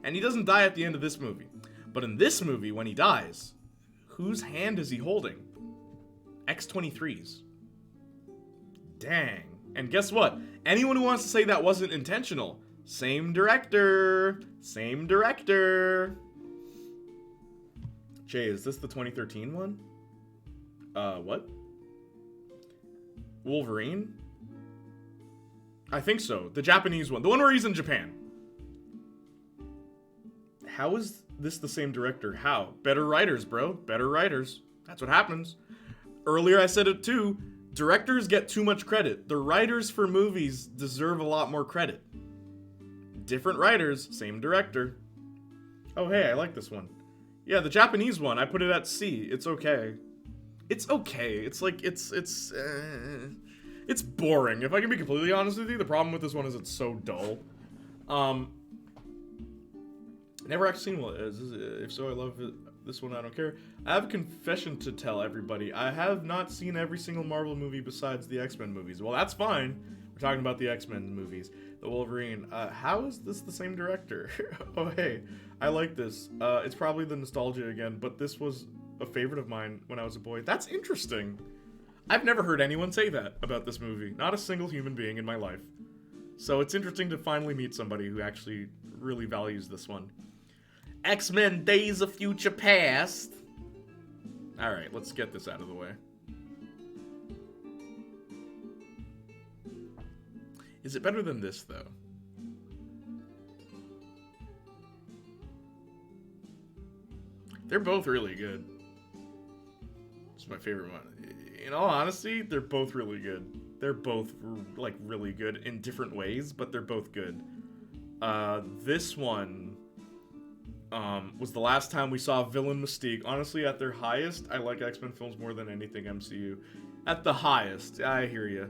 And he doesn't die at the end of this movie. But in this movie, when he dies, whose hand is he holding? X-23's. Dang. And guess what? Anyone who wants to say that wasn't intentional, same director. Same director. Jay, is this the 2013 one? What? Wolverine? I think so. The Japanese one. The one where he's in Japan. How is this the same director? How? Better writers, bro. Better writers. That's what happens. Earlier I said it too. Directors get too much credit. The writers for movies deserve a lot more credit. Different writers, same director. Oh, hey, I like this one. Yeah, the Japanese one, I put it at C. It's okay. It's okay. It's like, it's boring. If I can be completely honest with you, the problem with this one is it's so dull. Never actually seen one. If so, I love it. This one, I don't care. I have a confession to tell everybody. I have not seen every single Marvel movie besides the X-Men movies. Well, that's fine. We're talking about the X-Men movies. The Wolverine. How is this the same director? Oh, hey. I like this. It's probably the nostalgia again, but this was a favorite of mine when I was a boy. That's interesting. I've never heard anyone say that about this movie. Not a single human being in my life. So it's interesting to finally meet somebody who actually really values this one. X-Men Days of Future Past. Alright, let's get this out of the way. Is it better than this, though? They're both really good. It's my favorite one. In all honesty, they're both really good. They're both, like, really good in different ways, but they're both good. This one... was the last time we saw Villain Mystique. Honestly, at their highest, I like X-Men films more than anything MCU. At the highest, I hear you.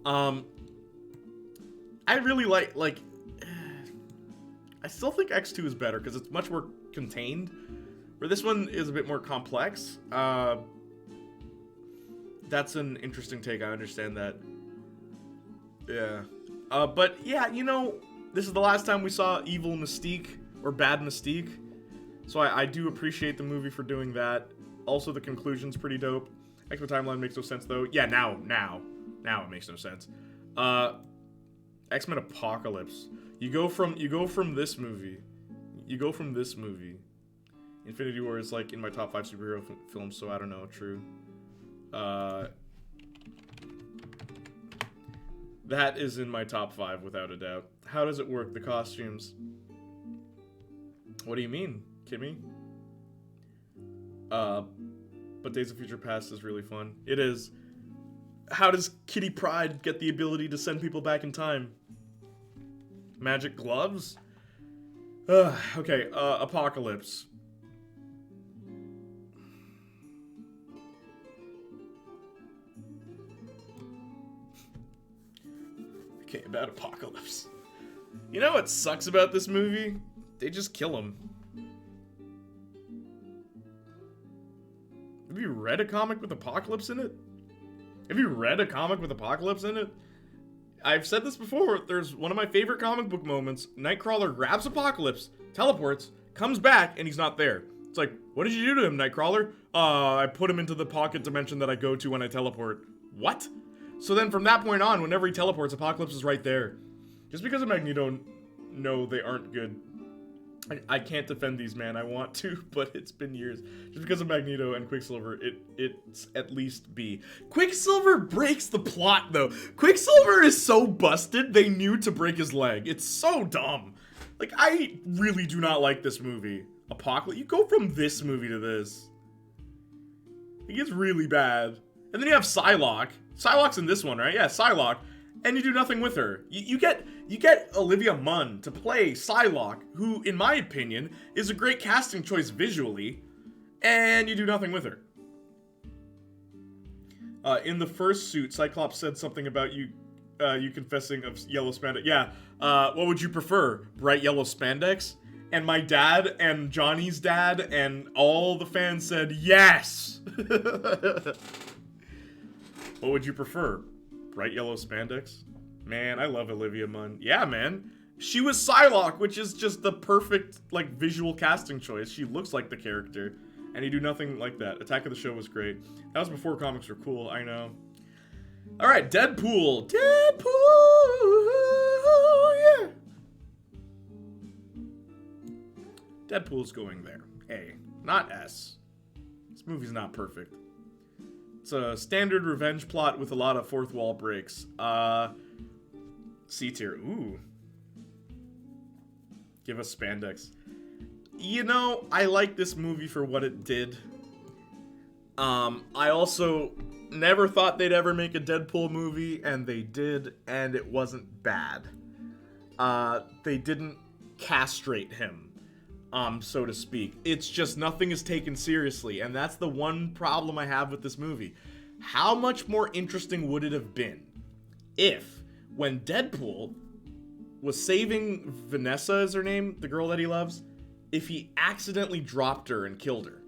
I really like, I still think X2 is better because it's much more contained, where this one is a bit more complex. That's an interesting take, I understand that. Yeah. But yeah, this is the last time we saw evil Mystique, or bad Mystique. So I do appreciate the movie for doing that. Also, the conclusion's pretty dope. X-Men Timeline makes no sense, though. Yeah, now it makes no sense. X-Men Apocalypse. You go from this movie. Infinity War is, like, in my top 5 superhero films, so I don't know, true. That is in my top 5, without a doubt. How does it work, the costumes? What do you mean, Kimmy? But Days of Future Past is really fun. It is. How does Kitty Pryde get the ability to send people back in time? Magic gloves? Okay, Apocalypse. Okay, about Apocalypse. You know what sucks about this movie? They just kill him. Have you read a comic with Apocalypse in it? I've said this before. There's one of my favorite comic book moments. Nightcrawler grabs Apocalypse, teleports, comes back, and he's not there. It's like, what did you do to him, Nightcrawler? I put him into the pocket dimension that I go to when I teleport. What? So then from that point on, whenever he teleports, Apocalypse is right there. Just because of Magneto, no, they aren't good. I can't defend these, man. I want to, but it's been years. Just because of Magneto and Quicksilver, it's at least B. Quicksilver breaks the plot, though. Quicksilver is so busted, they knew to break his leg. It's so dumb. Like, I really do not like this movie. Apocalypse, you go from this movie to this. It gets really bad. And then you have Psylocke. Psylocke's in this one, right? Yeah, Psylocke. And you do nothing with her. You get Olivia Munn to play Psylocke, who, in my opinion, is a great casting choice visually, and you do nothing with her. In the first suit, Cyclops said something about you confessing of yellow spandex. Yeah, what would you prefer? Bright yellow spandex? And my dad and Johnny's dad and all the fans said yes! What would you prefer? Bright yellow spandex? Man, I love Olivia Munn. Yeah, man. She was Psylocke, which is just the perfect, like, visual casting choice. She looks like the character. And you do nothing like that. Attack of the Show was great. That was before comics were cool, I know. Alright, Deadpool. Yeah. Deadpool's going there. A, not S. This movie's not perfect. It's a standard revenge plot with a lot of fourth wall breaks. C tier. Ooh. Give us spandex. You know, I like this movie for what it did. I also never thought they'd ever make a Deadpool movie, and they did, and it wasn't bad. They didn't castrate him, so to speak. It's just nothing is taken seriously, and that's the one problem I have with this movie. How much more interesting would it have been if, when Deadpool was saving Vanessa, is her name, the girl that he loves, if he accidentally dropped her and killed her?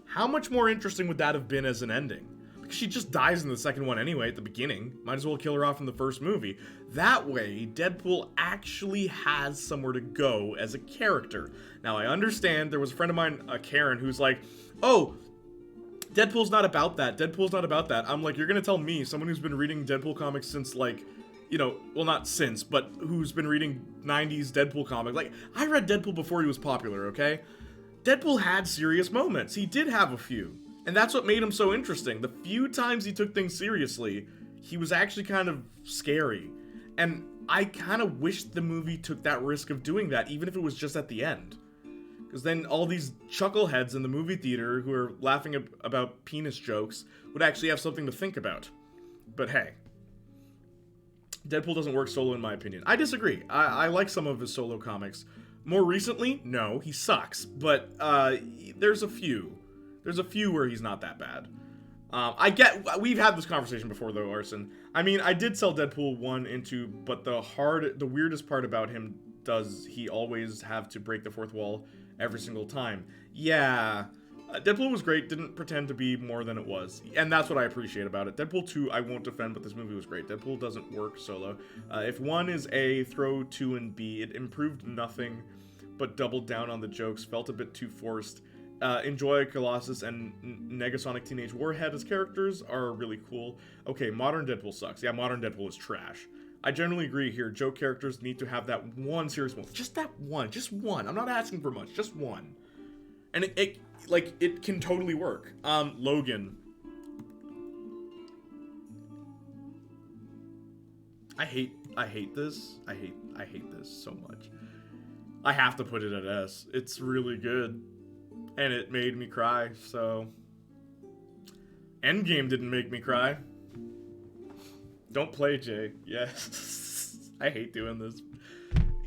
How much more interesting would that have been as an ending? Because she just dies in the second one anyway at the beginning. Might as well kill her off in the first movie. That way, Deadpool actually has somewhere to go as a character. Now, I understand there was a friend of mine, Karen, who's like, oh, Deadpool's not about that. Deadpool's not about that. I'm like, you're gonna tell me, someone who's been reading Deadpool comics since, like, you know, well, not since, but who's been reading 90s Deadpool comics. Like, I read Deadpool before he was popular, okay? Deadpool had serious moments. He did have a few. And that's what made him so interesting. The few times he took things seriously, he was actually kind of scary. And I kind of wish the movie took that risk of doing that, even if it was just at the end. Because then all these chuckleheads in the movie theater who are laughing about penis jokes would actually have something to think about. But hey, Deadpool doesn't work solo in my opinion. I disagree. I like some of his solo comics. More recently, no, he sucks. But there's a few. There's a few where he's not that bad. We've had this conversation before though, Arson. I mean, I did sell Deadpool 1 and 2, but the weirdest part about him, does he always have to break the fourth wall every single time? Yeah. Deadpool was great, didn't pretend to be more than it was. And that's what I appreciate about it. Deadpool 2, I won't defend, but this movie was great. Deadpool doesn't work solo. If 1 is A, throw 2 and B. It improved nothing, but doubled down on the jokes, felt a bit too forced. Enjoy Colossus and Negasonic Teenage Warhead as characters are really cool. Okay, modern Deadpool sucks. Yeah, modern Deadpool is trash. I generally agree here. Joke characters need to have that one serious moment. Just that one. Just one. I'm not asking for much. Just one. And it can totally work. Logan. I hate this. I hate this so much. I have to put it at S. It's really good. And it made me cry, so... Endgame didn't make me cry. Don't play, Jay. Yes. I hate doing this.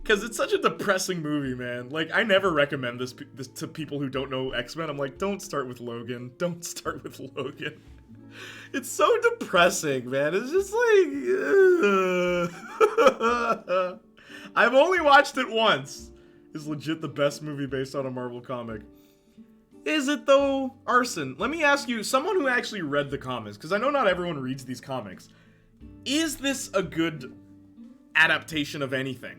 Because it's such a depressing movie, man. Like, I never recommend this to people who don't know X-Men. I'm like, don't start with Logan. Don't start with Logan. It's so depressing, man. It's just like... I've only watched it once. It's legit the best movie based on a Marvel comic. Is it, though? Arson, let me ask you, someone who actually read the comics, because I know not everyone reads these comics. Is this a good adaptation of anything?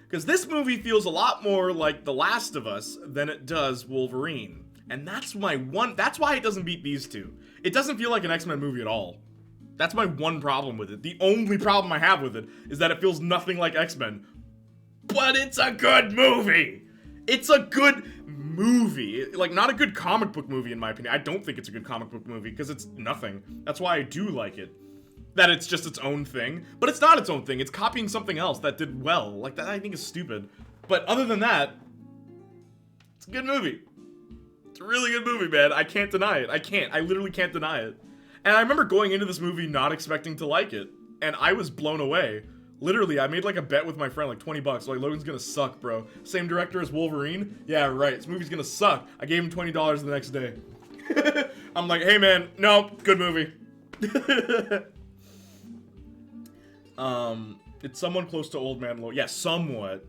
Because this movie feels a lot more like The Last of Us than it does Wolverine. And that's why it doesn't beat these two. It doesn't feel like an X-Men movie at all. That's my one problem with it. The only problem I have with it is that it feels nothing like X-Men. But it's a good movie! It's a good movie. Like, not a good comic book movie, in my opinion. I don't think it's a good comic book movie, because it's nothing. That's why I do like it. That it's just its own thing. But it's not its own thing. It's copying something else that did well. Like, that I think is stupid. But other than that, it's a good movie. It's a really good movie, man. I can't deny it. I literally can't deny it. And I remember going into this movie not expecting to like it. And I was blown away. Literally, I made like a bet with my friend, like 20 bucks. Like, Logan's gonna suck, bro. Same director as Wolverine? Yeah, right. This movie's gonna suck. I gave him $20 the next day. I'm like, hey man, no, good movie. It's someone close to Old Man Logan. Yeah, somewhat.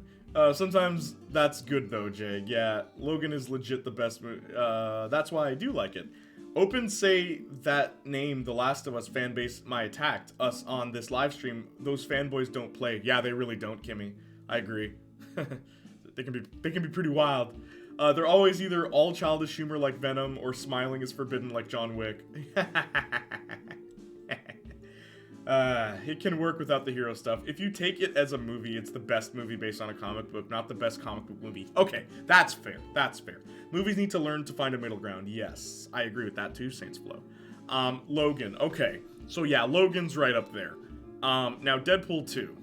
Sometimes that's good though, Jay. Yeah, Logan is legit the best movie. That's why I do like it. Open say that name, The Last of Us fanbase attacked us on this live stream. Those fanboys don't play. Yeah, they really don't, Kimmy. I agree. They can be pretty wild. They're always either all childish humor like Venom or smiling is forbidden like John Wick. It can work without the hero stuff. If you take it as a movie, it's the best movie based on a comic book, not the best comic book movie. Okay, that's fair. That's fair. Movies need to learn to find a middle ground. Yes, I agree with that too, Saints Flow. Logan. Okay, so yeah, Logan's right up there. Now Deadpool 2.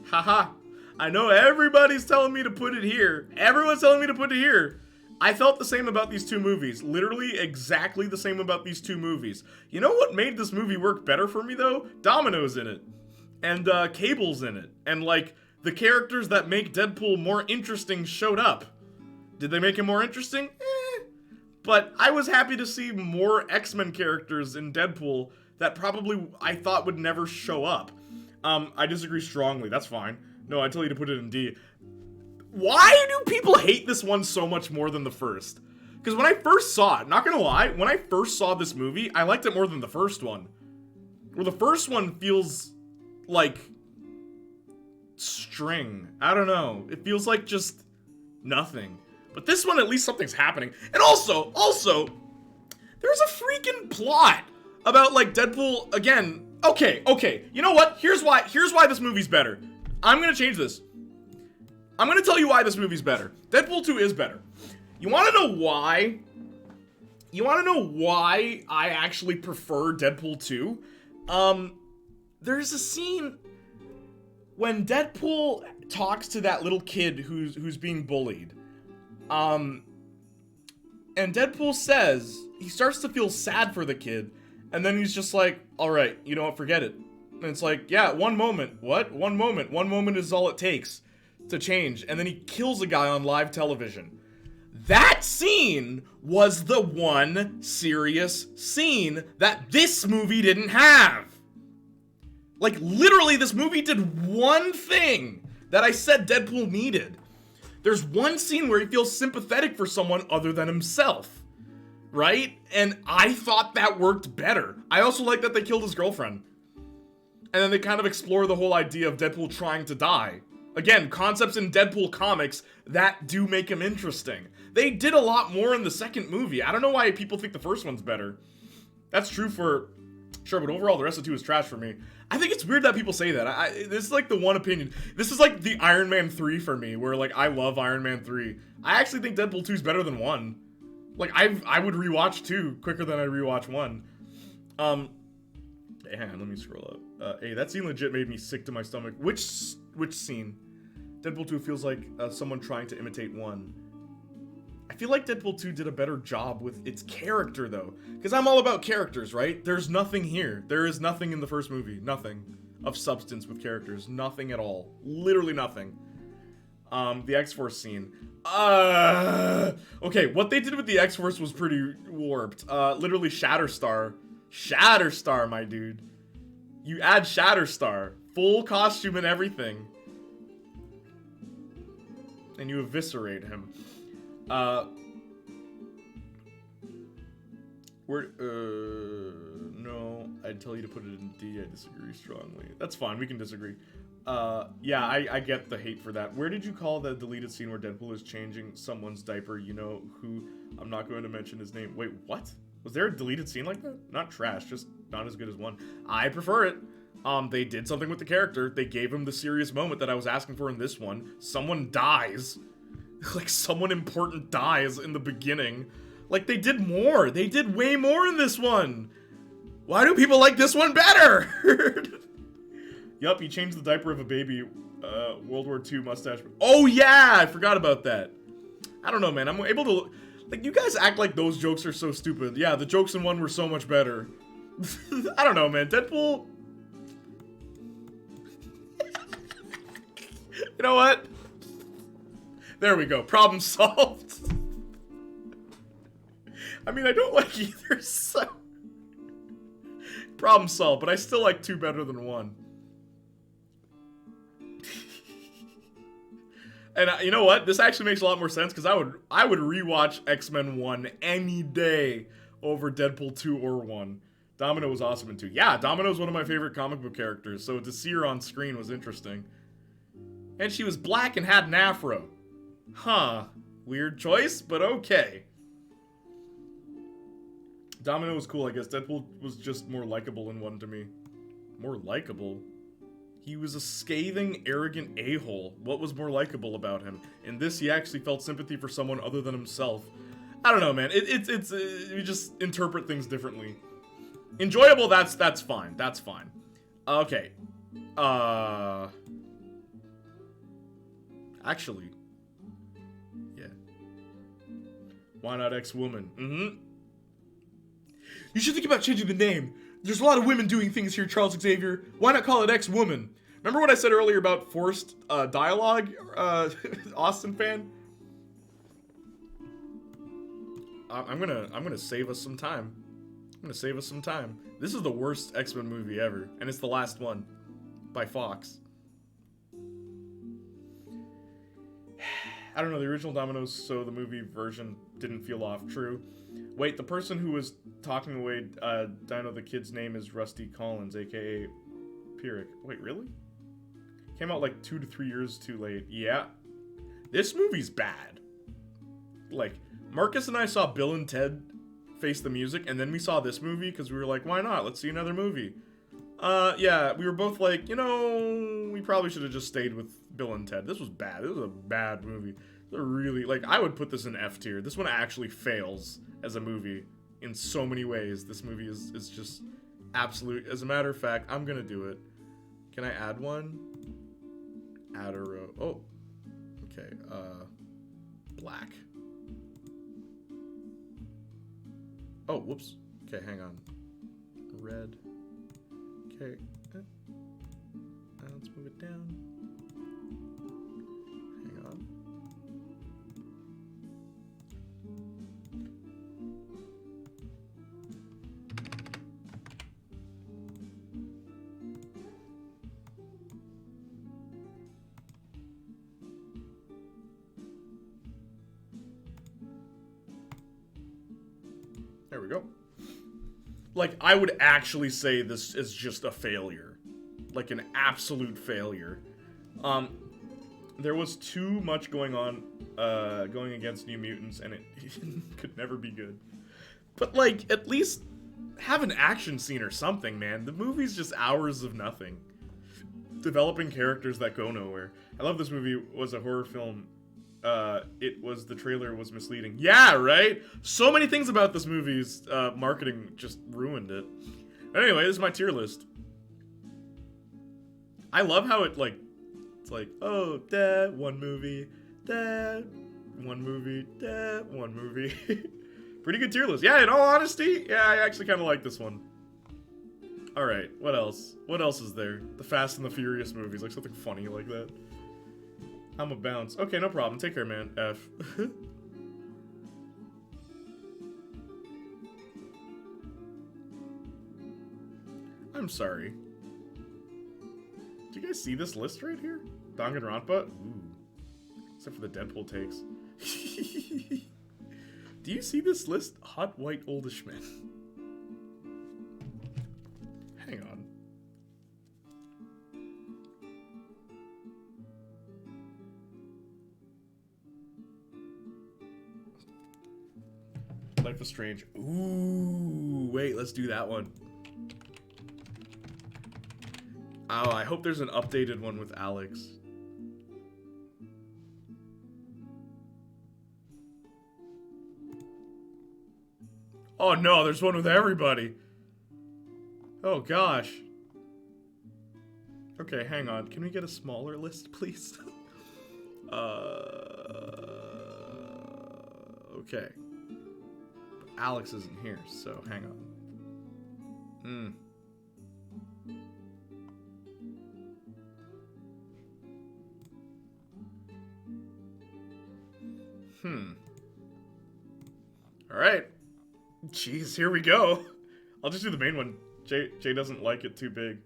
Haha. I know everybody's telling me to put it here. Everyone's telling me to put it here. I felt the same about these two movies. Literally exactly the same about these two movies. You know what made this movie work better for me, though? Domino's in it. And, Cable's in it. And, like, the characters that make Deadpool more interesting showed up. Did they make him more interesting? But I was happy to see more X-Men characters in Deadpool that probably I thought would never show up. I disagree strongly. That's fine. No, I tell you to put it in D. Why do people hate this one so much more than the first? Because when I first saw it, not gonna lie, when I first saw this movie, I liked it more than the first one. Where the first one feels like string. I don't know. It feels like just nothing. But this one, at least something's happening. And also, there's a freaking plot about, like, Deadpool, again. Okay, you know what? Here's why this movie's better. I'm gonna change this. I'm gonna tell you why this movie's better. Deadpool 2 is better. You wanna know why? You wanna know why I actually prefer Deadpool 2? There's a scene when Deadpool talks to that little kid who's being bullied. And Deadpool says, he starts to feel sad for the kid, and then he's just like, alright, you know what, forget it. And it's like, yeah, one moment. What? One moment. One moment is all it takes to change. And then he kills a guy on live television. That scene was the one serious scene that this movie didn't have. Like, literally, this movie did one thing that I said Deadpool needed. There's one scene where he feels sympathetic for someone other than himself, right? And I thought that worked better. I also like that they killed his girlfriend. And then they kind of explore the whole idea of Deadpool trying to die. Again, concepts in Deadpool comics that do make him interesting. They did a lot more in the second movie. I don't know why people think the first one's better. That's true for sure, but overall the rest of 2 is trash for me. I think it's weird that people say that. This is like the one opinion. This is like the Iron Man 3 for me, where like I love Iron Man 3. I actually think Deadpool 2 is better than 1. Like I would rewatch 2 quicker than I rewatch 1. Hey, hang on, let me scroll up. Hey, that scene legit made me sick to my stomach. Which scene? Deadpool 2 feels like someone trying to imitate 1. I feel like Deadpool 2 did a better job with its character, though. Because I'm all about characters, right? There's nothing here. There is nothing in the first movie. Nothing of substance with characters. Nothing at all. Literally nothing. The X-Force scene. Okay, what they did with the X-Force was pretty warped. Literally Shatterstar. Shatterstar, my dude. You add Shatterstar. Full costume and everything. And you eviscerate him. No, I'd tell you to put it in D. I disagree strongly. That's fine, we can disagree. Yeah, I get the hate for that. Where did you call the deleted scene where Deadpool is changing someone's diaper? You know who? I'm not going to mention his name. Wait, what? Was there a deleted scene like that? Not trash, just not as good as 1. I prefer it. They did something with the character. They gave him the serious moment that I was asking for in this one. Someone dies. Like, someone important dies in the beginning. Like, they did more. They did way more in this one. Why do people like this one better? Yup, he changed the diaper of a baby. World War II mustache. Oh, yeah! I forgot about that. I don't know, man. I'm able to... Like, you guys act like those jokes are so stupid. Yeah, the jokes in 1 were so much better. I don't know, man. Deadpool... You know what? There we go. Problem solved. I mean, I don't like either, so... Problem solved, but I still like 2 better than 1. And you know what? This actually makes a lot more sense, because I would rewatch X-Men 1 any day over Deadpool 2 or 1. Domino was awesome in 2. Yeah, Domino's one of my favorite comic book characters, so to see her on screen was interesting. And she was black and had an afro. Huh. Weird choice, but okay. Domino was cool, I guess. Deadpool was just more likable in 1 to me. More likable? He was a scathing, arrogant a-hole. What was more likable about him? In this, he actually felt sympathy for someone other than himself. I don't know, man. It's you just interpret things differently. Enjoyable, that's fine. That's fine. Okay. Actually. Yeah. Why not X-Woman? Mm-hmm. You should think about changing the name. There's a lot of women doing things here, Charles Xavier. Why not call it X-Woman? Remember what I said earlier about forced dialogue? Austin fan? I'm gonna save us some time. This is the worst X-Men movie ever, and it's the last one by Fox. I don't know, the original Domino's, so the movie version didn't feel off. True. Wait, the person who was talking away Dino the kid's name is Rusty Collins, aka Pyrrhic. Wait, really? Came out like 2 to 3 years too late. Yeah. This movie's bad. Like, Marcus and I saw Bill and Ted Face the Music, and then we saw this movie because we were like, why not? Let's see another movie. Yeah, we were both like, you know, we probably should have just stayed with Bill and Ted. This was bad. This was a bad movie. Really, like, I would put this in F tier. This one actually fails as a movie in so many ways. This movie is just absolute. As a matter of fact, I'm gonna do it. Can I add one? Add a row. Oh, okay. Black. Oh, whoops. Okay, hang on. Red. Okay. Let's move it down. Hang on. There we go. Like, I would actually say this is just a failure. Like, an absolute failure. There was too much going on, going against New Mutants, and it could never be good. But, like, at least have an action scene or something, man. The movie's just hours of nothing. Developing characters that go nowhere. I love this movie was a horror film. The trailer was misleading. Yeah, right? So many things about this movie's marketing just ruined it. Anyway, this is my tier list. I love how it's like, oh, dad, one movie, dad, one movie, dad, one movie. Pretty good tier list. Yeah, in all honesty, yeah, I actually kind of like this one. Alright, what else? What else is there? The Fast and the Furious movies, like something funny like that. I'm a bounce. Okay, no problem. Take care, man. F. I'm sorry. Do you guys see this list right here? Danganronpa? Ooh. Except for the Deadpool takes. Do you see this list? Hot white oldish men. Hang on. Life is Strange. Ooh, wait, let's do that one. Oh, I hope there's an updated one with Alex. Oh no, there's one with everybody. Oh gosh. Okay, hang on. Can we get a smaller list, please? Okay. Alex isn't here, so hang on. Alright. Jeez, here we go. I'll just do the main one. Jay doesn't like it too big.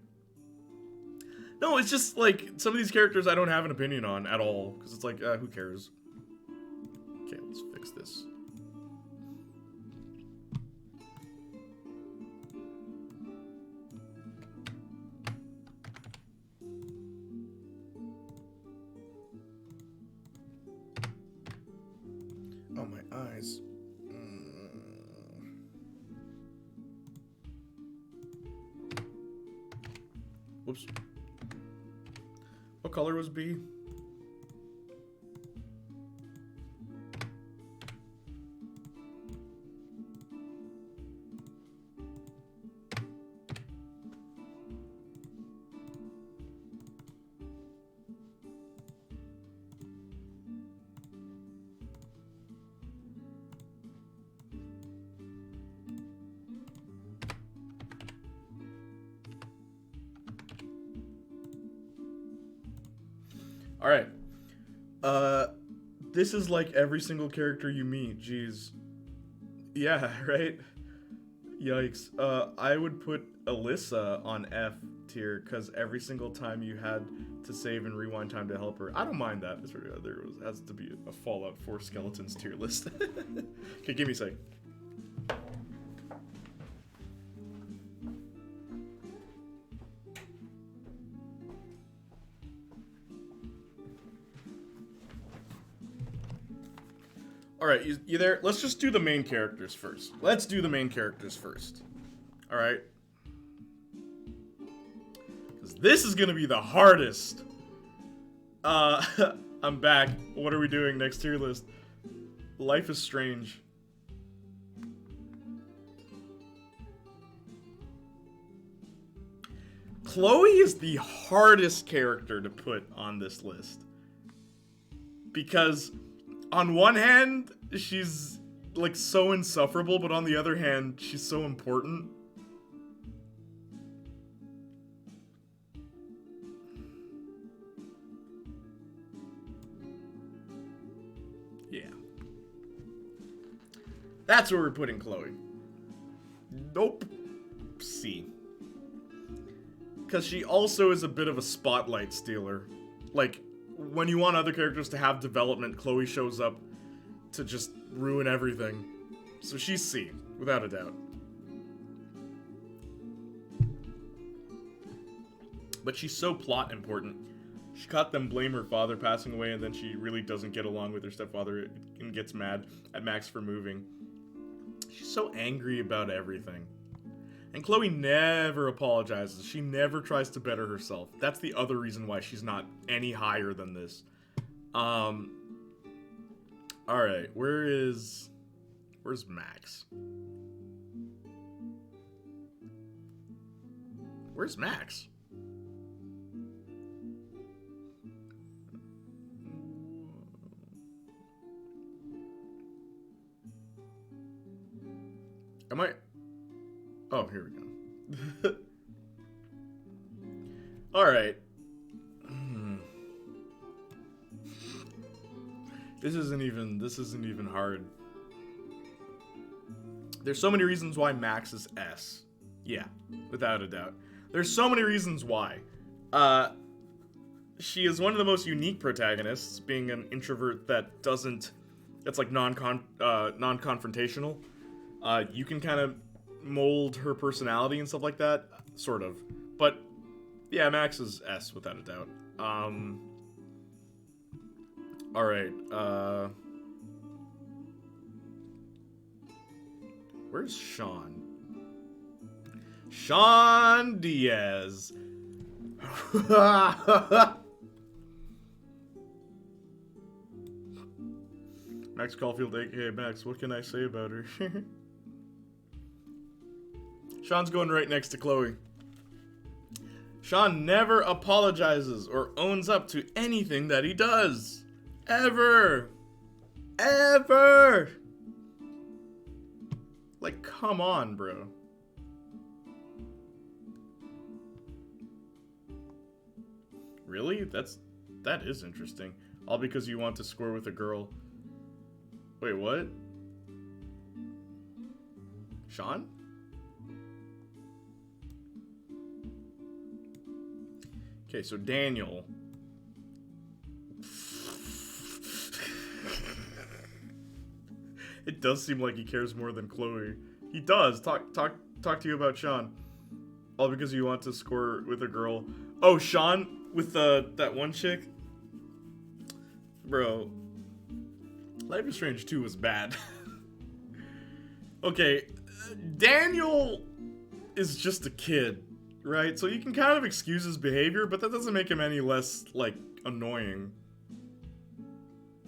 No, it's just like some of these characters I don't have an opinion on at all. Because it's like, who cares? Okay, let's fix this. Oh, my eyes. Whoops. What color was B? Alright. This is like every single character you meet. Jeez. Yeah, right? Yikes. I would put Alyssa on F tier, because every single time you had to save and rewind time to help her. I don't mind that. There has to be a Fallout 4 Skeletons tier list. Okay, give me a sec. Alright, you there? Let's just do the main characters first. Alright? Because this is gonna be the hardest. I'm back. What are we doing next tier list? Life is Strange. Chloe is the hardest character to put on this list. Because on one hand, she's like so insufferable, but on the other hand, she's so important. Yeah. That's where we're putting Chloe. Nope. C. Because she also is a bit of a spotlight stealer. Like, when you want other characters to have development, Chloe shows up to just ruin everything. So she's C. Without a doubt. But she's so plot important. She caught them blame her father passing away, and then she really doesn't get along with her stepfather and gets mad at Max for moving. She's so angry about everything. And Chloe never apologizes. She never tries to better herself. That's the other reason why she's not any higher than this. Alright, where's Max? Where's Max? Am I... Oh, here we go. Alright. This isn't even hard. There's so many reasons why Max is S. Yeah, without a doubt. There's so many reasons why. She is one of the most unique protagonists, being an introvert that's like non-confrontational. You can kind of mold her personality and stuff like that, sort of. But yeah, Max is S without a doubt. All right. Where's Sean? Sean Diaz. Max Caulfield, aka Max. What can I say about her? Sean's going right next to Chloe. Sean never apologizes or owns up to anything that he does. Ever. Ever. Like, come on, bro. Really? That is interesting. All because you want to score with a girl. Wait, what? Sean? Okay, so Daniel. It does seem like he cares more than Chloe. He does. Talk to you about Sean. All because you want to score with a girl. Oh, Sean with that one chick? Bro. Life is Strange 2 was bad. Okay, Daniel is just a kid, right? So you can kind of excuse his behavior, but that doesn't make him any less, like, annoying.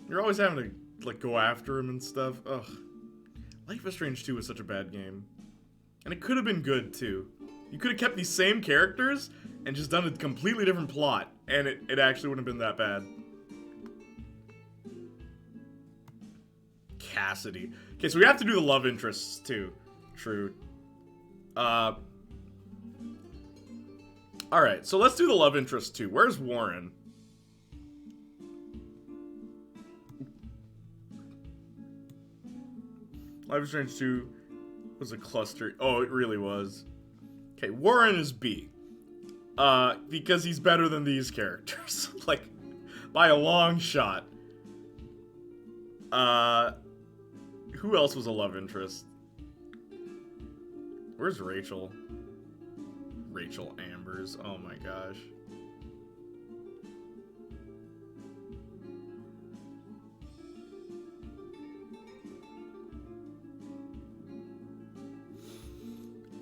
You're always having to, like, go after him and stuff. Ugh. Life is Strange 2 was such a bad game. And it could have been good, too. You could have kept these same characters and just done a completely different plot, and it actually wouldn't have been that bad. Cassidy. Okay, so we have to do the love interests, too. True. Alright, so let's do the love interests, too. Where's Warren? Life is Strange 2 was a cluster. Oh, it really was. Okay, Warren is B. Because he's better than these characters. Like, by a long shot. Who else was a love interest? Where's Rachel? Rachel Ambers. Oh my gosh.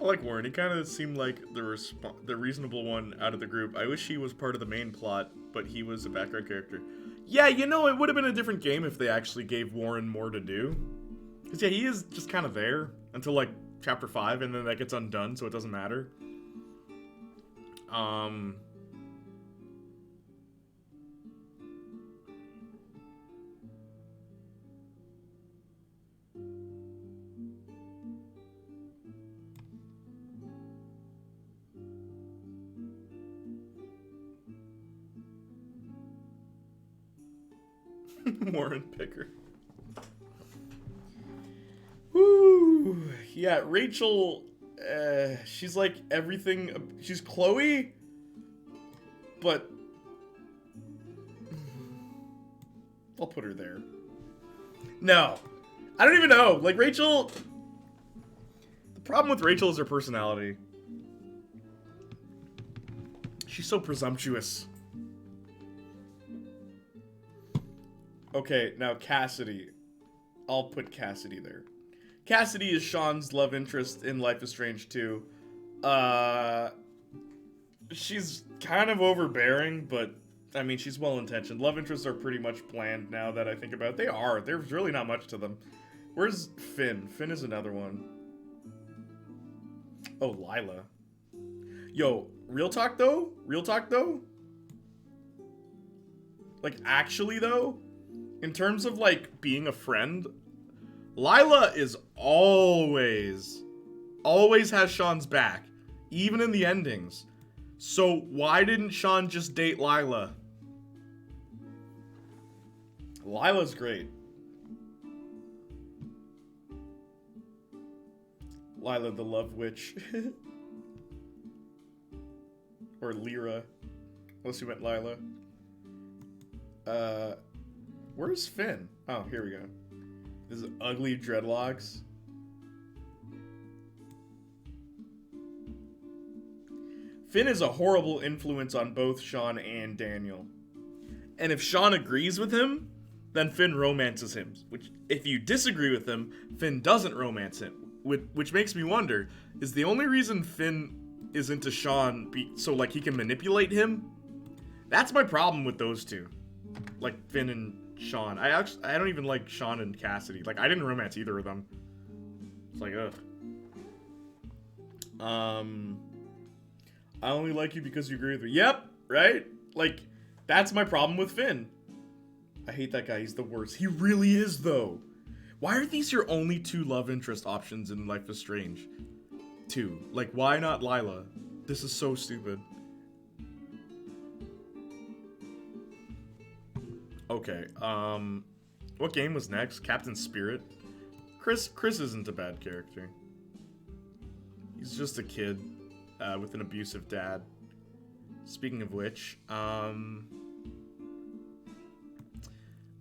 I like Warren. He kind of seemed like the reasonable one out of the group. I wish he was part of the main plot, but he was a background character. Yeah, you know, it would have been a different game if they actually gave Warren more to do. Because, yeah, he is just kind of there until, like, Chapter 5, and then that gets undone, so it doesn't matter. Warren Picker. Woo! Yeah, Rachel, she's like everything. She's Chloe, but I'll put her there. No, I don't even know. Like, Rachel, Problem with Rachel is her personality. She's so presumptuous. Okay, now Cassidy. I'll put Cassidy there. Cassidy is Sean's love interest in Life is Strange 2. She's kind of overbearing, but I mean, she's well-intentioned. Love interests are pretty much planned now that I think about it. They are. There's really not much to them. Where's Finn? Finn is another one. Oh, Lila. Yo, real talk though? Real talk though? Like, actually though? In terms of, like, being a friend, Lila is always has Sean's back. Even in the endings. So, why didn't Sean just date Lila? Lila's great. Lila the Love Witch. Or Lyra. Unless you meant Lila. Where's Finn? Oh, here we go. This is ugly dreadlocks. Finn is a horrible influence on both Sean and Daniel. And if Sean agrees with him, then Finn romances him. Which, if you disagree with him, Finn doesn't romance him. Which makes me wonder, is the only reason Finn is into Sean so, like, he can manipulate him? That's my problem with those two. Like, Finn and Sean. I don't even like Sean and Cassidy. Like, I didn't romance either of them. It's like, ugh. I only like you because you agree with me. Yep, right? Like, that's my problem with Finn. I hate that guy. He's the worst. He really is, though. Why are these your only two love interest options in Life is Strange? Two. Like, why not Lila? This is so stupid. Okay, what game was next? Captain Spirit? Chris isn't a bad character. He's just a kid. With an abusive dad. Speaking of which,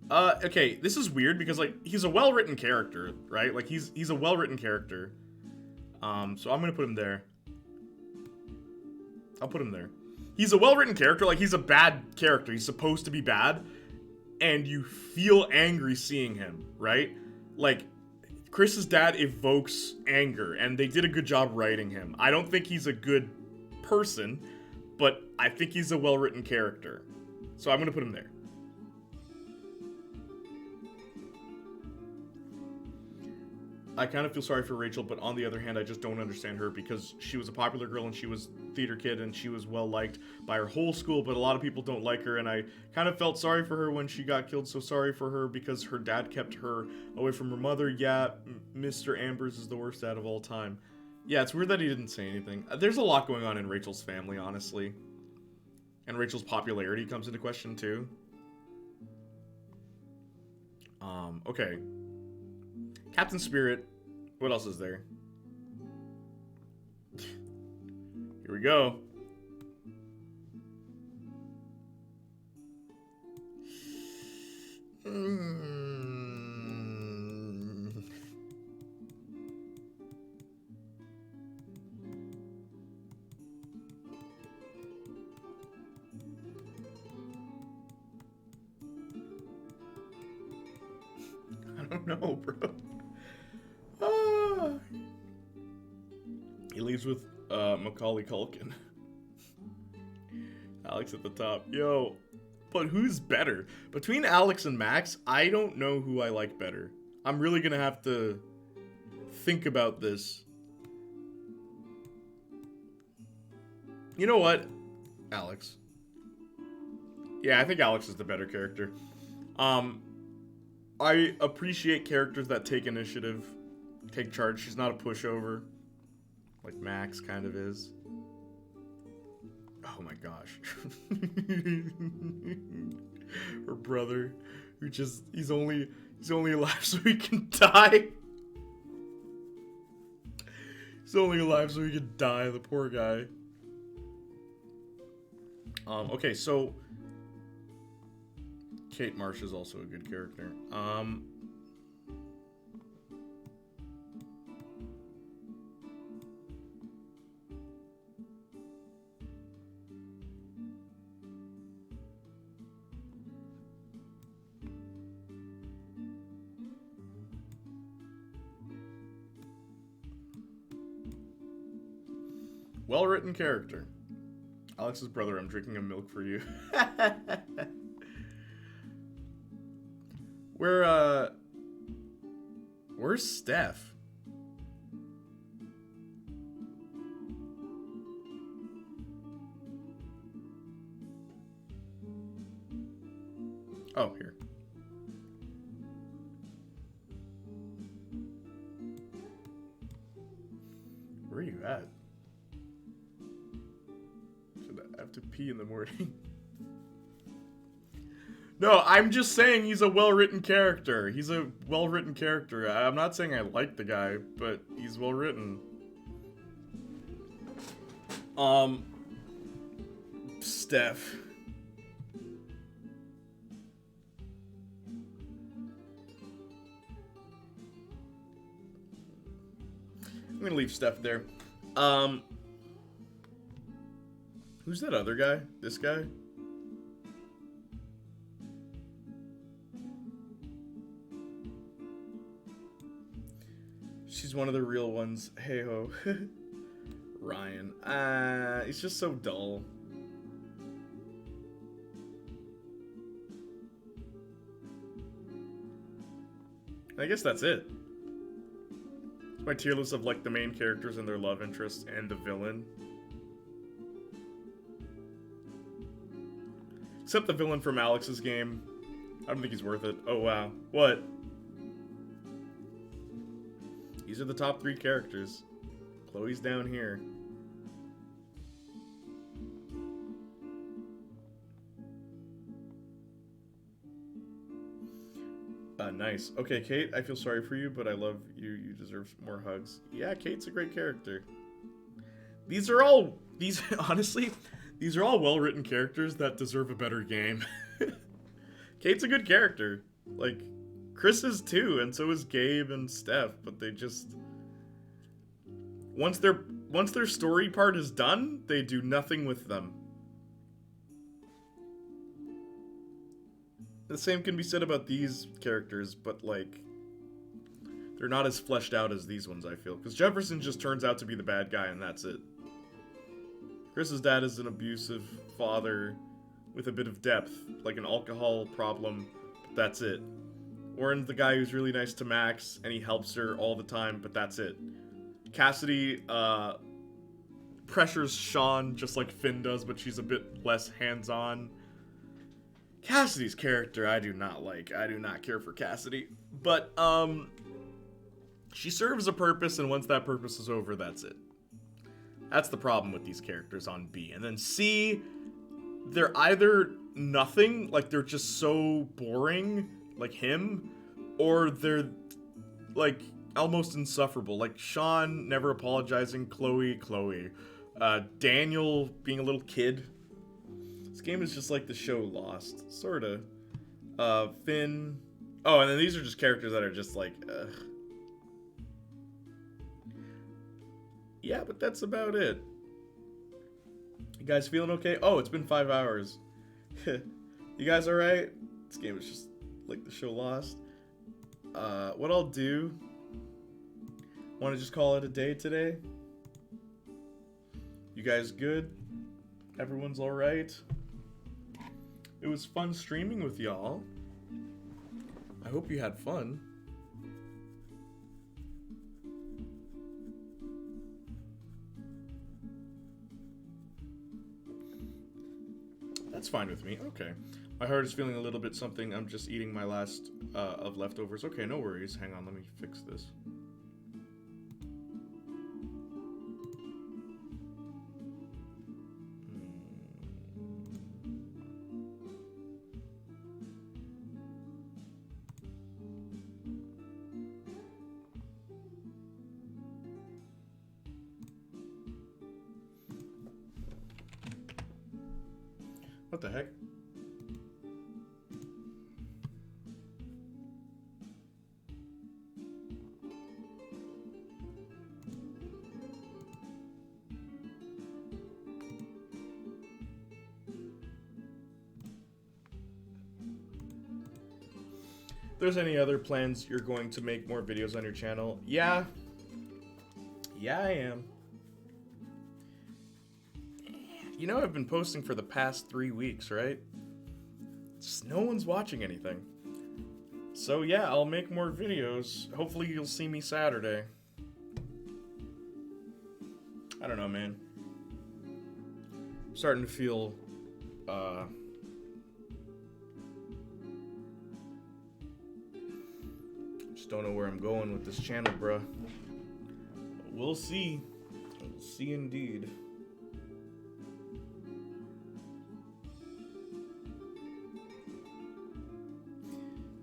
okay, this is weird because, like, he's a well-written character, right? Like, he's a well-written character. So I'm gonna put him there. I'll put him there. He's a well-written character, like, he's a bad character. He's supposed to be bad, and you feel angry seeing him, right? Like, Chris's dad evokes anger, and they did a good job writing him. I don't think he's a good person, but I think he's a well-written character. So I'm gonna put him there. I kind of feel sorry for Rachel, but on the other hand, I just don't understand her because she was a popular girl and she was a theater kid and she was well-liked by her whole school, but a lot of people don't like her, and I kind of felt sorry for her when she got killed, so sorry for her because her dad kept her away from her mother. Yeah, Mr. Ambers is the worst dad of all time. Yeah, it's weird that he didn't say anything. There's a lot going on in Rachel's family, honestly. And Rachel's popularity comes into question, too. Okay. Captain Spirit. What else is there? Here we go. I don't know, bro. He leaves with Macaulay Culkin. Alex at the top. Yo, but who's better? Between Alex and Max, I don't know who I like better. I'm really gonna have to think about this. You know what? Alex. Yeah, I think Alex is the better character. I appreciate characters that take initiative, take charge. She's not a pushover, like Max kind of is. Oh my gosh. Her brother, who just, he's only alive so he can die. He's only alive so he can die, the poor guy. Okay, so Kate Marsh is also a good character. Well-written character. Alex's brother, I'm drinking a milk for you. Where's Steph? Oh, here. Where are you at? Should I have to pee in the morning? No, I'm just saying he's a well-written character. He's a well-written character. I'm not saying I like the guy, but he's well-written. Steph. I'm gonna leave Steph there. Who's that other guy? This guy? She's one of the real ones. Hey ho. Ryan. He's just so dull. I guess that's it. It's my tier list of like the main characters and their love interest and the villain. Except the villain from Alex's game. I don't think he's worth it. Oh wow. What? These are the top 3 characters. Chloe's down here. Nice. Okay, Kate, I feel sorry for you, but I love you. You deserve more hugs. Yeah, Kate's a great character. Honestly, these are all well-written characters that deserve a better game. Kate's a good character. Like, Chris is too, and so is Gabe and Steph, but they just... Once their story part is done, they do nothing with them. The same can be said about these characters, but, like, they're not as fleshed out as these ones, I feel. Because Jefferson just turns out to be the bad guy, and that's it. Chris's dad is an abusive father with a bit of depth, like an alcohol problem, but that's it. Warren's the guy who's really nice to Max, and he helps her all the time, but that's it. Cassidy, pressures Sean just like Finn does, but she's a bit less hands-on. Cassidy's character, I do not like. I do not care for Cassidy. But, she serves a purpose, and once that purpose is over, that's it. That's the problem with these characters on B. And then C, they're either nothing, like they're just so boring, like him, or they're, like, almost insufferable. Like Sean never apologizing, Chloe. Daniel being a little kid. This game is just like the show Lost, sorta. Finn. Oh, and then these are just characters that are just like, ugh. Yeah, but that's about it. You guys feeling okay? Oh, it's been 5 hours. You guys alright? This game is just like the show Lost. What I'll do... Want to just call it a day today? You guys good? Everyone's alright? It was fun streaming with y'all. I hope you had fun. That's fine with me. Okay. My heart is feeling a little bit something. I'm just eating my last of leftovers. Okay, no worries. Hang on, let me fix this. What the heck? If there's any other plans you're going to make more videos on your channel, yeah, I am. You know I've been posting for the past 3 weeks, right? Just no one's watching anything. So yeah, I'll make more videos. Hopefully you'll see me Saturday. I don't know, man. I'm starting to feel, just don't know where I'm going with this channel, bruh. We'll see. We'll see indeed.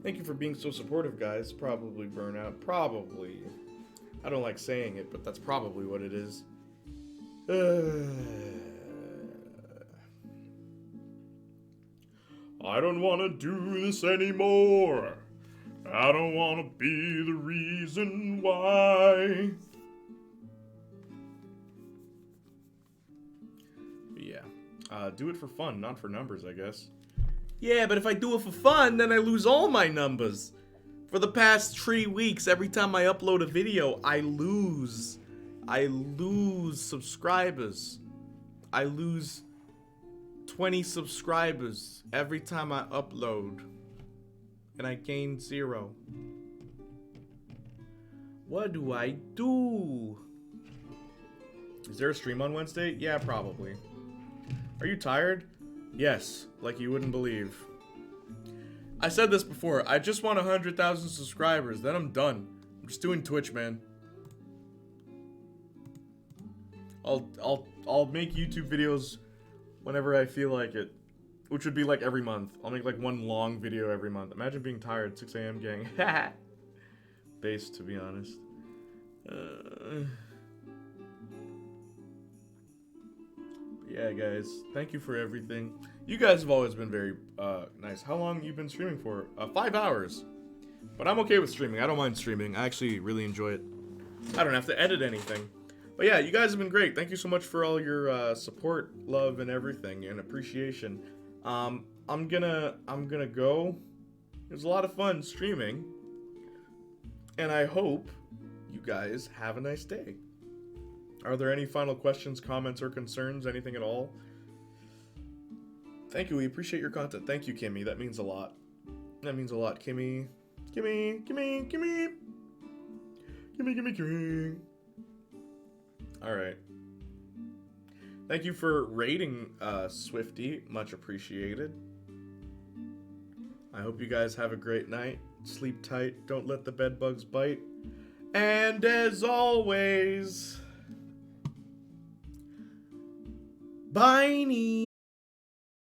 Thank you for being so supportive, guys. Probably burnout. Probably. I don't like saying it, but that's probably what it is. I don't want to do this anymore. I don't want to be the reason why. But yeah. Do it for fun, not for numbers, I guess. Yeah, but if I do it for fun, then I lose all my numbers. For the past 3 weeks, every time I upload a video, I lose subscribers. I lose 20 subscribers every time I upload. And I gain 0. What do I do? Is there a stream on Wednesday? Yeah, probably. Are you tired? Yes, like you wouldn't believe. I said this before, I just want 100,000 subscribers, then I'm done. I'm just doing Twitch, man. I'll make YouTube videos whenever I feel like it, which would be like every month. I'll make like one long video every month. Imagine being tired at 6 a.m. gang. Based, to be honest. Yeah, guys, thank you for everything. You guys have always been very nice. How long you been streaming for? 5 hours. But I'm okay with streaming. I don't mind streaming. I actually really enjoy it. I don't have to edit anything. But yeah, you guys have been great. Thank you so much for all your support, love, and everything, and appreciation. I'm gonna go. It was a lot of fun streaming, and I hope you guys have a nice day. Are there any final questions, comments, or concerns? Anything at all? Thank you. We appreciate your content. Thank you, Kimmy. That means a lot. That means a lot, Kimmy. Kimmy. All right. Thank you for rating Swifty. Much appreciated. I hope you guys have a great night. Sleep tight. Don't let the bed bugs bite. And as always, bye.